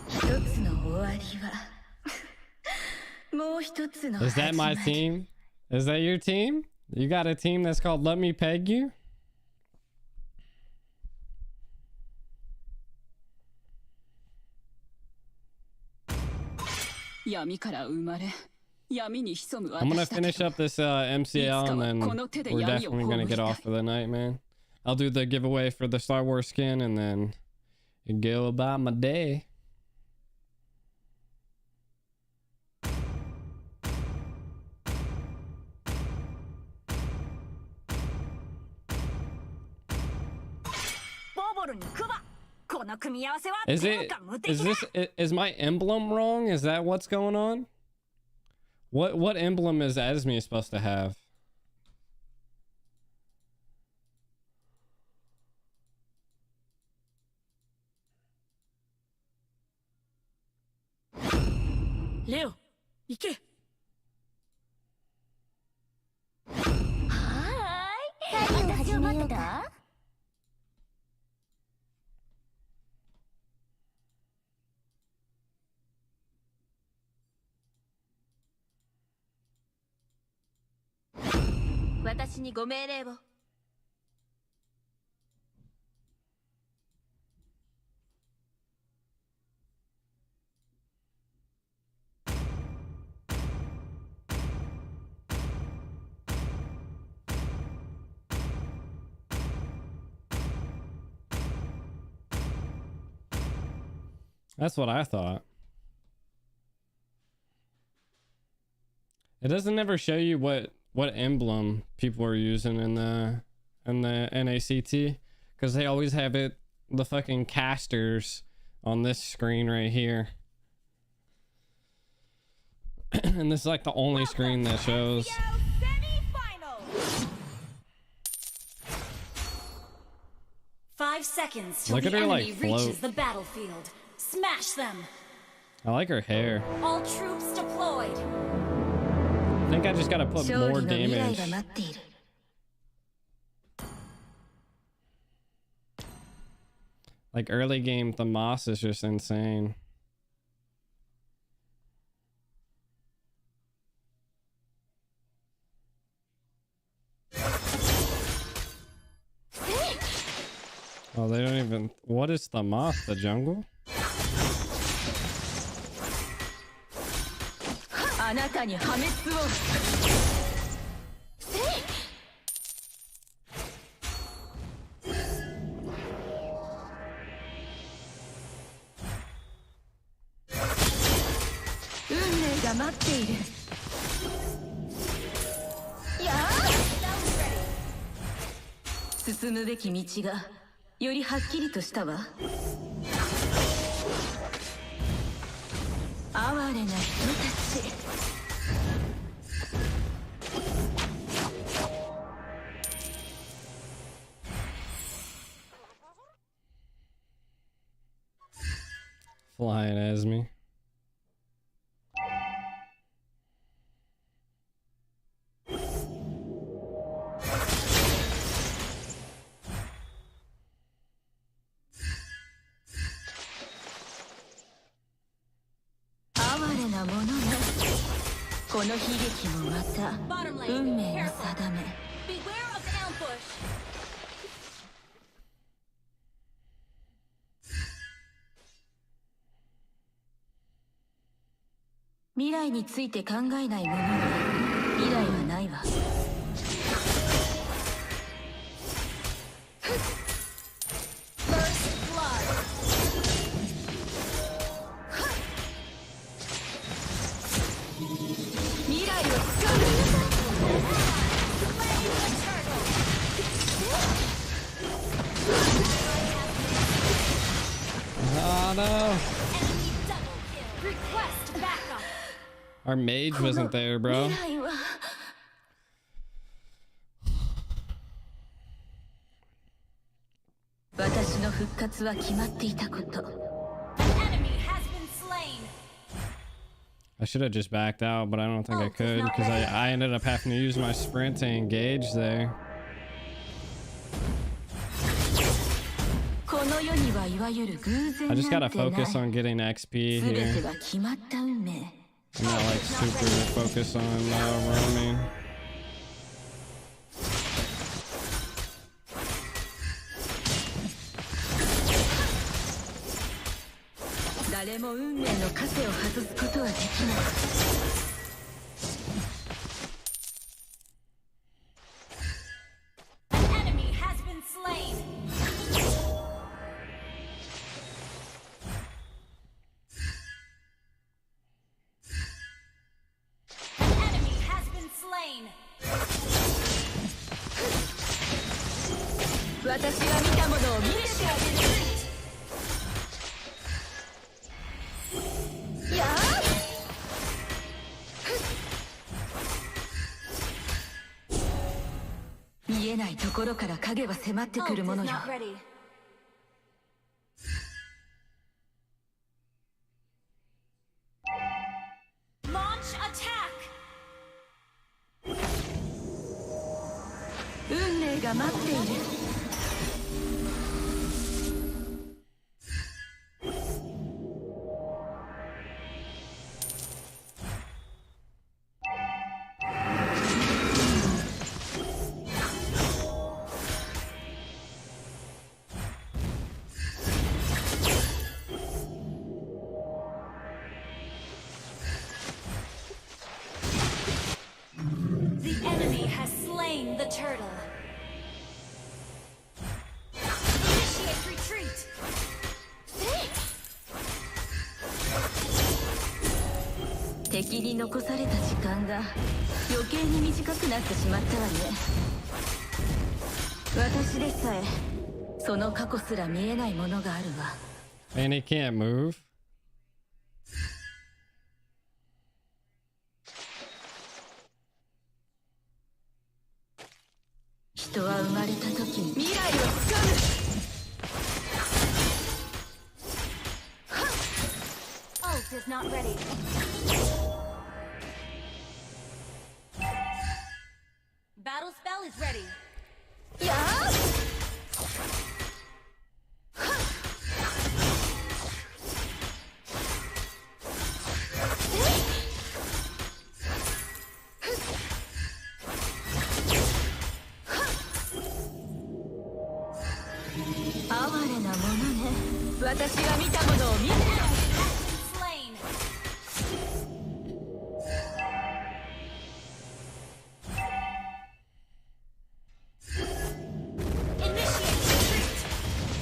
一つの終わりはもう一つの Is that my team? Is that your team? You got a team that's called Let Me Peg You? I'm gonna finish up this MCL and then we're definitely gonna get off for the night, man. I'll do the giveaway for the Star Wars skin and then go about my day. Is my emblem wrong? Is that what's going on? What emblem is Esme supposed to have? Leo, 行け。か。私にご命令を。That's what I thought. It doesn't ever show you what emblem people are using in the NACT, because they always have the fucking casters on this screen right here. And this is like the only screen that shows. 5 seconds till Look the at her, enemy like, reaches float. the battlefield. Smash them. I like her hair. All troops deployed. I think I just gotta put more damage. Like early game, the moss is just insane. Oh, they don't even. What is the moth? The jungle? あなたに破滅を。運命が待っている。やあ。進むべき道がよりはっきりとしたわ。哀れな人たち。Flying as me. Bottom lane, careful. Beware of ambush. 未来について考えないものに未来はないわ。Oh no! Our mage wasn't there, bro. 私の復活は決まっていたこと。I should have just backed out, but I don't think I could because I ended up having to use my sprint to engage there. I just gotta focus on getting XP here. I'm not like super focused on roaming. 誰も運命の枷を外すことはできない。私は見たものを見せてあげる。やあ。見えないところから影は迫ってくるものよ。運命が待っている。the turtle. Initiate retreat. 敵に残された時間が余計に短くなってしまったわね。私でさえその過去すら見えないものがあるわ。And he can't move. 人は生まれた時に未来をつかむ。Ult is not ready. Battle spell is ready. Yeah. Aware なものね。私が見たものを見て。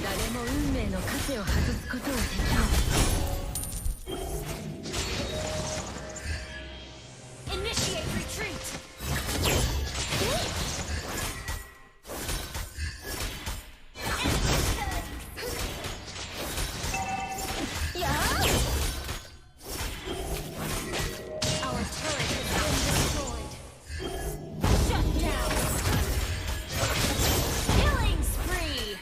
誰も運命の枷を外すことはできない。Initiate retreat. Our turret has been destroyed. Shut down. Killing spree.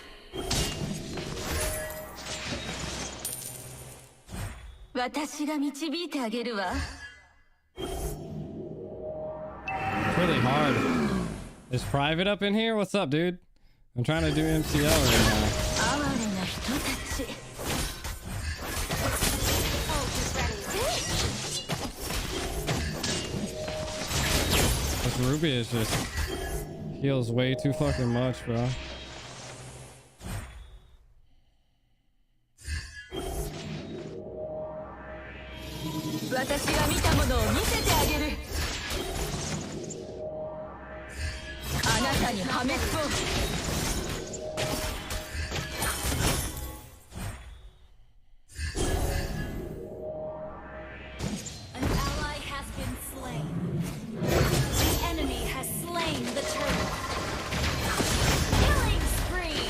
私が導いてあげるわ。Really hard. Is Private up in here? What's up, dude? I'm trying to do MCL right now. 哀れな人たち。This Ruby is just heals way too fucking much, bro. 私が見たものを見せてあげる。あなたに破滅を。An ally has been slain. The enemy has slain the turtle. Killing spree.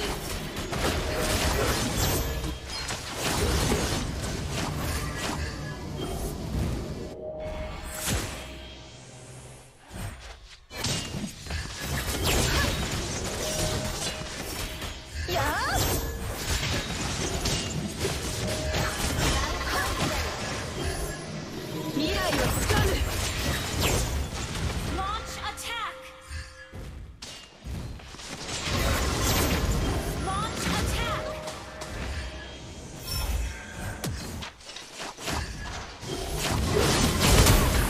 Yeah. 未来をつかむ。Launch attack. Launch attack.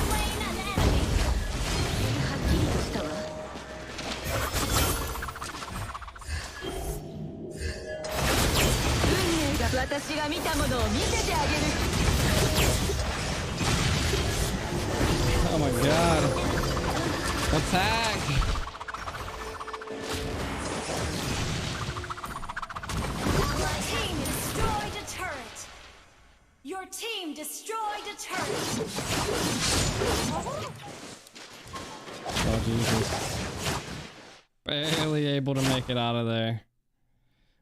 Slain an enemy. はっきりとしたわ。運命が私が見たものを見せてあげる。Oh my god. Attack. Your team destroyed a turret. Your team destroyed a turret. Oh, Jesus. Barely able to make it out of there.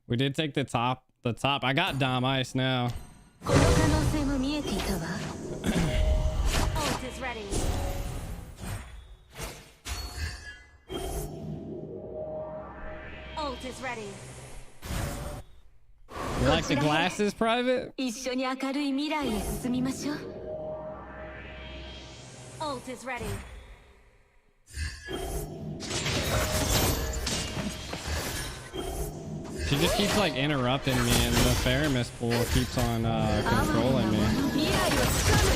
We did take the top. I got Dom Ice now. この可能性も見えていたわ。Ult is ready. Ult is ready. You like the glasses, Private? 一緒に明るい未来へ進みましょう。Ult is ready. She just keeps like interrupting me, and the Faramis pool keeps on controlling me. 未来をつかむ。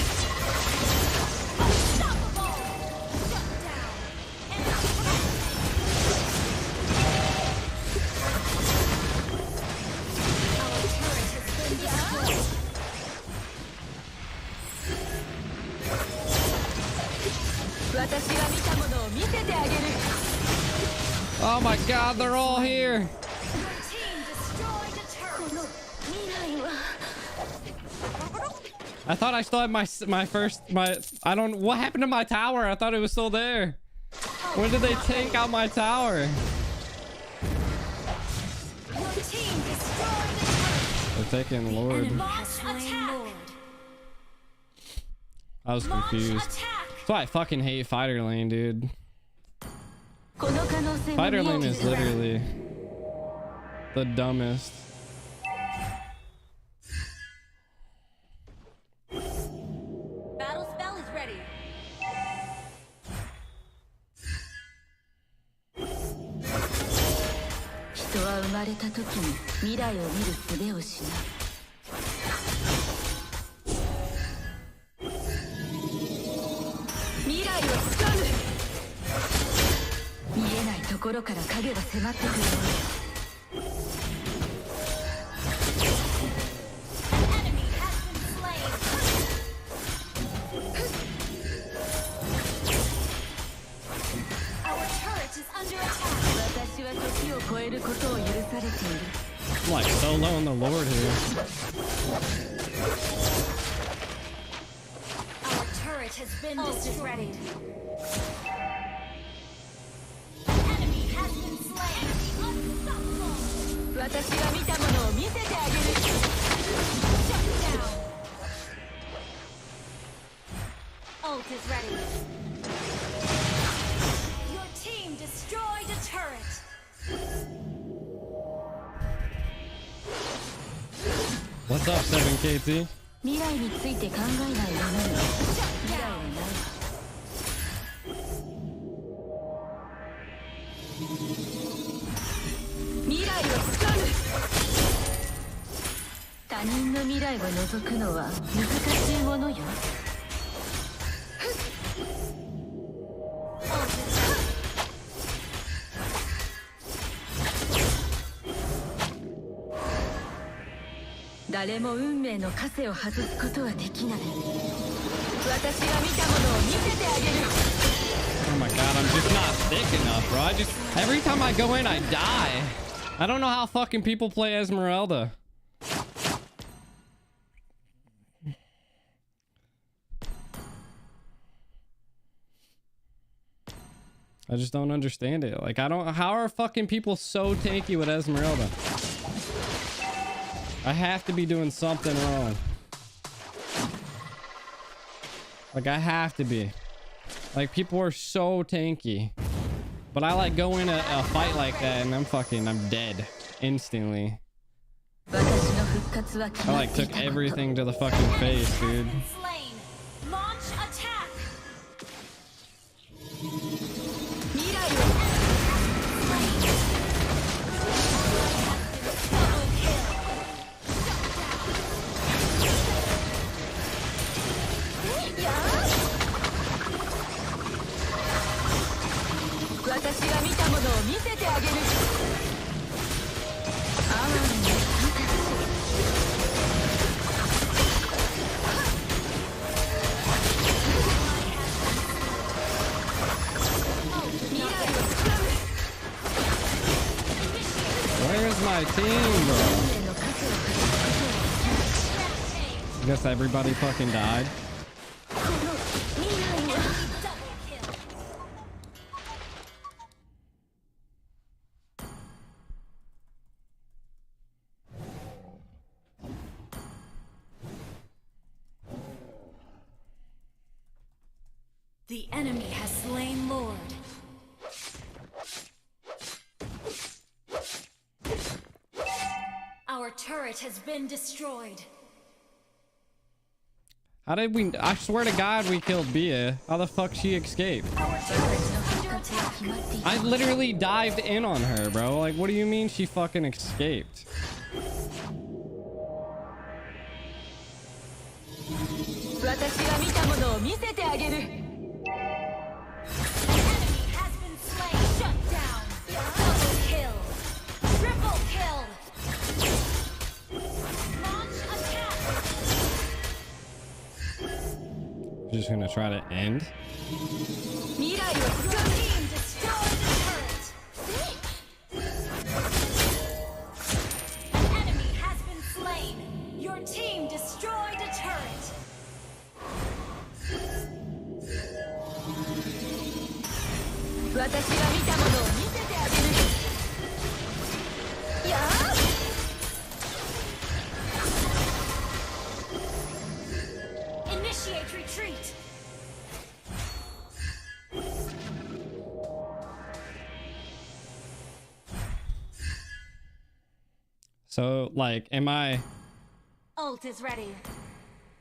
私が見たものを見せてあげる。God, they're all here. I thought I still had my I don't, what happened to my tower? I thought it was still there. When did they tank out my tower? They're taking Lord. I was confused. That's why I fucking hate fighter lane, dude. Fighter lane is literally the dumbest. Battle spell is ready. 人は生まれた時に未来を見る術を失う。未来をつかむ。見えないところから影が迫ってくる。I'm like so low on the Lord here. Our turret has been destroyed. Enemy has been slain. Unstoppable. Shut down. Ult is ready. Your team destroyed a turret. What's up, 7KT? 未来について考えないものに未来はない。未来をつかむ。他人の未来を覗くのは難しいものよ。誰も運命の枷を外すことはできない。私が見たものを見せてあげる。 Oh my god, I'm just not thick enough, bro. Every time I go in, I die. I don't know how fucking people play Esmeralda. I just don't understand it. Like, how are fucking people so tanky with Esmeralda? I have to be doing something wrong. Like, I have to be. Like, people are so tanky. But I like go in a fight like that and I'm dead instantly. I like took everything to the fucking face, dude. Launch attack. Where's my team, bro? I guess everybody fucking died. The enemy has slain Lord. Our turret has been destroyed. How did we? I swear to God, we killed Bia. How the fuck she escaped? I literally dived in on her, bro. Like, what do you mean she fucking escaped? Just gonna try to end. Initiate retreat. So, like, am I... Ult is ready.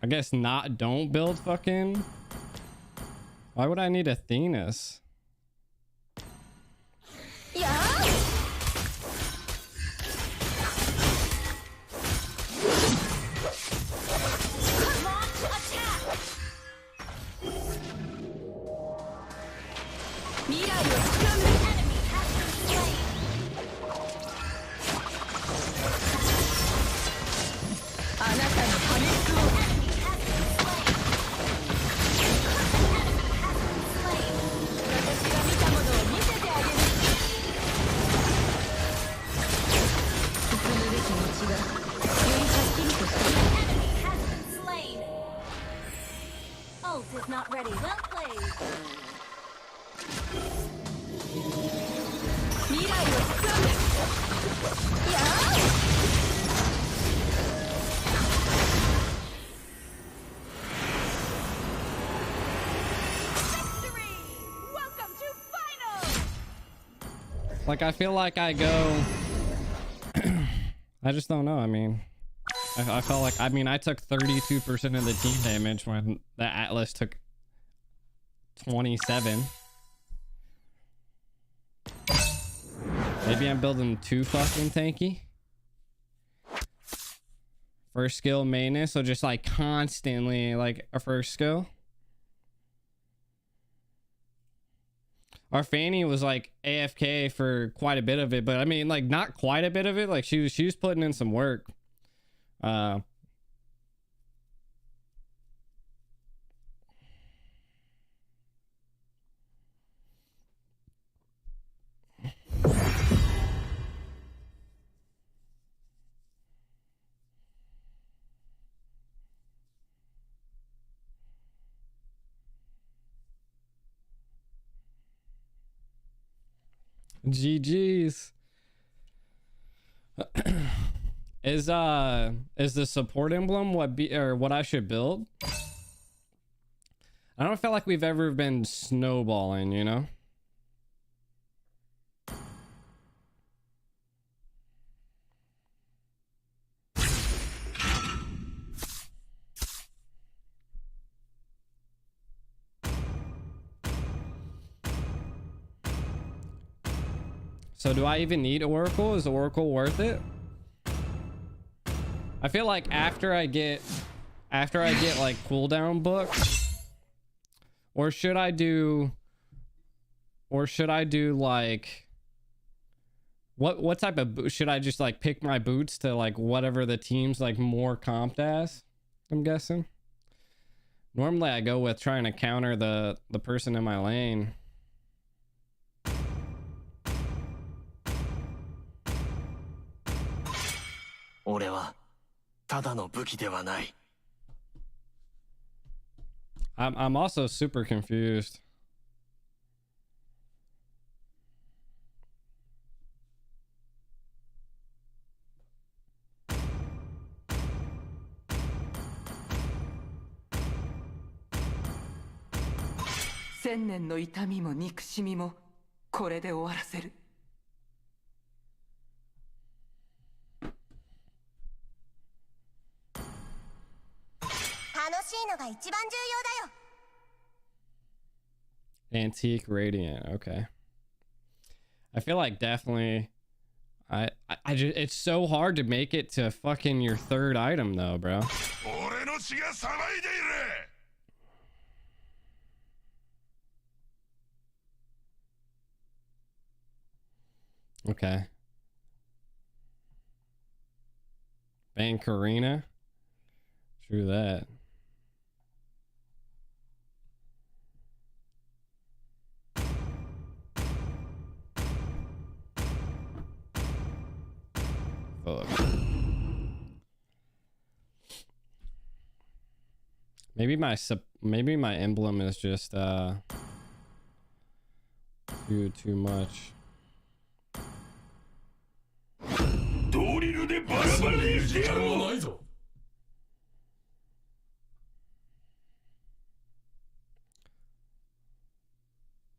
I guess not, don't build fucking... Why would I need Athena's? Ult is not ready. Well played. Like, I feel like I go... I just don't know. I mean, I felt like... I mean, I took 32% of the team damage when the Atlas took 27. Maybe I'm building too fucking tanky. First skill maintenance, so just like constantly like a first skill. Our Fanny was like AFK for quite a bit of it, but I mean, like, not quite a bit of it. Like, she was putting in some work. GG's. Is the support emblem what I should build? I don't feel like we've ever been snowballing, you know? So do I even need Oracle? Is Oracle worth it? I feel like after I get like cooldown books, or should I do like what type of should I just like pick my boots to like whatever the team's like more comped as? I'm guessing. Normally I go with trying to counter the person in my lane. I'm also super confused. Antique Radiant, okay. I feel like definitely I just, it's so hard to make it to fucking your third item though, bro. Okay. Ban Karina. True that. Fuck. Maybe my emblem is just feud too much.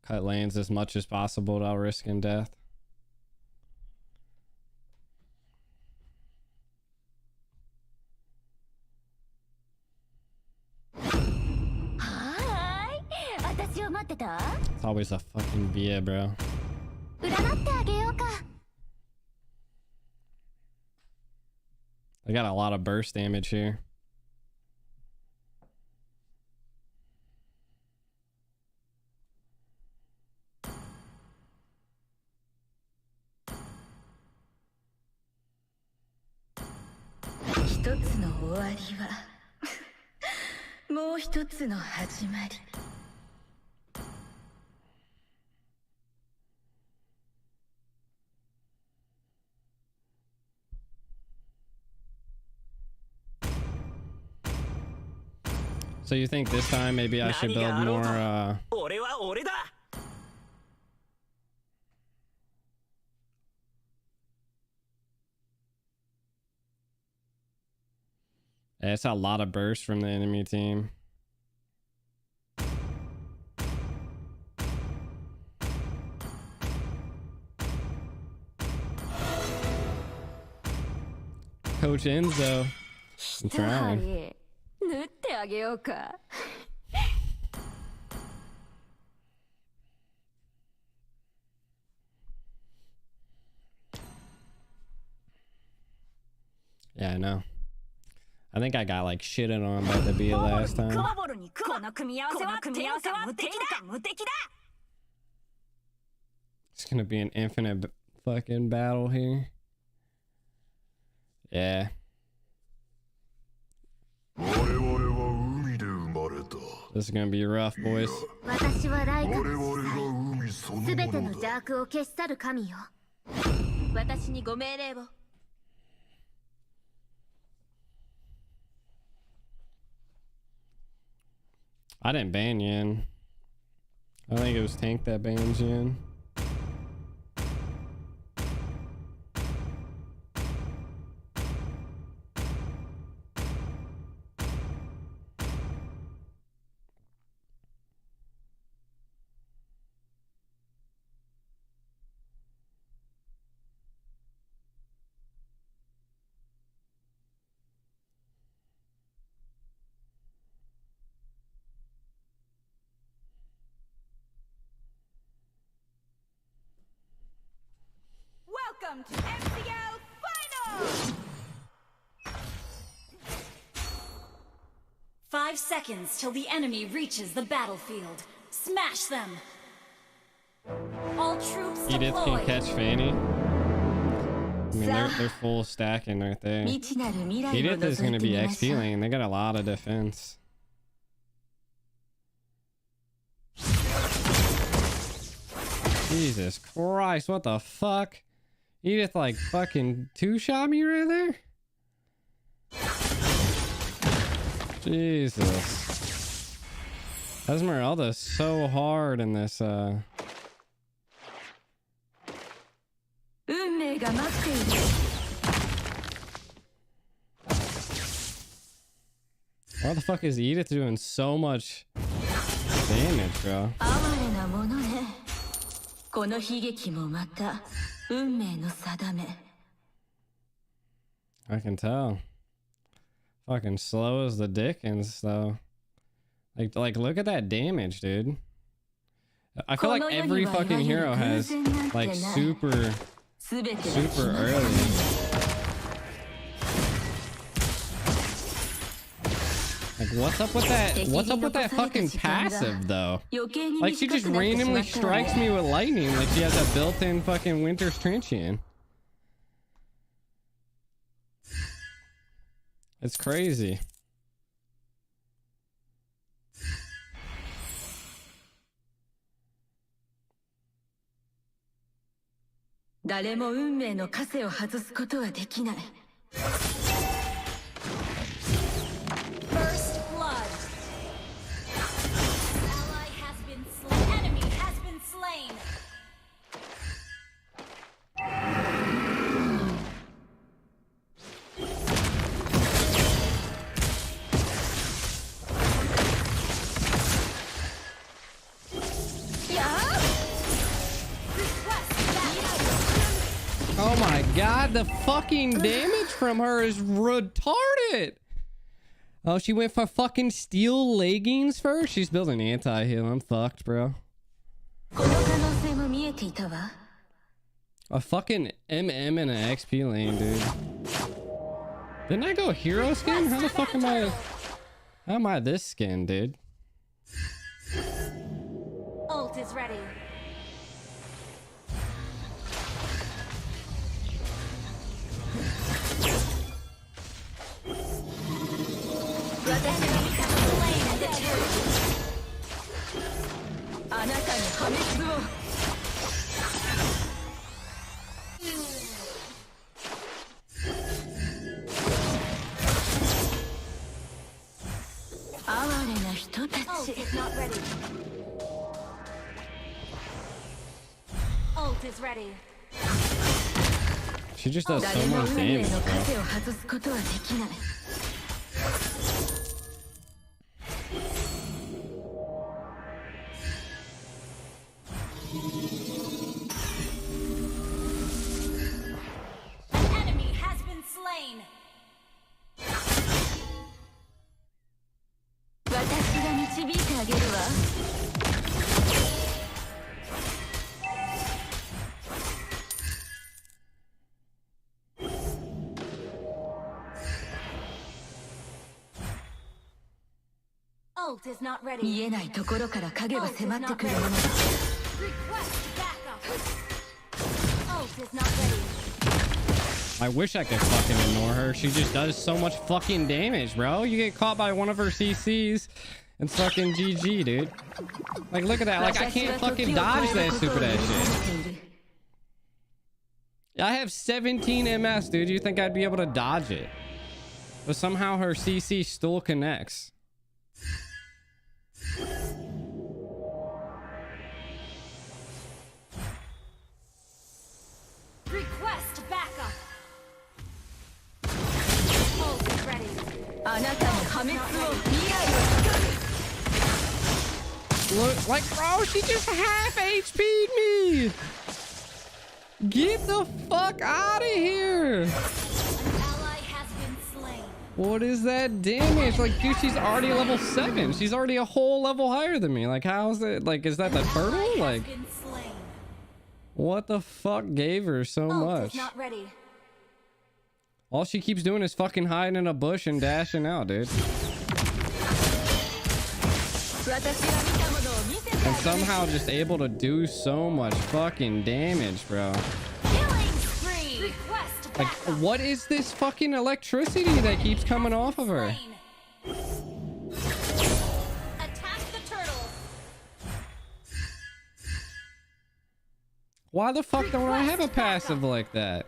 Cut lanes as much as possible without risking death. It's always a fucking beer, bro. I got a lot of burst damage here. So you think this time maybe I should build more it's a lot of burst from the enemy team. Coach Enzo, I'm trying. Yeah, I know. I think I got like shitted on by the B last time. It's gonna be an infinite fucking battle here. Yeah. This is gonna be rough, boys. I didn't ban Yin. I think it was Tank that bans Yin. Welcome to MCL Finals! 5 seconds till the enemy reaches the battlefield. Smash them! All troops Edith deployed. can catch Fanny. I mean, they're full stacking right there. Edith is going to be XP lane. They got a lot of defense. Jesus Christ, what the fuck? Edith like fucking two-shot me right there? Jesus. Esmeralda's so hard in this, Why the fuck is Edith doing so much damage, bro? I can tell. Fucking slow as the Dickens, though. Like, look at that damage, dude. I feel like every fucking hero has, like, super early. Like, what's up with that? What's up with that fucking passive, though? Like, she just randomly strikes me with lightning like she has a built-in fucking Winter's Trenchian. It's crazy. First blood. Ally has been slain. Enemy has been slain. god, the fucking damage from her is retarded. Oh, she went for fucking steel leggings first? She's building anti-heal. I'm fucked, bro. A fucking MM and an XP lane, dude. Didn't I go hero skin? How the fuck am I... How am I this skin, dude? Ult is ready. Ult is not ready. Ult is ready. She just does so much damage, bro. An enemy has been slain. Ult is not ready. Ult is not ready. Request backup. Ult is not ready. I wish I could fucking ignore her. She just does so much fucking damage, bro. You get caught by one of her CCs and fucking GG, dude. Like, look at that. Like, I can't fucking dodge that stupid ass shit. I have 17 MS, dude. You think I'd be able to dodge it? But somehow her CC still connects. Request backup. Ult is ready. Look, like, bro, she just half HP'd me. Get the fuck out of here. An ally has been slain. What is that damage? Like, dude, she's already level 7. She's already a whole level higher than me. Like, how is it? Like, is that the turtle? Like, what the fuck gave her so much? Not ready. All she keeps doing is fucking hiding in a bush and dashing out, dude. And somehow just able to do so much fucking damage, bro. Killing spree. Request Like, what is this fucking electricity that keeps coming off of her? Attack the turtle. Why the fuck don't I have a passive like that?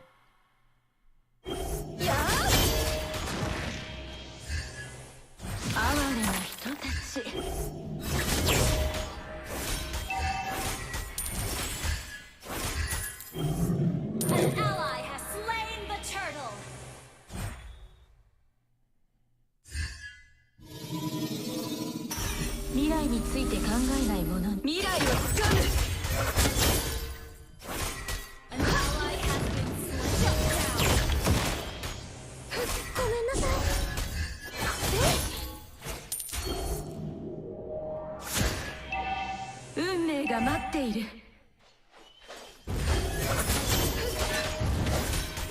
An ally has slain the turtle. An ally has been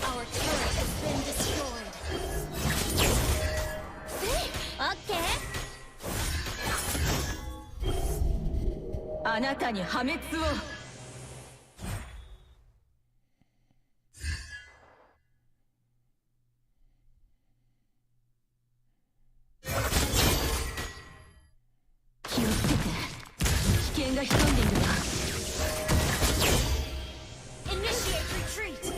Our turret has been destroyed. Okay. あなたに破滅を。気をつけて。危険が潜んでいるわ。Initiate retreat.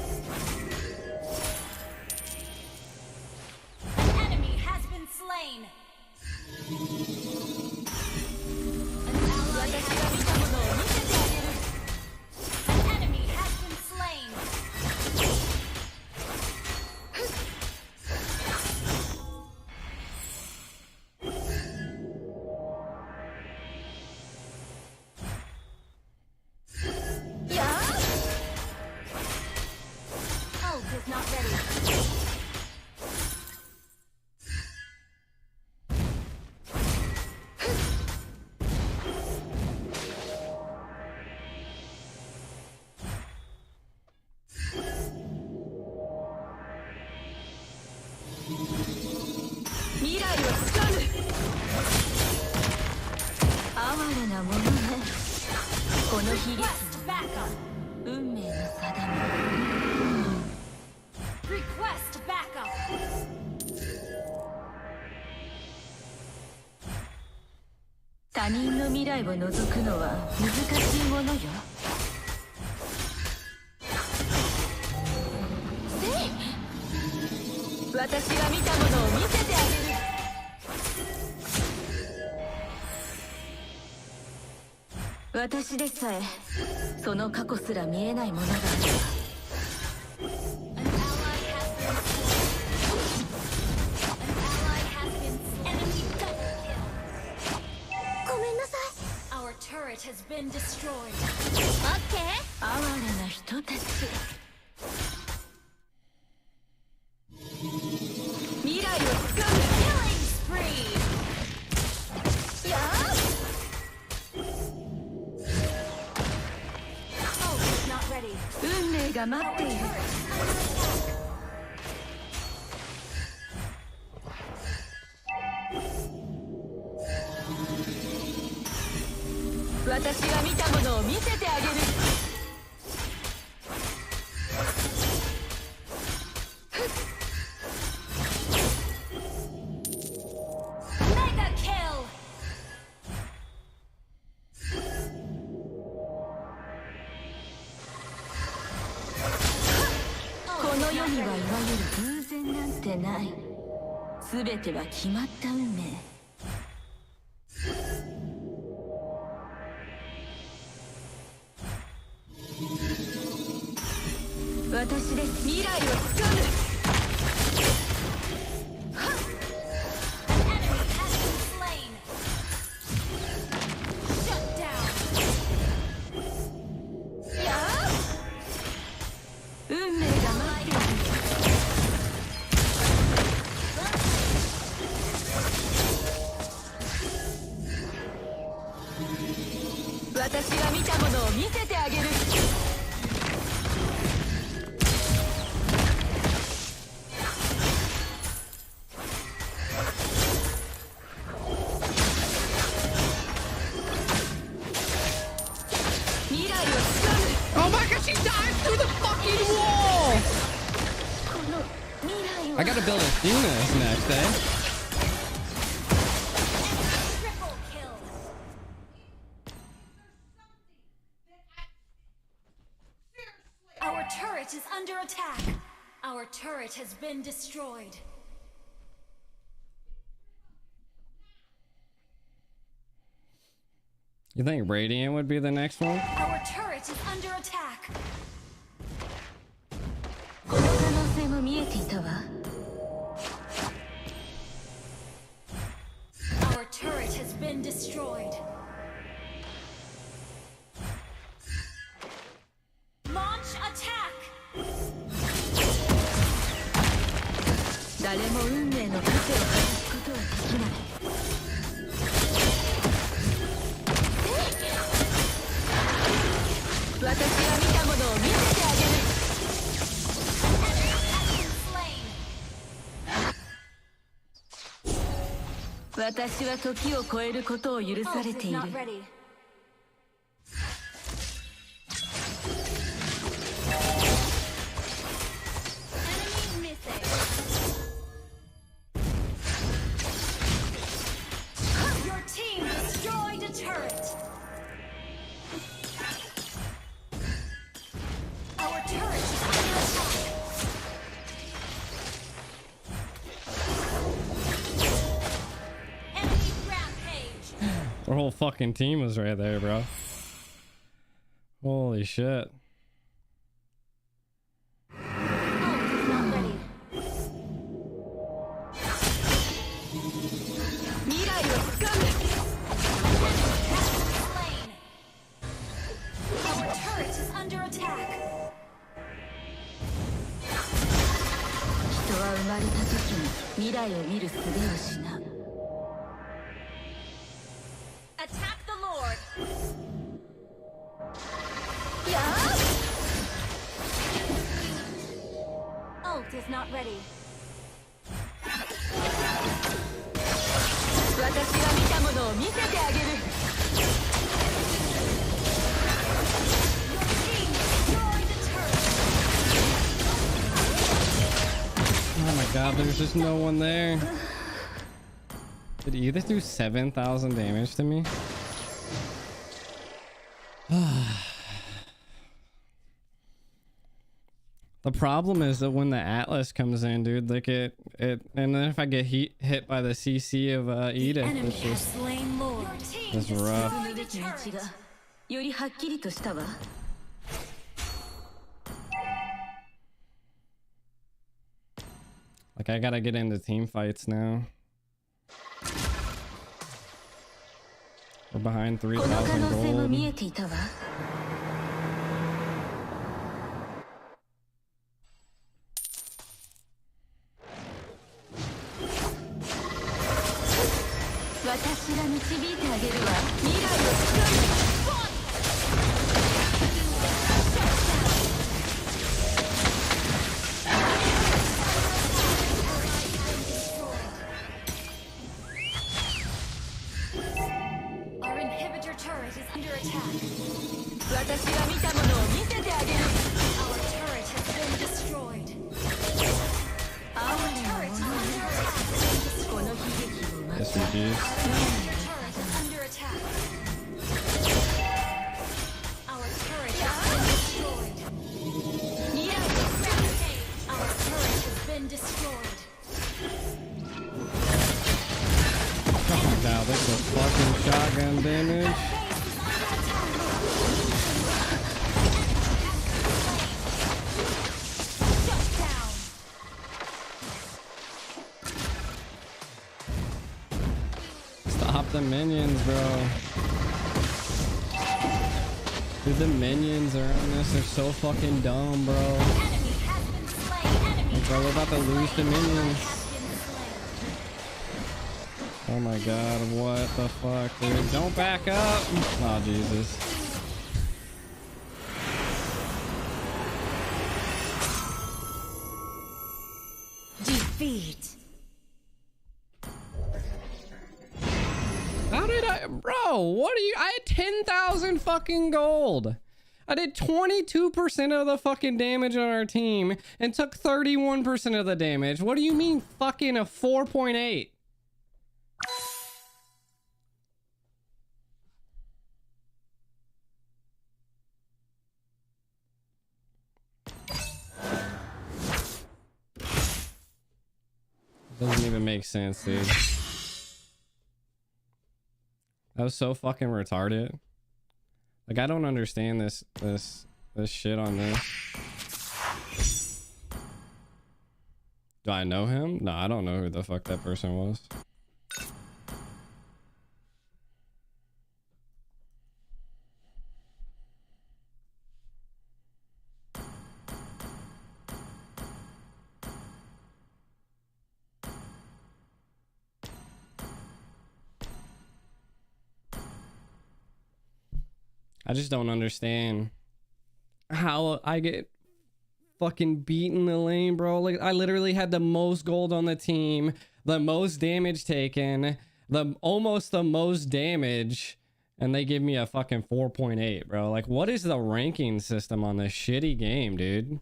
An enemy has been slain. An ally has been slain. An enemy has been slain. の悲劇運命の定め Request backup. 他人の未来を覗くのは難しいものよ。私が見たものを見せてあげる。私でさえその過去すら見えないものがあるわ。Our turret has been destroyed. 哀れな人たち。未来をつかむ。 Killing spree. やあ Ult is not ready. 運命が待っている。私が見たものを見せてあげる。Mega kill. この世にはいわゆる偶然なんてない。全ては決まった運命。私で未来をつかむ。 An enemy has been slain. Shut down. やあ運命が待っている。私が見たものを見せてあげる。未来をつかむ。 Oh my god, she dives through the fucking wall! この未来を I gotta build a Themis next, eh? Triple kill. Our turret is under attack. Our turret has been destroyed. You think Radiant would be the next one? Our turret is under attack. この可能性も見えていたわ。 Our turret has been destroyed. Launch attack. 誰も運命の盾を外すことはできない。 私が見たものを見せてあげる。 私は時を超えることを許されている。 Not ready. Enemy missing. Your team destroyed a turret. Our turret is under attack. Enemy rampage. Our whole fucking team was right there, bro. Holy shit. Not ready. 未来をつかむ。 Slain. Our turret is under attack. 人は生まれた時に未来を見る術を失う。 Attack the Lord. やあ Ult is not ready. 私が見たものを見せてあげる。god, there's just no one there. Did Edith do 7,000 damage to me? The problem is that when the Atlas comes in, dude, like it and then if I get hit by the CC of Edith, it's just it's rough. Like I gotta get into team fights now. We're behind 3,000 gold. 私が導いてあげるわ。未来を作る。Our inhibitor turret is under attack. 私が見たものを見せてあげる。 Our turret has been destroyed. 哀れなものよ。この悲劇を待つ。 SMGs. Under attack. Our turret has been destroyed. Our turret has been destroyed. Oh, now look at the fucking shotgun damage. Stop the minions, bro. Dude, the minions around this are so fucking dumb, bro. Like, bro, we're about to lose the minions. Oh my god, what the fuck, dude? Don't back up! Oh, Jesus. Defeat. How did I... Bro, what are you... I had 10,000 fucking gold. I did 22% of the fucking damage on our team and took 31% of the damage. What do you mean fucking a 4.8? Doesn't even make sense, dude. That was so fucking retarded. Like, I don't understand this shit on this. Do I know him? No, I don't know who the fuck that person was. I just don't understand how I get fucking beat in the lane, bro. Like, I literally had the most gold on the team, the most damage taken, almost the most damage, and they give me a fucking 4.8, bro. Like, what is the ranking system on this shitty game, dude?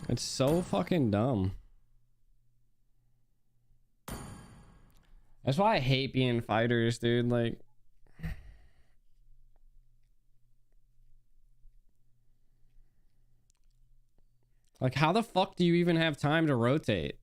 It's so fucking dumb. That's why I hate being fighters, dude. Like, how the fuck do you even have time to rotate?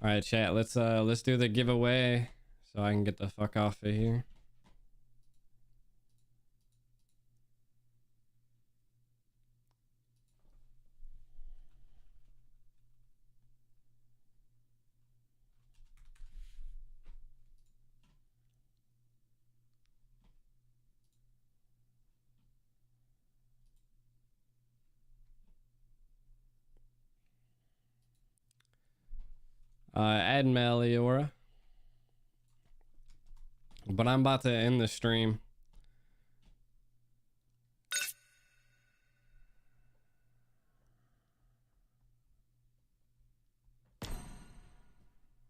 All right, chat. Let's do the giveaway so I can get the fuck off of here. Ed Meliora. But I'm about to end the stream.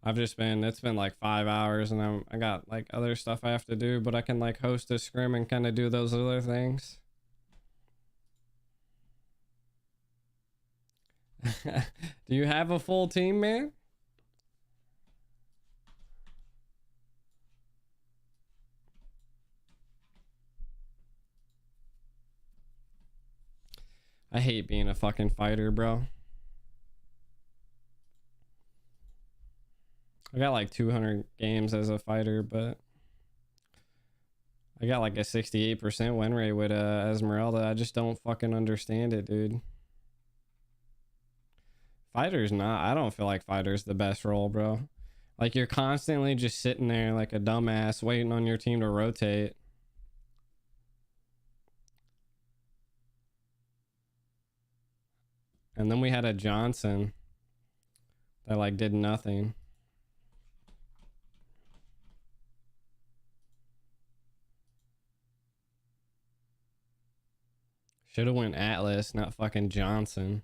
It's been like 5 hours and I got like other stuff I have to do, but I can like host a scrim and kind of do those other things. Do you have a full team, man? I hate being a fucking fighter, bro. I got like 200 games as a fighter, but I got like a 68% win rate with Esmeralda. I just don't fucking understand it, dude. Fighter's not. I don't feel like fighter's the best role, bro. Like you're constantly just sitting there like a dumbass waiting on your team to rotate. And then we had a Johnson that like did nothing. Should have went Atlas, not fucking Johnson.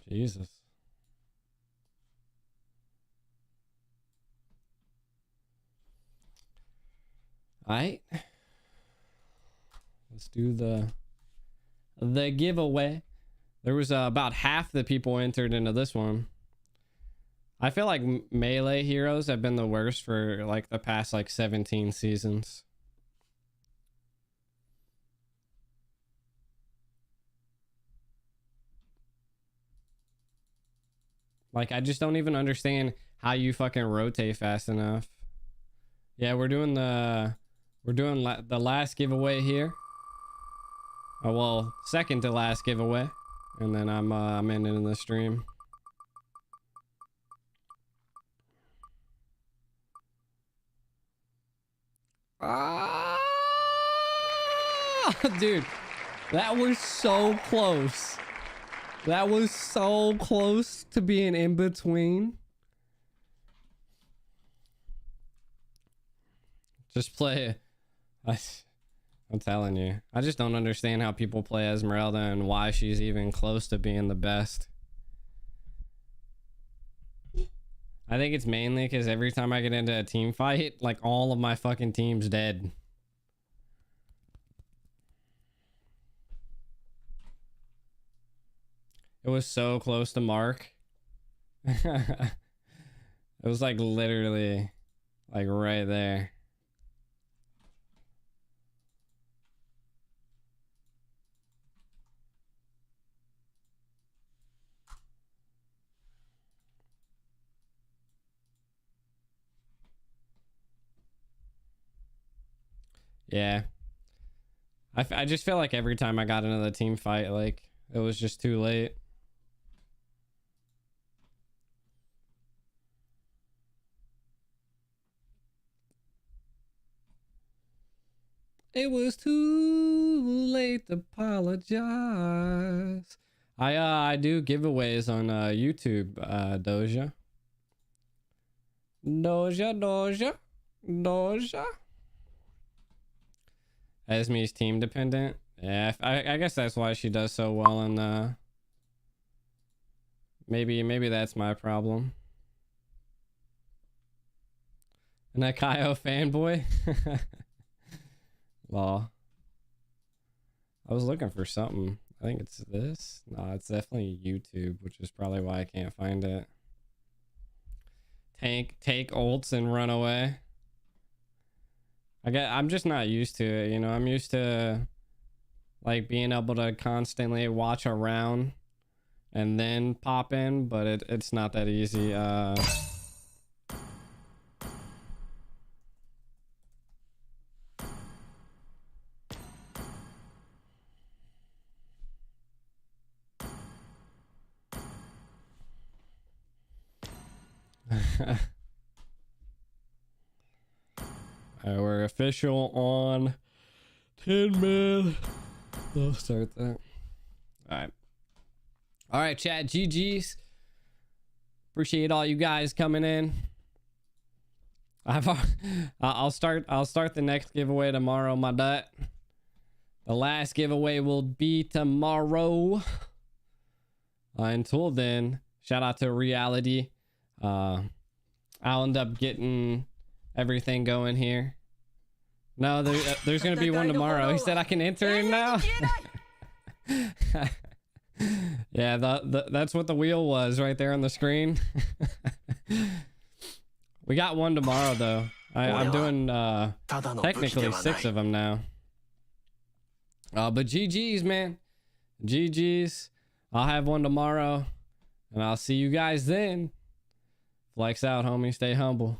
Jesus. Alright. Let's do the giveaway. There was about half the people entered into this one. I feel like melee heroes have been the worst for like the past like 17 seasons. Like I just don't even understand how you fucking rotate fast enough. Yeah, we're doing the last giveaway here. Oh, well, second to last giveaway, and then I'm ending the stream. Ah, dude, that was so close. That was so close to being in between. Just play it. I'm telling you, I just don't understand how people play Esmeralda and why she's even close to being the best. I think it's mainly because every time I get into a team fight, like all of my fucking team's dead. It was so close to Mark. It was like literally like right there. Yeah. I just feel like every time I got into the team fight, like it was just too late. It was too late to apologize. I do giveaways on YouTube, Doja. Doja. Esme's team dependent. Yeah, I guess that's why she does so well in maybe that's my problem. An Aiko fanboy? Law. I was looking for something. I think it's this. No, it's definitely YouTube, which is probably why I can't find it. Take ults and run away. I'm just not used to it, you know. I'm used to like being able to constantly watch around and then pop in, but it's not that easy. Alright, we're official on 10 man. I'll start that. Alright. Alright, chat. GG's. Appreciate all you guys coming in. I'll start the next giveaway tomorrow, my dutt. The last giveaway will be tomorrow. Until then, shout out to Reality. I'll end up getting everything going here. No, there's gonna be one tomorrow. He said I can enter it now. Yeah, that's what the wheel was right there on the screen. We got one tomorrow though. I'm doing technically 6 of them now. But GG's, man. GG's. I'll have one tomorrow, and I'll see you guys then. Flex out, homie. Stay humble.